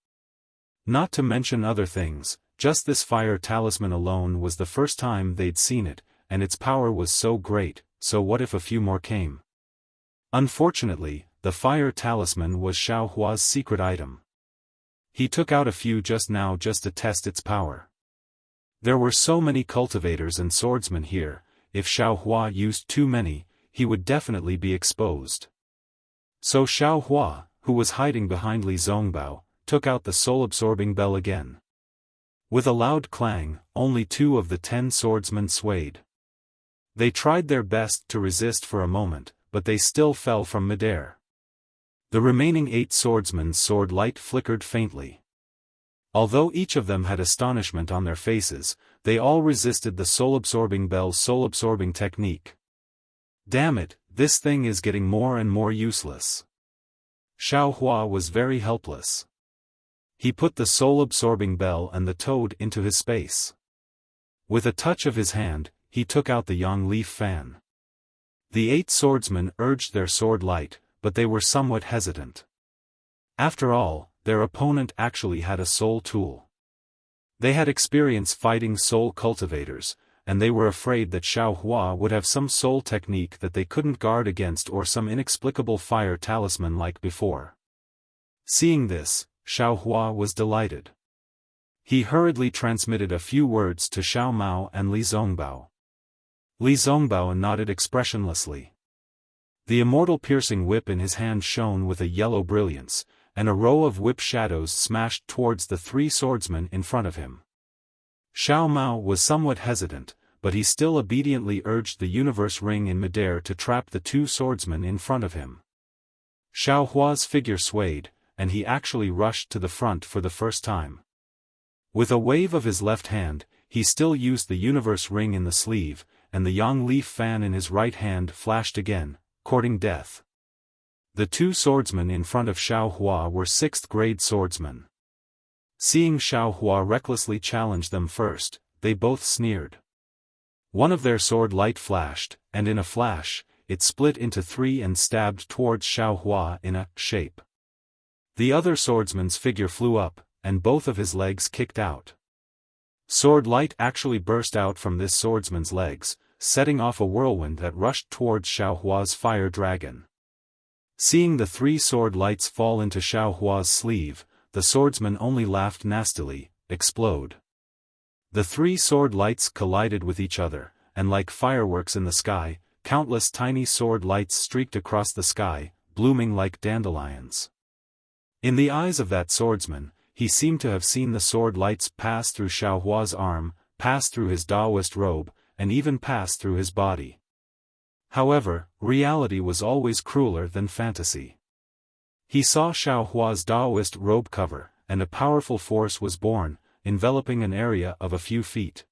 Not to mention other things, just this fire talisman alone was the first time they'd seen it, and its power was so great, so what if a few more came? Unfortunately, the fire talisman was Xiao Hua's secret item. He took out a few just now just to test its power. There were so many cultivators and swordsmen here, if Xiao Hua used too many, he would definitely be exposed. So Xiao Hua, who was hiding behind Li Zongbao, took out the soul-absorbing bell again. With a loud clang, only 2 of the 10 swordsmen swayed. They tried their best to resist for a moment, but they still fell from midair. The remaining 8 swordsmen's sword light flickered faintly. Although each of them had astonishment on their faces, they all resisted the soul-absorbing bell's soul-absorbing technique. Damn it, this thing is getting more and more useless. Xiao Hua was very helpless. He put the soul-absorbing bell and the toad into his space. With a touch of his hand, he took out the yang leaf fan. The 8 swordsmen urged their sword light, but they were somewhat hesitant. After all, their opponent actually had a soul tool. They had experience fighting soul cultivators, and they were afraid that Xiao Hua would have some soul technique that they couldn't guard against or some inexplicable fire talisman like before. Seeing this, Xiao Hua was delighted. He hurriedly transmitted a few words to Xiao Mao and Li Zongbao. Li Zongbao nodded expressionlessly. The immortal piercing whip in his hand shone with a yellow brilliance, and a row of whip shadows smashed towards the 3 swordsmen in front of him. Xiao Mao was somewhat hesitant, but he still obediently urged the universe ring in midair to trap the 2 swordsmen in front of him. Xiao Hua's figure swayed, and he actually rushed to the front for the first time. With a wave of his left hand, he still used the universe ring in the sleeve, and the yang leaf fan in his right hand flashed again, courting death. The 2 swordsmen in front of Xiao Hua were 6th grade swordsmen. Seeing Xiao Hua recklessly challenge them first, they both sneered. One of their sword light flashed, and in a flash, it split into 3 and stabbed towards Xiao Hua in a shape. The other swordsman's figure flew up, and both of his legs kicked out. Sword light actually burst out from this swordsman's legs, setting off a whirlwind that rushed towards Xiao Hua's fire dragon. Seeing the 3 sword lights fall into Xiao Hua's sleeve, the swordsman only laughed nastily. Explode. The 3 sword lights collided with each other, and like fireworks in the sky, countless tiny sword lights streaked across the sky, blooming like dandelions. In the eyes of that swordsman, he seemed to have seen the sword lights pass through Xiao Hua's arm, pass through his Taoist robe, and even pass through his body. However, reality was always crueler than fantasy. He saw Xiao Hua's Taoist robe cover, and a powerful force was born, enveloping an area of a few feet.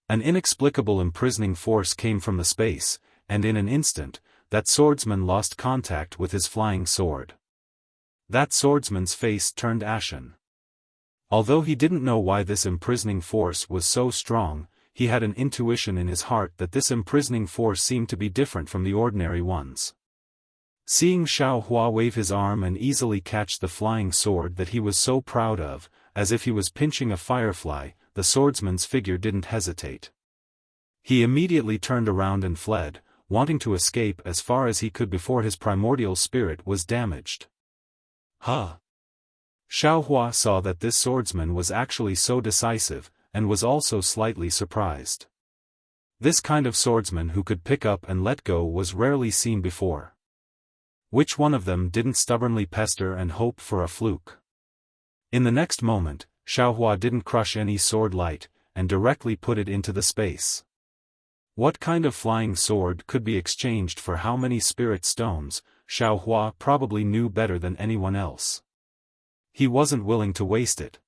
An inexplicable imprisoning force came from the space, and in an instant, that swordsman lost contact with his flying sword. That swordsman's face turned ashen. Although he didn't know why this imprisoning force was so strong, he had an intuition in his heart that this imprisoning force seemed to be different from the ordinary ones. Seeing Xiao Hua wave his arm and easily catch the flying sword that he was so proud of, as if he was pinching a firefly, the swordsman's figure didn't hesitate. He immediately turned around and fled, wanting to escape as far as he could before his primordial spirit was damaged. Xiao Hua saw that this swordsman was actually so decisive, and was also slightly surprised. This kind of swordsman who could pick up and let go was rarely seen before. Which one of them didn't stubbornly pester and hope for a fluke? In the next moment, Xiao Hua didn't crush any sword light, and directly put it into the space. What kind of flying sword could be exchanged for how many spirit stones? Xiao Hua probably knew better than anyone else. He wasn't willing to waste it.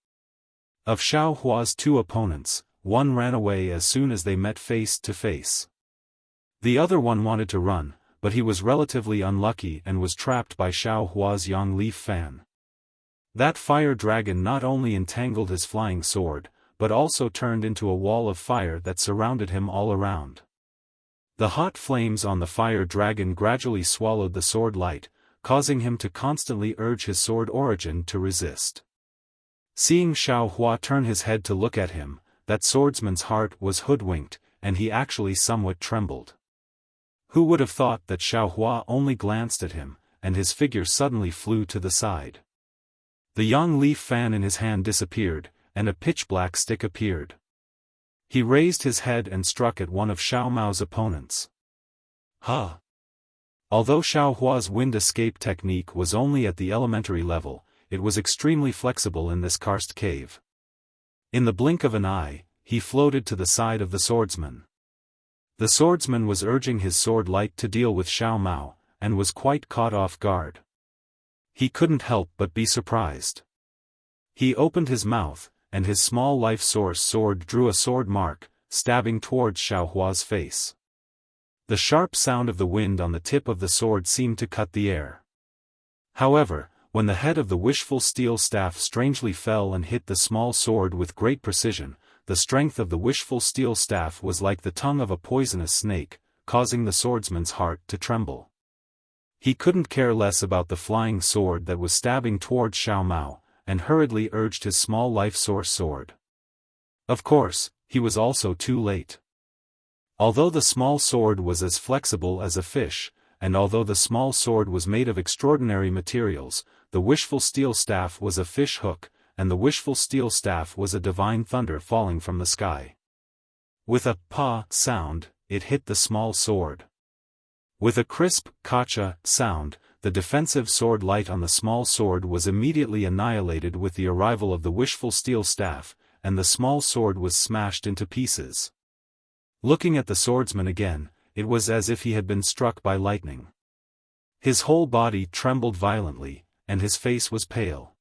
Of Xiao Hua's 2 opponents, one ran away as soon as they met face to face. The other one wanted to run, but he was relatively unlucky and was trapped by Xiao Hua's yang leaf fan. That fire dragon not only entangled his flying sword, but also turned into a wall of fire that surrounded him all around. The hot flames on the fire dragon gradually swallowed the sword light, causing him to constantly urge his sword origin to resist. Seeing Xiao Hua turn his head to look at him, that swordsman's heart was hoodwinked, and he actually somewhat trembled. Who would have thought that Xiao Hua only glanced at him, and his figure suddenly flew to the side. The young leaf fan in his hand disappeared, and a pitch-black stick appeared. He raised his head and struck at one of Xiao Mao's opponents. Ha! Although Xiao Hua's wind escape technique was only at the elementary level, it was extremely flexible in this karst cave. In the blink of an eye, he floated to the side of the swordsman. The swordsman was urging his sword light to deal with Xiao Mao, and was quite caught off guard. He couldn't help but be surprised. He opened his mouth, and his small life source sword drew a sword mark, stabbing towards Xiao Hua's face. The sharp sound of the wind on the tip of the sword seemed to cut the air. However, when the head of the wishful steel staff strangely fell and hit the small sword with great precision, the strength of the wishful steel staff was like the tongue of a poisonous snake, causing the swordsman's heart to tremble. He couldn't care less about the flying sword that was stabbing towards Xiao Mao, and hurriedly urged his small life source sword. Of course, he was also too late. Although the small sword was as flexible as a fish, and although the small sword was made of extraordinary materials, the wishful steel staff was a fish hook, and the wishful steel staff was a divine thunder falling from the sky. With a pa sound, it hit the small sword. With a crisp kacha sound, the defensive sword light on the small sword was immediately annihilated with the arrival of the wishful steel staff, and the small sword was smashed into pieces. Looking at the swordsman again, it was as if he had been struck by lightning. His whole body trembled violently, and his face was pale.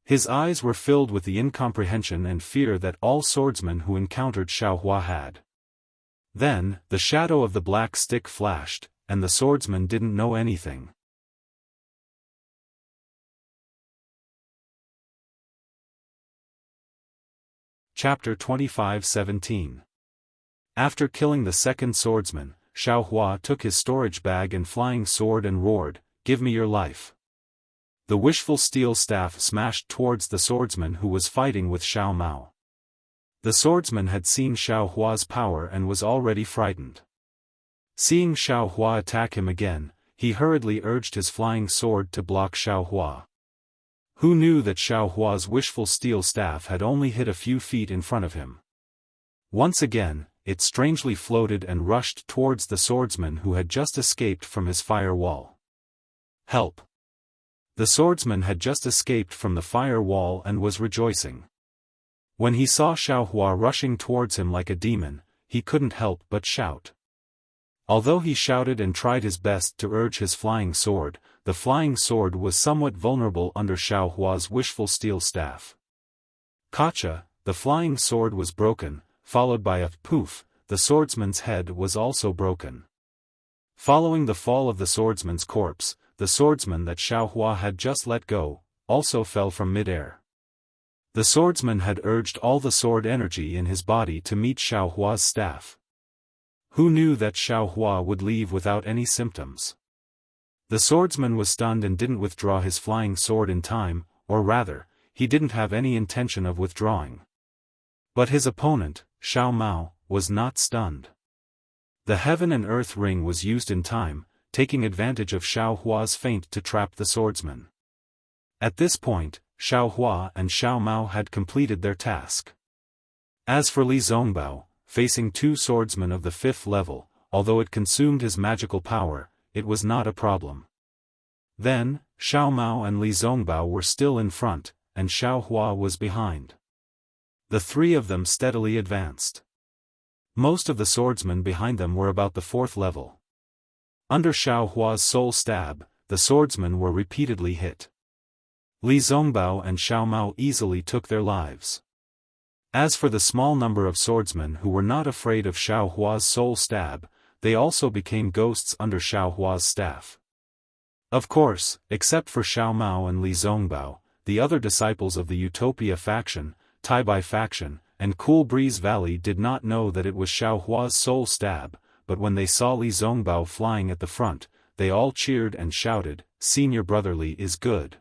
His eyes were filled with the incomprehension and fear that all swordsmen who encountered Xiao Hua had. Then, the shadow of the black stick flashed, and the swordsman didn't know anything. Chapter 25:17. After killing the second swordsman, Xiao Hua took his storage bag and flying sword and roared, "Give me your life." The wishful steel staff smashed towards the swordsman who was fighting with Xiao Mao. The swordsman had seen Xiao Hua's power and was already frightened. Seeing Xiao Hua attack him again, he hurriedly urged his flying sword to block Xiao Hua. Who knew that Xiao Hua's wishful steel staff had only hit a few feet in front of him? Once again, it strangely floated and rushed towards the swordsman who had just escaped from his fire wall. Help! The swordsman had just escaped from the fire wall and was rejoicing. When he saw Xiao Hua rushing towards him like a demon, he couldn't help but shout. Although he shouted and tried his best to urge his flying sword, the flying sword was somewhat vulnerable under Xiao Hua's wishful steel staff. Kacha, the flying sword was broken, followed by a poof, the swordsman's head was also broken. Following the fall of the swordsman's corpse, the swordsman that Xiao Hua had just let go, also fell from mid-air. The swordsman had urged all the sword energy in his body to meet Xiao Hua's staff. Who knew that Xiao Hua would leave without any symptoms? The swordsman was stunned and didn't withdraw his flying sword in time, or rather, he didn't have any intention of withdrawing. But his opponent, Xiao Mao, was not stunned. The heaven and earth ring was used in time, taking advantage of Xiao Hua's feint to trap the swordsman. At this point, Xiao Hua and Xiao Mao had completed their task. As for Li Zongbao, facing two swordsmen of the 5th level, although it consumed his magical power, it was not a problem. Then, Xiao Mao and Li Zongbao were still in front, and Xiao Hua was behind. The three of them steadily advanced. Most of the swordsmen behind them were about the 4th level. Under Xiao Hua's soul stab, the swordsmen were repeatedly hit. Li Zongbao and Xiao Mao easily took their lives. As for the small number of swordsmen who were not afraid of Xiao Hua's soul stab, they also became ghosts under Xiao Hua's staff. Of course, except for Xiao Mao and Li Zongbao, the other disciples of the Utopia faction, Tai Bai faction, and Cool Breeze Valley did not know that it was Xiaohua's soul stab, but when they saw Li Zongbao flying at the front, they all cheered and shouted, "Senior Brother Li is good."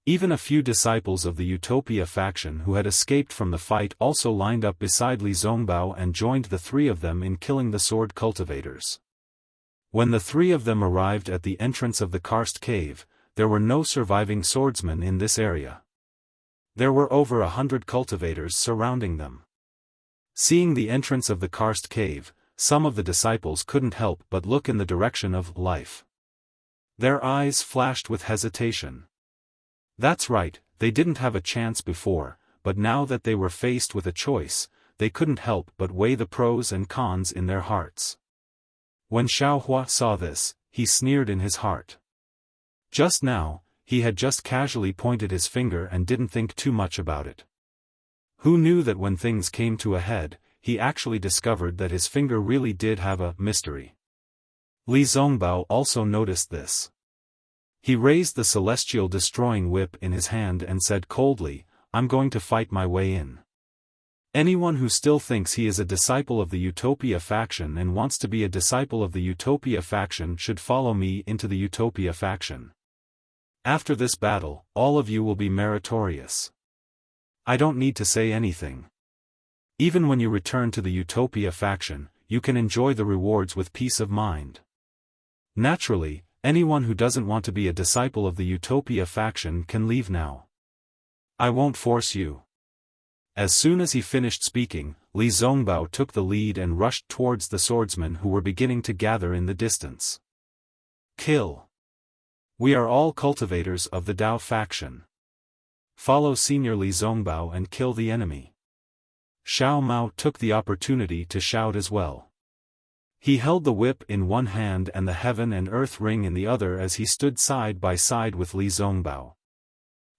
Even a few disciples of the Utopia faction who had escaped from the fight also lined up beside Li Zongbao and joined the three of them in killing the sword cultivators. When the three of them arrived at the entrance of the karst cave, there were no surviving swordsmen in this area. There were over 100 cultivators surrounding them. Seeing the entrance of the karst cave, some of the disciples couldn't help but look in the direction of life. Their eyes flashed with hesitation. That's right, they didn't have a chance before, but now that they were faced with a choice, they couldn't help but weigh the pros and cons in their hearts. When Xiaohua saw this, he sneered in his heart. Just now, he had just casually pointed his finger and didn't think too much about it. Who knew that when things came to a head, he actually discovered that his finger really did have a mystery. Li Zongbao also noticed this. He raised the celestial destroying whip in his hand and said coldly, "I'm going to fight my way in. Anyone who still thinks he is a disciple of the Utopia faction and wants to be a disciple of the Utopia faction should follow me into the Utopia faction. After this battle, all of you will be meritorious. I don't need to say anything. Even when you return to the Utopia faction, you can enjoy the rewards with peace of mind. Naturally, anyone who doesn't want to be a disciple of the Utopia faction can leave now. I won't force you." As soon as he finished speaking, Li Zongbao took the lead and rushed towards the swordsmen who were beginning to gather in the distance. "Kill. We are all cultivators of the Dao faction. Follow Senior Li Zongbao and kill the enemy." Xiao Mao took the opportunity to shout as well. He held the whip in one hand and the heaven and earth ring in the other as he stood side by side with Li Zongbao.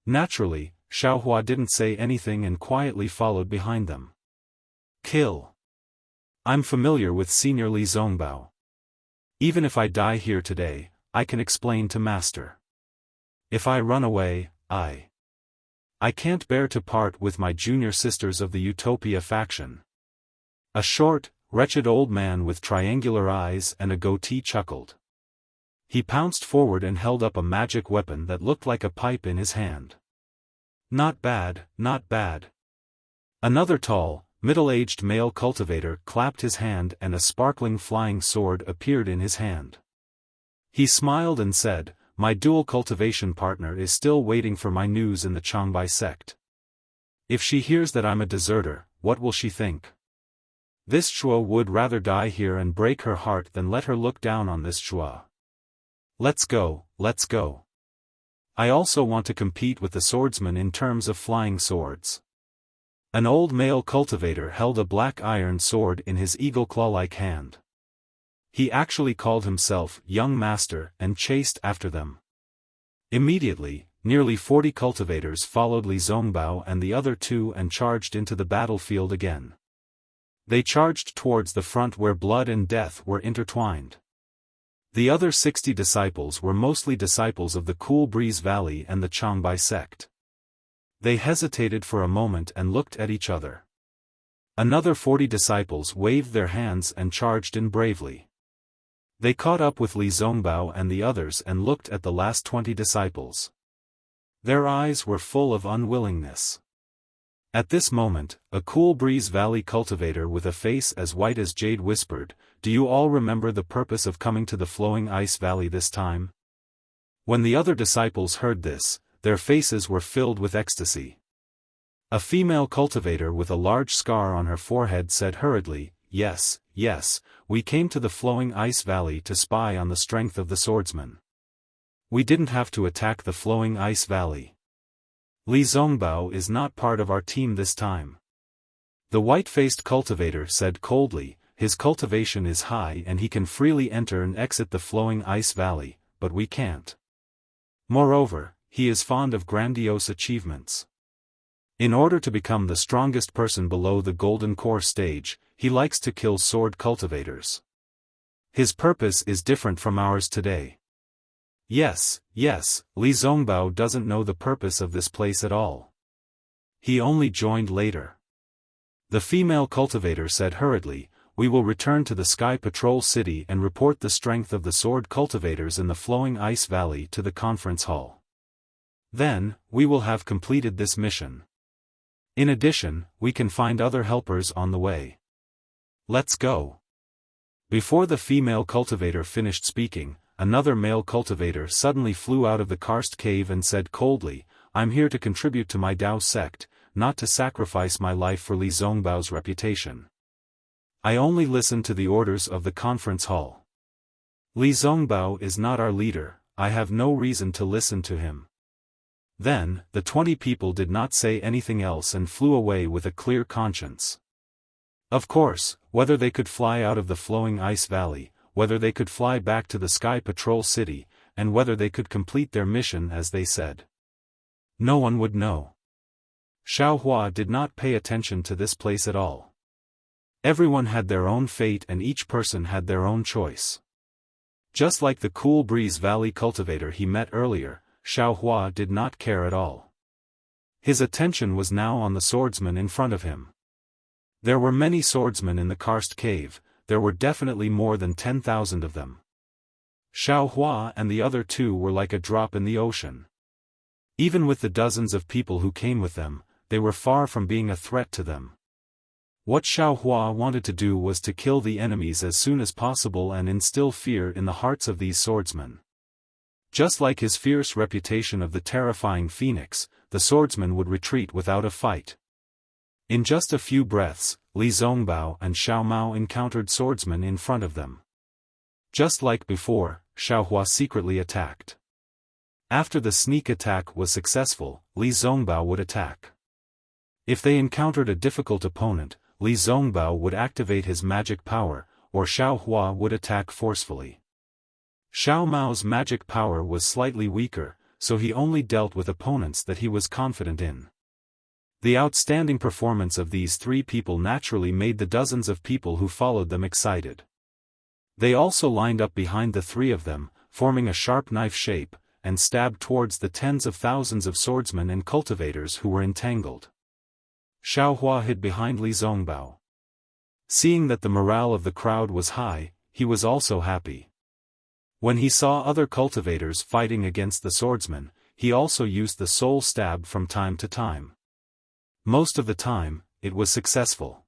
Naturally, Xiaohua didn't say anything and quietly followed behind them. "Kill. I'm familiar with Senior Li Zongbao. Even if I die here today, I can explain to Master. If I run away, I can't bear to part with my junior sisters of the Utopia faction." A short, wretched old man with triangular eyes and a goatee chuckled. He pounced forward and held up a magic weapon that looked like a pipe in his hand. "Not bad, not bad." Another tall, middle-aged male cultivator clapped his hand and a sparkling flying sword appeared in his hand. He smiled and said, "My dual cultivation partner is still waiting for my news in the Changbai sect. If she hears that I'm a deserter, what will she think? This Shua would rather die here and break her heart than let her look down on this Shua. Let's go, let's go. I also want to compete with the swordsman in terms of flying swords." An old male cultivator held a black iron sword in his eagle claw-like hand. He actually called himself Young Master and chased after them. Immediately, nearly 40 cultivators followed Li Zongbao and the other two and charged into the battlefield again. They charged towards the front where blood and death were intertwined. The other 60 disciples were mostly disciples of the Cool Breeze Valley and the Changbai sect. They hesitated for a moment and looked at each other. Another 40 disciples waved their hands and charged in bravely. They caught up with Li Zongbao and the others and looked at the last 20 disciples. Their eyes were full of unwillingness. At this moment, a Cool Breeze Valley cultivator with a face as white as jade whispered, "Do you all remember the purpose of coming to the Flowing Ice Valley this time?" When the other disciples heard this, their faces were filled with ecstasy. A female cultivator with a large scar on her forehead said hurriedly, "Yes, yes, we came to the Flowing Ice Valley to spy on the strength of the swordsman. We didn't have to attack the Flowing Ice Valley. Li Zongbao is not part of our team this time." The white-faced cultivator said coldly, "His cultivation is high and he can freely enter and exit the Flowing Ice Valley, but we can't. Moreover, he is fond of grandiose achievements. In order to become the strongest person below the Golden Core stage, he likes to kill sword cultivators. His purpose is different from ours today." Yes, Li Zongbao doesn't know the purpose of this place at all. He only joined later. The female cultivator said hurriedly, "We will return to the Sky Patrol City and report the strength of the sword cultivators in the flowing ice valley to the conference hall. Then, we will have completed this mission. In addition, we can find other helpers on the way. Let's go." Before the female cultivator finished speaking, another male cultivator suddenly flew out of the karst cave and said coldly, "I'm here to contribute to my Dao sect, not to sacrifice my life for Li Zongbao's reputation. I only listen to the orders of the conference hall. Li Zongbao is not our leader, I have no reason to listen to him." Then, the 20 people did not say anything else and flew away with a clear conscience. Of course, whether they could fly out of the flowing ice valley, whether they could fly back to the Sky Patrol City, and whether they could complete their mission as they said, no one would know. Xiaohua did not pay attention to this place at all. Everyone had their own fate and each person had their own choice. Just like the Cool Breeze Valley cultivator he met earlier, Xiaohua did not care at all. His attention was now on the swordsman in front of him. There were many swordsmen in the karst cave, there were definitely more than 10,000 of them. Xiaohua and the other two were like a drop in the ocean. Even with the dozens of people who came with them, they were far from being a threat to them. What Xiaohua wanted to do was to kill the enemies as soon as possible and instill fear in the hearts of these swordsmen. Just like his fierce reputation of the terrifying phoenix, the swordsman would retreat without a fight. In just a few breaths, Li Zongbao and Xiao Mao encountered swordsmen in front of them. Just like before, Xiaohua secretly attacked. After the sneak attack was successful, Li Zongbao would attack. If they encountered a difficult opponent, Li Zongbao would activate his magic power, or Xiaohua would attack forcefully. Xiao Mao's magic power was slightly weaker, so he only dealt with opponents that he was confident in. The outstanding performance of these three people naturally made the dozens of people who followed them excited. They also lined up behind the three of them, forming a sharp knife shape, and stabbed towards the tens of thousands of swordsmen and cultivators who were entangled. Xiaohua hid behind Li Zongbao. Seeing that the morale of the crowd was high, he was also happy. When he saw other cultivators fighting against the swordsmen, he also used the soul stab from time to time. Most of the time, it was successful.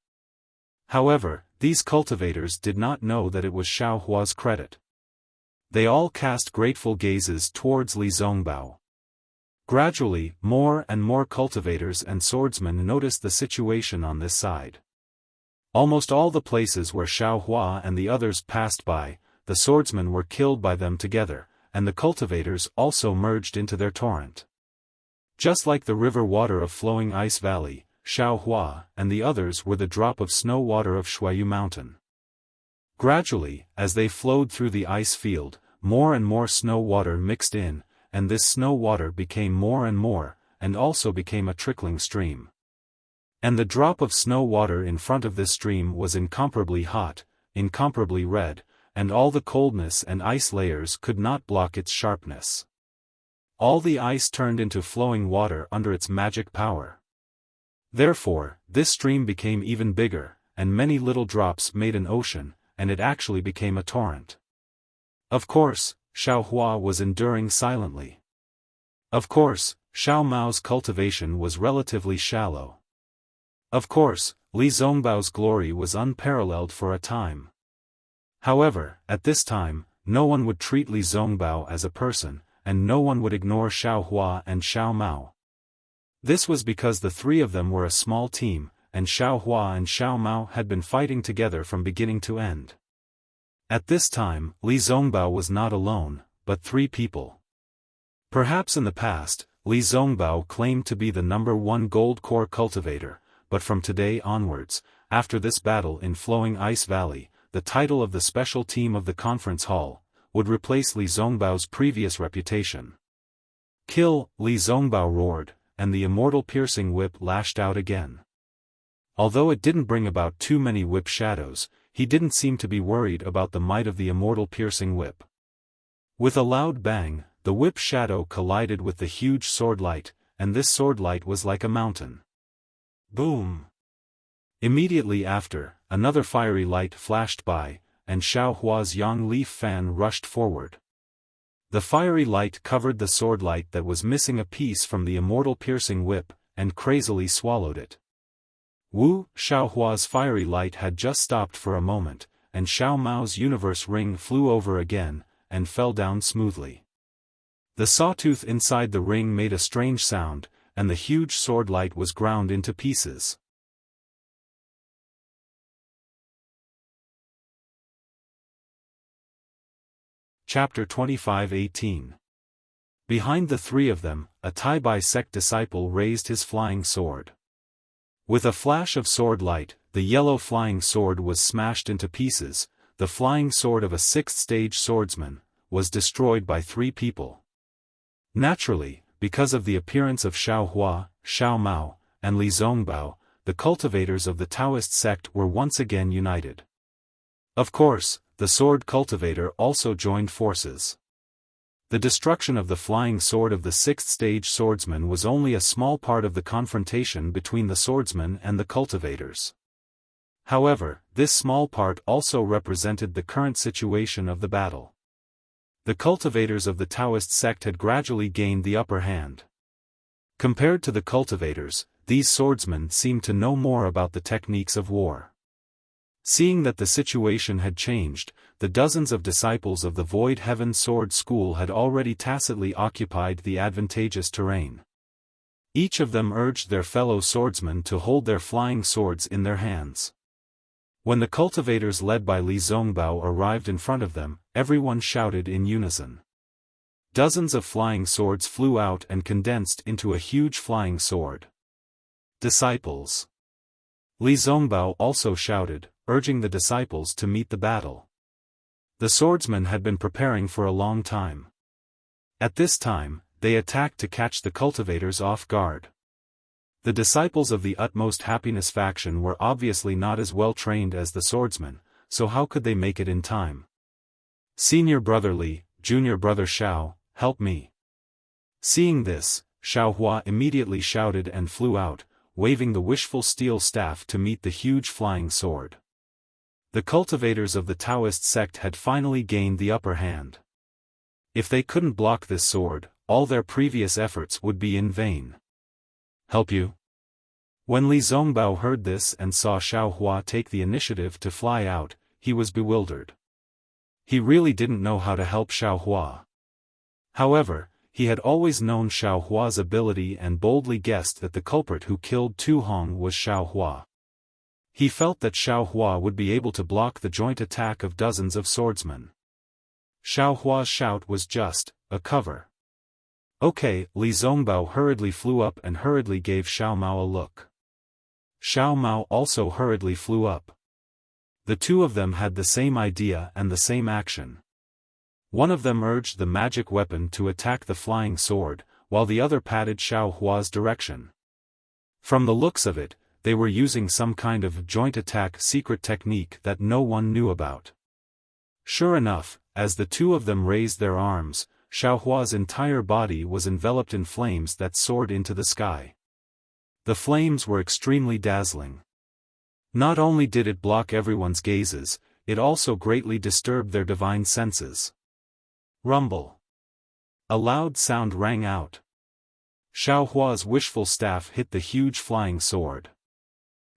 However, these cultivators did not know that it was Xiaohua's credit. They all cast grateful gazes towards Li Zongbao. Gradually, more and more cultivators and swordsmen noticed the situation on this side. Almost all the places where Xiaohua and the others passed by, the swordsmen were killed by them together, and the cultivators also merged into their torrent. Just like the river water of flowing ice valley, Xiaohua and the others were the drop of snow water of Shuayu Mountain. Gradually, as they flowed through the ice field, more and more snow water mixed in, and this snow water became more and more, and also became a trickling stream. And the drop of snow water in front of this stream was incomparably hot, incomparably red, and all the coldness and ice layers could not block its sharpness. All the ice turned into flowing water under its magic power. Therefore, this stream became even bigger, and many little drops made an ocean, and it actually became a torrent. Of course, Xiaohua was enduring silently. Of course, Xiao Mao's cultivation was relatively shallow. Of course, Li Zongbao's glory was unparalleled for a time. However, at this time, no one would treat Li Zongbao as a person, and no one would ignore Xiaohua and Xiao Mao. This was because the three of them were a small team, and Xiaohua and Xiao Mao had been fighting together from beginning to end. At this time, Li Zongbao was not alone, but three people. Perhaps in the past, Li Zongbao claimed to be the #1 gold core cultivator, but from today onwards, after this battle in Flowing Ice Valley, the title of the special team of the conference hall would replace Li Zongbao's previous reputation. "Kill!" Li Zongbao roared, and the immortal piercing whip lashed out again. Although it didn't bring about too many whip shadows, he didn't seem to be worried about the might of the immortal piercing whip. With a loud bang, the whip shadow collided with the huge sword light, and this sword light was like a mountain. Boom! Immediately after, another fiery light flashed by, and Xiao Hua's yang leaf fan rushed forward. The fiery light covered the sword light that was missing a piece from the immortal piercing whip, and crazily swallowed it. Xiao Hua's fiery light had just stopped for a moment, and Xiao Mao's universe ring flew over again, and fell down smoothly. The sawtooth inside the ring made a strange sound, and the huge sword light was ground into pieces. Chapter 25:18. Behind the three of them, a Tai sect disciple raised his flying sword. With a flash of sword light, the yellow flying sword was smashed into pieces. The flying sword of a sixth-stage swordsman was destroyed by three people. Naturally, because of the appearance of Xiao Hua, Xiao Mao, and Li Zongbao, the cultivators of the Taoist sect were once again united. Of course, the sword cultivator also joined forces. The destruction of the flying sword of the sixth-stage swordsman was only a small part of the confrontation between the swordsman and the cultivators. However, this small part also represented the current situation of the battle. The cultivators of the Taoist sect had gradually gained the upper hand. Compared to the cultivators, these swordsmen seemed to know more about the techniques of war. Seeing that the situation had changed, the dozens of disciples of the Void Heaven Sword School had already tacitly occupied the advantageous terrain. Each of them urged their fellow swordsmen to hold their flying swords in their hands. When the cultivators led by Li Zongbao arrived in front of them, everyone shouted in unison. Dozens of flying swords flew out and condensed into a huge flying sword. Disciples. Li Zongbao also shouted, urging the disciples to meet the battle. The swordsmen had been preparing for a long time. At this time, they attacked to catch the cultivators off guard. The disciples of the Utmost Happiness faction were obviously not as well trained as the swordsmen, so how could they make it in time? Senior brother Li, junior brother Xiao, help me. Seeing this, Xiao Hua immediately shouted and flew out, waving the wishful steel staff to meet the huge flying sword. The cultivators of the Taoist sect had finally gained the upper hand. If they couldn't block this sword, all their previous efforts would be in vain. Help you? When Li Zongbao heard this and saw Xiao Hua take the initiative to fly out, he was bewildered. He really didn't know how to help Xiao Hua. However, he had always known Xiao Hua's ability and boldly guessed that the culprit who killed Tu Hong was Xiao Hua. He felt that Xiao Hua would be able to block the joint attack of dozens of swordsmen. Xiao Hua's shout was just a cover. Okay, Li Zongbao hurriedly flew up and hurriedly gave Xiao Mao a look. Xiao Mao also hurriedly flew up. The two of them had the same idea and the same action. One of them urged the magic weapon to attack the flying sword, while the other patted Xiao Hua's direction. From the looks of it, they were using some kind of joint attack secret technique that no one knew about. Sure enough, as the two of them raised their arms, Xiao Hua's entire body was enveloped in flames that soared into the sky. The flames were extremely dazzling. Not only did it block everyone's gazes, it also greatly disturbed their divine senses. Rumble. A loud sound rang out. Xiao Hua's wishful staff hit the huge flying sword.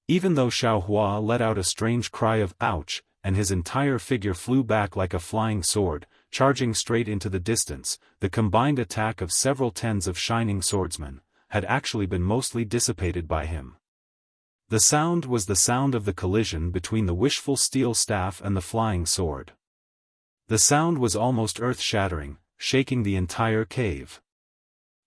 Even though Xiao Hua let out a strange cry of ouch, and his entire figure flew back like a flying sword, charging straight into the distance, the combined attack of several tens of shining swordsmen had actually been mostly dissipated by him. The sound was the sound of the collision between the wishful steel staff and the flying sword. The sound was almost earth-shattering, shaking the entire cave.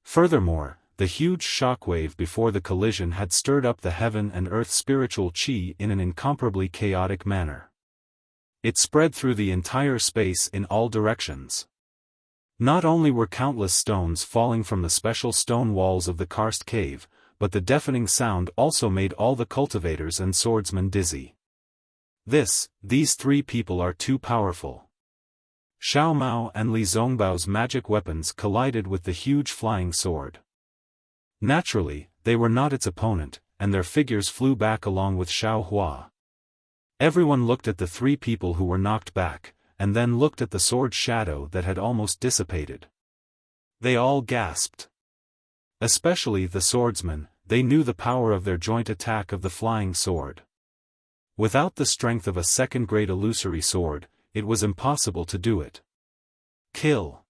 Furthermore, the huge shockwave before the collision had stirred up the heaven and earth spiritual chi in an incomparably chaotic manner. It spread through the entire space in all directions. Not only were countless stones falling from the special stone walls of the karst cave, but the deafening sound also made all the cultivators and swordsmen dizzy. These three people are too powerful. Xiao Mao and Li Zongbao's magic weapons collided with the huge flying sword. Naturally, they were not its opponent, and their figures flew back along with Xiao Hua. Everyone looked at the three people who were knocked back, and then looked at the sword shadow that had almost dissipated. They all gasped. Especially the swordsmen, they knew the power of their joint attack of the flying sword. Without the strength of a second-grade illusory sword, it was impossible to do it. Kill.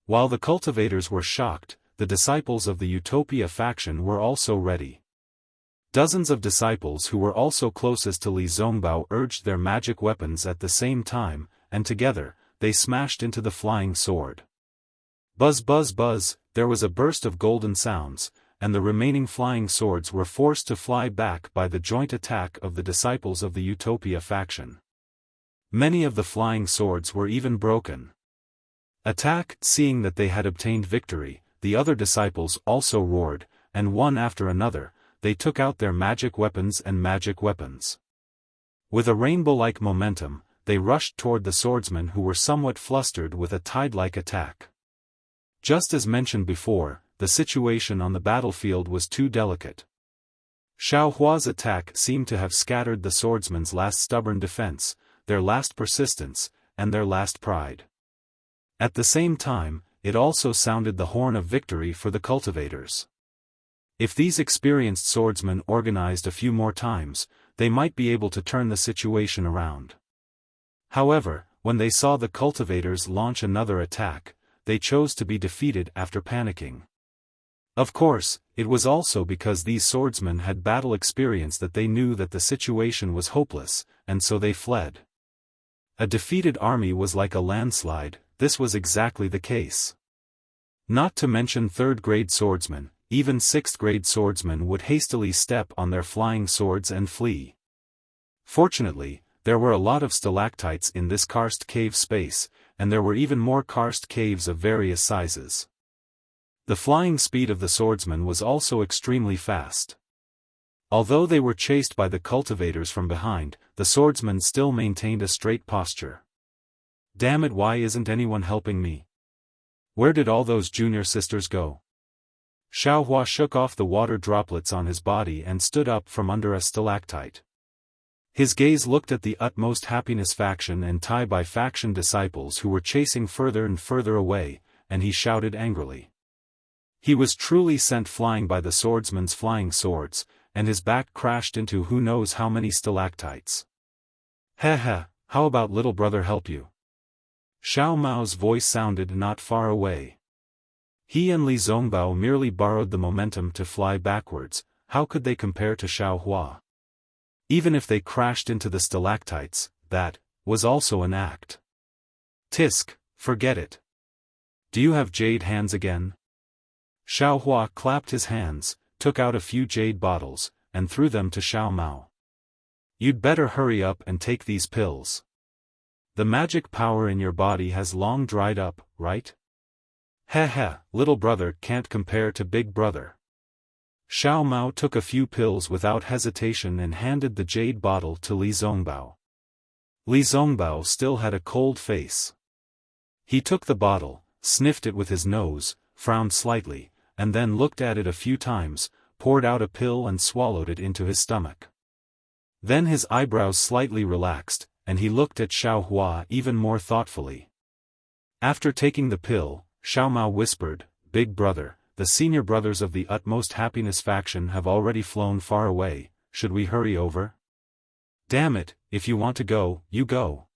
While the cultivators were shocked, the disciples of the Utopia faction were also ready. Dozens of disciples who were also closest to Li Zongbao urged their magic weapons at the same time, and together, they smashed into the flying sword. Buzz buzz buzz, there was a burst of golden sounds, and the remaining flying swords were forced to fly back by the joint attack of the disciples of the Utopia faction. Many of the flying swords were even broken. Attack! Seeing that they had obtained victory, the other disciples also roared, and one after another, they took out their magic weapons and magic weapons. With a rainbow-like momentum, they rushed toward the swordsmen who were somewhat flustered with a tide-like attack. Just as mentioned before, the situation on the battlefield was too delicate. Xiao Hua's attack seemed to have scattered the swordsmen's last stubborn defense, their last persistence, and their last pride. At the same time, it also sounded the horn of victory for the cultivators. If these experienced swordsmen organized a few more times, they might be able to turn the situation around. However, when they saw the cultivators launch another attack, they chose to be defeated after panicking. Of course, it was also because these swordsmen had battle experience that they knew that the situation was hopeless, and so they fled. A defeated army was like a landslide. This was exactly the case. Not to mention third-grade swordsmen, even sixth-grade swordsmen would hastily step on their flying swords and flee. Fortunately, there were a lot of stalactites in this karst cave space, and there were even more karst caves of various sizes. The flying speed of the swordsmen was also extremely fast. Although they were chased by the cultivators from behind, the swordsmen still maintained a straight posture. Damn it, why isn't anyone helping me? Where did all those junior sisters go? Xiao Hua shook off the water droplets on his body and stood up from under a stalactite. His gaze looked at the utmost happiness faction and Tai Bai faction disciples who were chasing further and further away, and he shouted angrily. He was truly sent flying by the swordsman's flying swords, and his back crashed into who knows how many stalactites. Heh heh, how about little brother help you? Xiao Mao's voice sounded not far away. He and Li Zongbao merely borrowed the momentum to fly backwards. How could they compare to Xiao Hua? Even if they crashed into the stalactites, that was also an act. Tisk, forget it. Do you have jade hands again? Xiao Hua clapped his hands, took out a few jade bottles, and threw them to Xiao Mao. You'd better hurry up and take these pills. The magic power in your body has long dried up, right? Heh heh, little brother can't compare to big brother. Xiao Mao took a few pills without hesitation and handed the jade bottle to Li Zongbao. Li Zongbao still had a cold face. He took the bottle, sniffed it with his nose, frowned slightly, and then looked at it a few times, poured out a pill and swallowed it into his stomach. Then his eyebrows slightly relaxed, and he looked at Xiao Hua even more thoughtfully. After taking the pill, Xiao Mao whispered, "Big brother, the senior brothers of the utmost happiness faction have already flown far away, should we hurry over?" "Damn it, if you want to go, you go."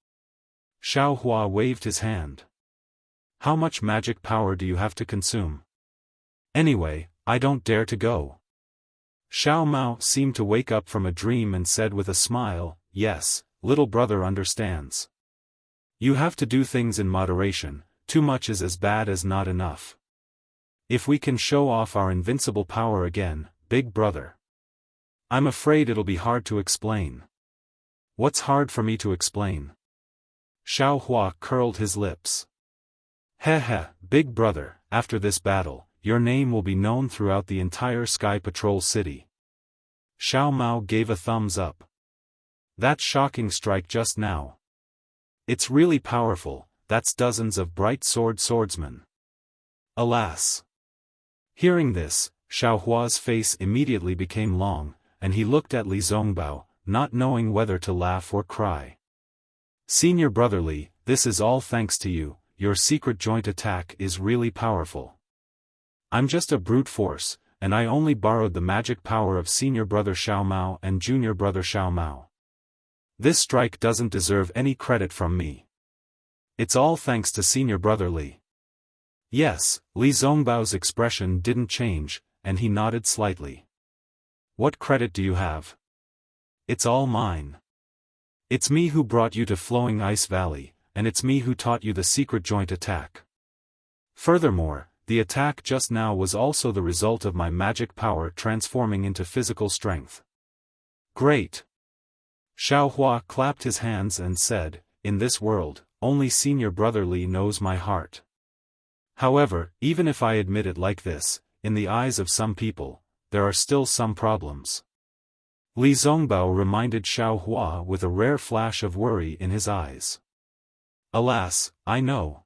Xiao Hua waved his hand. "How much magic power do you have to consume? Anyway, I don't dare to go." Xiao Mao seemed to wake up from a dream and said with a smile, "Yes, little brother understands. You have to do things in moderation, too much is as bad as not enough. If we can show off our invincible power again, big brother. I'm afraid it'll be hard to explain." "What's hard for me to explain?" Xiao Hua curled his lips. "Heh heh, big brother, after this battle, your name will be known throughout the entire Sky Patrol city." Xiao Mao gave a thumbs up. "That shocking strike just now. It's really powerful, that's dozens of bright swordsmen." Alas! Hearing this, Xiaohua's face immediately became long, and he looked at Li Zongbao, not knowing whether to laugh or cry. Senior brother Li, this is all thanks to you, your secret joint attack is really powerful. I'm just a brute force, and I only borrowed the magic power of senior brother Xiao Mao and junior brother Xiao Mao. This strike doesn't deserve any credit from me. It's all thanks to senior brother Li. Yes, Li Zongbao's expression didn't change, and he nodded slightly. What credit do you have? It's all mine. It's me who brought you to Flowing Ice Valley, and it's me who taught you the secret joint attack. Furthermore, the attack just now was also the result of my magic power transforming into physical strength. Great! Xiaohua clapped his hands and said, in this world, only senior brother Li knows my heart. However, even if I admit it like this, in the eyes of some people, there are still some problems. Li Zongbao reminded Xiaohua with a rare flash of worry in his eyes. Alas, I know.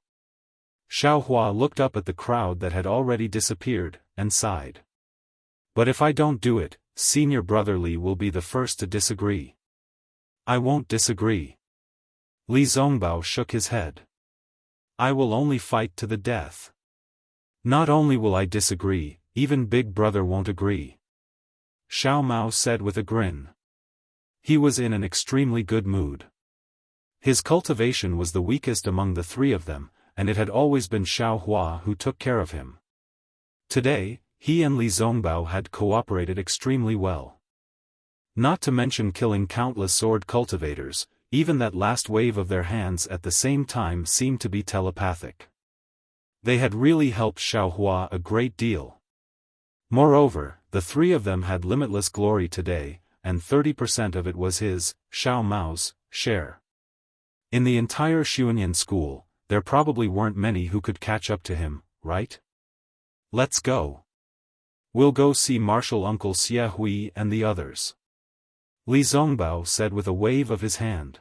Xiaohua looked up at the crowd that had already disappeared, and sighed. But if I don't do it, senior brother Li will be the first to disagree. I won't disagree. Li Zongbao shook his head. I will only fight to the death. Not only will I disagree, even big brother won't agree. Xiao Mao said with a grin. He was in an extremely good mood. His cultivation was the weakest among the three of them, and it had always been Xiaohua who took care of him. Today, he and Li Zongbao had cooperated extremely well. Not to mention killing countless sword cultivators, even that last wave of their hands at the same time seemed to be telepathic. They had really helped Xiaohua a great deal. Moreover, the three of them had limitless glory today, and 30% of it was his, Xiao Mao's, share. In the entire Xuanyan school, there probably weren't many who could catch up to him, right? Let's go. We'll go see Martial Uncle Xie Hui and the others. Li Zongbao said with a wave of his hand.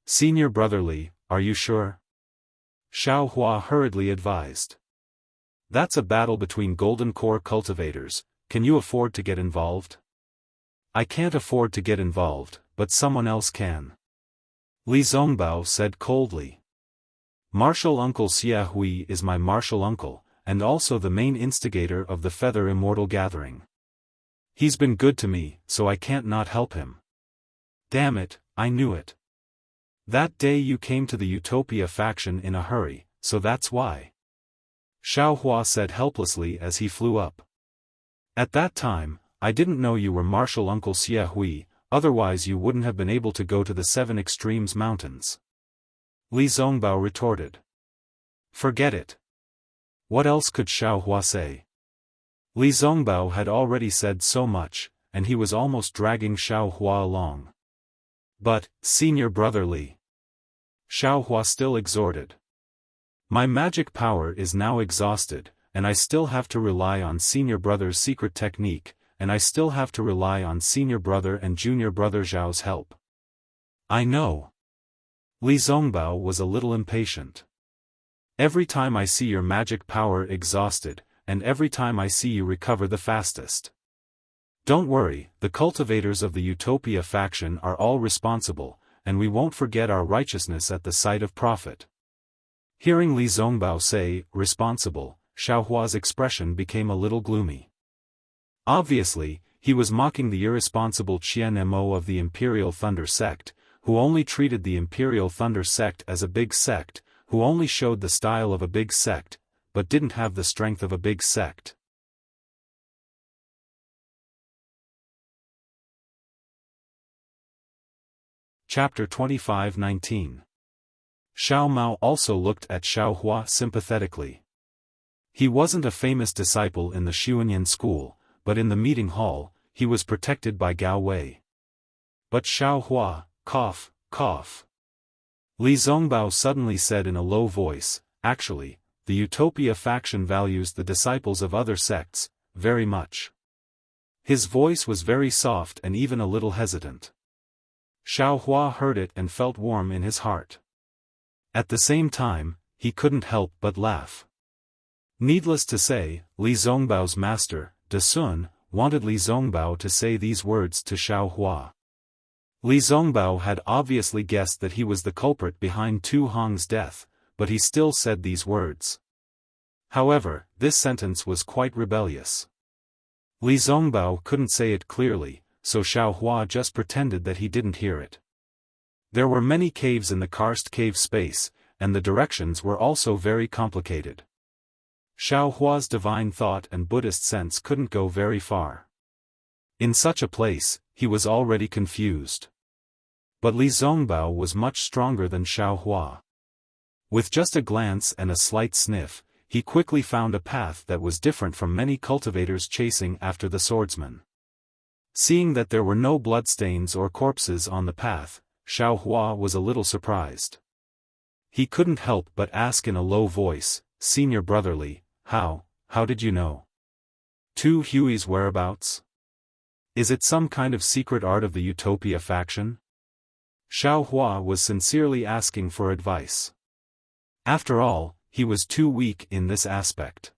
Senior brother Li, are you sure? Xiaohua hurriedly advised. That's a battle between Golden Core cultivators, can you afford to get involved? I can't afford to get involved, but someone else can. Li Zongbao said coldly. Martial Uncle Xie Hui is my martial uncle, and also the main instigator of the Feather Immortal Gathering. He's been good to me, so I can't not help him. Damn it, I knew it. That day you came to the Utopia faction in a hurry, so that's why. Xiaohua said helplessly as he flew up. At that time, I didn't know you were Martial Uncle Xie Hui, otherwise you wouldn't have been able to go to the Seven Extremes Mountains. Li Zongbao retorted. Forget it. What else could Xiaohua say? Li Zongbao had already said so much, and he was almost dragging Xiaohua along. But, senior brother Li. Xiaohua still exhorted. My magic power is now exhausted, and I still have to rely on senior brother's secret technique, and I still have to rely on senior brother and junior brother Zhao's help. I know. Li Zongbao was a little impatient. Every time I see your magic power exhausted, and every time I see you recover the fastest. Don't worry, the cultivators of the Utopia faction are all responsible, and we won't forget our righteousness at the sight of profit. Hearing Li Zongbao say, responsible, Xiaohua's expression became a little gloomy. Obviously, he was mocking the irresponsible Qian Mo of the Imperial Thunder Sect, who only treated the Imperial Thunder Sect as a big sect, who only showed the style of a big sect, but didn't have the strength of a big sect. Chapter 25:19. Xiao Mao also looked at Xiaohua sympathetically. He wasn't a famous disciple in the Xuanyan school, but in the meeting hall, he was protected by Gao Wei. But Xiaohua, cough, cough. Li Zongbao suddenly said in a low voice, actually, the Utopia faction values the disciples of other sects, very much. His voice was very soft and even a little hesitant. Xiaohua heard it and felt warm in his heart. At the same time, he couldn't help but laugh. Needless to say, Li Zongbao's master, De Sun, wanted Li Zongbao to say these words to Xiaohua. Li Zongbao had obviously guessed that he was the culprit behind Tu Hong's death, but he still said these words. However, this sentence was quite rebellious. Li Zongbao couldn't say it clearly, so Xiaohua just pretended that he didn't hear it. There were many caves in the karst cave space, and the directions were also very complicated. Xiaohua's divine thought and Buddhist sense couldn't go very far. In such a place, he was already confused. But Li Zongbao was much stronger than Xiaohua. With just a glance and a slight sniff, he quickly found a path that was different from many cultivators chasing after the swordsman. Seeing that there were no bloodstains or corpses on the path, Xiaohua was a little surprised. He couldn't help but ask in a low voice, "Senior Brotherly, how did you know? Tu Hui's whereabouts? Is it some kind of secret art of the Utopia faction?" Xiaohua was sincerely asking for advice. After all, he was too weak in this aspect.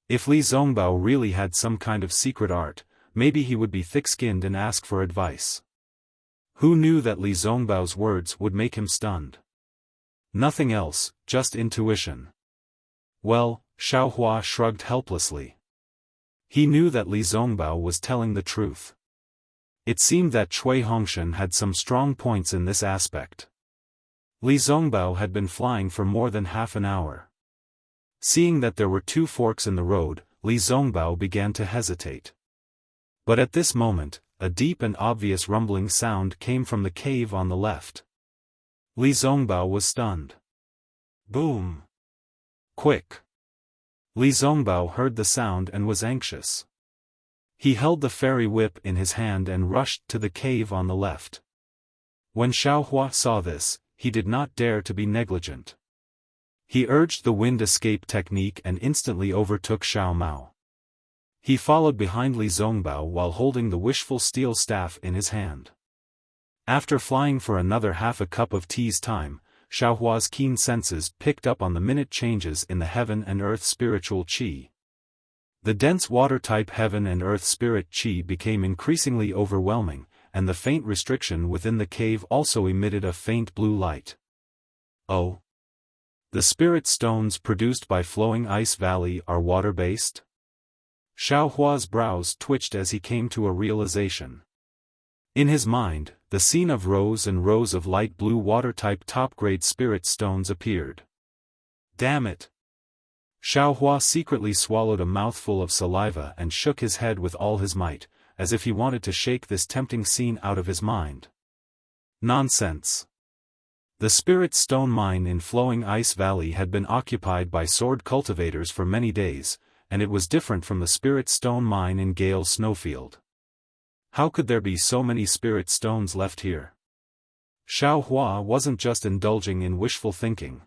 If Li Zongbao really had some kind of secret art, maybe he would be thick-skinned and ask for advice. Who knew that Li Zongbao's words would make him stunned? Nothing else, just intuition. Well, Xiaohua shrugged helplessly. He knew that Li Zongbao was telling the truth. It seemed that Cui Hongshan had some strong points in this aspect. Li Zongbao had been flying for more than half an hour. Seeing that there were two forks in the road, Li Zongbao began to hesitate. But at this moment, a deep and obvious rumbling sound came from the cave on the left. Li Zongbao was stunned. Boom! Quick! Li Zongbao heard the sound and was anxious. He held the fairy whip in his hand and rushed to the cave on the left. When Xiaohua saw this, he did not dare to be negligent. He urged the wind escape technique and instantly overtook Xiao Mao. He followed behind Li Zongbao while holding the wishful steel staff in his hand. After flying for another half a cup of tea's time, Xiaohua's keen senses picked up on the minute changes in the heaven and earth spiritual qi. The dense water-type heaven and earth spirit qi became increasingly overwhelming, and the faint restriction within the cave also emitted a faint blue light. Oh! The spirit stones produced by Flowing Ice Valley are water-based? Xiaohua's brows twitched as he came to a realization. In his mind, the scene of rows and rows of light blue water-type top-grade spirit stones appeared. Damn it! Xiaohua secretly swallowed a mouthful of saliva and shook his head with all his might, as if he wanted to shake this tempting scene out of his mind. Nonsense! The spirit stone mine in Flowing Ice Valley had been occupied by sword cultivators for many days, and it was different from the spirit stone mine in Gale Snowfield. How could there be so many spirit stones left here? Xiaohua wasn't just indulging in wishful thinking.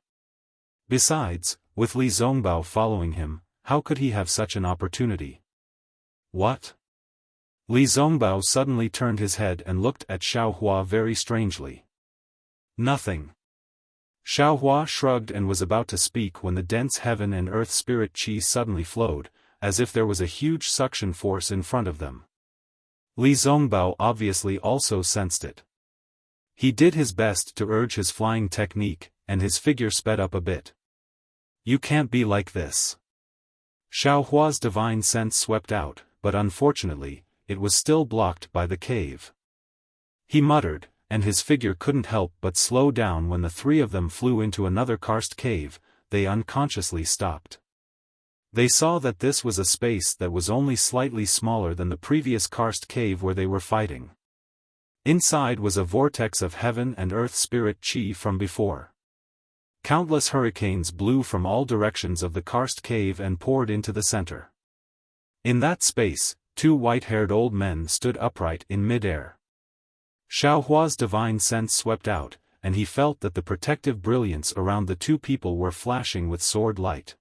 Besides, with Li Zongbao following him, how could he have such an opportunity? What? Li Zongbao suddenly turned his head and looked at Xiaohua very strangely. Nothing. Xiaohua shrugged and was about to speak when the dense heaven and earth spirit qi suddenly flowed, as if there was a huge suction force in front of them. Li Zongbao obviously also sensed it. He did his best to urge his flying technique, and his figure sped up a bit. You can't be like this. Xiaohua's divine sense swept out, but unfortunately, it was still blocked by the cave. He muttered, and his figure couldn't help but slow down when the three of them flew into another karst cave. They unconsciously stopped. They saw that this was a space that was only slightly smaller than the previous karst cave where they were fighting. Inside was a vortex of heaven and earth spirit qi from before. Countless hurricanes blew from all directions of the karst cave and poured into the center. In that space, two white-haired old men stood upright in mid-air. Xiaohua's divine sense swept out, and he felt that the protective brilliance around the two people were flashing with sword light.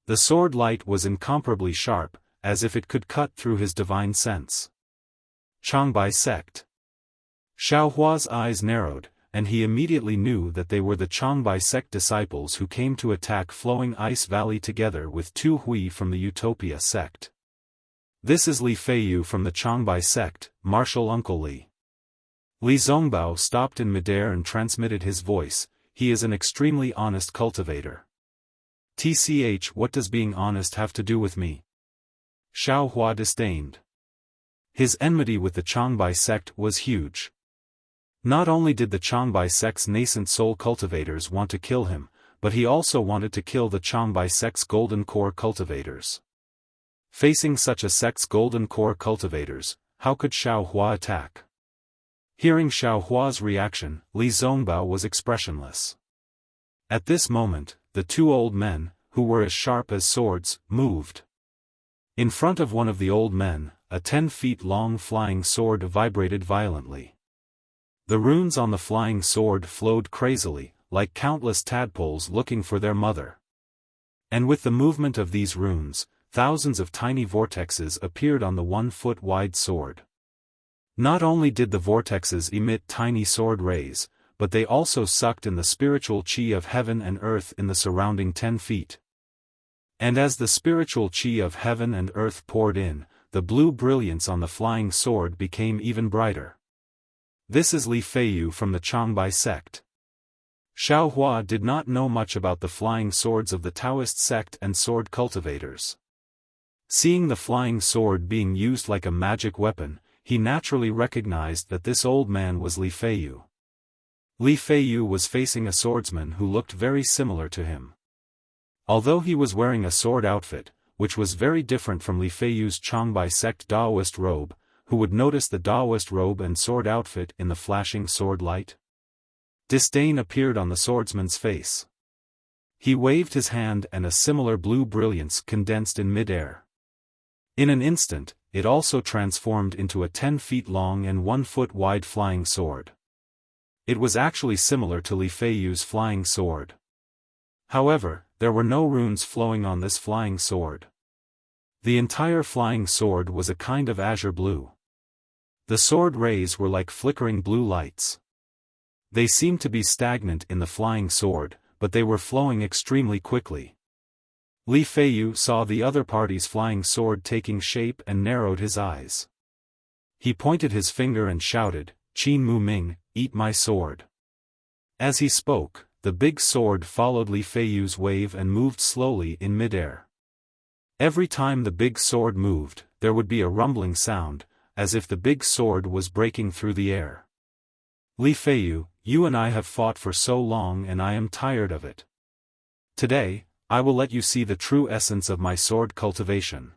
The sword light was incomparably sharp, as if it could cut through his divine sense. Changbai sect. Xiaohua's eyes narrowed, and he immediately knew that they were the Changbai sect disciples who came to attack Flowing Ice Valley together with Tu Hui from the Utopia sect. This is Li Feiyu from the Changbai sect, Martial Uncle Li. Li Zongbao stopped in midair and transmitted his voice. He is an extremely honest cultivator. TCH, what does being honest have to do with me? Xiao Hua disdained. His enmity with the Changbai sect was huge. Not only did the Changbai sect's nascent soul cultivators want to kill him, but he also wanted to kill the Changbai sect's golden core cultivators. Facing such a sect's golden core cultivators, how could Xiao Hua attack? Hearing Xiao Hua's reaction, Li Zongbao was expressionless. At this moment, the two old men, who were as sharp as swords, moved. In front of one of the old men, a 10-feet-long flying sword vibrated violently. The runes on the flying sword flowed crazily, like countless tadpoles looking for their mother. And with the movement of these runes, thousands of tiny vortexes appeared on the 1-foot-wide sword. Not only did the vortexes emit tiny sword rays, but they also sucked in the spiritual chi of heaven and earth in the surrounding 10 feet. And as the spiritual chi of heaven and earth poured in, the blue brilliance on the flying sword became even brighter. This is Li Feiyu from the Changbai sect. Xiao Hua did not know much about the flying swords of the Taoist sect and sword cultivators. Seeing the flying sword being used like a magic weapon, he naturally recognized that this old man was Li Feiyu. Li Feiyu was facing a swordsman who looked very similar to him. Although he was wearing a sword outfit, which was very different from Li Feiyu's Changbai sect Daoist robe, who would notice the Daoist robe and sword outfit in the flashing sword light? Disdain appeared on the swordsman's face. He waved his hand and a similar blue brilliance condensed in mid-air. In an instant, it also transformed into a 10-feet-long and 1-foot-wide flying sword. It was actually similar to Li Feiyu's flying sword. However, there were no runes flowing on this flying sword. The entire flying sword was a kind of azure blue. The sword rays were like flickering blue lights. They seemed to be stagnant in the flying sword, but they were flowing extremely quickly. Li Feiyu saw the other party's flying sword taking shape and narrowed his eyes. He pointed his finger and shouted, "Qin Mu Ming, eat my sword." As he spoke, the big sword followed Li Feiyu's wave and moved slowly in mid-air. Every time the big sword moved, there would be a rumbling sound, as if the big sword was breaking through the air. Li Feiyu, you and I have fought for so long and I am tired of it. Today, I will let you see the true essence of my sword cultivation.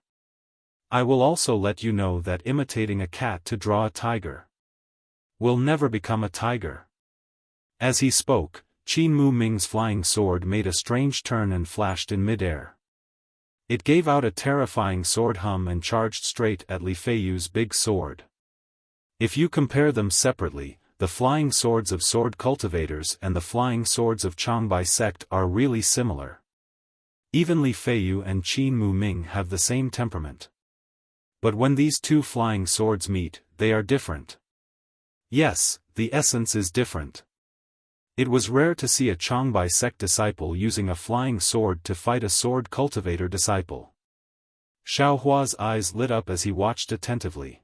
I will also let you know that imitating a cat to draw a tiger will never become a tiger. As he spoke, Qin Mu Ming's flying sword made a strange turn and flashed in mid-air. It gave out a terrifying sword hum and charged straight at Li Feiyu's big sword. If you compare them separately, the flying swords of sword cultivators and the flying swords of Changbai sect are really similar. Even Li Feiyu and Qin Mu Ming have the same temperament. But when these two flying swords meet, they are different. Yes, the essence is different. It was rare to see a Changbai sect disciple using a flying sword to fight a sword cultivator disciple. Xiao Hua's eyes lit up as he watched attentively.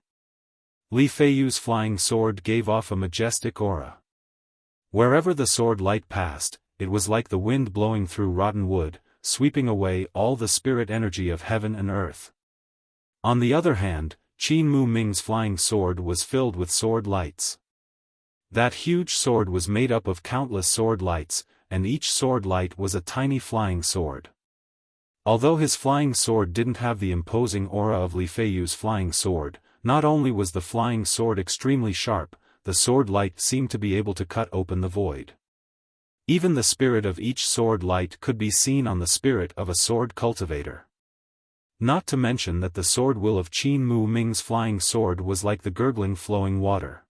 Li Feiyu's flying sword gave off a majestic aura. Wherever the sword light passed, it was like the wind blowing through rotten wood, sweeping away all the spirit energy of heaven and earth. On the other hand, Qin Mu Ming's flying sword was filled with sword lights. That huge sword was made up of countless sword lights, and each sword light was a tiny flying sword. Although his flying sword didn't have the imposing aura of Li Feiyu's flying sword, not only was the flying sword extremely sharp, the sword light seemed to be able to cut open the void. Even the spirit of each sword light could be seen on the spirit of a sword cultivator. Not to mention that the sword will of Qin Mu Ming's flying sword was like the gurgling flowing water.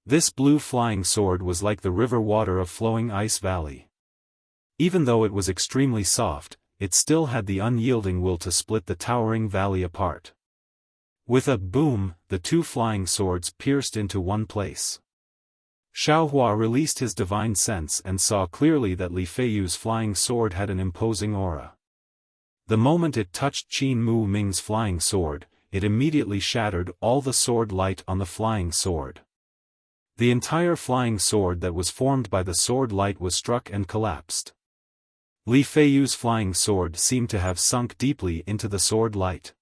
This blue flying sword was like the river water of flowing ice valley. Even though it was extremely soft, it still had the unyielding will to split the towering valley apart. With a boom, the two flying swords pierced into one place. Xiao Hua released his divine sense and saw clearly that Li Feiyu's flying sword had an imposing aura. The moment it touched Qin Mu Ming's flying sword, it immediately shattered all the sword light on the flying sword. The entire flying sword that was formed by the sword light was struck and collapsed. Li Feiyu's flying sword seemed to have sunk deeply into the sword light.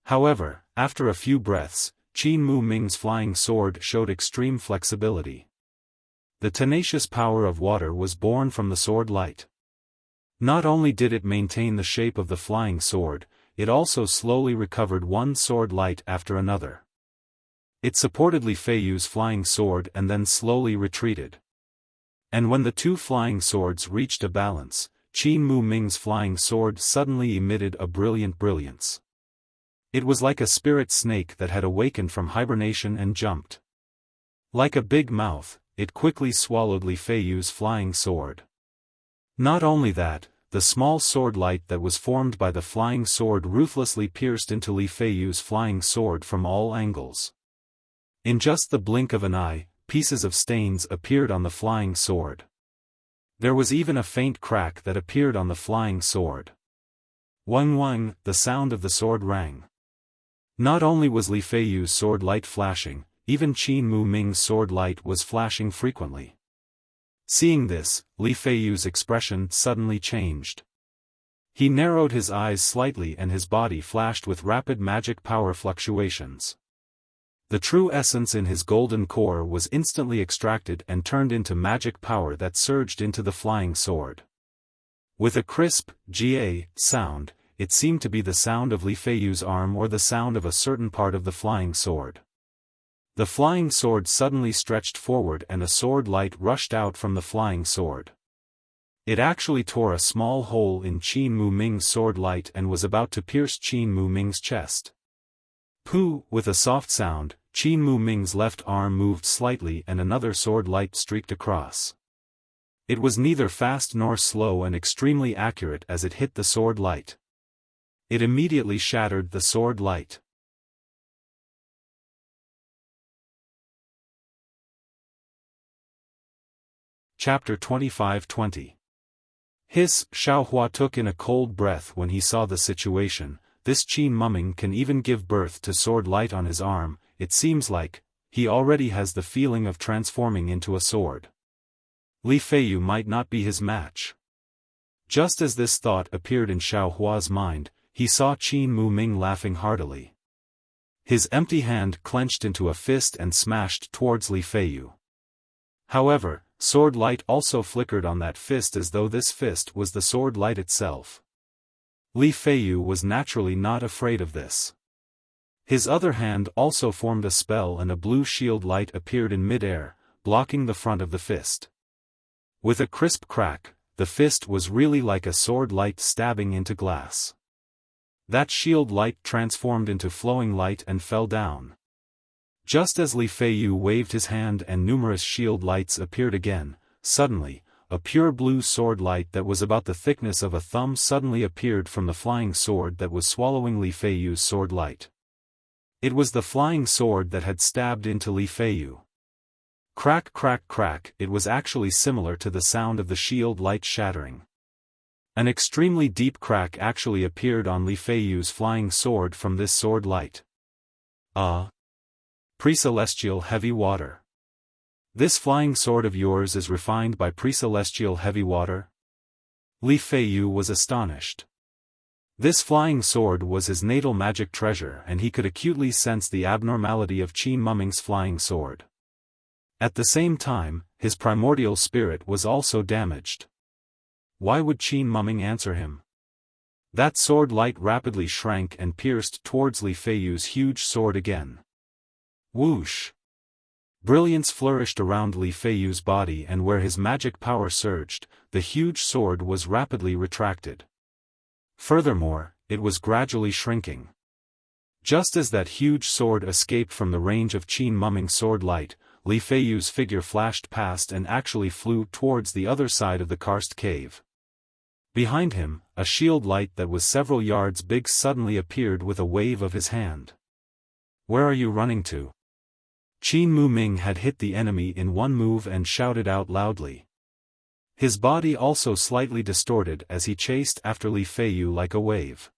However, after a few breaths, Qin Mu Ming's flying sword showed extreme flexibility. The tenacious power of water was born from the sword light. Not only did it maintain the shape of the flying sword, it also slowly recovered one sword light after another. It supported Li Feiyu's flying sword and then slowly retreated. And when the two flying swords reached a balance, Qin Mu Ming's flying sword suddenly emitted a brilliant brilliance. It was like a spirit snake that had awakened from hibernation and jumped. Like a big mouth, it quickly swallowed Li Feiyu's flying sword. Not only that, the small sword light that was formed by the flying sword ruthlessly pierced into Li Feiyu's flying sword from all angles. In just the blink of an eye, pieces of stains appeared on the flying sword. There was even a faint crack that appeared on the flying sword. Wang wang, the sound of the sword rang. Not only was Li Feiyu's sword light flashing, even Qin Mu Ming's sword light was flashing frequently. Seeing this, Li Feiyu's expression suddenly changed. He narrowed his eyes slightly and his body flashed with rapid magic power fluctuations. The true essence in his golden core was instantly extracted and turned into magic power that surged into the flying sword. With a crisp, "ga" sound, it seemed to be the sound of Li Feiyu's arm or the sound of a certain part of the flying sword. The flying sword suddenly stretched forward and a sword light rushed out from the flying sword. It actually tore a small hole in Qin Mu Ming's sword light and was about to pierce Qin Mu Ming's chest. Pooh! With a soft sound, Qin Mu Ming's left arm moved slightly and another sword light streaked across. It was neither fast nor slow and extremely accurate as it hit the sword light. It immediately shattered the sword light. Chapter 25-20. Xiaofan took in a cold breath when he saw the situation. This Qin Mumming can even give birth to sword light on his arm. It seems like he already has the feeling of transforming into a sword. Li Feiyu might not be his match. Just as this thought appeared in Xiaohua's mind, he saw Qin Mu Ming laughing heartily. His empty hand clenched into a fist and smashed towards Li Feiyu. However, sword light also flickered on that fist as though this fist was the sword light itself. Li Feiyu was naturally not afraid of this. His other hand also formed a spell and a blue shield light appeared in mid-air, blocking the front of the fist. With a crisp crack, the fist was really like a sword light stabbing into glass. That shield light transformed into flowing light and fell down. Just as Li Feiyu waved his hand and numerous shield lights appeared again, suddenly, a pure blue sword light that was about the thickness of a thumb suddenly appeared from the flying sword that was swallowing Li Feiyu's sword light. It was the flying sword that had stabbed into Li Feiyu. Crack crack crack, it was actually similar to the sound of the shield light shattering. An extremely deep crack actually appeared on Li Feiyu's flying sword from this sword light. Pre-celestial heavy water. This flying sword of yours is refined by pre-celestial heavy water? Li Feiyu was astonished. This flying sword was his natal magic treasure and he could acutely sense the abnormality of Qin Mumming's flying sword. At the same time, his primordial spirit was also damaged. Why would Qin Mumming answer him? That sword light rapidly shrank and pierced towards Li Feiyu's huge sword again. Whoosh! Brilliance flourished around Li Feiyu's body and where his magic power surged, the huge sword was rapidly retracted. Furthermore, it was gradually shrinking. Just as that huge sword escaped from the range of Qin Mumming's sword light, Li Feiyu's figure flashed past and actually flew towards the other side of the karst cave. Behind him, a shield light that was several yards big suddenly appeared with a wave of his hand. Where are you running to? Qin Mu Ming had hit the enemy in one move and shouted out loudly. His body also slightly distorted as he chased after Li Feiyu like a wave.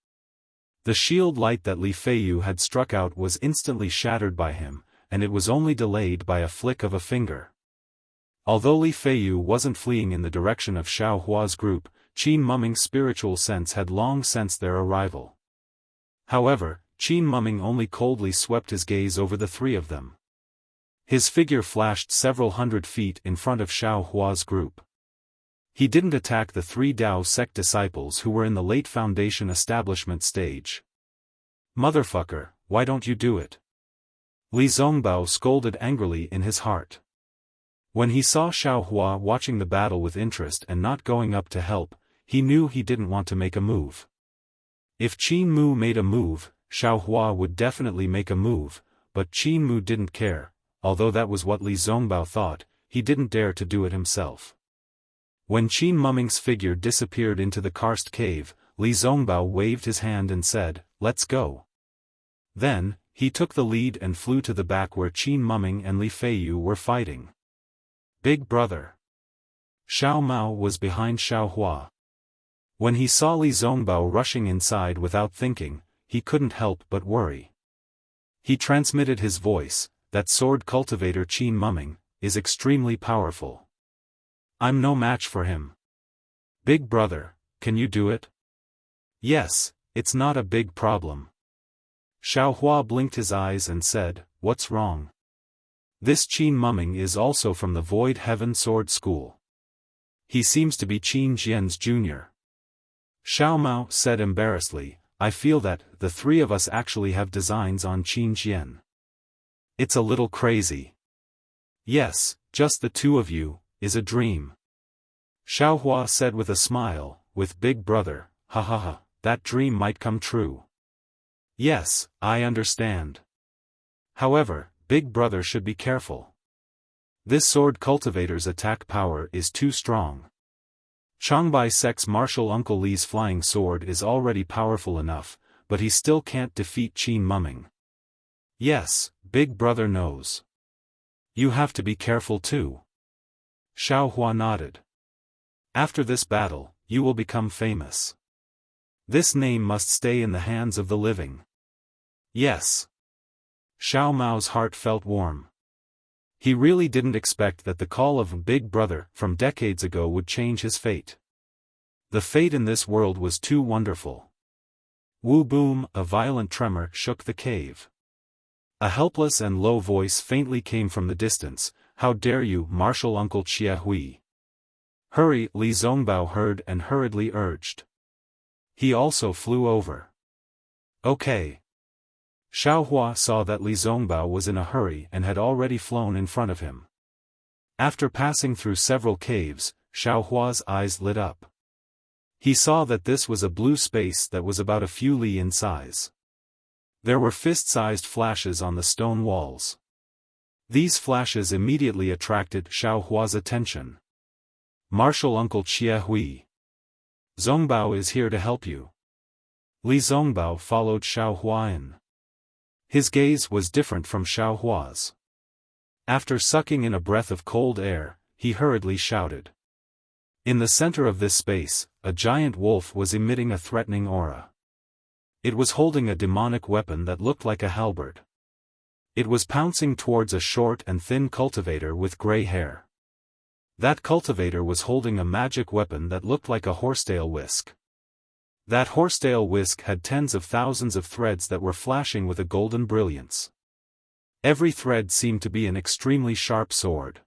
The shield light that Li Feiyu had struck out was instantly shattered by him, and it was only delayed by a flick of a finger. Although Li Feiyu wasn't fleeing in the direction of Xiao Hua's group, Qin Mumming's spiritual sense had long sensed their arrival. However, Qin Mumming only coldly swept his gaze over the three of them. His figure flashed several hundred feet in front of Xiao Hua's group. He didn't attack the three Dao sect disciples who were in the late foundation establishment stage. "Motherfucker, why don't you do it?" Li Zongbao scolded angrily in his heart. When he saw Xiao Hua watching the battle with interest and not going up to help, he knew he didn't want to make a move. If Qin Mu made a move, Xiao Hua would definitely make a move, but Qin Mu didn't care. Although that was what Li Zongbao thought, he didn't dare to do it himself. When Qin Mumming's figure disappeared into the karst cave, Li Zongbao waved his hand and said, "Let's go." Then, he took the lead and flew to the back where Qin Mumming and Li Feiyu were fighting. "Big brother." Xiao Mao was behind Xiao Hua. When he saw Li Zongbao rushing inside without thinking, he couldn't help but worry. He transmitted his voice, "That sword cultivator Qin Mumming is extremely powerful. I'm no match for him. Big brother, can you do it?" "Yes, it's not a big problem." Xiao Hua blinked his eyes and said, "What's wrong?" "This Qin Mumming is also from the Void Heaven Sword School. He seems to be Qin Jian's junior." Xiao Mao said embarrassedly, "I feel that the three of us actually have designs on Qin Jian. It's a little crazy." "Yes, just the two of you is a dream." Xiao Hua said with a smile, "With Big Brother, ha ha ha, that dream might come true." "Yes, I understand. However, Big Brother should be careful. This sword cultivator's attack power is too strong. Changbai sect's martial uncle Li's flying sword is already powerful enough, but he still can't defeat Qin Mumming." "Yes, Big Brother knows. You have to be careful too." Xiao Hua nodded. "After this battle, you will become famous. This name must stay in the hands of the living." "Yes." Xiao Mao's heart felt warm. He really didn't expect that the call of Big Brother from decades ago would change his fate. The fate in this world was too wonderful. Woo boom, a violent tremor shook the cave. A helpless and low voice faintly came from the distance, "How dare you, martial uncle Chia Hui." "Hurry," Li Zongbao heard and hurriedly urged. He also flew over. "Okay." Xiao Hua saw that Li Zongbao was in a hurry and had already flown in front of him. After passing through several caves, Xiao Hua's eyes lit up. He saw that this was a blue space that was about a few li in size. There were fist-sized flashes on the stone walls. These flashes immediately attracted Xiao Hua's attention. "Martial uncle Chia Hui. Zongbao is here to help you." Li Zongbao followed Xiao Hua in. His gaze was different from Xiao Hua's. After sucking in a breath of cold air, he hurriedly shouted. In the center of this space, a giant wolf was emitting a threatening aura. It was holding a demonic weapon that looked like a halberd. It was pouncing towards a short and thin cultivator with gray hair. That cultivator was holding a magic weapon that looked like a horsetail whisk. That horsetail whisk had tens of thousands of threads that were flashing with a golden brilliance. Every thread seemed to be an extremely sharp sword.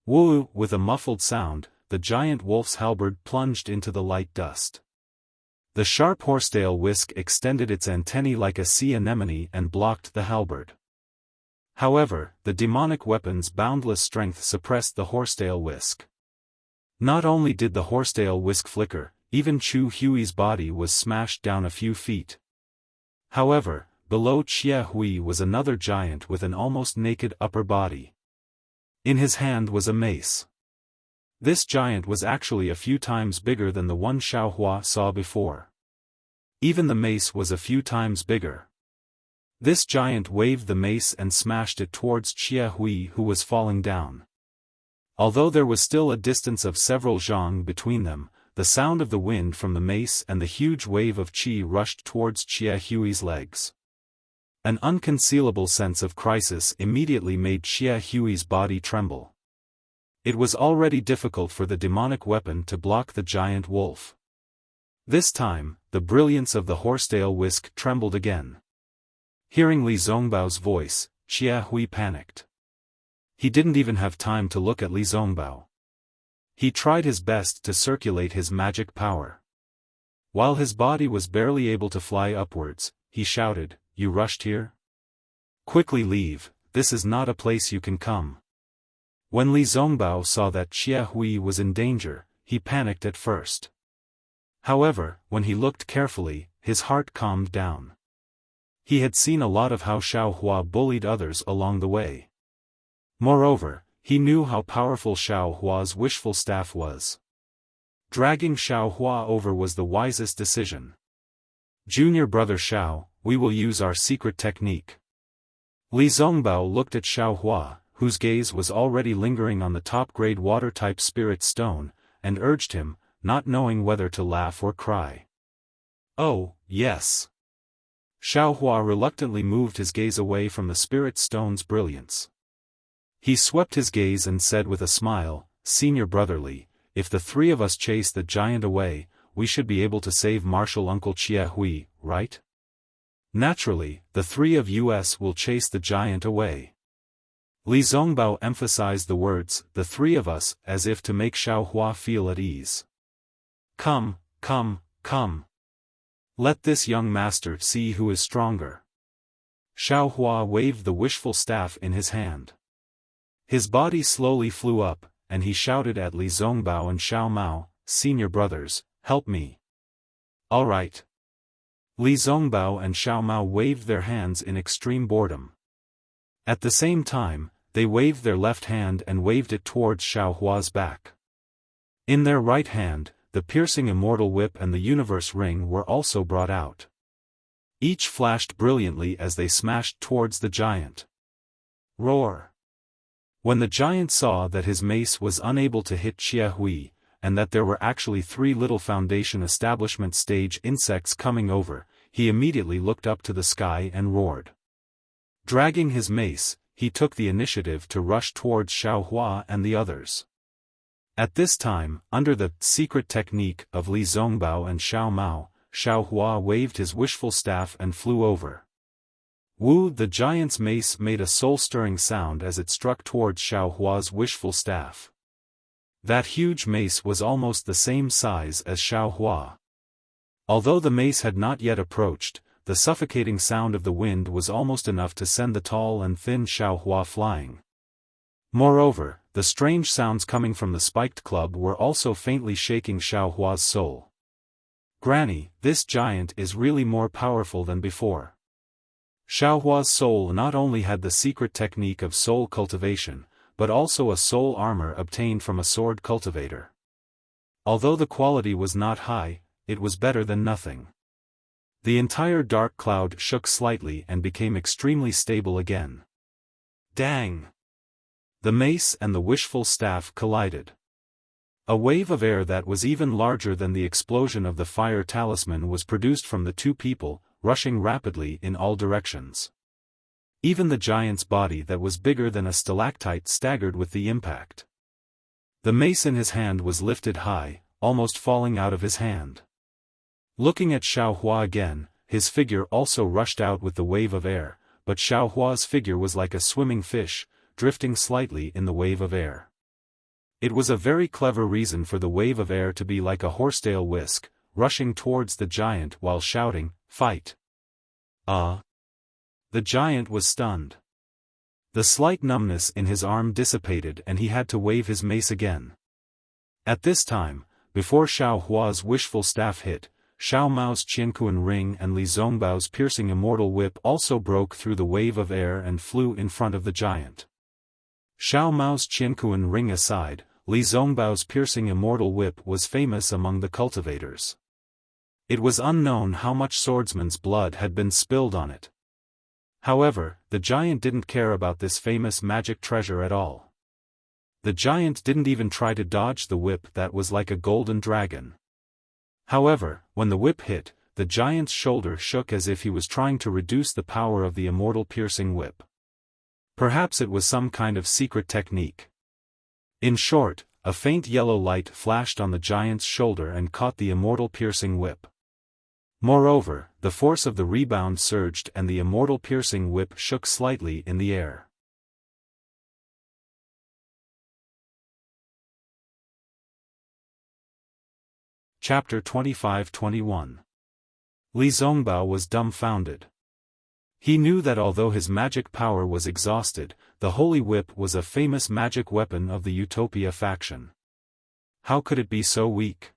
Woo! With a muffled sound, the giant wolf's halberd plunged into the light dust. The sharp horsetail whisk extended its antennae like a sea anemone and blocked the halberd. However, the demonic weapon's boundless strength suppressed the horsetail whisk. Not only did the horsetail whisk flicker, even Chu Hui's body was smashed down a few feet. However, below Chia Hui was another giant with an almost naked upper body. In his hand was a mace. This giant was actually a few times bigger than the one Xiao Hua saw before. Even the mace was a few times bigger. This giant waved the mace and smashed it towards Chia Hui, who was falling down. Although there was still a distance of several zhang between them, the sound of the wind from the mace and the huge wave of qi rushed towards Xia Hui's legs. An unconcealable sense of crisis immediately made Xia Hui's body tremble. It was already difficult for the demonic weapon to block the giant wolf. This time, the brilliance of the horsetail whisk trembled again. Hearing Li Zongbao's voice, Xia Hui panicked. He didn't even have time to look at Li Zongbao. He tried his best to circulate his magic power. While his body was barely able to fly upwards, he shouted, "You rushed here? Quickly leave, this is not a place you can come." When Li Zongbao saw that Xia Hui was in danger, he panicked at first. However, when he looked carefully, his heart calmed down. He had seen a lot of how Xiao Hua bullied others along the way. Moreover, he knew how powerful Xiao Hua's wishful staff was. Dragging Xiao Hua over was the wisest decision. "Junior brother Xiao, we will use our secret technique." Li Zongbao looked at Xiao Hua, whose gaze was already lingering on the top-grade water-type spirit stone, and urged him, not knowing whether to laugh or cry. "Oh, yes." Xiao Hua reluctantly moved his gaze away from the spirit stone's brilliance. He swept his gaze and said with a smile, "Senior brotherly, if the three of us chase the giant away, we should be able to save Martial Uncle Xia Hui, right? Naturally, the three of us will chase the giant away." Li Zongbao emphasized the words, "the three of us," as if to make Xiao Hua feel at ease. Come, come. Let this young master see who is stronger." Xiao Hua waved the wishful staff in his hand. His body slowly flew up, and he shouted at Li Zongbao and Xiao Mao, "Senior brothers, help me." "All right." Li Zongbao and Xiao Mao waved their hands in extreme boredom. At the same time, they waved their left hand and waved it towards Xiao Hua's back. In their right hand, the piercing immortal whip and the universe ring were also brought out. Each flashed brilliantly as they smashed towards the giant. Roar! When the giant saw that his mace was unable to hit Xia Hui, and that there were actually 3 little Foundation establishment stage insects coming over, he immediately looked up to the sky and roared. Dragging his mace, he took the initiative to rush towards Xiao Hua and the others. At this time, under the secret technique of Li Zongbao and Xiao Mao, Xiao Hua waved his wishful staff and flew over. Wu, the giant's mace made a soul-stirring sound as it struck towards Xiao Hua's wishful staff. That huge mace was almost the same size as Xiao Hua. Although the mace had not yet approached, the suffocating sound of the wind was almost enough to send the tall and thin Xiao Hua flying. Moreover, the strange sounds coming from the spiked club were also faintly shaking Xiao Hua's soul. "Granny, this giant is really more powerful than before." Xiao Hua's soul not only had the secret technique of soul cultivation, but also a soul armor obtained from a sword cultivator. Although the quality was not high, it was better than nothing. The entire dark cloud shook slightly and became extremely stable again. Dang! The mace and the wishful staff collided. A wave of air that was even larger than the explosion of the fire talisman was produced from the two people, rushing rapidly in all directions. Even the giant's body that was bigger than a stalactite staggered with the impact. The mace in his hand was lifted high, almost falling out of his hand. Looking at Xiao Hua again, his figure also rushed out with the wave of air, but Xiao Hua's figure was like a swimming fish, drifting slightly in the wave of air. It was a very clever reason for the wave of air to be like a horsetail whisk, rushing towards the giant while shouting, "Fight!" The giant was stunned. The slight numbness in his arm dissipated and he had to wave his mace again. At this time, before Xiao Hua's wishful staff hit, Xiao Mao's Qiankuan ring and Li Zongbao's piercing immortal whip also broke through the wave of air and flew in front of the giant. Xiao Mao's Qiankuan ring aside, Li Zongbao's piercing immortal whip was famous among the cultivators. It was unknown how much swordsman's blood had been spilled on it. However, the giant didn't care about this famous magic treasure at all. The giant didn't even try to dodge the whip that was like a golden dragon. However, when the whip hit, the giant's shoulder shook as if he was trying to reduce the power of the immortal piercing whip. Perhaps it was some kind of secret technique. In short, a faint yellow light flashed on the giant's shoulder and caught the immortal piercing whip. Moreover, the force of the rebound surged and the immortal piercing whip shook slightly in the air. Chapter 25-21. Li Zongbao was dumbfounded. He knew that although his magic power was exhausted, the Holy Whip was a famous magic weapon of the Utopia faction. How could it be so weak?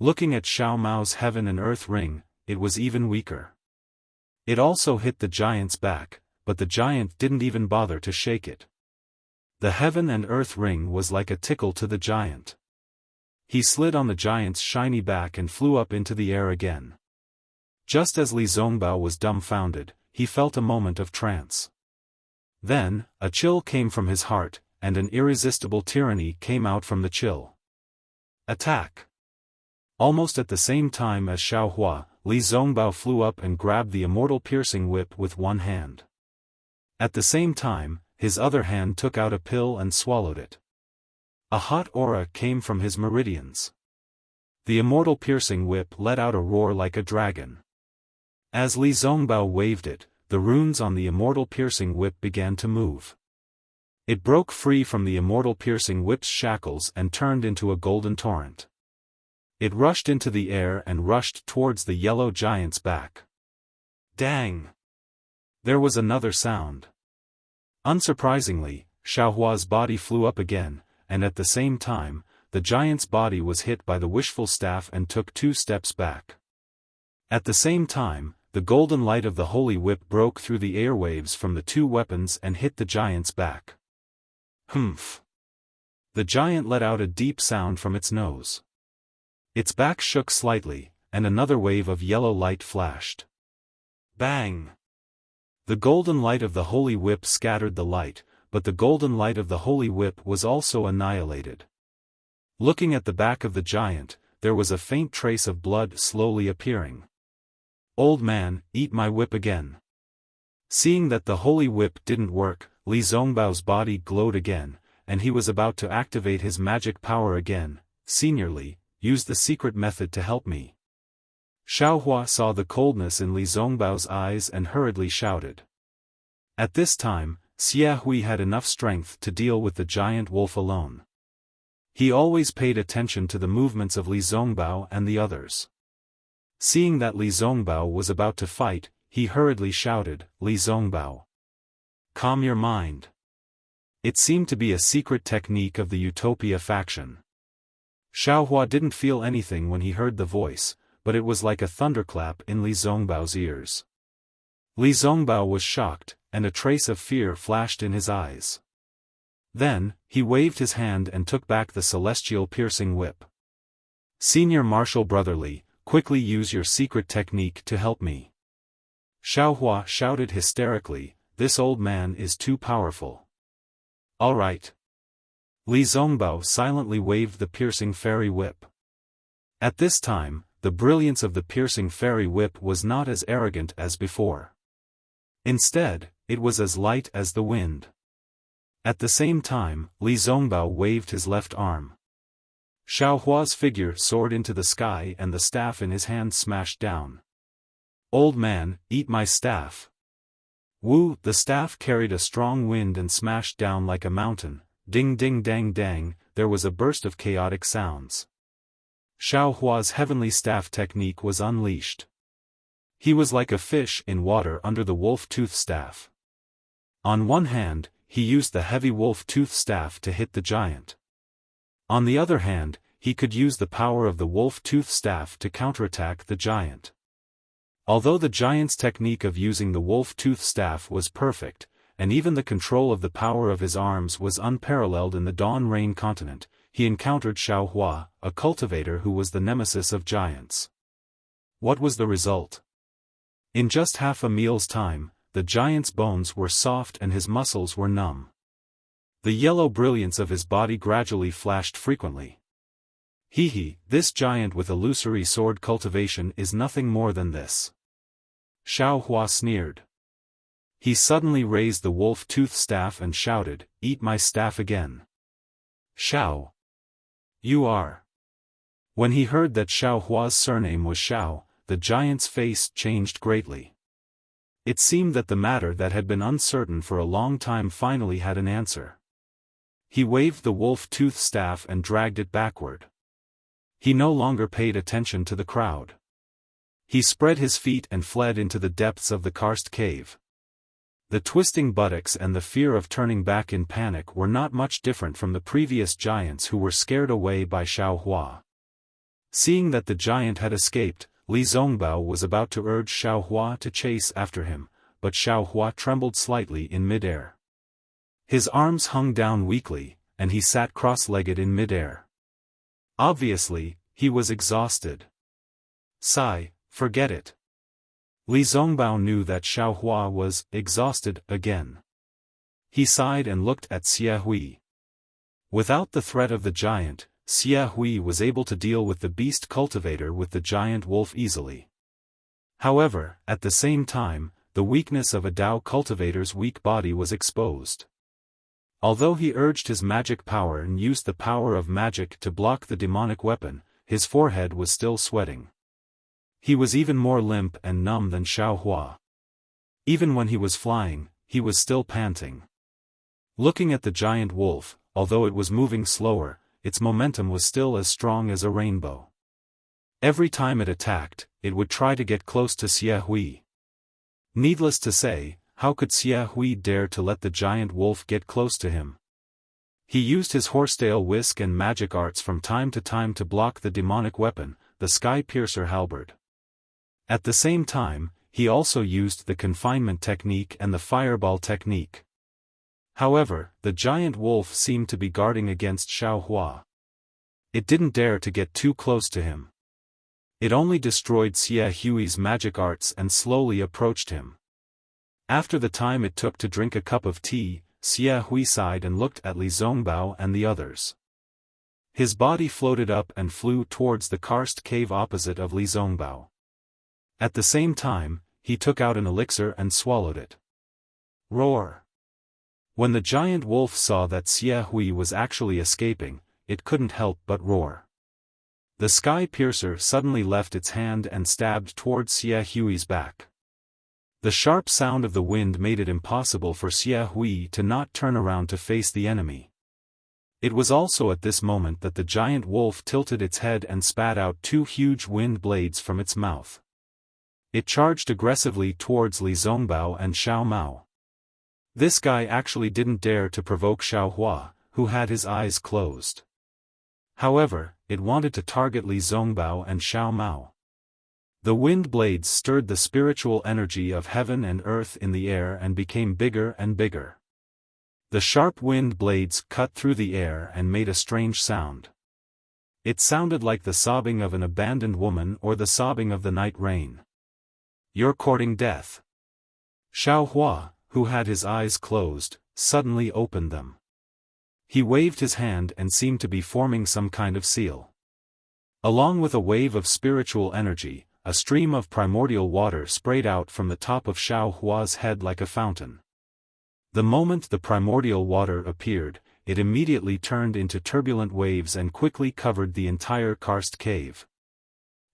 Looking at Xiao Mao's Heaven and Earth ring, it was even weaker. It also hit the giant's back, but the giant didn't even bother to shake it. The Heaven and Earth ring was like a tickle to the giant. He slid on the giant's shiny back and flew up into the air again. Just as Li Zongbao was dumbfounded, he felt a moment of trance. Then, a chill came from his heart, and an irresistible tyranny came out from the chill. Attack! Almost at the same time as Xiao Hua, Li Zongbao flew up and grabbed the immortal piercing whip with one hand. At the same time, his other hand took out a pill and swallowed it. A hot aura came from his meridians. The immortal piercing whip let out a roar like a dragon. As Li Zongbao waved it, the runes on the immortal piercing whip began to move. It broke free from the immortal piercing whip's shackles and turned into a golden torrent. It rushed into the air and rushed towards the yellow giant's back. Dang! There was another sound. Unsurprisingly, Xiao Hua's body flew up again, and at the same time, the giant's body was hit by the wishful staff and took 2 steps back. At the same time, the golden light of the Holy Whip broke through the airwaves from the 2 weapons and hit the giant's back. Humph! The giant let out a deep sound from its nose. Its back shook slightly, and another wave of yellow light flashed. Bang! The golden light of the Holy Whip scattered the light, but the golden light of the Holy Whip was also annihilated. Looking at the back of the giant, there was a faint trace of blood slowly appearing. Old man, eat my whip again. Seeing that the Holy Whip didn't work, Li Zongbao's body glowed again, and he was about to activate his magic power again. Senior Li, use the secret method to help me. Xiao Hua saw the coldness in Li Zongbao's eyes and hurriedly shouted. At this time, Xia Hui had enough strength to deal with the giant wolf alone. He always paid attention to the movements of Li Zongbao and the others. Seeing that Li Zongbao was about to fight, he hurriedly shouted, Li Zongbao, calm your mind. It seemed to be a secret technique of the Utopia faction. Xiao Hua didn't feel anything when he heard the voice, but it was like a thunderclap in Li Zongbao's ears. Li Zongbao was shocked, and a trace of fear flashed in his eyes. Then, he waved his hand and took back the celestial piercing whip. Senior Martial Brother Li, quickly use your secret technique to help me. Xiao Hua shouted hysterically, this old man is too powerful. All right. Li Zongbao silently waved the piercing fairy whip. At this time, the brilliance of the piercing fairy whip was not as arrogant as before. Instead, it was as light as the wind. At the same time, Li Zongbao waved his left arm. Xiao Hua's figure soared into the sky and the staff in his hand smashed down. Old man, eat my staff. Wu, the staff carried a strong wind and smashed down like a mountain. Ding ding dang dang, there was a burst of chaotic sounds. Xiao Hua's heavenly staff technique was unleashed. He was like a fish in water under the wolf-tooth staff. On one hand, he used the heavy wolf-tooth staff to hit the giant. On the other hand, he could use the power of the wolf-tooth staff to counterattack the giant. Although the giant's technique of using the wolf-tooth staff was perfect, and even the control of the power of his arms was unparalleled in the Dawn Rain continent, he encountered Xiao Hua, a cultivator who was the nemesis of giants. What was the result? In just half a meal's time, the giant's bones were soft and his muscles were numb. The yellow brilliance of his body gradually flashed frequently. Hee, this giant with illusory sword cultivation is nothing more than this. Xiao Hua sneered. He suddenly raised the wolf-tooth staff and shouted, "Eat my staff again." Xiao. You are. When he heard that Xiao Hua's surname was Xiao, the giant's face changed greatly. It seemed that the matter that had been uncertain for a long time finally had an answer. He waved the wolf-tooth staff and dragged it backward. He no longer paid attention to the crowd. He spread his feet and fled into the depths of the karst cave. The twisting buttocks and the fear of turning back in panic were not much different from the previous giants who were scared away by Xiao Hua. Seeing that the giant had escaped, Li Zongbao was about to urge Xiao Hua to chase after him, but Xiao Hua trembled slightly in mid-air. His arms hung down weakly, and he sat cross-legged in mid-air. Obviously, he was exhausted. Sigh, forget it. Li Zongbao knew that Xiao Hua was exhausted again. He sighed and looked at Xie Hui. Without the threat of the giant, Xie Hui was able to deal with the beast cultivator with the giant wolf easily. However, at the same time, the weakness of a Dao cultivator's weak body was exposed. Although he urged his magic power and used the power of magic to block the demonic weapon, his forehead was still sweating. He was even more limp and numb than Xiao Hua. Even when he was flying, he was still panting. Looking at the giant wolf, although it was moving slower, its momentum was still as strong as a rainbow. Every time it attacked, it would try to get close to Xie Hui. Needless to say, how could Xie Hui dare to let the giant wolf get close to him? He used his horsetail whisk and magic arts from time to time to block the demonic weapon, the Sky Piercer halberd. At the same time, he also used the confinement technique and the fireball technique. However, the giant wolf seemed to be guarding against Xiao Hua. It didn't dare to get too close to him. It only destroyed Xie Hui's magic arts and slowly approached him. After the time it took to drink a cup of tea, Xie Hui sighed and looked at Li Zongbao and the others. His body floated up and flew towards the karst cave opposite of Li Zongbao. At the same time, he took out an elixir and swallowed it. Roar! When the giant wolf saw that Xie Hui was actually escaping, it couldn't help but roar. The Sky Piercer suddenly left its hand and stabbed towards Xie Hui's back. The sharp sound of the wind made it impossible for Xie Hui to not turn around to face the enemy. It was also at this moment that the giant wolf tilted its head and spat out two huge wind blades from its mouth. It charged aggressively towards Li Zongbao and Xiao Mao. This guy actually didn't dare to provoke Xiao Hua, who had his eyes closed. However, it wanted to target Li Zongbao and Xiao Mao. The wind blades stirred the spiritual energy of heaven and earth in the air and became bigger and bigger. The sharp wind blades cut through the air and made a strange sound. It sounded like the sobbing of an abandoned woman or the sobbing of the night rain. You're courting death. Xiao Hua, who had his eyes closed, suddenly opened them. He waved his hand and seemed to be forming some kind of seal. Along with a wave of spiritual energy, a stream of primordial water sprayed out from the top of Xiao Hua's head like a fountain. The moment the primordial water appeared, it immediately turned into turbulent waves and quickly covered the entire karst cave.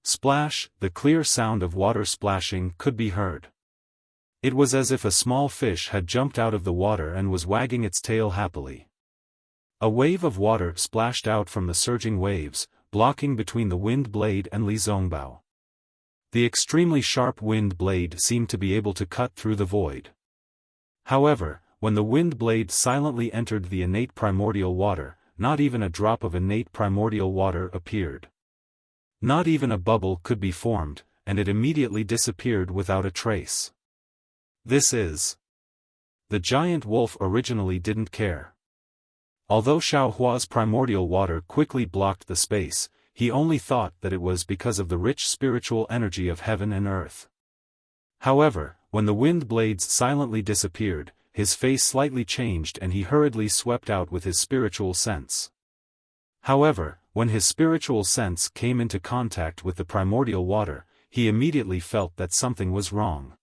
Splash! The clear sound of water splashing could be heard. It was as if a small fish had jumped out of the water and was wagging its tail happily. A wave of water splashed out from the surging waves, blocking between the wind blade and Li Zongbao. The extremely sharp wind blade seemed to be able to cut through the void. However, when the wind blade silently entered the innate primordial water, not even a drop of innate primordial water appeared. Not even a bubble could be formed, and it immediately disappeared without a trace. This is. The giant wolf originally didn't care. Although Xiao Hua's primordial water quickly blocked the space, he only thought that it was because of the rich spiritual energy of heaven and earth. However, when the wind blades silently disappeared, his face slightly changed and he hurriedly swept out with his spiritual sense. However, when his spiritual sense came into contact with the primordial water, he immediately felt that something was wrong.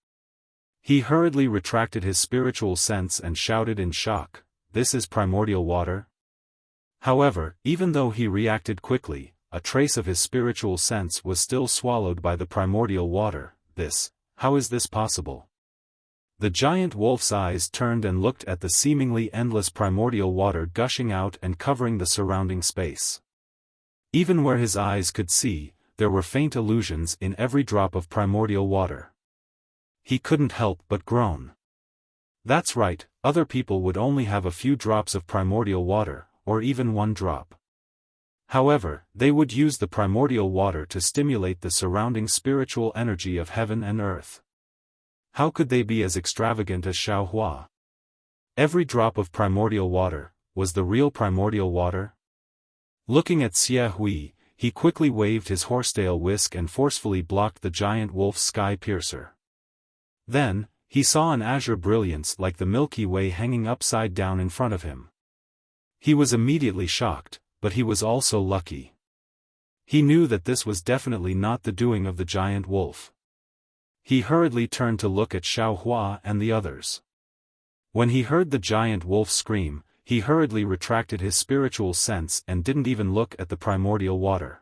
He hurriedly retracted his spiritual sense and shouted in shock, "This is primordial water?" However, even though he reacted quickly, a trace of his spiritual sense was still swallowed by the primordial water. How is this possible? The giant wolf's eyes turned and looked at the seemingly endless primordial water gushing out and covering the surrounding space. Even where his eyes could see, there were faint illusions in every drop of primordial water. He couldn't help but groan. That's right, other people would only have a few drops of primordial water, or even one drop. However, they would use the primordial water to stimulate the surrounding spiritual energy of heaven and earth. How could they be as extravagant as Xiaofan? Every drop of primordial water, was the real primordial water? Looking at Xiaofan, he quickly waved his horsetail whisk and forcefully blocked the giant wolf's sky piercer. Then, he saw an azure brilliance like the Milky Way hanging upside down in front of him. He was immediately shocked, but he was also lucky. He knew that this was definitely not the doing of the giant wolf. He hurriedly turned to look at Xiaofan and the others. When he heard the giant wolf scream, he hurriedly retracted his spiritual sense and didn't even look at the primordial water.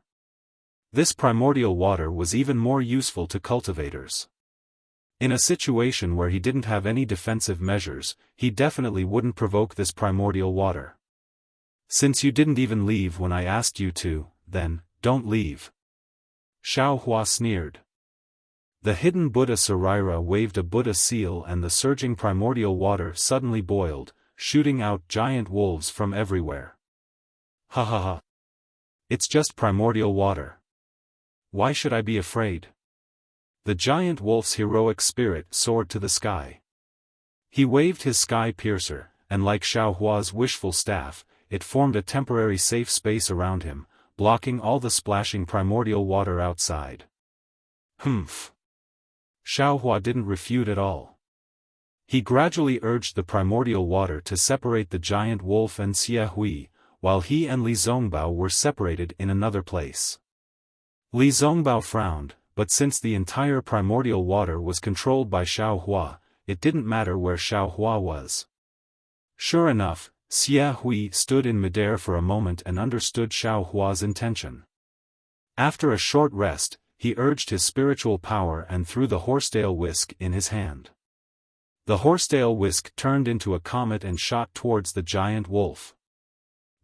This primordial water was even more useful to cultivators. In a situation where he didn't have any defensive measures, he definitely wouldn't provoke this primordial water. Since you didn't even leave when I asked you to, then, don't leave. Xiaofan sneered. The hidden Buddha Saraira waved a Buddha seal and the surging primordial water suddenly boiled, shooting out giant wolves from everywhere. Ha ha ha. It's just primordial water. Why should I be afraid? The giant wolf's heroic spirit soared to the sky. He waved his sky piercer, and like Xiaohua's wishful staff, it formed a temporary safe space around him, blocking all the splashing primordial water outside. Humph. Xiaohua didn't refute at all. He gradually urged the primordial water to separate the giant wolf and Xiaohui, while he and Li Zongbao were separated in another place. Li Zongbao frowned, but since the entire primordial water was controlled by Xiaohua, it didn't matter where Xiaohua was. Sure enough, Xiaohui stood in midair for a moment and understood Xiaohua's intention. After a short rest, he urged his spiritual power and threw the horsetail whisk in his hand. The horsetail whisk turned into a comet and shot towards the giant wolf.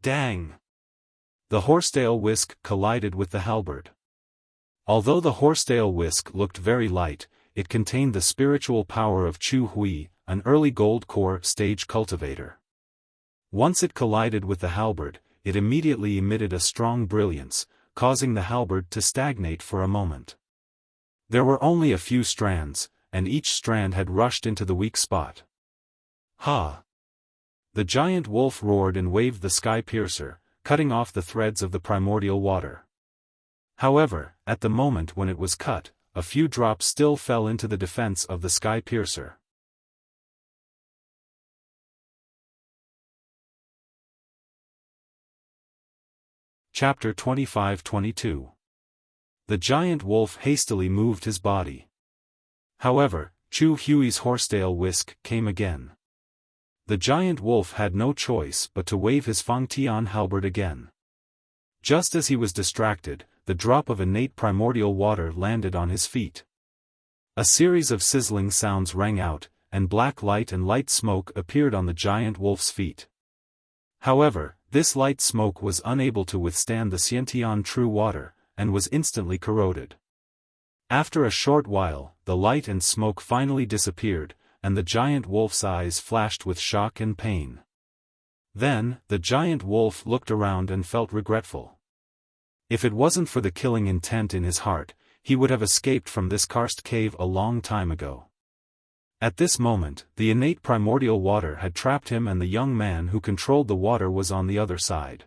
Dang! The horsetail whisk collided with the halberd. Although the horsetail whisk looked very light, it contained the spiritual power of Chu Hui, an early gold core stage cultivator. Once it collided with the halberd, it immediately emitted a strong brilliance, causing the halberd to stagnate for a moment. There were only a few strands, and each strand had rushed into the weak spot. Ha! The giant wolf roared and waved the sky piercer, cutting off the threads of the primordial water. However, at the moment when it was cut, a few drops still fell into the defense of the sky piercer. Chapter 25-22. The giant wolf hastily moved his body. However, Chu Hui's horsetail whisk came again. The giant wolf had no choice but to wave his Fangtian halberd again. Just as he was distracted, the drop of innate primordial water landed on his feet. A series of sizzling sounds rang out, and black light and light smoke appeared on the giant wolf's feet. However, this light smoke was unable to withstand the Xiantian true water, and was instantly corroded. After a short while, the light and smoke finally disappeared, and the giant wolf's eyes flashed with shock and pain. Then, the giant wolf looked around and felt regretful. If it wasn't for the killing intent in his heart, he would have escaped from this karst cave a long time ago. At this moment, the innate primordial water had trapped him and the young man who controlled the water was on the other side.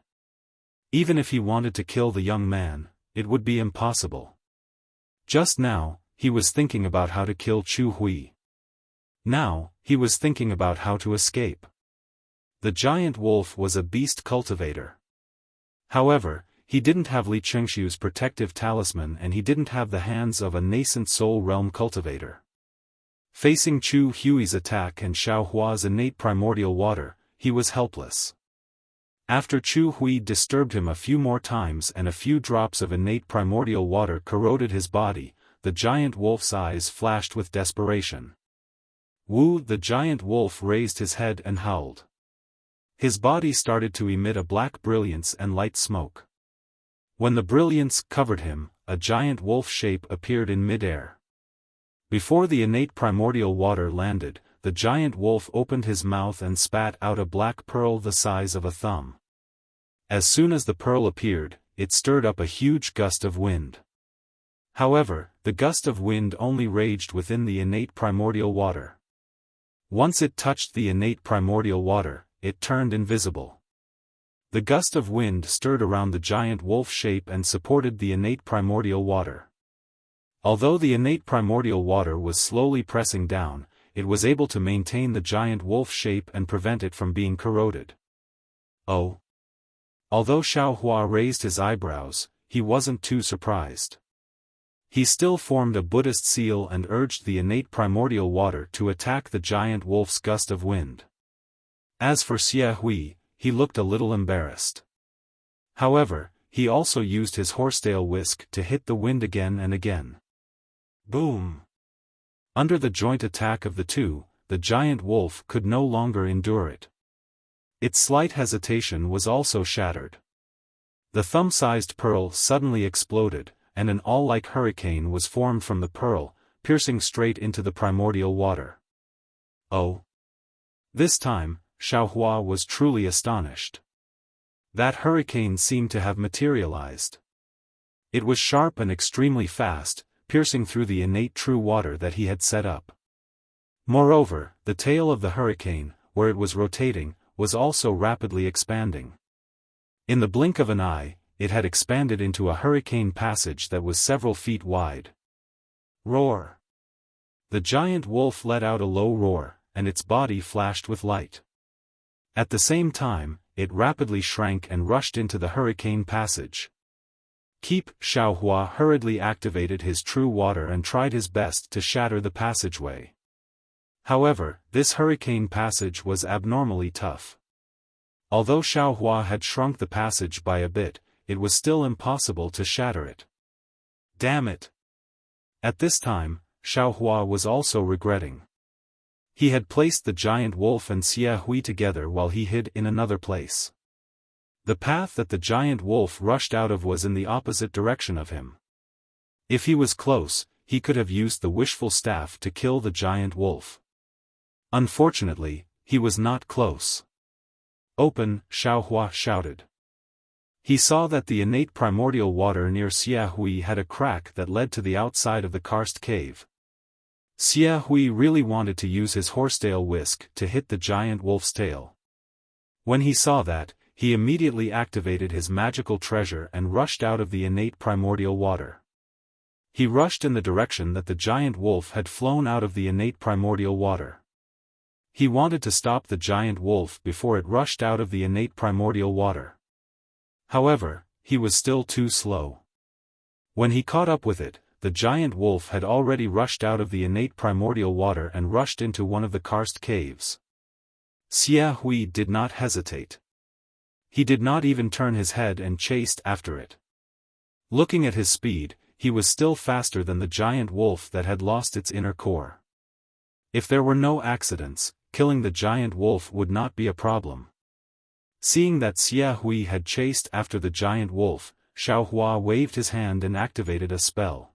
Even if he wanted to kill the young man, it would be impossible. Just now, he was thinking about how to kill Chu Hui. Now, he was thinking about how to escape. The giant wolf was a beast cultivator. However, he didn't have Li Chengshu's protective talisman and he didn't have the hands of a nascent soul realm cultivator. Facing Chu Hui's attack and Xiao Hua's innate primordial water, he was helpless. After Chu Hui disturbed him a few more times and a few drops of innate primordial water corroded his body, the giant wolf's eyes flashed with desperation. Wu the giant wolf raised his head and howled. His body started to emit a black brilliance and light smoke. When the brilliance covered him, a giant wolf shape appeared in mid-air. Before the innate primordial water landed, the giant wolf opened his mouth and spat out a black pearl the size of a thumb. As soon as the pearl appeared, it stirred up a huge gust of wind. However, the gust of wind only raged within the innate primordial water. Once it touched the innate primordial water, it turned invisible. The gust of wind stirred around the giant wolf shape and supported the innate primordial water. Although the innate primordial water was slowly pressing down, it was able to maintain the giant wolf shape and prevent it from being corroded. Oh! Although Xiao Hua raised his eyebrows, he wasn't too surprised. He still formed a Buddhist seal and urged the innate primordial water to attack the giant wolf's gust of wind. As for Xia Hui, he looked a little embarrassed. However, he also used his horsetail whisk to hit the wind again and again. Boom! Under the joint attack of the two, the giant wolf could no longer endure it. Its slight hesitation was also shattered. The thumb-sized pearl suddenly exploded, and an all-like hurricane was formed from the pearl, piercing straight into the primordial water. Oh! This time, Xiao Hua was truly astonished. That hurricane seemed to have materialized. It was sharp and extremely fast, piercing through the innate true water that he had set up. Moreover, the tail of the hurricane, where it was rotating, was also rapidly expanding. In the blink of an eye, it had expanded into a hurricane passage that was several feet wide. Roar! The giant wolf let out a low roar, and its body flashed with light. At the same time, it rapidly shrank and rushed into the hurricane passage. Xiao Hua hurriedly activated his true water and tried his best to shatter the passageway. However, this hurricane passage was abnormally tough. Although Xiao Hua had shrunk the passage by a bit, it was still impossible to shatter it. Damn it! At this time, Xiao Hua was also regretting. He had placed the giant wolf and Xia Hui together while he hid in another place. The path that the giant wolf rushed out of was in the opposite direction of him. If he was close, he could have used the wishful staff to kill the giant wolf. Unfortunately, he was not close. Open, Xiao Hua shouted. He saw that the innate primordial water near Xia Hui had a crack that led to the outside of the karst cave. Xia Hui really wanted to use his horsetail whisk to hit the giant wolf's tail. When he saw that, he immediately activated his magical treasure and rushed out of the innate primordial water. He rushed in the direction that the giant wolf had flown out of the innate primordial water. He wanted to stop the giant wolf before it rushed out of the innate primordial water. However, he was still too slow. When he caught up with it, the giant wolf had already rushed out of the innate primordial water and rushed into one of the karst caves. Xia Hui did not hesitate. He did not even turn his head and chased after it. Looking at his speed, he was still faster than the giant wolf that had lost its inner core. If there were no accidents, killing the giant wolf would not be a problem. Seeing that Xia Hui had chased after the giant wolf, Xiao Hua waved his hand and activated a spell.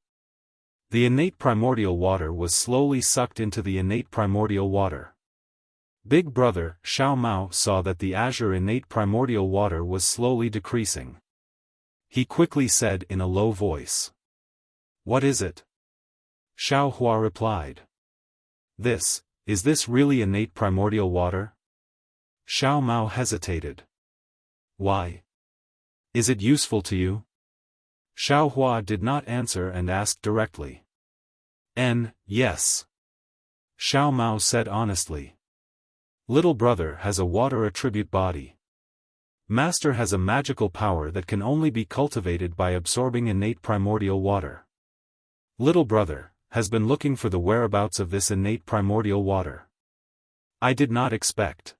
The innate primordial water was slowly sucked into the innate primordial water. Big Brother, Xiao Mao, saw that the azure innate primordial water was slowly decreasing. He quickly said in a low voice. "What is it?" Xiao Hua replied. Is this really innate primordial water?" Xiao Mao hesitated. "Why? Is it useful to you?" Xiao Hua did not answer and asked directly. Yes. Xiao Mao said honestly. "Little brother has a water attribute body. Master has a magical power that can only be cultivated by absorbing innate primordial water. Little brother has been looking for the whereabouts of this innate primordial water. I did not expect.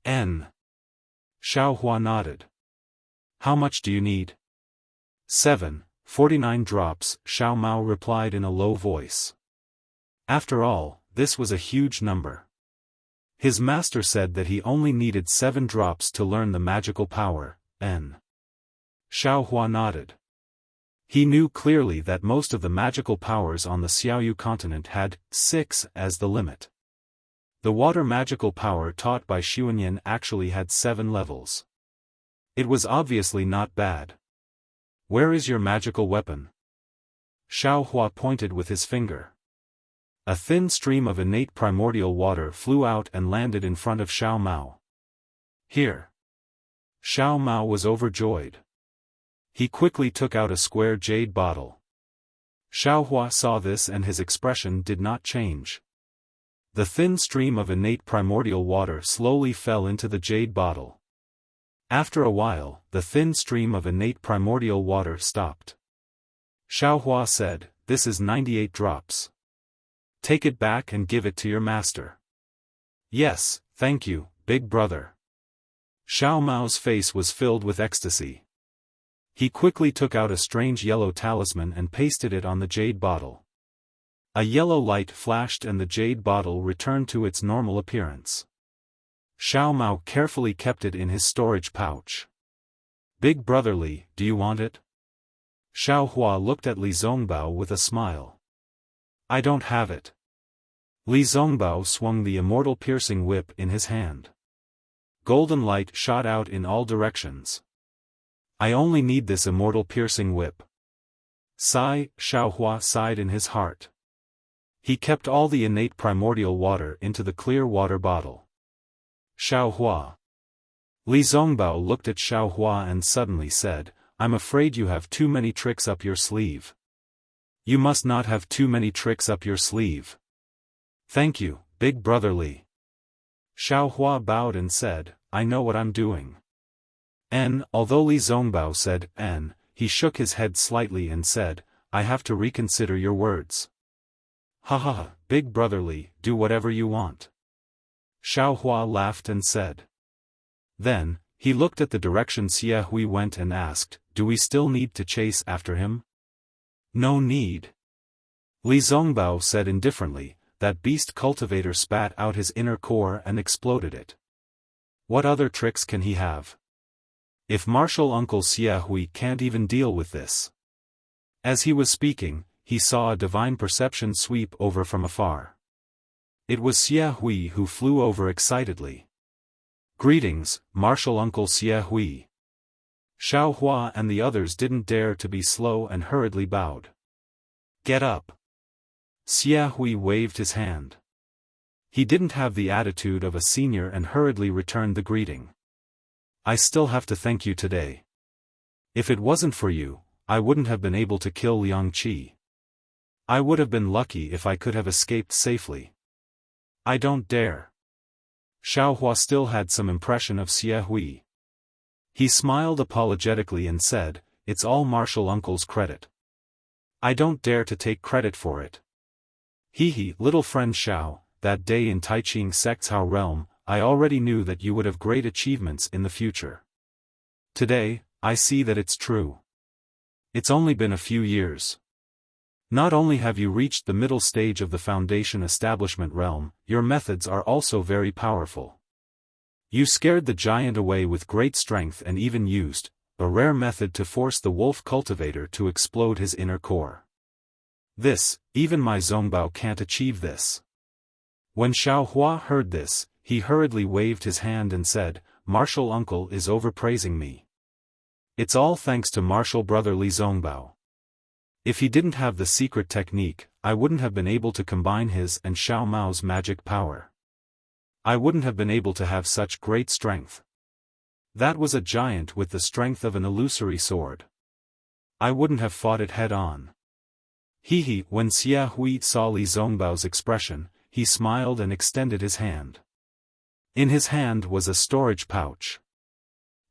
Xiao Hua nodded. How much do you need? 49 drops, Xiao Mao replied in a low voice. After all, this was a huge number. His master said that he only needed 7 drops to learn the magical power. Xiao Hua nodded. He knew clearly that most of the magical powers on the Xiaoyu continent had 6 as the limit. The water magical power taught by Xuanyan actually had 7 levels. It was obviously not bad. Where is your magical weapon? Xiao Hua pointed with his finger. A thin stream of innate primordial water flew out and landed in front of Xiao Mao. Here. Xiao Mao was overjoyed. He quickly took out a square jade bottle. Xiao Hua saw this and his expression did not change. The thin stream of innate primordial water slowly fell into the jade bottle. After a while, the thin stream of innate primordial water stopped. Xiao Hua said, "This is 98 drops. Take it back and give it to your master." "Yes, thank you, big brother." Xiao Mao's face was filled with ecstasy. He quickly took out a strange yellow talisman and pasted it on the jade bottle. A yellow light flashed and the jade bottle returned to its normal appearance. Xiao Mao carefully kept it in his storage pouch. "Big brother Li, do you want it?" Xiao Hua looked at Li Zongbao with a smile. "I don't have it." Li Zongbao swung the immortal piercing whip in his hand. Golden light shot out in all directions. "I only need this immortal piercing whip." Sigh, Xiao Hua sighed in his heart. He kept all the innate primordial water into the clear water bottle. Xiao Hua. Li Zongbao looked at Xiao Hua and suddenly said, "I'm afraid you have too many tricks up your sleeve." "You must not have too many tricks up your sleeve." "Thank you, big brother Li." Xiao Hua bowed and said, "I know what I'm doing." Although Li Zongbao said, he shook his head slightly and said, "I have to reconsider your words." "Ha ha ha, big brother Li, do whatever you want." Xiao Hua laughed and said. Then, he looked at the direction Xie Hui went and asked, "Do we still need to chase after him?" "No need." Li Zongbao said indifferently, "That beast cultivator spat out his inner core and exploded it. What other tricks can he have? If martial uncle Xie Hui can't even deal with this." As he was speaking, he saw a divine perception sweep over from afar. It was Xie Hui who flew over excitedly. "Greetings, martial uncle Xie Hui." Xiao Hua and the others didn't dare to be slow and hurriedly bowed. "Get up." Xie Hui waved his hand. He didn't have the attitude of a senior and hurriedly returned the greeting. "I still have to thank you today. If it wasn't for you, I wouldn't have been able to kill Liang Qi. I would have been lucky if I could have escaped safely." "I don't dare." Xiao Hua still had some impression of Xie Hui. He smiled apologetically and said, "It's all martial uncle's credit. I don't dare to take credit for it. Hee, little friend Xiao, that day in Taiqing sect's Hao realm, I already knew that you would have great achievements in the future. Today, I see that it's true. It's only been a few years. Not only have you reached the middle stage of the Foundation Establishment realm, your methods are also very powerful. You scared the giant away with great strength and even used a rare method to force the wolf cultivator to explode his inner core. This, even my Zongbao can't achieve this." When Xiao Hua heard this, he hurriedly waved his hand and said, "Martial uncle is overpraising me. It's all thanks to martial brother Li Zongbao. If he didn't have the secret technique, I wouldn't have been able to combine his and Xiao Mao's magic power. I wouldn't have been able to have such great strength. That was a giant with the strength of an illusory sword. I wouldn't have fought it head-on." When Xie Hui saw Li Zongbao's expression, he smiled and extended his hand. In his hand was a storage pouch.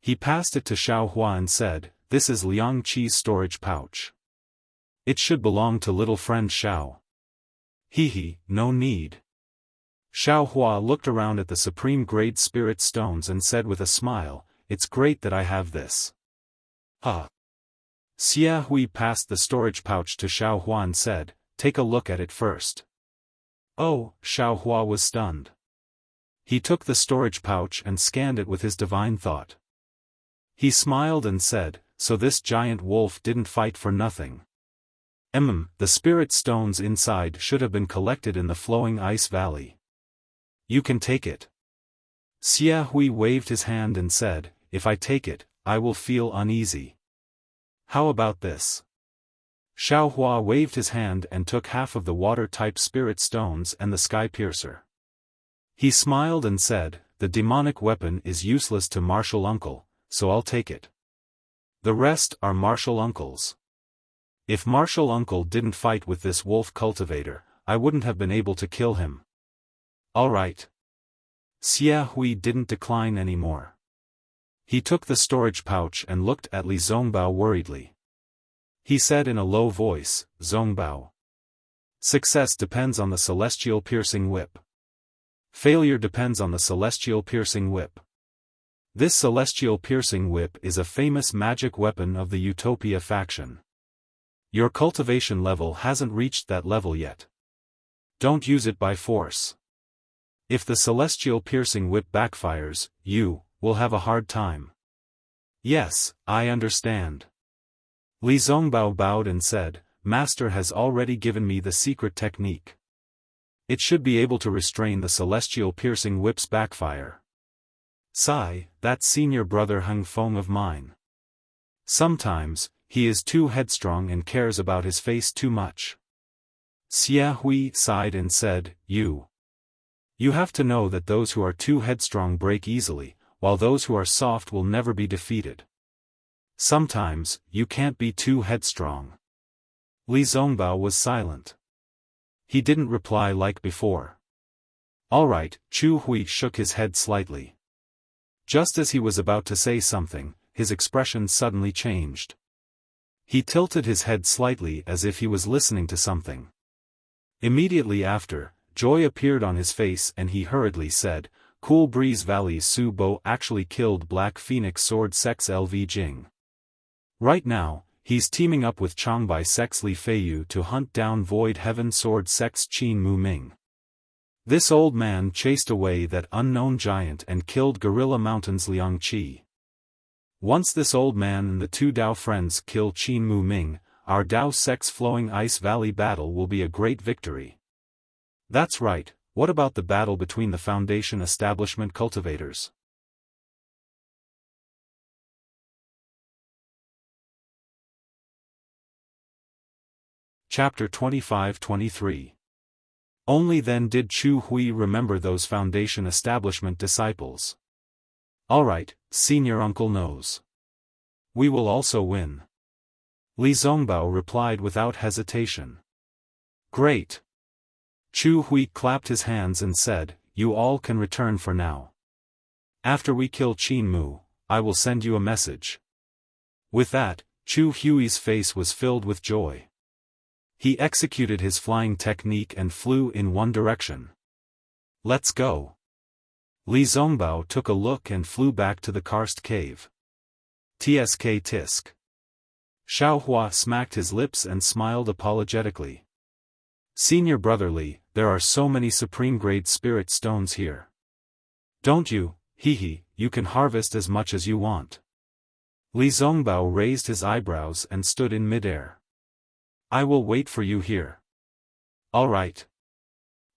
He passed it to Xiaofan and said, "This is Liang Qi's storage pouch. It should belong to little friend Xiao." "Hehe, no need." Xiaofan looked around at the supreme-grade spirit stones and said with a smile, "It's great that I have this." "Huh." Xia Hui passed the storage pouch to Xiaofan and said, "Take a look at it first." "Oh," Xiaofan was stunned. He took the storage pouch and scanned it with his divine thought. He smiled and said, "So this giant wolf didn't fight for nothing. The spirit stones inside should have been collected in the flowing ice valley. You can take it." Xia Hui waved his hand and said, "If I take it, I will feel uneasy. How about this?" Xiaofan waved his hand and took half of the water-type spirit stones and the sky piercer. He smiled and said, "The demonic weapon is useless to martial uncle, so I'll take it. The rest are martial uncle's. If martial uncle didn't fight with this wolf cultivator, I wouldn't have been able to kill him." "All right." Xia Hui didn't decline anymore. He took the storage pouch and looked at Li Zongbao worriedly. He said in a low voice, "Zongbao. Success depends on the celestial piercing whip. Failure depends on the celestial piercing whip. This celestial piercing whip is a famous magic weapon of the Utopia faction. Your cultivation level hasn't reached that level yet. Don't use it by force. If the celestial piercing whip backfires, you will have a hard time." "Yes, I understand." Li Zongbao bowed and said, "Master has already given me the secret technique. It should be able to restrain the celestial piercing whip's backfire. Sigh, that senior brother Hung Feng of mine. Sometimes, he is too headstrong and cares about his face too much." Xia Hui sighed and said, You have to know that those who are too headstrong break easily, while those who are soft will never be defeated. Sometimes, you can't be too headstrong." Li Zongbao was silent. He didn't reply like before. "All right," Chu Hui shook his head slightly. Just as he was about to say something, his expression suddenly changed. He tilted his head slightly as if he was listening to something. Immediately after, joy appeared on his face and he hurriedly said, "Cool Breeze Valley's Su Bo actually killed Black Phoenix Sword Sex LV Jing. Right now, he's teaming up with Changbai Sex Li Feiyu to hunt down Void Heaven Sword Sex Qin Mu Ming. This old man chased away that unknown giant and killed Gorilla Mountain's Liang Qi. Once this old man and the two Dao friends kill Qin Mu Ming, our Dao Sex Flowing Ice Valley battle will be a great victory." "That's right, what about the battle between the Foundation establishment cultivators?" Chapter 25-23. Only then did Chu Hui remember those Foundation establishment disciples. "All right, senior uncle knows. We will also win." Li Zongbao replied without hesitation. "Great." Chu Hui clapped his hands and said, "You all can return for now. After we kill Qin Mu, I will send you a message." With that, Chu Hui's face was filled with joy. He executed his flying technique and flew in one direction. "Let's go." Li Zongbao took a look and flew back to the karst cave. "Tsk tisk." Xiaofan smacked his lips and smiled apologetically. "Senior brother Li, there are so many supreme-grade spirit stones here. Don't you, you can harvest as much as you want." Li Zongbao raised his eyebrows and stood in midair. "I will wait for you here." "All right."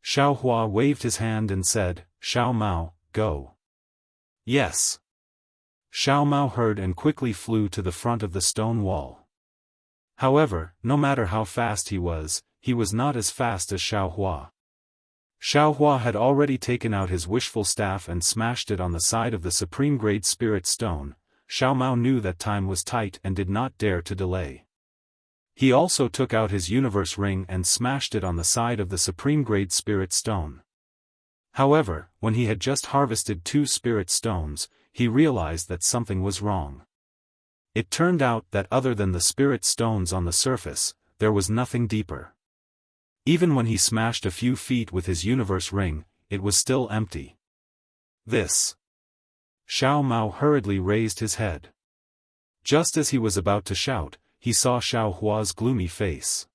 Xiaofan waved his hand and said, "Xiao Mao, go." "Yes." Xiao Mao heard and quickly flew to the front of the stone wall. However, no matter how fast he was not as fast as Xiaofan. Xiaofan had already taken out his wishful staff and smashed it on the side of the supreme-grade spirit stone. Xiao Mao knew that time was tight and did not dare to delay. He also took out his universe ring and smashed it on the side of the supreme-grade spirit stone. However, when he had just harvested 2 spirit stones, he realized that something was wrong. It turned out that other than the spirit stones on the surface, there was nothing deeper. Even when he smashed a few feet with his universe ring, it was still empty. This. Xiao Mao hurriedly raised his head. Just as he was about to shout, he saw Xiao Hua's gloomy face.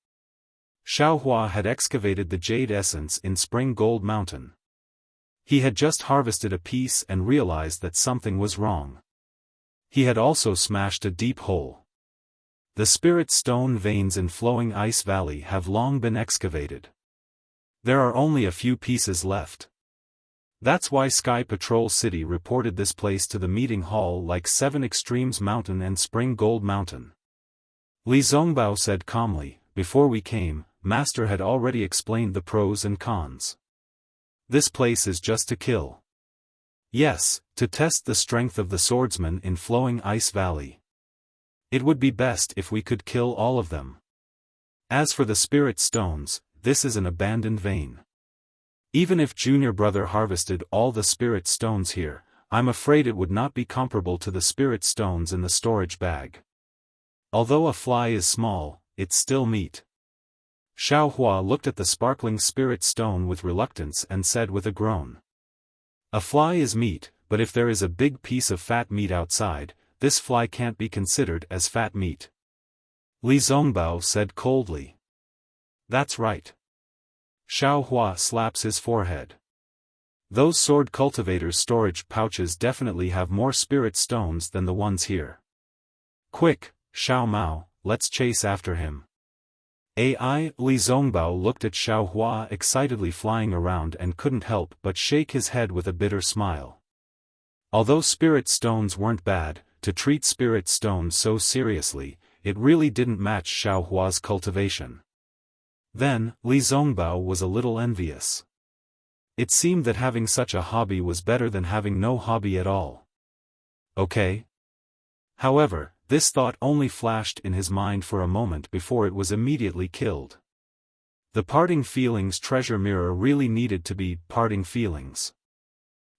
Xiao Hua had excavated the jade essence in Spring Gold Mountain. He had just harvested a piece and realized that something was wrong. He had also smashed a deep hole. The spirit stone veins in Flowing Ice Valley have long been excavated. There are only a few pieces left. That's why Sky Patrol City reported this place to the meeting hall like Seven Extremes Mountain and Spring Gold Mountain. Li Zongbao said calmly, "Before we came, Master had already explained the pros and cons. This place is just to kill. Yes, to test the strength of the swordsmen in Flowing Ice Valley. It would be best if we could kill all of them. As for the spirit stones, this is an abandoned vein. Even if Junior Brother harvested all the spirit stones here, I'm afraid it would not be comparable to the spirit stones in the storage bag. Although a fly is small, it's still meat." Xiao Hua looked at the sparkling spirit stone with reluctance and said with a groan. "A fly is meat, but if there is a big piece of fat meat outside, this fly can't be considered as fat meat." Li Zongbao said coldly. "That's right." Xiao Hua slaps his forehead. "Those sword cultivators' storage pouches definitely have more spirit stones than the ones here. Quick, Xiao Mao, let's chase after him." Li Zongbao looked at Xiao Hua excitedly flying around and couldn't help but shake his head with a bitter smile. Although spirit stones weren't bad, to treat spirit stones so seriously, it really didn't match Xiao Hua's cultivation. Then, Li Zongbao was a little envious. It seemed that having such a hobby was better than having no hobby at all. Okay? However, this thought only flashed in his mind for a moment before it was immediately killed. The parting feelings treasure mirror really needed to be parting feelings.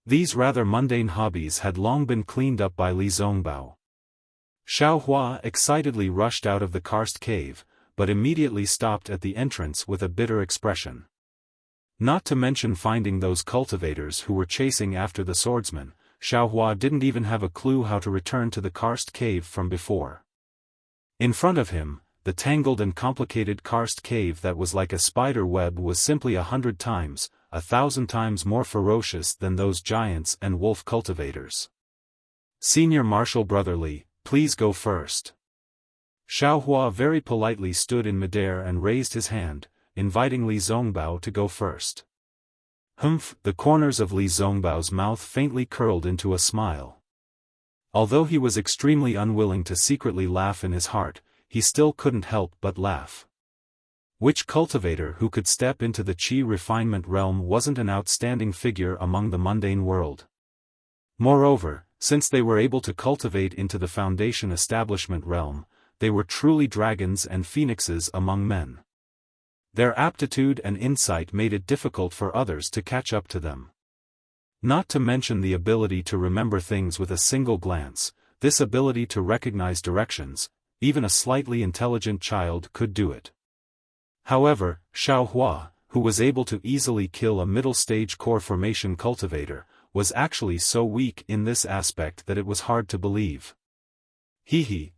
These rather mundane hobbies had long been cleaned up by Li Zongbao. Xiao Hua excitedly rushed out of the karst cave, but immediately stopped at the entrance with a bitter expression. Not to mention finding those cultivators who were chasing after the swordsman, Xiao Hua didn't even have a clue how to return to the karst cave from before. In front of him, the tangled and complicated karst cave that was like a spider web was simply 100 times, 1,000 times more ferocious than those giants and wolf cultivators. "Senior Marshal Brother Li, please go first." Xiao Hua very politely stood in midair and raised his hand, inviting Li Zongbao to go first. Humph! The corners of Li Zongbao's mouth faintly curled into a smile. Although he was extremely unwilling to secretly laugh in his heart, he still couldn't help but laugh. Which cultivator who could step into the Qi refinement realm wasn't an outstanding figure among the mundane world? Moreover, since they were able to cultivate into the foundation establishment realm, they were truly dragons and phoenixes among men. Their aptitude and insight made it difficult for others to catch up to them. Not to mention the ability to remember things with a single glance, this ability to recognize directions, even a slightly intelligent child could do it. However, Xiao Hua, who was able to easily kill a middle-stage core formation cultivator, was actually so weak in this aspect that it was hard to believe.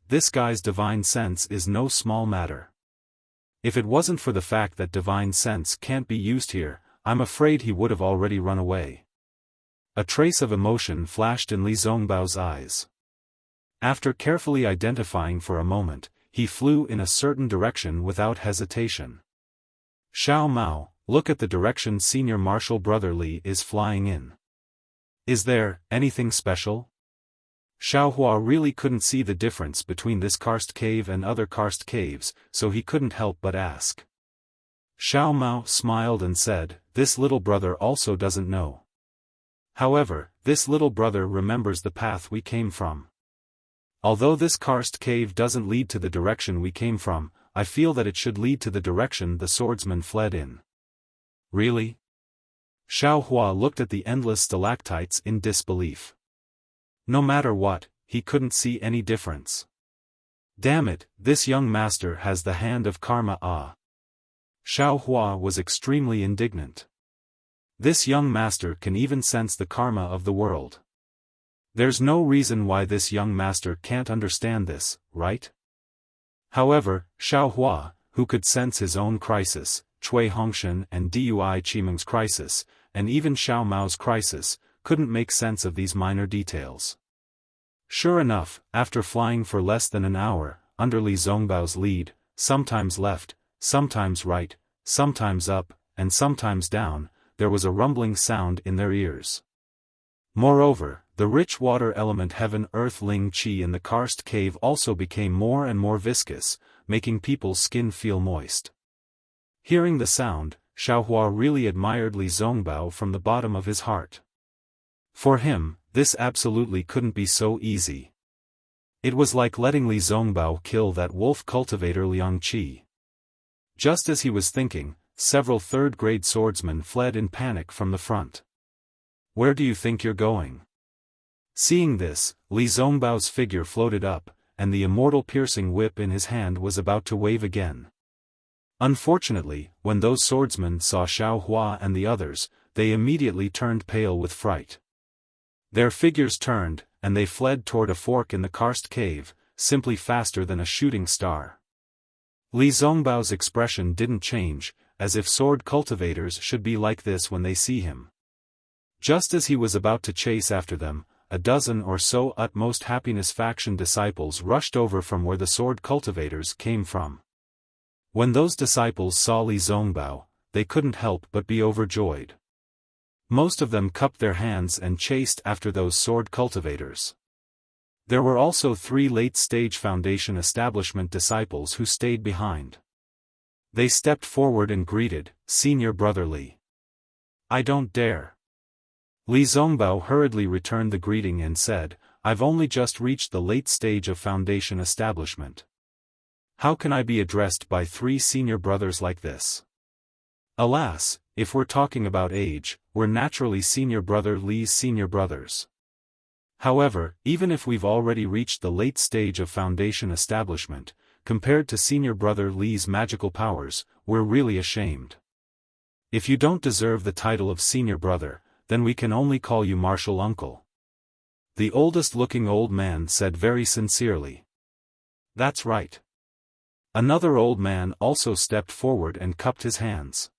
This guy's divine sense is no small matter. If it wasn't for the fact that divine sense can't be used here, I'm afraid he would have already run away. A trace of emotion flashed in Li Zongbao's eyes. After carefully identifying for a moment, he flew in a certain direction without hesitation. "Xiao Mao, look at the direction Senior Marshal Brother Li is flying in. Is there anything special?" Xiao Hua really couldn't see the difference between this karst cave and other karst caves, so he couldn't help but ask. Xiao Mao smiled and said, "This little brother also doesn't know. However, this little brother remembers the path we came from. Although this karst cave doesn't lead to the direction we came from, I feel that it should lead to the direction the swordsman fled in." "Really?" Xiao Hua looked at the endless stalactites in disbelief. No matter what, he couldn't see any difference. Damn it, this young master has the hand of karma. Xiao Hua was extremely indignant. This young master can even sense the karma of the world. There's no reason why this young master can't understand this, right? However, Xiao Hua, who could sense his own crisis, Cui Hongshan and Dui Qimeng's crisis, and even Xiao Mao's crisis, couldn't make sense of these minor details. Sure enough, after flying for less than an hour, under Li Zongbao's lead, sometimes left, sometimes right, sometimes up, and sometimes down, there was a rumbling sound in their ears. Moreover, the rich water element heaven-earth ling qi in the karst cave also became more and more viscous, making people's skin feel moist. Hearing the sound, Xiaohua really admired Li Zongbao from the bottom of his heart. For him, this absolutely couldn't be so easy. It was like letting Li Zongbao kill that wolf cultivator Liang Qi. Just as he was thinking, several third-grade swordsmen fled in panic from the front. Where do you think you're going? Seeing this, Li Zongbao's figure floated up, and the immortal piercing whip in his hand was about to wave again. Unfortunately, when those swordsmen saw Xiao Hua and the others, they immediately turned pale with fright. Their figures turned, and they fled toward a fork in the karst cave, simply faster than a shooting star. Li Zongbao's expression didn't change, as if sword cultivators should be like this when they see him. Just as he was about to chase after them, a dozen or so utmost happiness faction disciples rushed over from where the sword cultivators came from. When those disciples saw Li Zongbao, they couldn't help but be overjoyed. Most of them cupped their hands and chased after those sword cultivators. There were also 3 late-stage Foundation establishment disciples who stayed behind. They stepped forward and greeted, "Senior Brother Li." "I don't dare." Li Zongbao hurriedly returned the greeting and said, "I've only just reached the late stage of Foundation establishment. How can I be addressed by 3 senior brothers like this?" Alas, if we're talking about age, we're naturally Senior Brother Li's senior brothers. However, even if we've already reached the late stage of Foundation establishment, compared to Senior Brother Li's magical powers, we're really ashamed. If you don't deserve the title of Senior Brother, then we can only call you Martial Uncle. The oldest-looking old man said very sincerely. That's right. Another old man also stepped forward and cupped his hands.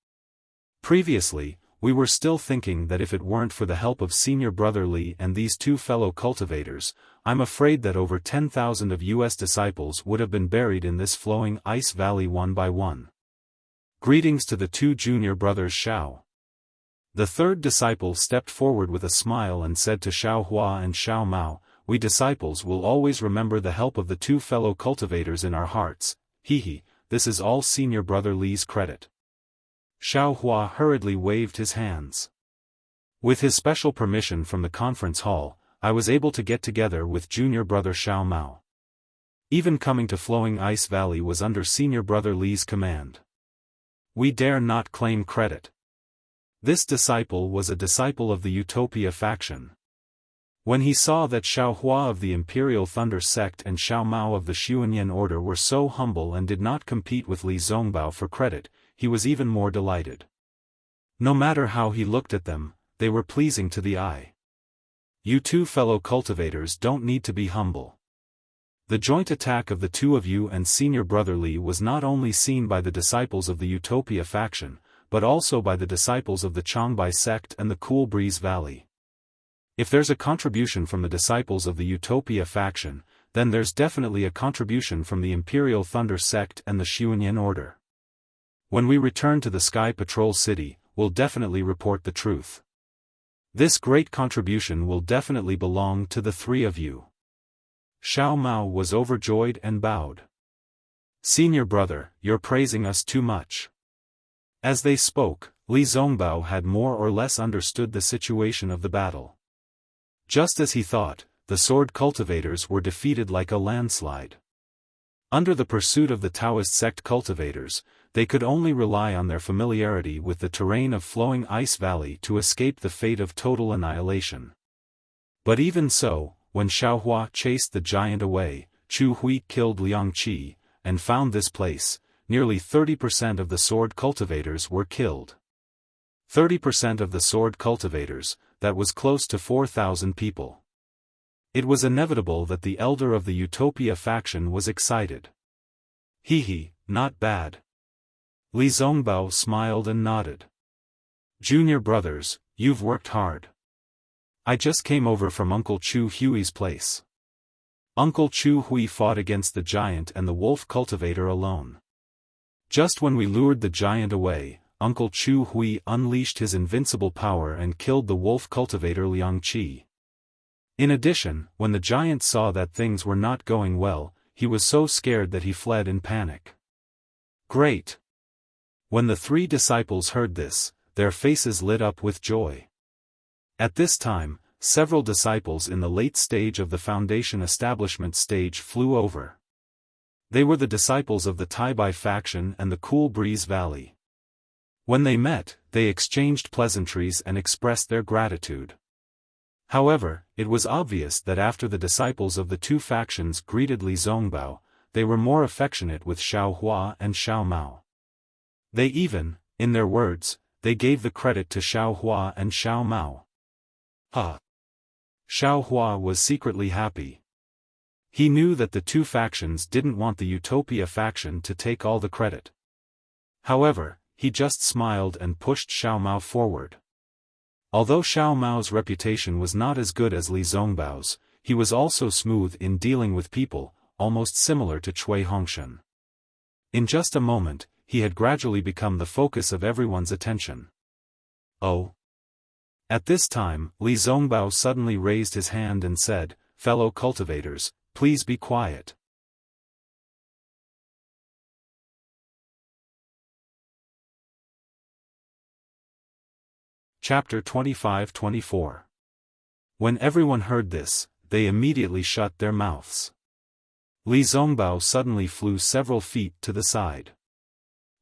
Previously, we were still thinking that if it weren't for the help of Senior Brother Li and these 2 fellow cultivators, I'm afraid that over 10,000 of US disciples would have been buried in this flowing ice valley one by one. Greetings to the 2 junior brothers Xiao. The third disciple stepped forward with a smile and said to Xiao Hua and Xiao Mao, "We disciples will always remember the help of the 2 fellow cultivators in our hearts, this is all Senior Brother Li's credit." Xiao Hua hurriedly waved his hands. With his special permission from the conference hall, I was able to get together with junior brother Xiao Mao. Even coming to Flowing Ice Valley was under Senior Brother Li's command. We dare not claim credit. This disciple was a disciple of the Utopia faction. When he saw that Xiao Hua of the Imperial Thunder Sect and Xiao Mao of the Xuanyan Order were so humble and did not compete with Li Zongbao for credit, he was even more delighted. No matter how he looked at them, they were pleasing to the eye. You 2 fellow cultivators don't need to be humble. The joint attack of the 2 of you and Senior Brother Li was not only seen by the disciples of the Utopia faction, but also by the disciples of the Changbai sect and the Cool Breeze Valley. If there's a contribution from the disciples of the Utopia faction, then there's definitely a contribution from the Imperial Thunder sect and the Xuanyan Order. When we return to the Sky Patrol City, we'll definitely report the truth. This great contribution will definitely belong to the 3 of you. Xiao Mao was overjoyed and bowed. Senior brother, you're praising us too much. As they spoke, Li Zongbao had more or less understood the situation of the battle. Just as he thought, the sword cultivators were defeated like a landslide. Under the pursuit of the Taoist sect cultivators, they could only rely on their familiarity with the terrain of Flowing Ice Valley to escape the fate of total annihilation. But even so, when Xiaohua chased the giant away, Chu Hui killed Liang Qi, and found this place, nearly 30% of the sword cultivators were killed. 30% of the sword cultivators, that was close to 4,000 people. It was inevitable that the elder of the Utopia faction was excited. Hee, not bad. Li Zongbao smiled and nodded. Junior brothers, you've worked hard. I just came over from Uncle Chu Hui's place. Uncle Chu Hui fought against the giant and the wolf cultivator alone. Just when we lured the giant away, Uncle Chu Hui unleashed his invincible power and killed the wolf cultivator Liang Qi. In addition, when the giant saw that things were not going well, he was so scared that he fled in panic. Great! When the three disciples heard this, their faces lit up with joy. At this time, several disciples in the late stage of the Foundation establishment stage flew over. They were the disciples of the Taibai faction and the Cool Breeze Valley. When they met, they exchanged pleasantries and expressed their gratitude. However, it was obvious that after the disciples of the two factions greeted Li Zongbao, they were more affectionate with Xiaohua and Xiao Mao. They even, in their words, they gave the credit to Xiaohua and Xiao Mao. Xiaohua was secretly happy. He knew that the two factions didn't want the Utopia faction to take all the credit. However, he just smiled and pushed Xiao Mao forward. Although Xiao Mao's reputation was not as good as Li Zongbao's, he was also smooth in dealing with people, almost similar to Cui Hongshan. In just a moment, he had gradually become the focus of everyone's attention. Oh! At this time, Li Zongbao suddenly raised his hand and said, "Fellow cultivators, please be quiet." Chapter 25-24. When everyone heard this, they immediately shut their mouths. Li Zongbao suddenly flew several feet to the side.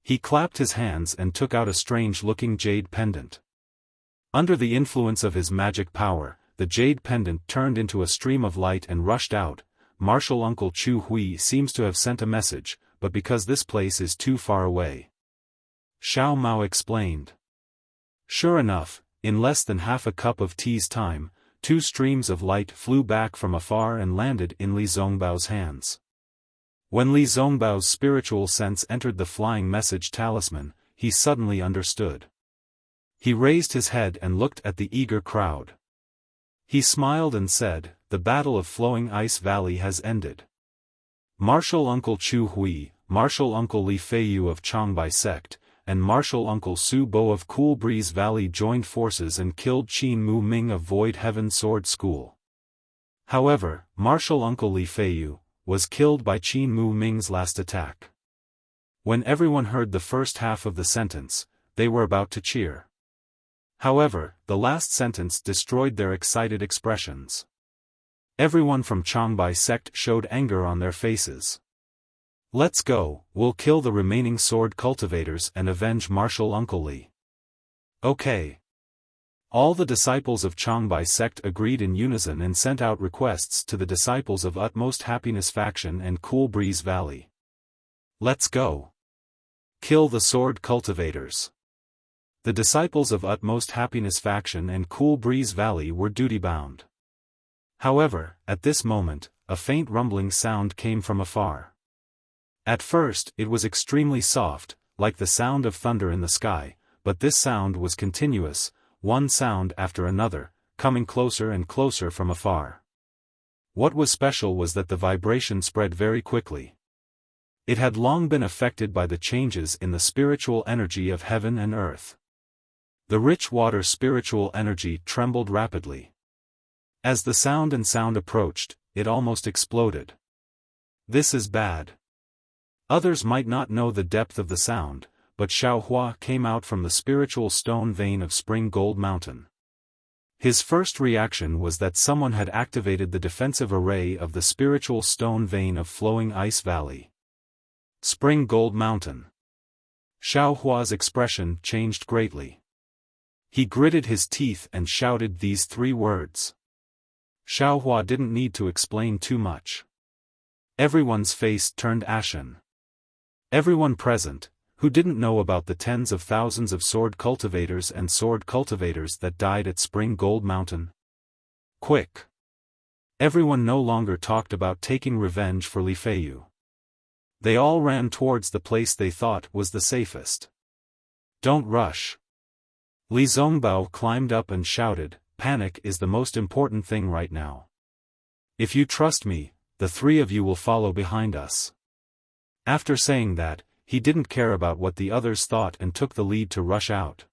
He clapped his hands and took out a strange-looking jade pendant. Under the influence of his magic power, the jade pendant turned into a stream of light and rushed out. Martial Uncle Chu Hui seems to have sent a message, but because this place is too far away. Xiao Mao explained. Sure enough, in less than half a cup of tea's time, two streams of light flew back from afar and landed in Li Zongbao's hands. When Li Zongbao's spiritual sense entered the flying message talisman, he suddenly understood. He raised his head and looked at the eager crowd. He smiled and said, "The Battle of Flowing Ice Valley has ended. Martial Uncle Chu Hui, Martial Uncle Li Feiyu of Changbai Sect, and Martial Uncle Su Bo of Cool Breeze Valley joined forces and killed Qin Mu Ming of Void Heaven Sword School. However, Martial Uncle Li Feiyu was killed by Qin Mu Ming's last attack." When everyone heard the first half of the sentence, they were about to cheer. However, the last sentence destroyed their excited expressions. Everyone from Changbai Sect showed anger on their faces. "Let's go, we'll kill the remaining sword cultivators and avenge Martial Uncle Li." Okay. All the disciples of Changbai Sect agreed in unison and sent out requests to the disciples of Utmost Happiness Faction and Cool Breeze Valley. "Let's go. Kill the sword cultivators." The disciples of Utmost Happiness Faction and Cool Breeze Valley were duty-bound. However, at this moment, a faint rumbling sound came from afar. At first, it was extremely soft, like the sound of thunder in the sky, but this sound was continuous, one sound after another, coming closer and closer from afar. What was special was that the vibration spread very quickly. It had long been affected by the changes in the spiritual energy of heaven and earth. The rich water spiritual energy trembled rapidly. As the sound approached, it almost exploded. This is bad. Others might not know the depth of the sound, but Xiaohua came out from the spiritual stone vein of Spring Gold Mountain. His first reaction was that someone had activated the defensive array of the spiritual stone vein of Flowing Ice Valley. Spring Gold Mountain. Xiaohua's expression changed greatly. He gritted his teeth and shouted these three words. Xiaohua didn't need to explain too much. Everyone's face turned ashen. Everyone present, who didn't know about the tens of thousands of sword cultivators and sword cultivators that died at Spring Gold Mountain. Quick! Everyone no longer talked about taking revenge for Li Feiyu. They all ran towards the place they thought was the safest. Don't rush. Li Zongbao climbed up and shouted, "Panic is the most important thing right now. If you trust me, the three of you will follow behind us." After saying that, he didn't care about what the others thought and took the lead to rush out.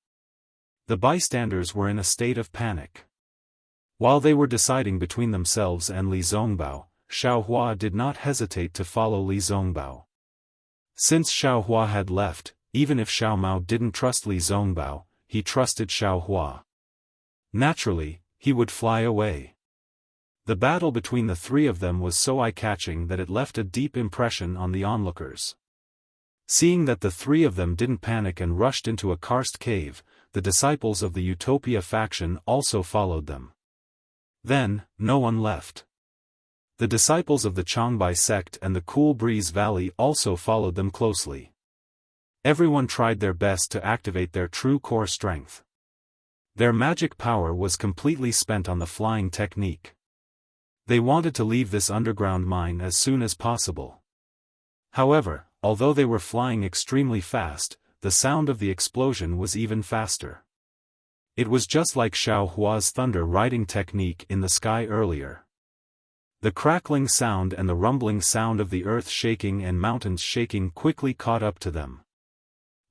The bystanders were in a state of panic. While they were deciding between themselves and Li Zongbao, Xiaohua did not hesitate to follow Li Zongbao. Since Xiaohua had left, even if Xiao Mao didn't trust Li Zongbao, he trusted Xiaohua. Naturally, he would fly away. The battle between the three of them was so eye-catching that it left a deep impression on the onlookers. Seeing that the three of them didn't panic and rushed into a karst cave, the disciples of the Utopia faction also followed them. Then, no one left. The disciples of the Changbai sect and the Cool Breeze Valley also followed them closely. Everyone tried their best to activate their true core strength. Their magic power was completely spent on the flying technique. They wanted to leave this underground mine as soon as possible. However, although they were flying extremely fast, the sound of the explosion was even faster. It was just like Xiaohua's thunder riding technique in the sky earlier. The crackling sound and the rumbling sound of the earth shaking and mountains shaking quickly caught up to them.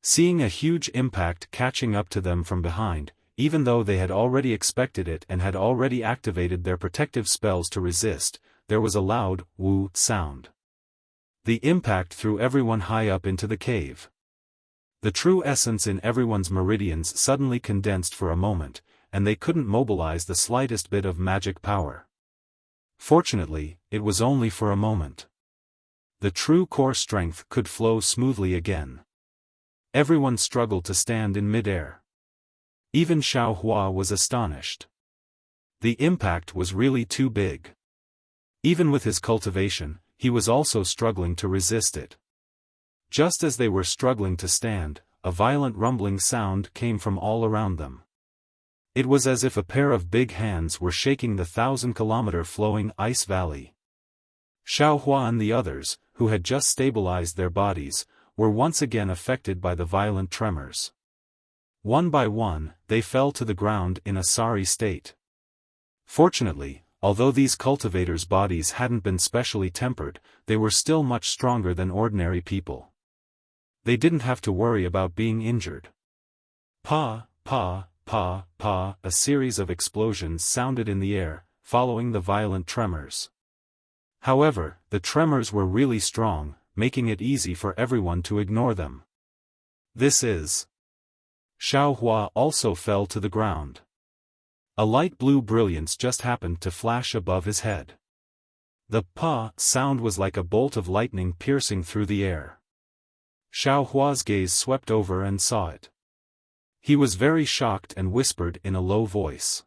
Seeing a huge impact catching up to them from behind, even though they had already expected it and had already activated their protective spells to resist, there was a loud, woo sound. The impact threw everyone high up into the cave. The true essence in everyone's meridians suddenly condensed for a moment, and they couldn't mobilize the slightest bit of magic power. Fortunately, it was only for a moment. The true core strength could flow smoothly again. Everyone struggled to stand in midair. Even Xiaohua was astonished. The impact was really too big. Even with his cultivation, he was also struggling to resist it. Just as they were struggling to stand, a violent rumbling sound came from all around them. It was as if a pair of big hands were shaking the 1,000-kilometer flowing ice valley. Xiaohua and the others, who had just stabilized their bodies, were once again affected by the violent tremors. One by one, they fell to the ground in a sorry state. Fortunately, although these cultivators' bodies hadn't been specially tempered, they were still much stronger than ordinary people. They didn't have to worry about being injured. Pa, pa, pa, pa, a series of explosions sounded in the air, following the violent tremors. However, the tremors were really strong, making it easy for everyone to ignore them. This is... Xiaohua also fell to the ground. A light blue brilliance just happened to flash above his head. The pa sound was like a bolt of lightning piercing through the air. Xiaohua's gaze swept over and saw it. He was very shocked and whispered in a low voice.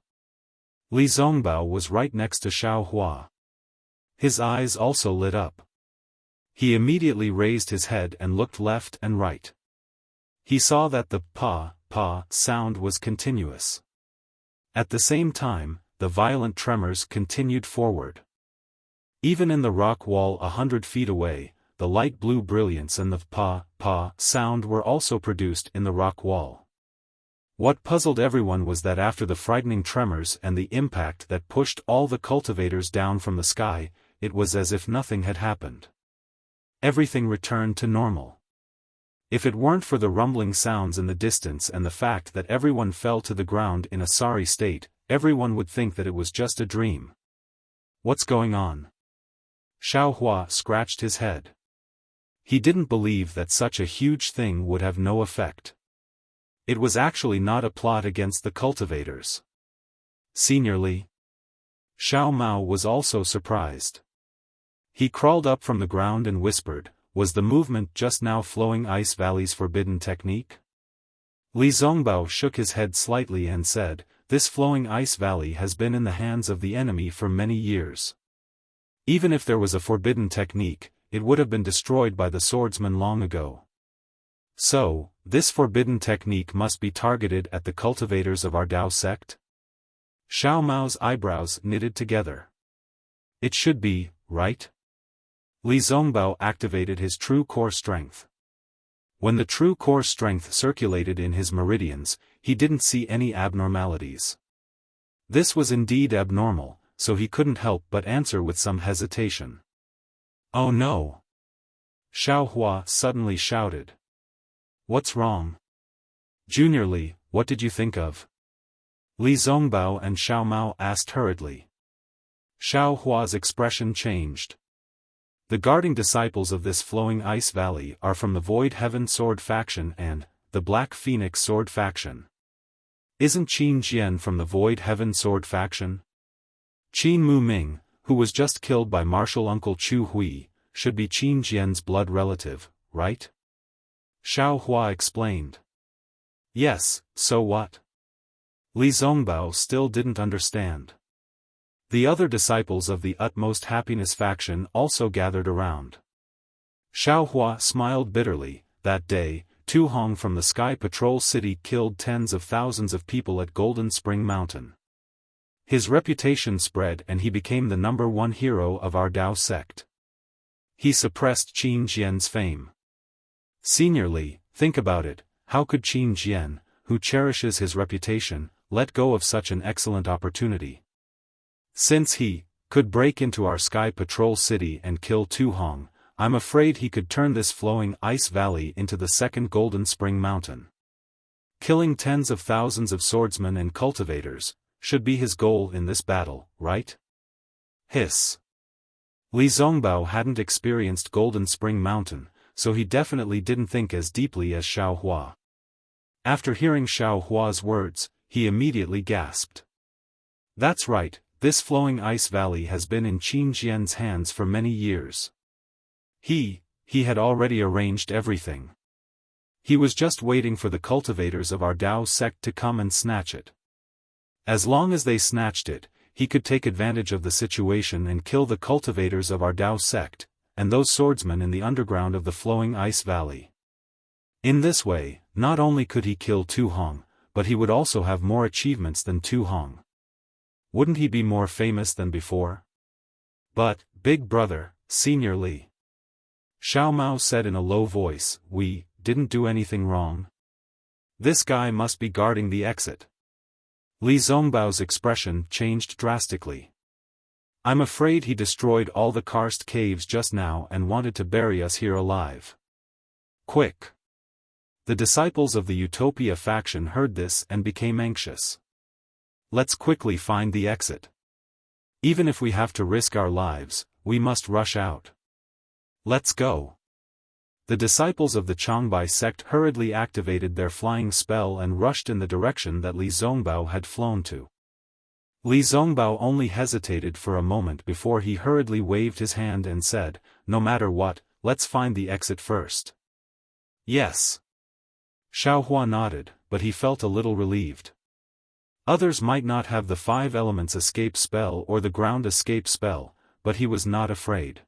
Li Zongbao was right next to Xiaohua. His eyes also lit up. He immediately raised his head and looked left and right. He saw that the pa sound was continuous. At the same time, the violent tremors continued forward. Even in the rock wall 100 feet away, the light blue brilliance and the pa sound were also produced in the rock wall. What puzzled everyone was that after the frightening tremors and the impact that pushed all the cultivators down from the sky, it was as if nothing had happened. Everything returned to normal. If it weren't for the rumbling sounds in the distance and the fact that everyone fell to the ground in a sorry state, everyone would think that it was just a dream. What's going on? Xiaohua scratched his head. He didn't believe that such a huge thing would have no effect. It was actually not a plot against the cultivators. Senior Li. Xiao Mao was also surprised. He crawled up from the ground and whispered, "Was the movement just now flowing Ice Valley's forbidden technique?" Li Zongbao shook his head slightly and said, this flowing ice valley has been in the hands of the enemy for many years. Even if there was a forbidden technique, it would have been destroyed by the swordsman long ago. So, this forbidden technique must be targeted at the cultivators of our Dao sect? Xiao Mao's eyebrows knitted together. It should be, right? Li Zongbao activated his true core strength. When the true core strength circulated in his meridians, he didn't see any abnormalities. This was indeed abnormal, so he couldn't help but answer with some hesitation. Oh no! Xiao Hua suddenly shouted. What's wrong? Junior Li, what did you think of? Li Zongbao and Xiao Mao asked hurriedly. Xiao Hua's expression changed. The guarding disciples of this flowing ice valley are from the Void Heaven Sword faction and the Black Phoenix Sword faction. Isn't Qin Jian from the Void Heaven Sword faction? Qin Mu Ming, who was just killed by martial uncle Chu Hui, should be Qin Jian's blood relative, right? Xiao Hua explained. Yes, so what? Li Zongbao still didn't understand. The other disciples of the Utmost Happiness faction also gathered around. Xiao Hua smiled bitterly. That day, Tu Hong from the Sky Patrol City killed tens of thousands of people at Golden Spring Mountain. His reputation spread and he became the #1 hero of our Dao sect. He suppressed Qin Jian's fame. Senior Li, think about it, how could Qin Jian, who cherishes his reputation, let go of such an excellent opportunity? Since he could break into our Sky Patrol City and kill Tu Hong, I'm afraid he could turn this flowing ice valley into the second Golden Spring Mountain. Killing tens of thousands of swordsmen and cultivators should be his goal in this battle, right? Hiss. Li Zongbao hadn't experienced Golden Spring Mountain, so he definitely didn't think as deeply as Xiao Hua. After hearing Xiao Hua's words, he immediately gasped. That's right, this flowing ice valley has been in Qin Jian's hands for many years. He had already arranged everything. He was just waiting for the cultivators of our Dao sect to come and snatch it. As long as they snatched it, he could take advantage of the situation and kill the cultivators of our Dao sect, and those swordsmen in the underground of the flowing ice valley. In this way, not only could he kill Tu Hong, but he would also have more achievements than Tu Hong. Wouldn't he be more famous than before? But, big brother, Senior Li. Xiao Mao said in a low voice, we didn't do anything wrong. This guy must be guarding the exit. Li Zongbao's expression changed drastically. I'm afraid he destroyed all the karst caves just now and wanted to bury us here alive. Quick! The disciples of the Utopia faction heard this and became anxious. Let's quickly find the exit. Even if we have to risk our lives, we must rush out. Let's go. The disciples of the Changbai sect hurriedly activated their flying spell and rushed in the direction that Li Zongbao had flown to. Li Zongbao only hesitated for a moment before he hurriedly waved his hand and said, no matter what, let's find the exit first. Yes. Xiao Hua nodded, but he felt a little relieved. Others might not have the 5 elements escape spell or the ground escape spell, but he was not afraid.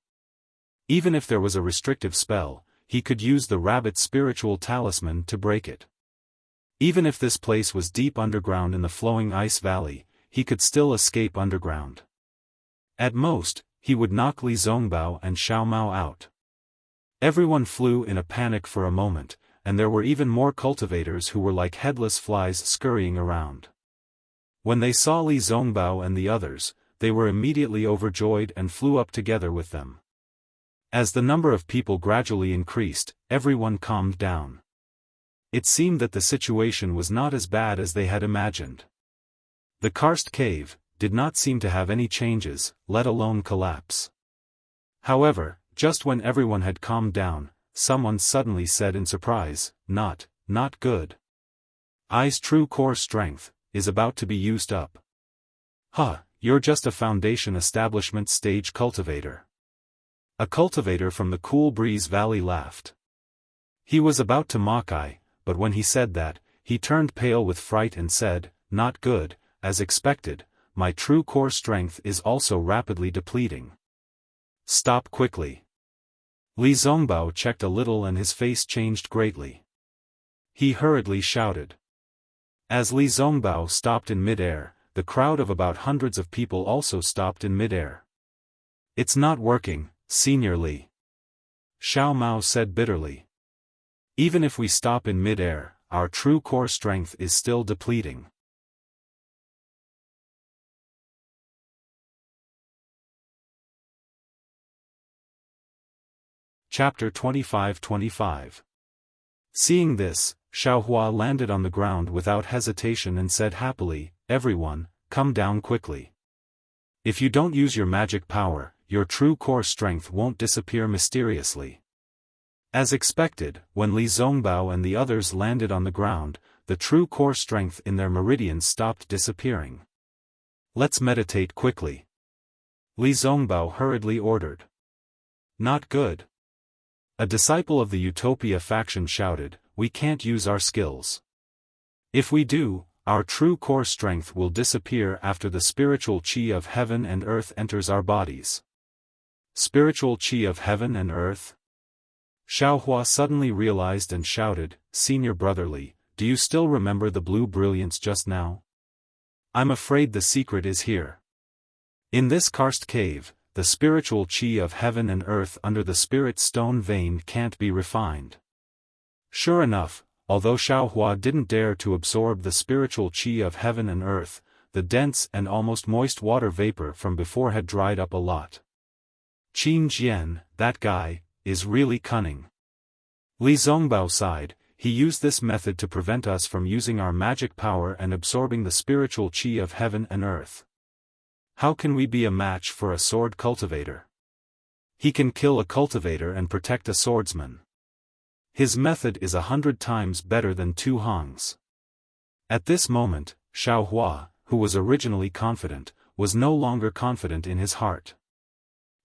Even if there was a restrictive spell, he could use the rabbit's spiritual talisman to break it. Even if this place was deep underground in the flowing ice valley, he could still escape underground. At most, he would knock Li Zongbao and Xiao Mao out. Everyone flew in a panic for a moment, and there were even more cultivators who were like headless flies scurrying around. When they saw Li Zongbao and the others, they were immediately overjoyed and flew up together with them. As the number of people gradually increased, everyone calmed down. It seemed that the situation was not as bad as they had imagined. The karst cave did not seem to have any changes, let alone collapse. However, just when everyone had calmed down, someone suddenly said in surprise, not good. I's true core strength is about to be used up. Huh, you're just a Foundation Establishment stage cultivator. A cultivator from the Cool Breeze Valley laughed. He was about to mock I, but when he said that, he turned pale with fright and said, not good, as expected, my true core strength is also rapidly depleting. Stop quickly. Li Zongbao checked a little and his face changed greatly. He hurriedly shouted. As Li Zongbao stopped in mid-air, the crowd of about hundreds of people also stopped in mid-air. It's not working, Senior Li. Xiao Mao said bitterly. Even if we stop in mid-air, our true core strength is still depleting. Chapter 25-25. Seeing this, Xiaohua landed on the ground without hesitation and said happily, "Everyone, come down quickly. If you don't use your magic power, your true core strength won't disappear mysteriously." As expected, when Li Zongbao and the others landed on the ground, the true core strength in their meridians stopped disappearing. "Let's meditate quickly," Li Zongbao hurriedly ordered. "Not good." A disciple of the Utopia faction shouted, "We can't use our skills. If we do, our true core strength will disappear after the spiritual qi of heaven and earth enters our bodies." Spiritual qi of heaven and earth? Xiaohua suddenly realized and shouted, "Senior Brother Li, do you still remember the blue brilliance just now? I'm afraid the secret is here. In this karst cave, the spiritual qi of heaven and earth under the spirit stone vein can't be refined." Sure enough, although Xiaohua didn't dare to absorb the spiritual qi of heaven and earth, the dense and almost moist water vapor from before had dried up a lot. "Qin Jian, that guy, is really cunning." Li Zongbao sighed. "He used this method to prevent us from using our magic power and absorbing the spiritual qi of heaven and earth. How can we be a match for a sword cultivator? He can kill a cultivator and protect a swordsman. His method is 100 times better than Tu Hong's." At this moment, Xiaohua, who was originally confident, was no longer confident in his heart.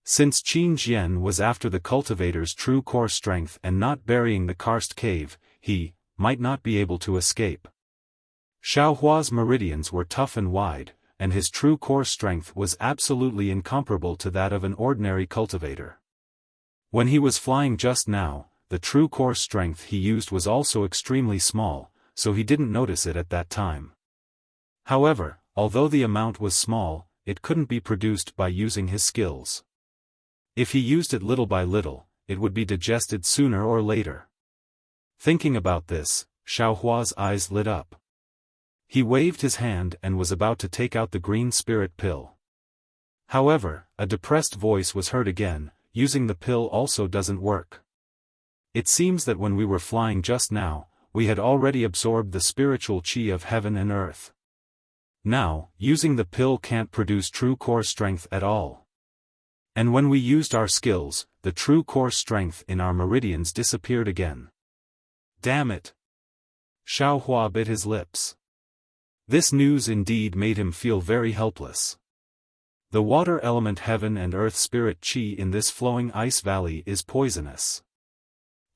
Since Qin Jian was after the cultivator's true core strength and not burying the karst cave, he might not be able to escape. Xiaohua's meridians were tough and wide, and his true core strength was absolutely incomparable to that of an ordinary cultivator. When he was flying just now, the true core strength he used was also extremely small, so he didn't notice it at that time. However, although the amount was small, it couldn't be produced by using his skills. If he used it little by little, it would be digested sooner or later. Thinking about this, Xiaohua's eyes lit up. He waved his hand and was about to take out the green spirit pill. However, a depressed voice was heard again, "Using the pill also doesn't work. It seems that when we were flying just now, we had already absorbed the spiritual qi of heaven and earth. Now, using the pill can't produce true core strength at all. And when we used our skills, the true core strength in our meridians disappeared again. Damn it!" Xiaohua bit his lips. This news indeed made him feel very helpless. The water element heaven and earth spirit qi in this flowing ice valley is poisonous.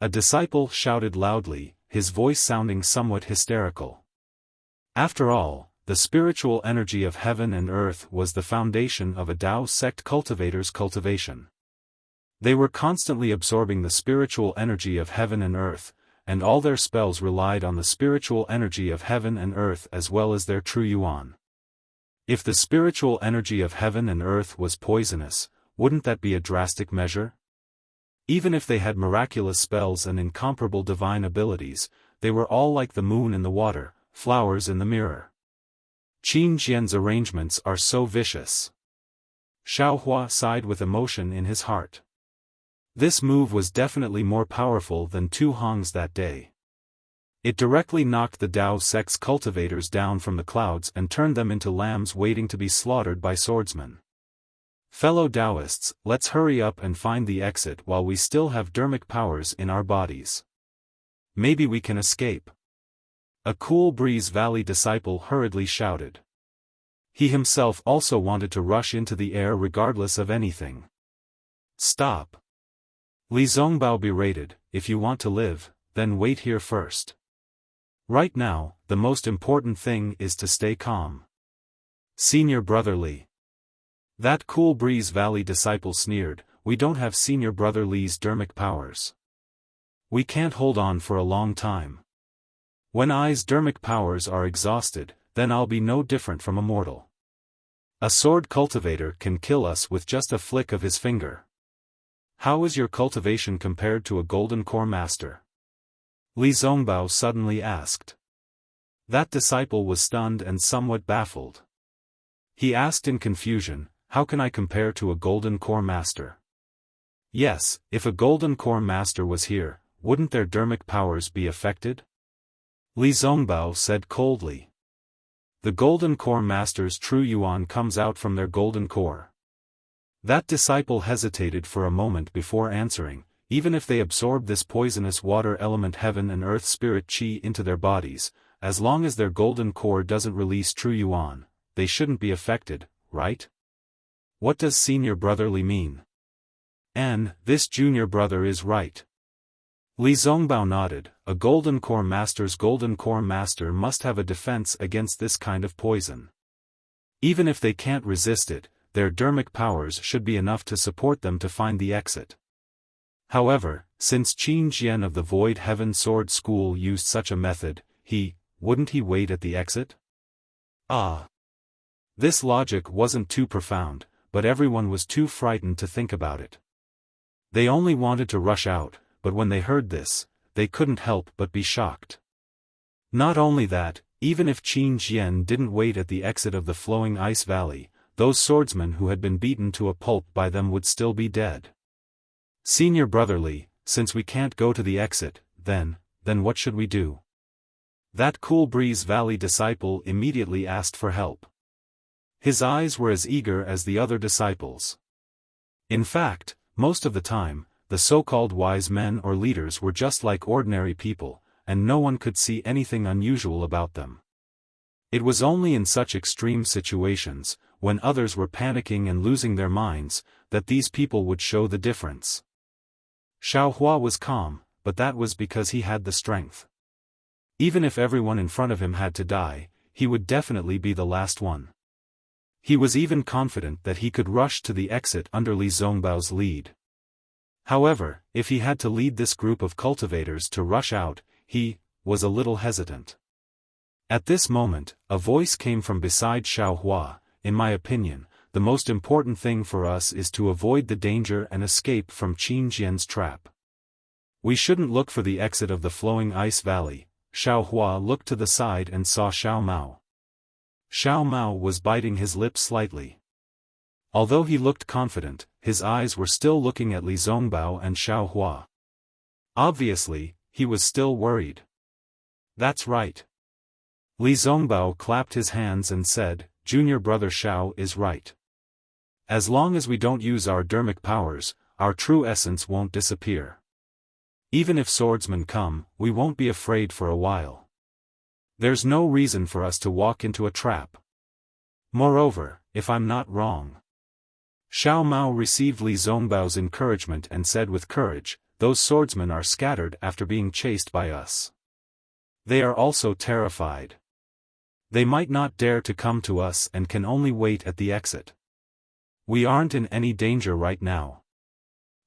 A disciple shouted loudly, his voice sounding somewhat hysterical. After all, the spiritual energy of heaven and earth was the foundation of a Tao sect cultivator's cultivation. They were constantly absorbing the spiritual energy of heaven and earth, and all their spells relied on the spiritual energy of heaven and earth as well as their true yuan. If the spiritual energy of heaven and earth was poisonous, wouldn't that be a drastic measure? Even if they had miraculous spells and incomparable divine abilities, they were all like the moon in the water, flowers in the mirror. Qin Jian's arrangements are so vicious. Xiaohua sighed with emotion in his heart. This move was definitely more powerful than Tu Hong's that day. It directly knocked the Tao sect's cultivators down from the clouds and turned them into lambs waiting to be slaughtered by swordsmen. Fellow Taoists, let's hurry up and find the exit while we still have dermic powers in our bodies. Maybe we can escape. A Cool Breeze Valley disciple hurriedly shouted. He himself also wanted to rush into the air regardless of anything. Stop! Li Zongbao berated, "If you want to live, then wait here first. Right now, the most important thing is to stay calm." Senior Brother Li. That Cool Breeze Valley disciple sneered, we don't have Senior Brother Li's dermic powers. We can't hold on for a long time. When I's dermic powers are exhausted, then I'll be no different from a mortal. A sword cultivator can kill us with just a flick of his finger. How is your cultivation compared to a golden core master? Li Zongbao suddenly asked. That disciple was stunned and somewhat baffled. He asked in confusion, how can I compare to a golden core master? Yes, if a golden core master was here, wouldn't their dermic powers be affected? Li Zongbao said coldly. The golden core master's true yuan comes out from their golden core. That disciple hesitated for a moment before answering, even if they absorb this poisonous water element heaven and earth spirit qi into their bodies, as long as their golden core doesn't release true yuan, they shouldn't be affected, right? What does Senior Brother Li mean? And, this junior brother is right. Li Zongbao nodded, a golden core master's golden core master must have a defense against this kind of poison. Even if they can't resist it, their dermic powers should be enough to support them to find the exit. However, since Qin Jian of the Void Heaven Sword School used such a method, wouldn't he wait at the exit? Ah! This logic wasn't too profound, but everyone was too frightened to think about it. They only wanted to rush out, but when they heard this, they couldn't help but be shocked. Not only that, even if Qin Jian didn't wait at the exit of the flowing ice valley, those swordsmen who had been beaten to a pulp by them would still be dead. Senior Brother Li, since we can't go to the exit, then what should we do? That Cool Breeze Valley disciple immediately asked for help. His eyes were as eager as the other disciples. In fact, most of the time, the so-called wise men or leaders were just like ordinary people, and no one could see anything unusual about them. It was only in such extreme situations, when others were panicking and losing their minds, that these people would show the difference. Xiaofan was calm, but that was because he had the strength. Even if everyone in front of him had to die, he would definitely be the last one. He was even confident that he could rush to the exit under Li Zongbao's lead. However, if he had to lead this group of cultivators to rush out, he was a little hesitant. At this moment, a voice came from beside Xiaofan. In my opinion, the most important thing for us is to avoid the danger and escape from Qin Jian's trap. We shouldn't look for the exit of the flowing ice valley. Xiaofan looked to the side and saw Xiao Mao. Xiao Mao was biting his lips slightly. Although he looked confident, his eyes were still looking at Li Zongbao and Xiaofan. Obviously, he was still worried. That's right. Li Zongbao clapped his hands and said, Junior Brother Xiao is right. As long as we don't use our dermic powers, our true essence won't disappear. Even if swordsmen come, we won't be afraid for a while. There's no reason for us to walk into a trap. Moreover, if I'm not wrong. Xiao Mao received Li Zongbao's encouragement and said with courage, those swordsmen are scattered after being chased by us. They are also terrified. They might not dare to come to us and can only wait at the exit. We aren't in any danger right now.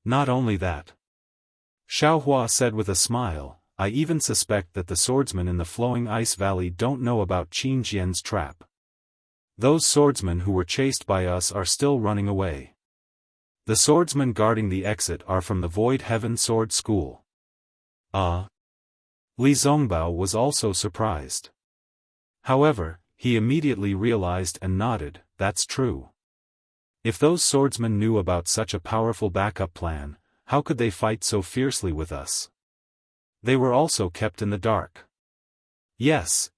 Not only that. Xiaofan said with a smile, I even suspect that the swordsmen in the flowing ice valley don't know about Qin Jian's trap. Those swordsmen who were chased by us are still running away. The swordsmen guarding the exit are from the Void Heaven Sword School. Li Zongbao was also surprised. However, he immediately realized and nodded, that's true. If those swordsmen knew about such a powerful backup plan, how could they fight so fiercely with us? They were also kept in the dark. Yes,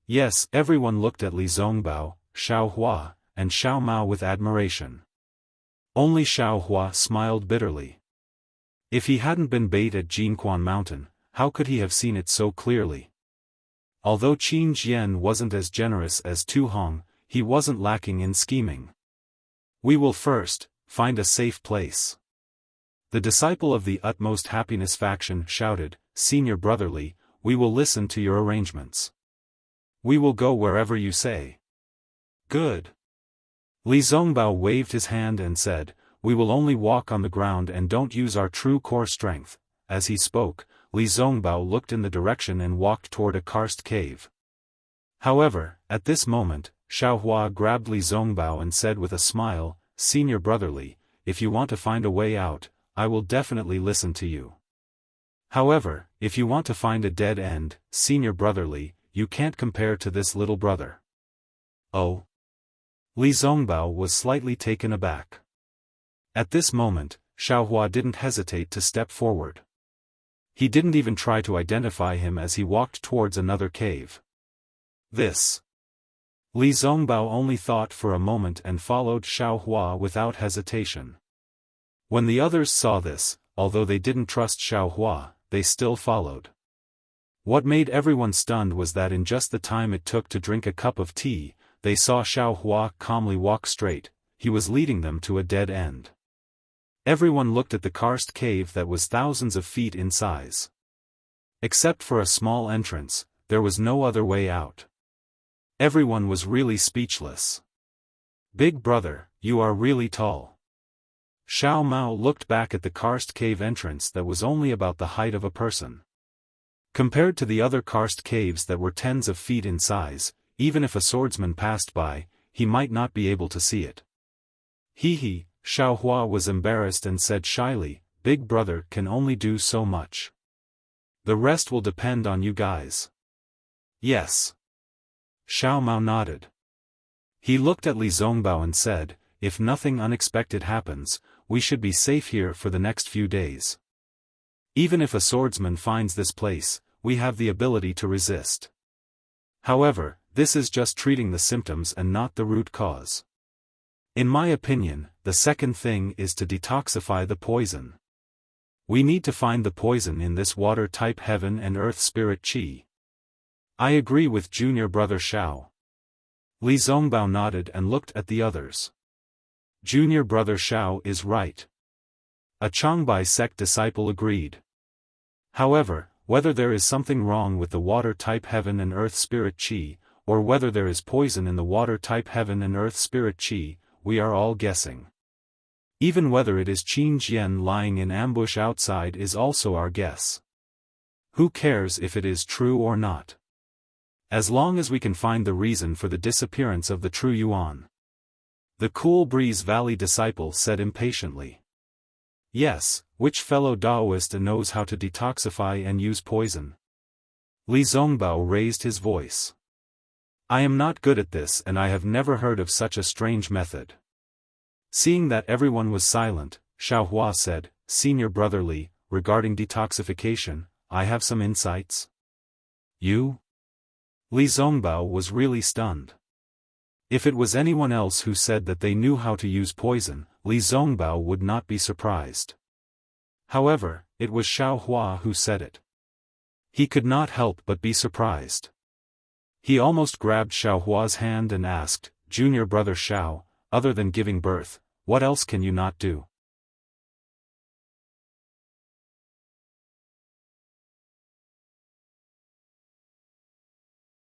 everyone looked at Li Zongbao, Xiaofan, and Xiao Mao with admiration. Only Xiaofan smiled bitterly. If he hadn't been bait at Jinquan Mountain, how could he have seen it so clearly? Although Qin Jian wasn't as generous as Tu Hong, he wasn't lacking in scheming. We will first find a safe place. The disciple of the Utmost Happiness faction shouted, Senior Brother Li, we will listen to your arrangements. We will go wherever you say. Good. Li Zongbao waved his hand and said, "We will only walk on the ground and don't use our true core strength." As he spoke, Li Zongbao looked in the direction and walked toward a karst cave. However, at this moment, Xiaohua grabbed Li Zongbao and said with a smile, "Senior brotherly, if you want to find a way out, I will definitely listen to you. However, if you want to find a dead end, senior brotherly, you can't compare to this little brother." Oh? Li Zongbao was slightly taken aback. At this moment, Xiaohua didn't hesitate to step forward. He didn't even try to identify him as he walked towards another cave. This. Li Zongbao only thought for a moment and followed Xiaohua without hesitation. When the others saw this, although they didn't trust Xiaohua, they still followed. What made everyone stunned was that in just the time it took to drink a cup of tea, they saw Xiaohua calmly walk straight. He was leading them to a dead end. Everyone looked at the karst cave that was thousands of feet in size. Except for a small entrance, there was no other way out. Everyone was really speechless. "Big brother, you are really tall." Xiao Mao looked back at the karst cave entrance that was only about the height of a person. Compared to the other karst caves that were tens of feet in size, even if a swordsman passed by, he might not be able to see it. Hee, Xiaohua was embarrassed and said shyly, "Big brother can only do so much. The rest will depend on you guys." "Yes." Xiao Mao nodded. He looked at Li Zongbao and said, "If nothing unexpected happens, we should be safe here for the next few days. Even if a swordsman finds this place, we have the ability to resist. However, this is just treating the symptoms and not the root cause. In my opinion, the second thing is to detoxify the poison. We need to find the poison in this water-type heaven and earth spirit qi." "I agree with junior brother Xiao." Li Zongbao nodded and looked at the others. "Junior brother Xiao is right." A Changbai sect disciple agreed. However, whether there is something wrong with the water-type heaven and earth spirit qi, or whether there is poison in the water-type heaven and earth spirit qi, we are all guessing. Even whether it is Qin Jian lying in ambush outside is also our guess. Who cares if it is true or not? As long as we can find the reason for the disappearance of the true Yuan. The Cool Breeze Valley disciple said impatiently. "Yes, which fellow Daoist knows how to detoxify and use poison?" Li Zongbao raised his voice. "I am not good at this and I have never heard of such a strange method." Seeing that everyone was silent, Xiaohua said, "Senior brother Li, regarding detoxification, I have some insights." "You?" Li Zongbao was really stunned. If it was anyone else who said that they knew how to use poison, Li Zongbao would not be surprised. However, it was Xiaohua who said it. He could not help but be surprised. He almost grabbed Xiaohua's hand and asked, "Junior brother Xiao, other than giving birth, what else can you not do?"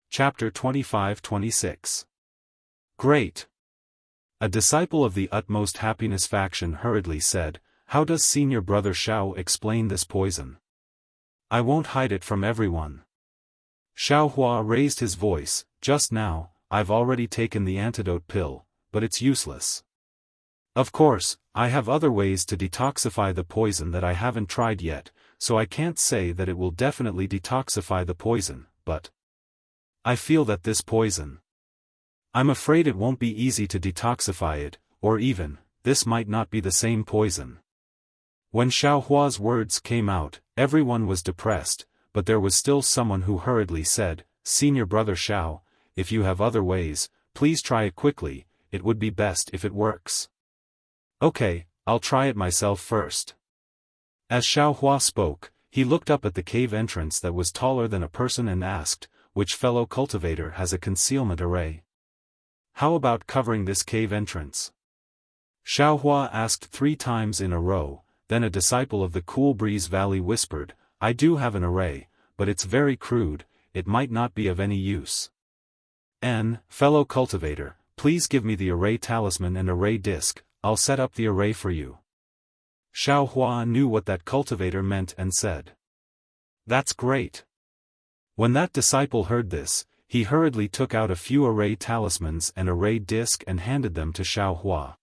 Chapter 25-26. Great. A disciple of the Utmost Happiness faction hurriedly said, "How does senior brother Xiao explain this poison? I won't hide it from everyone." Xiaohua raised his voice, "Just now, I've already taken the antidote pill, but it's useless. Of course, I have other ways to detoxify the poison that I haven't tried yet, so I can't say that it will definitely detoxify the poison, but I feel that this poison. I'm afraid it won't be easy to detoxify it, or even, this might not be the same poison." When Xiaohua's words came out, everyone was depressed, but there was still someone who hurriedly said, "Senior brother Xiao, if you have other ways, please try it quickly, it would be best if it works." "Okay, I'll try it myself first." As Xiaohua spoke, he looked up at the cave entrance that was taller than a person and asked, "Which fellow cultivator has a concealment array? How about covering this cave entrance?" Xiaohua asked 3 times in a row, then a disciple of the Cool Breeze Valley whispered, "I do have an array, but it's very crude, it might not be of any use." "Fellow cultivator, please give me the array talisman and array disc, I'll set up the array for you. Xiaofan knew what that cultivator meant and said. That's great. When that disciple heard this, he hurriedly took out a few array talismans and array disc and handed them to Xiaofan.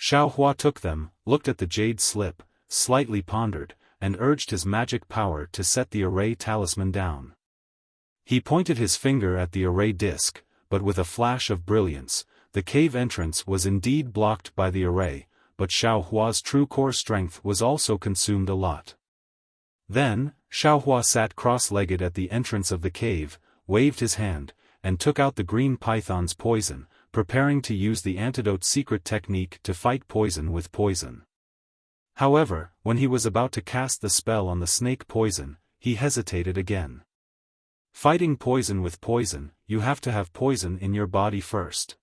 Xiaofan took them, looked at the jade slip, slightly pondered, and urged his magic power to set the array talisman down. He pointed his finger at the array disc, but with a flash of brilliance, the cave entrance was indeed blocked by the array, but Xiaohua's true core strength was also consumed a lot. Then, Xiaohua sat cross-legged at the entrance of the cave, waved his hand, and took out the green python's poison, preparing to use the antidote secret technique to fight poison with poison. However, when he was about to cast the spell on the snake poison, he hesitated again. Fighting poison with poison, you have to have poison in your body first.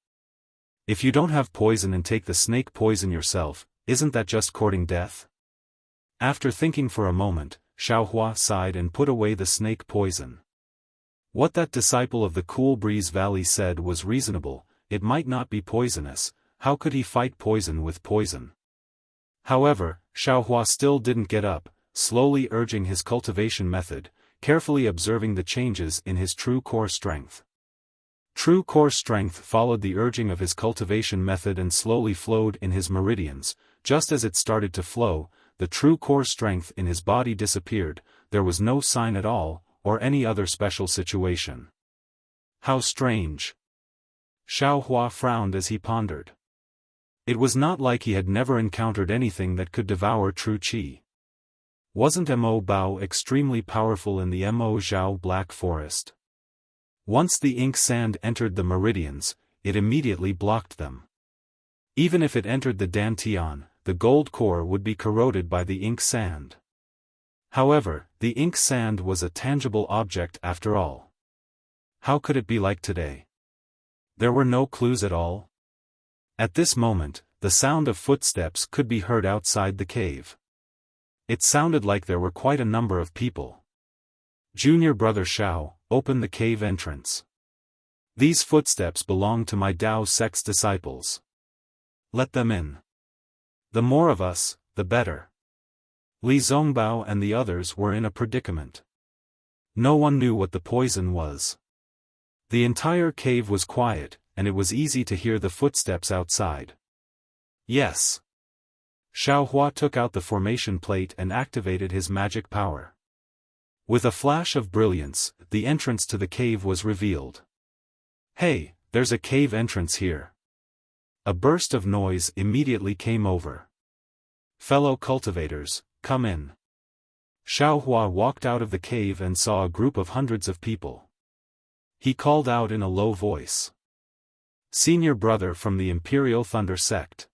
If you don't have poison and take the snake poison yourself, isn't that just courting death? After thinking for a moment, Xiaohua sighed and put away the snake poison. What that disciple of the Cool Breeze Valley said was reasonable, it might not be poisonous, how could he fight poison with poison? However, Xiaohua still didn't get up, slowly urging his cultivation method, carefully observing the changes in his true core strength. True core strength followed the urging of his cultivation method and slowly flowed in his meridians. Just as it started to flow, the true core strength in his body disappeared, there was no sign at all, or any other special situation. How strange! Xiaohua frowned as he pondered. It was not like he had never encountered anything that could devour true qi. Wasn't Mo Bao extremely powerful in the Mo Zhao Black Forest? Once the ink sand entered the meridians, it immediately blocked them. Even if it entered the dantian, the gold core would be corroded by the ink sand. However, the ink sand was a tangible object after all. How could it be like today? There were no clues at all. At this moment, the sound of footsteps could be heard outside the cave. It sounded like there were quite a number of people. Junior brother Xiao, open the cave entrance. These footsteps belong to my Dao sect's disciples. Let them in. The more of us, the better. Li Zongbao and the others were in a predicament. No one knew what the poison was. The entire cave was quiet, and it was easy to hear the footsteps outside. Yes. Xiaohua took out the formation plate and activated his magic power. With a flash of brilliance, the entrance to the cave was revealed. Hey, there's a cave entrance here. A burst of noise immediately came over. Fellow cultivators, come in. Xiaohua walked out of the cave and saw a group of hundreds of people. He called out in a low voice. Senior brother from the Imperial Thunder sect.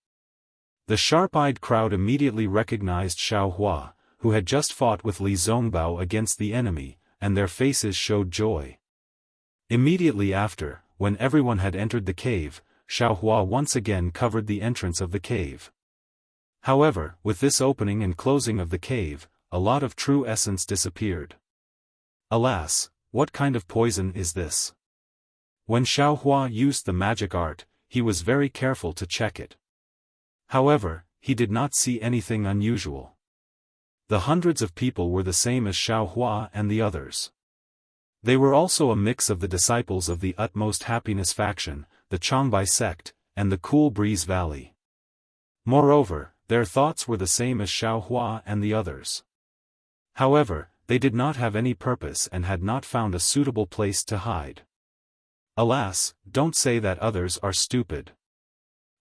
The sharp-eyed crowd immediately recognized Xiaohua, who had just fought with Li Zongbao against the enemy, and their faces showed joy. Immediately after, when everyone had entered the cave, Xiaohua once again covered the entrance of the cave. However, with this opening and closing of the cave, a lot of true essence disappeared. Alas, what kind of poison is this? When Xiaohua used the magic art, he was very careful to check it. However, he did not see anything unusual. The hundreds of people were the same as Xiaohua and the others. They were also a mix of the disciples of the Utmost Happiness faction, the Changbai sect, and the Cool Breeze Valley. Moreover, their thoughts were the same as Xiaohua and the others. However, they did not have any purpose and had not found a suitable place to hide. Alas, don't say that others are stupid.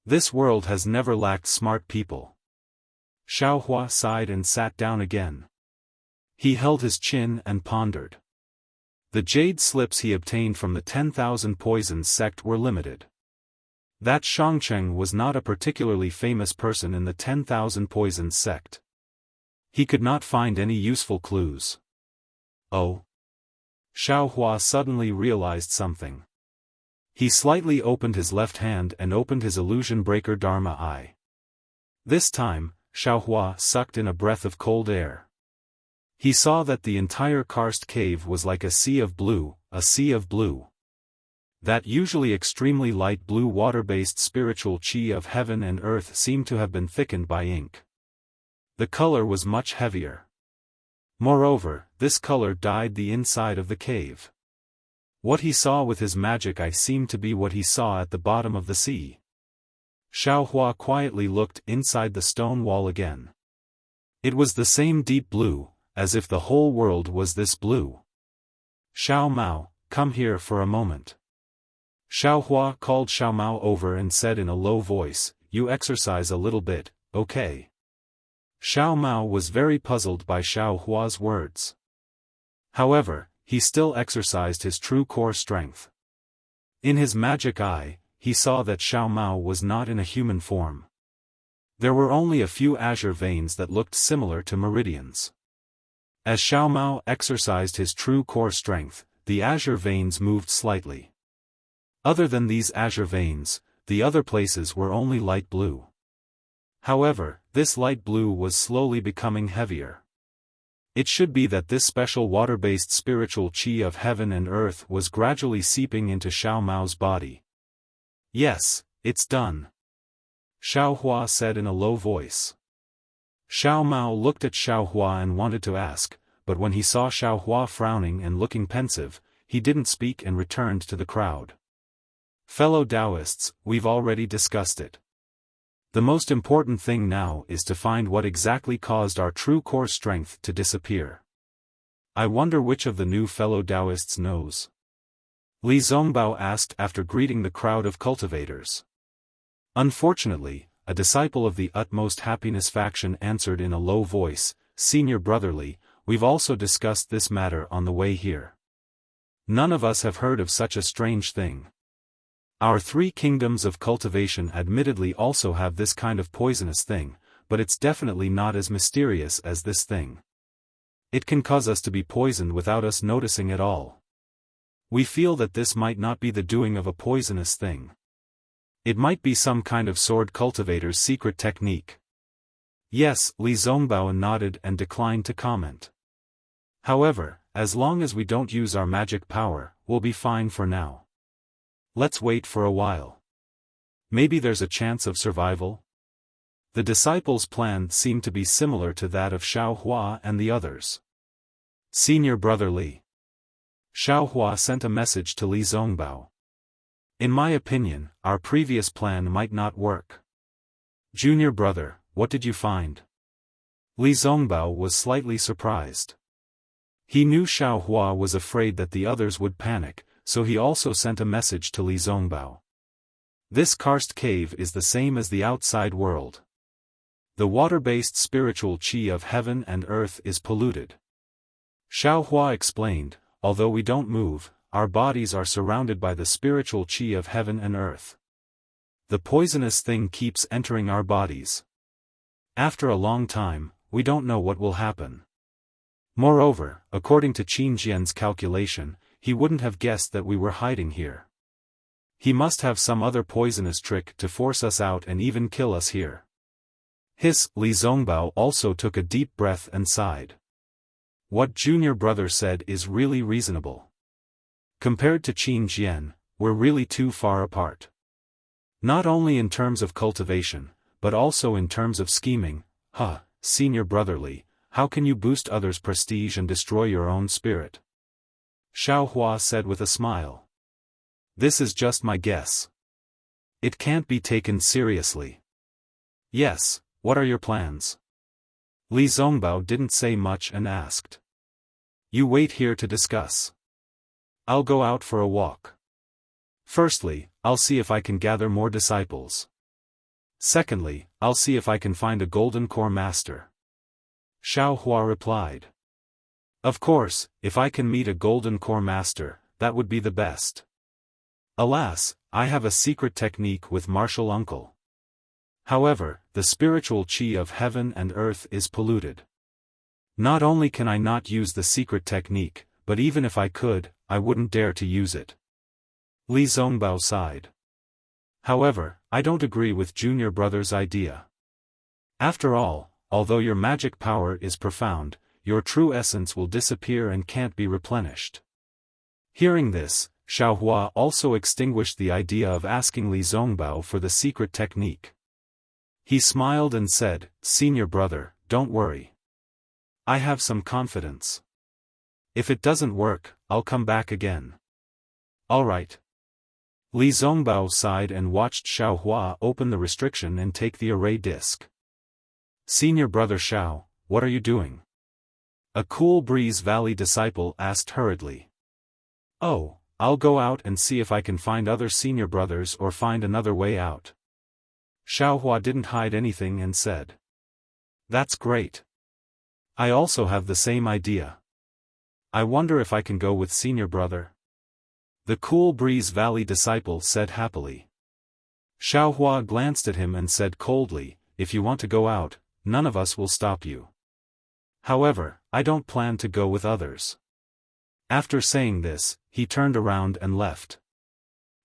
This world has never lacked smart people. Xiaohua sighed and sat down again. He held his chin and pondered. The jade slips he obtained from the 10,000 Poisons sect were limited. That Shangcheng was not a particularly famous person in the 10,000 Poisons sect. He could not find any useful clues. Oh. Xiaohua suddenly realized something. He slightly opened his left hand and opened his illusion breaker Dharma eye. This time, Xiaohua sucked in a breath of cold air. He saw that the entire karst cave was like a sea of blue, a sea of blue. That usually extremely light blue water-based spiritual chi of heaven and earth seemed to have been thickened by ink. The color was much heavier. Moreover, this color dyed the inside of the cave. What he saw with his magic eye seemed to be what he saw at the bottom of the sea. Xiaohua quietly looked inside the stone wall again. It was the same deep blue, as if the whole world was this blue. "Xiao Mao, come here for a moment." Xiaohua called Xiao Mao over and said in a low voice, "You exercise a little bit, okay?" Xiao Mao was very puzzled by Xiaohua's words. However, he still exercised his true core strength. In his magic eye, he saw that Xiao Mao was not in a human form. There were only a few azure veins that looked similar to meridians. As Xiao Mao exercised his true core strength, the azure veins moved slightly. Other than these azure veins, the other places were only light blue. However, this light blue was slowly becoming heavier. It should be that this special water-based spiritual chi of heaven and earth was gradually seeping into Xiao Mao's body. "Yes, it's done," Xiaohua said in a low voice. Xiao Mao looked at Xiaohua and wanted to ask, but when he saw Xiaohua frowning and looking pensive, he didn't speak and returned to the crowd. "Fellow Taoists, we've already discussed it. The most important thing now is to find what exactly caused our true core strength to disappear. I wonder which of the new fellow Taoists knows?" Li Zongbao asked after greeting the crowd of cultivators. Unfortunately, a disciple of the utmost happiness faction answered in a low voice, "Senior Brother Li, we've also discussed this matter on the way here. None of us have heard of such a strange thing. Our 3 kingdoms of cultivation admittedly also have this kind of poisonous thing, but it's definitely not as mysterious as this thing. It can cause us to be poisoned without us noticing at all. We feel that this might not be the doing of a poisonous thing. It might be some kind of sword cultivator's secret technique." Yes, Li Zongbao nodded and declined to comment. "However, as long as we don't use our magic power, we'll be fine for now. Let's wait for a while. Maybe there's a chance of survival?" The disciples' plan seemed to be similar to that of Xiaohua and the others. "Senior Brother Li." Xiaohua sent a message to Li Zongbao. "In my opinion, our previous plan might not work. Junior brother, what did you find?" Li Zongbao was slightly surprised. He knew Xiaohua was afraid that the others would panic, so he also sent a message to Li Zongbao. "This karst cave is the same as the outside world. The water-based spiritual chi of heaven and earth is polluted." Xiaohua explained, "Although we don't move, our bodies are surrounded by the spiritual chi of heaven and earth. The poisonous thing keeps entering our bodies. After a long time, we don't know what will happen. Moreover, according to Qin Jian's calculation, he wouldn't have guessed that we were hiding here. He must have some other poisonous trick to force us out and even kill us here." Li Zongbao also took a deep breath and sighed. What Junior Brother said is really reasonable. Compared to Qin Jian, we're really too far apart. Not only in terms of cultivation, but also in terms of scheming. Senior Brother Li, how can you boost others' prestige and destroy your own spirit?" Xiaohua said with a smile. "This is just my guess. It can't be taken seriously." "Yes, what are your plans?" Li Zongbao didn't say much and asked. "You wait here to discuss. I'll go out for a walk. Firstly, I'll see if I can gather more disciples. Secondly, I'll see if I can find a golden core master." Xiaohua replied. "Of course, if I can meet a golden core master, that would be the best. Alas, I have a secret technique with martial uncle. However, the spiritual chi of heaven and earth is polluted. Not only can I not use the secret technique, but even if I could, I wouldn't dare to use it." Li Zongbao sighed. "However, I don't agree with Junior Brother's idea. After all, although your magic power is profound, your true essence will disappear and can't be replenished." Hearing this, Xiaohua also extinguished the idea of asking Li Zongbao for the secret technique. He smiled and said, "Senior brother, don't worry. I have some confidence. If it doesn't work, I'll come back again." "Alright." Li Zongbao sighed and watched Xiaohua open the restriction and take the array disk. "Senior brother Xiao, what are you doing?" A Cool Breeze Valley disciple asked hurriedly. "Oh, I'll go out and see if I can find other senior brothers or find another way out." Xiaohua didn't hide anything and said, "That's great. I also have the same idea. I wonder if I can go with senior brother." The Cool Breeze Valley disciple said happily. Xiaohua glanced at him and said coldly, "If you want to go out, none of us will stop you. However, I don't plan to go with others." After saying this, he turned around and left.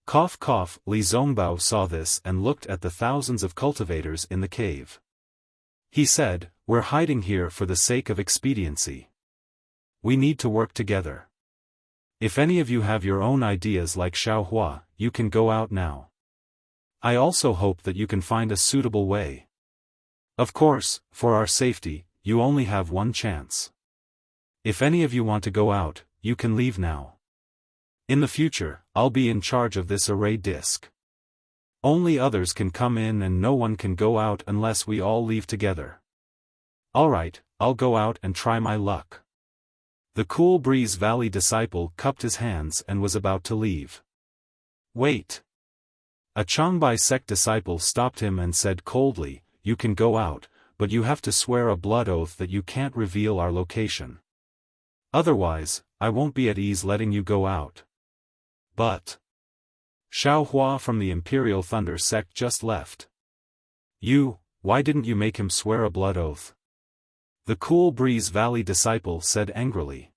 Cough cough, Li Zongbao saw this and looked at the thousands of cultivators in the cave. He said, "We're hiding here for the sake of expediency. We need to work together. If any of you have your own ideas like Xiaohua, you can go out now. I also hope that you can find a suitable way. Of course, for our safety, you only have one chance. If any of you want to go out, you can leave now. In the future, I'll be in charge of this array disk. Only others can come in and no one can go out unless we all leave together." "Alright, I'll go out and try my luck." The Cool Breeze Valley disciple cupped his hands and was about to leave. "Wait." A Changbai sect disciple stopped him and said coldly, "You can go out, but you have to swear a blood oath that you can't reveal our location. Otherwise, I won't be at ease letting you go out." "But Xiaohua from the Imperial Thunder sect just left. Why didn't you make him swear a blood oath?" The Cool Breeze Valley disciple said angrily.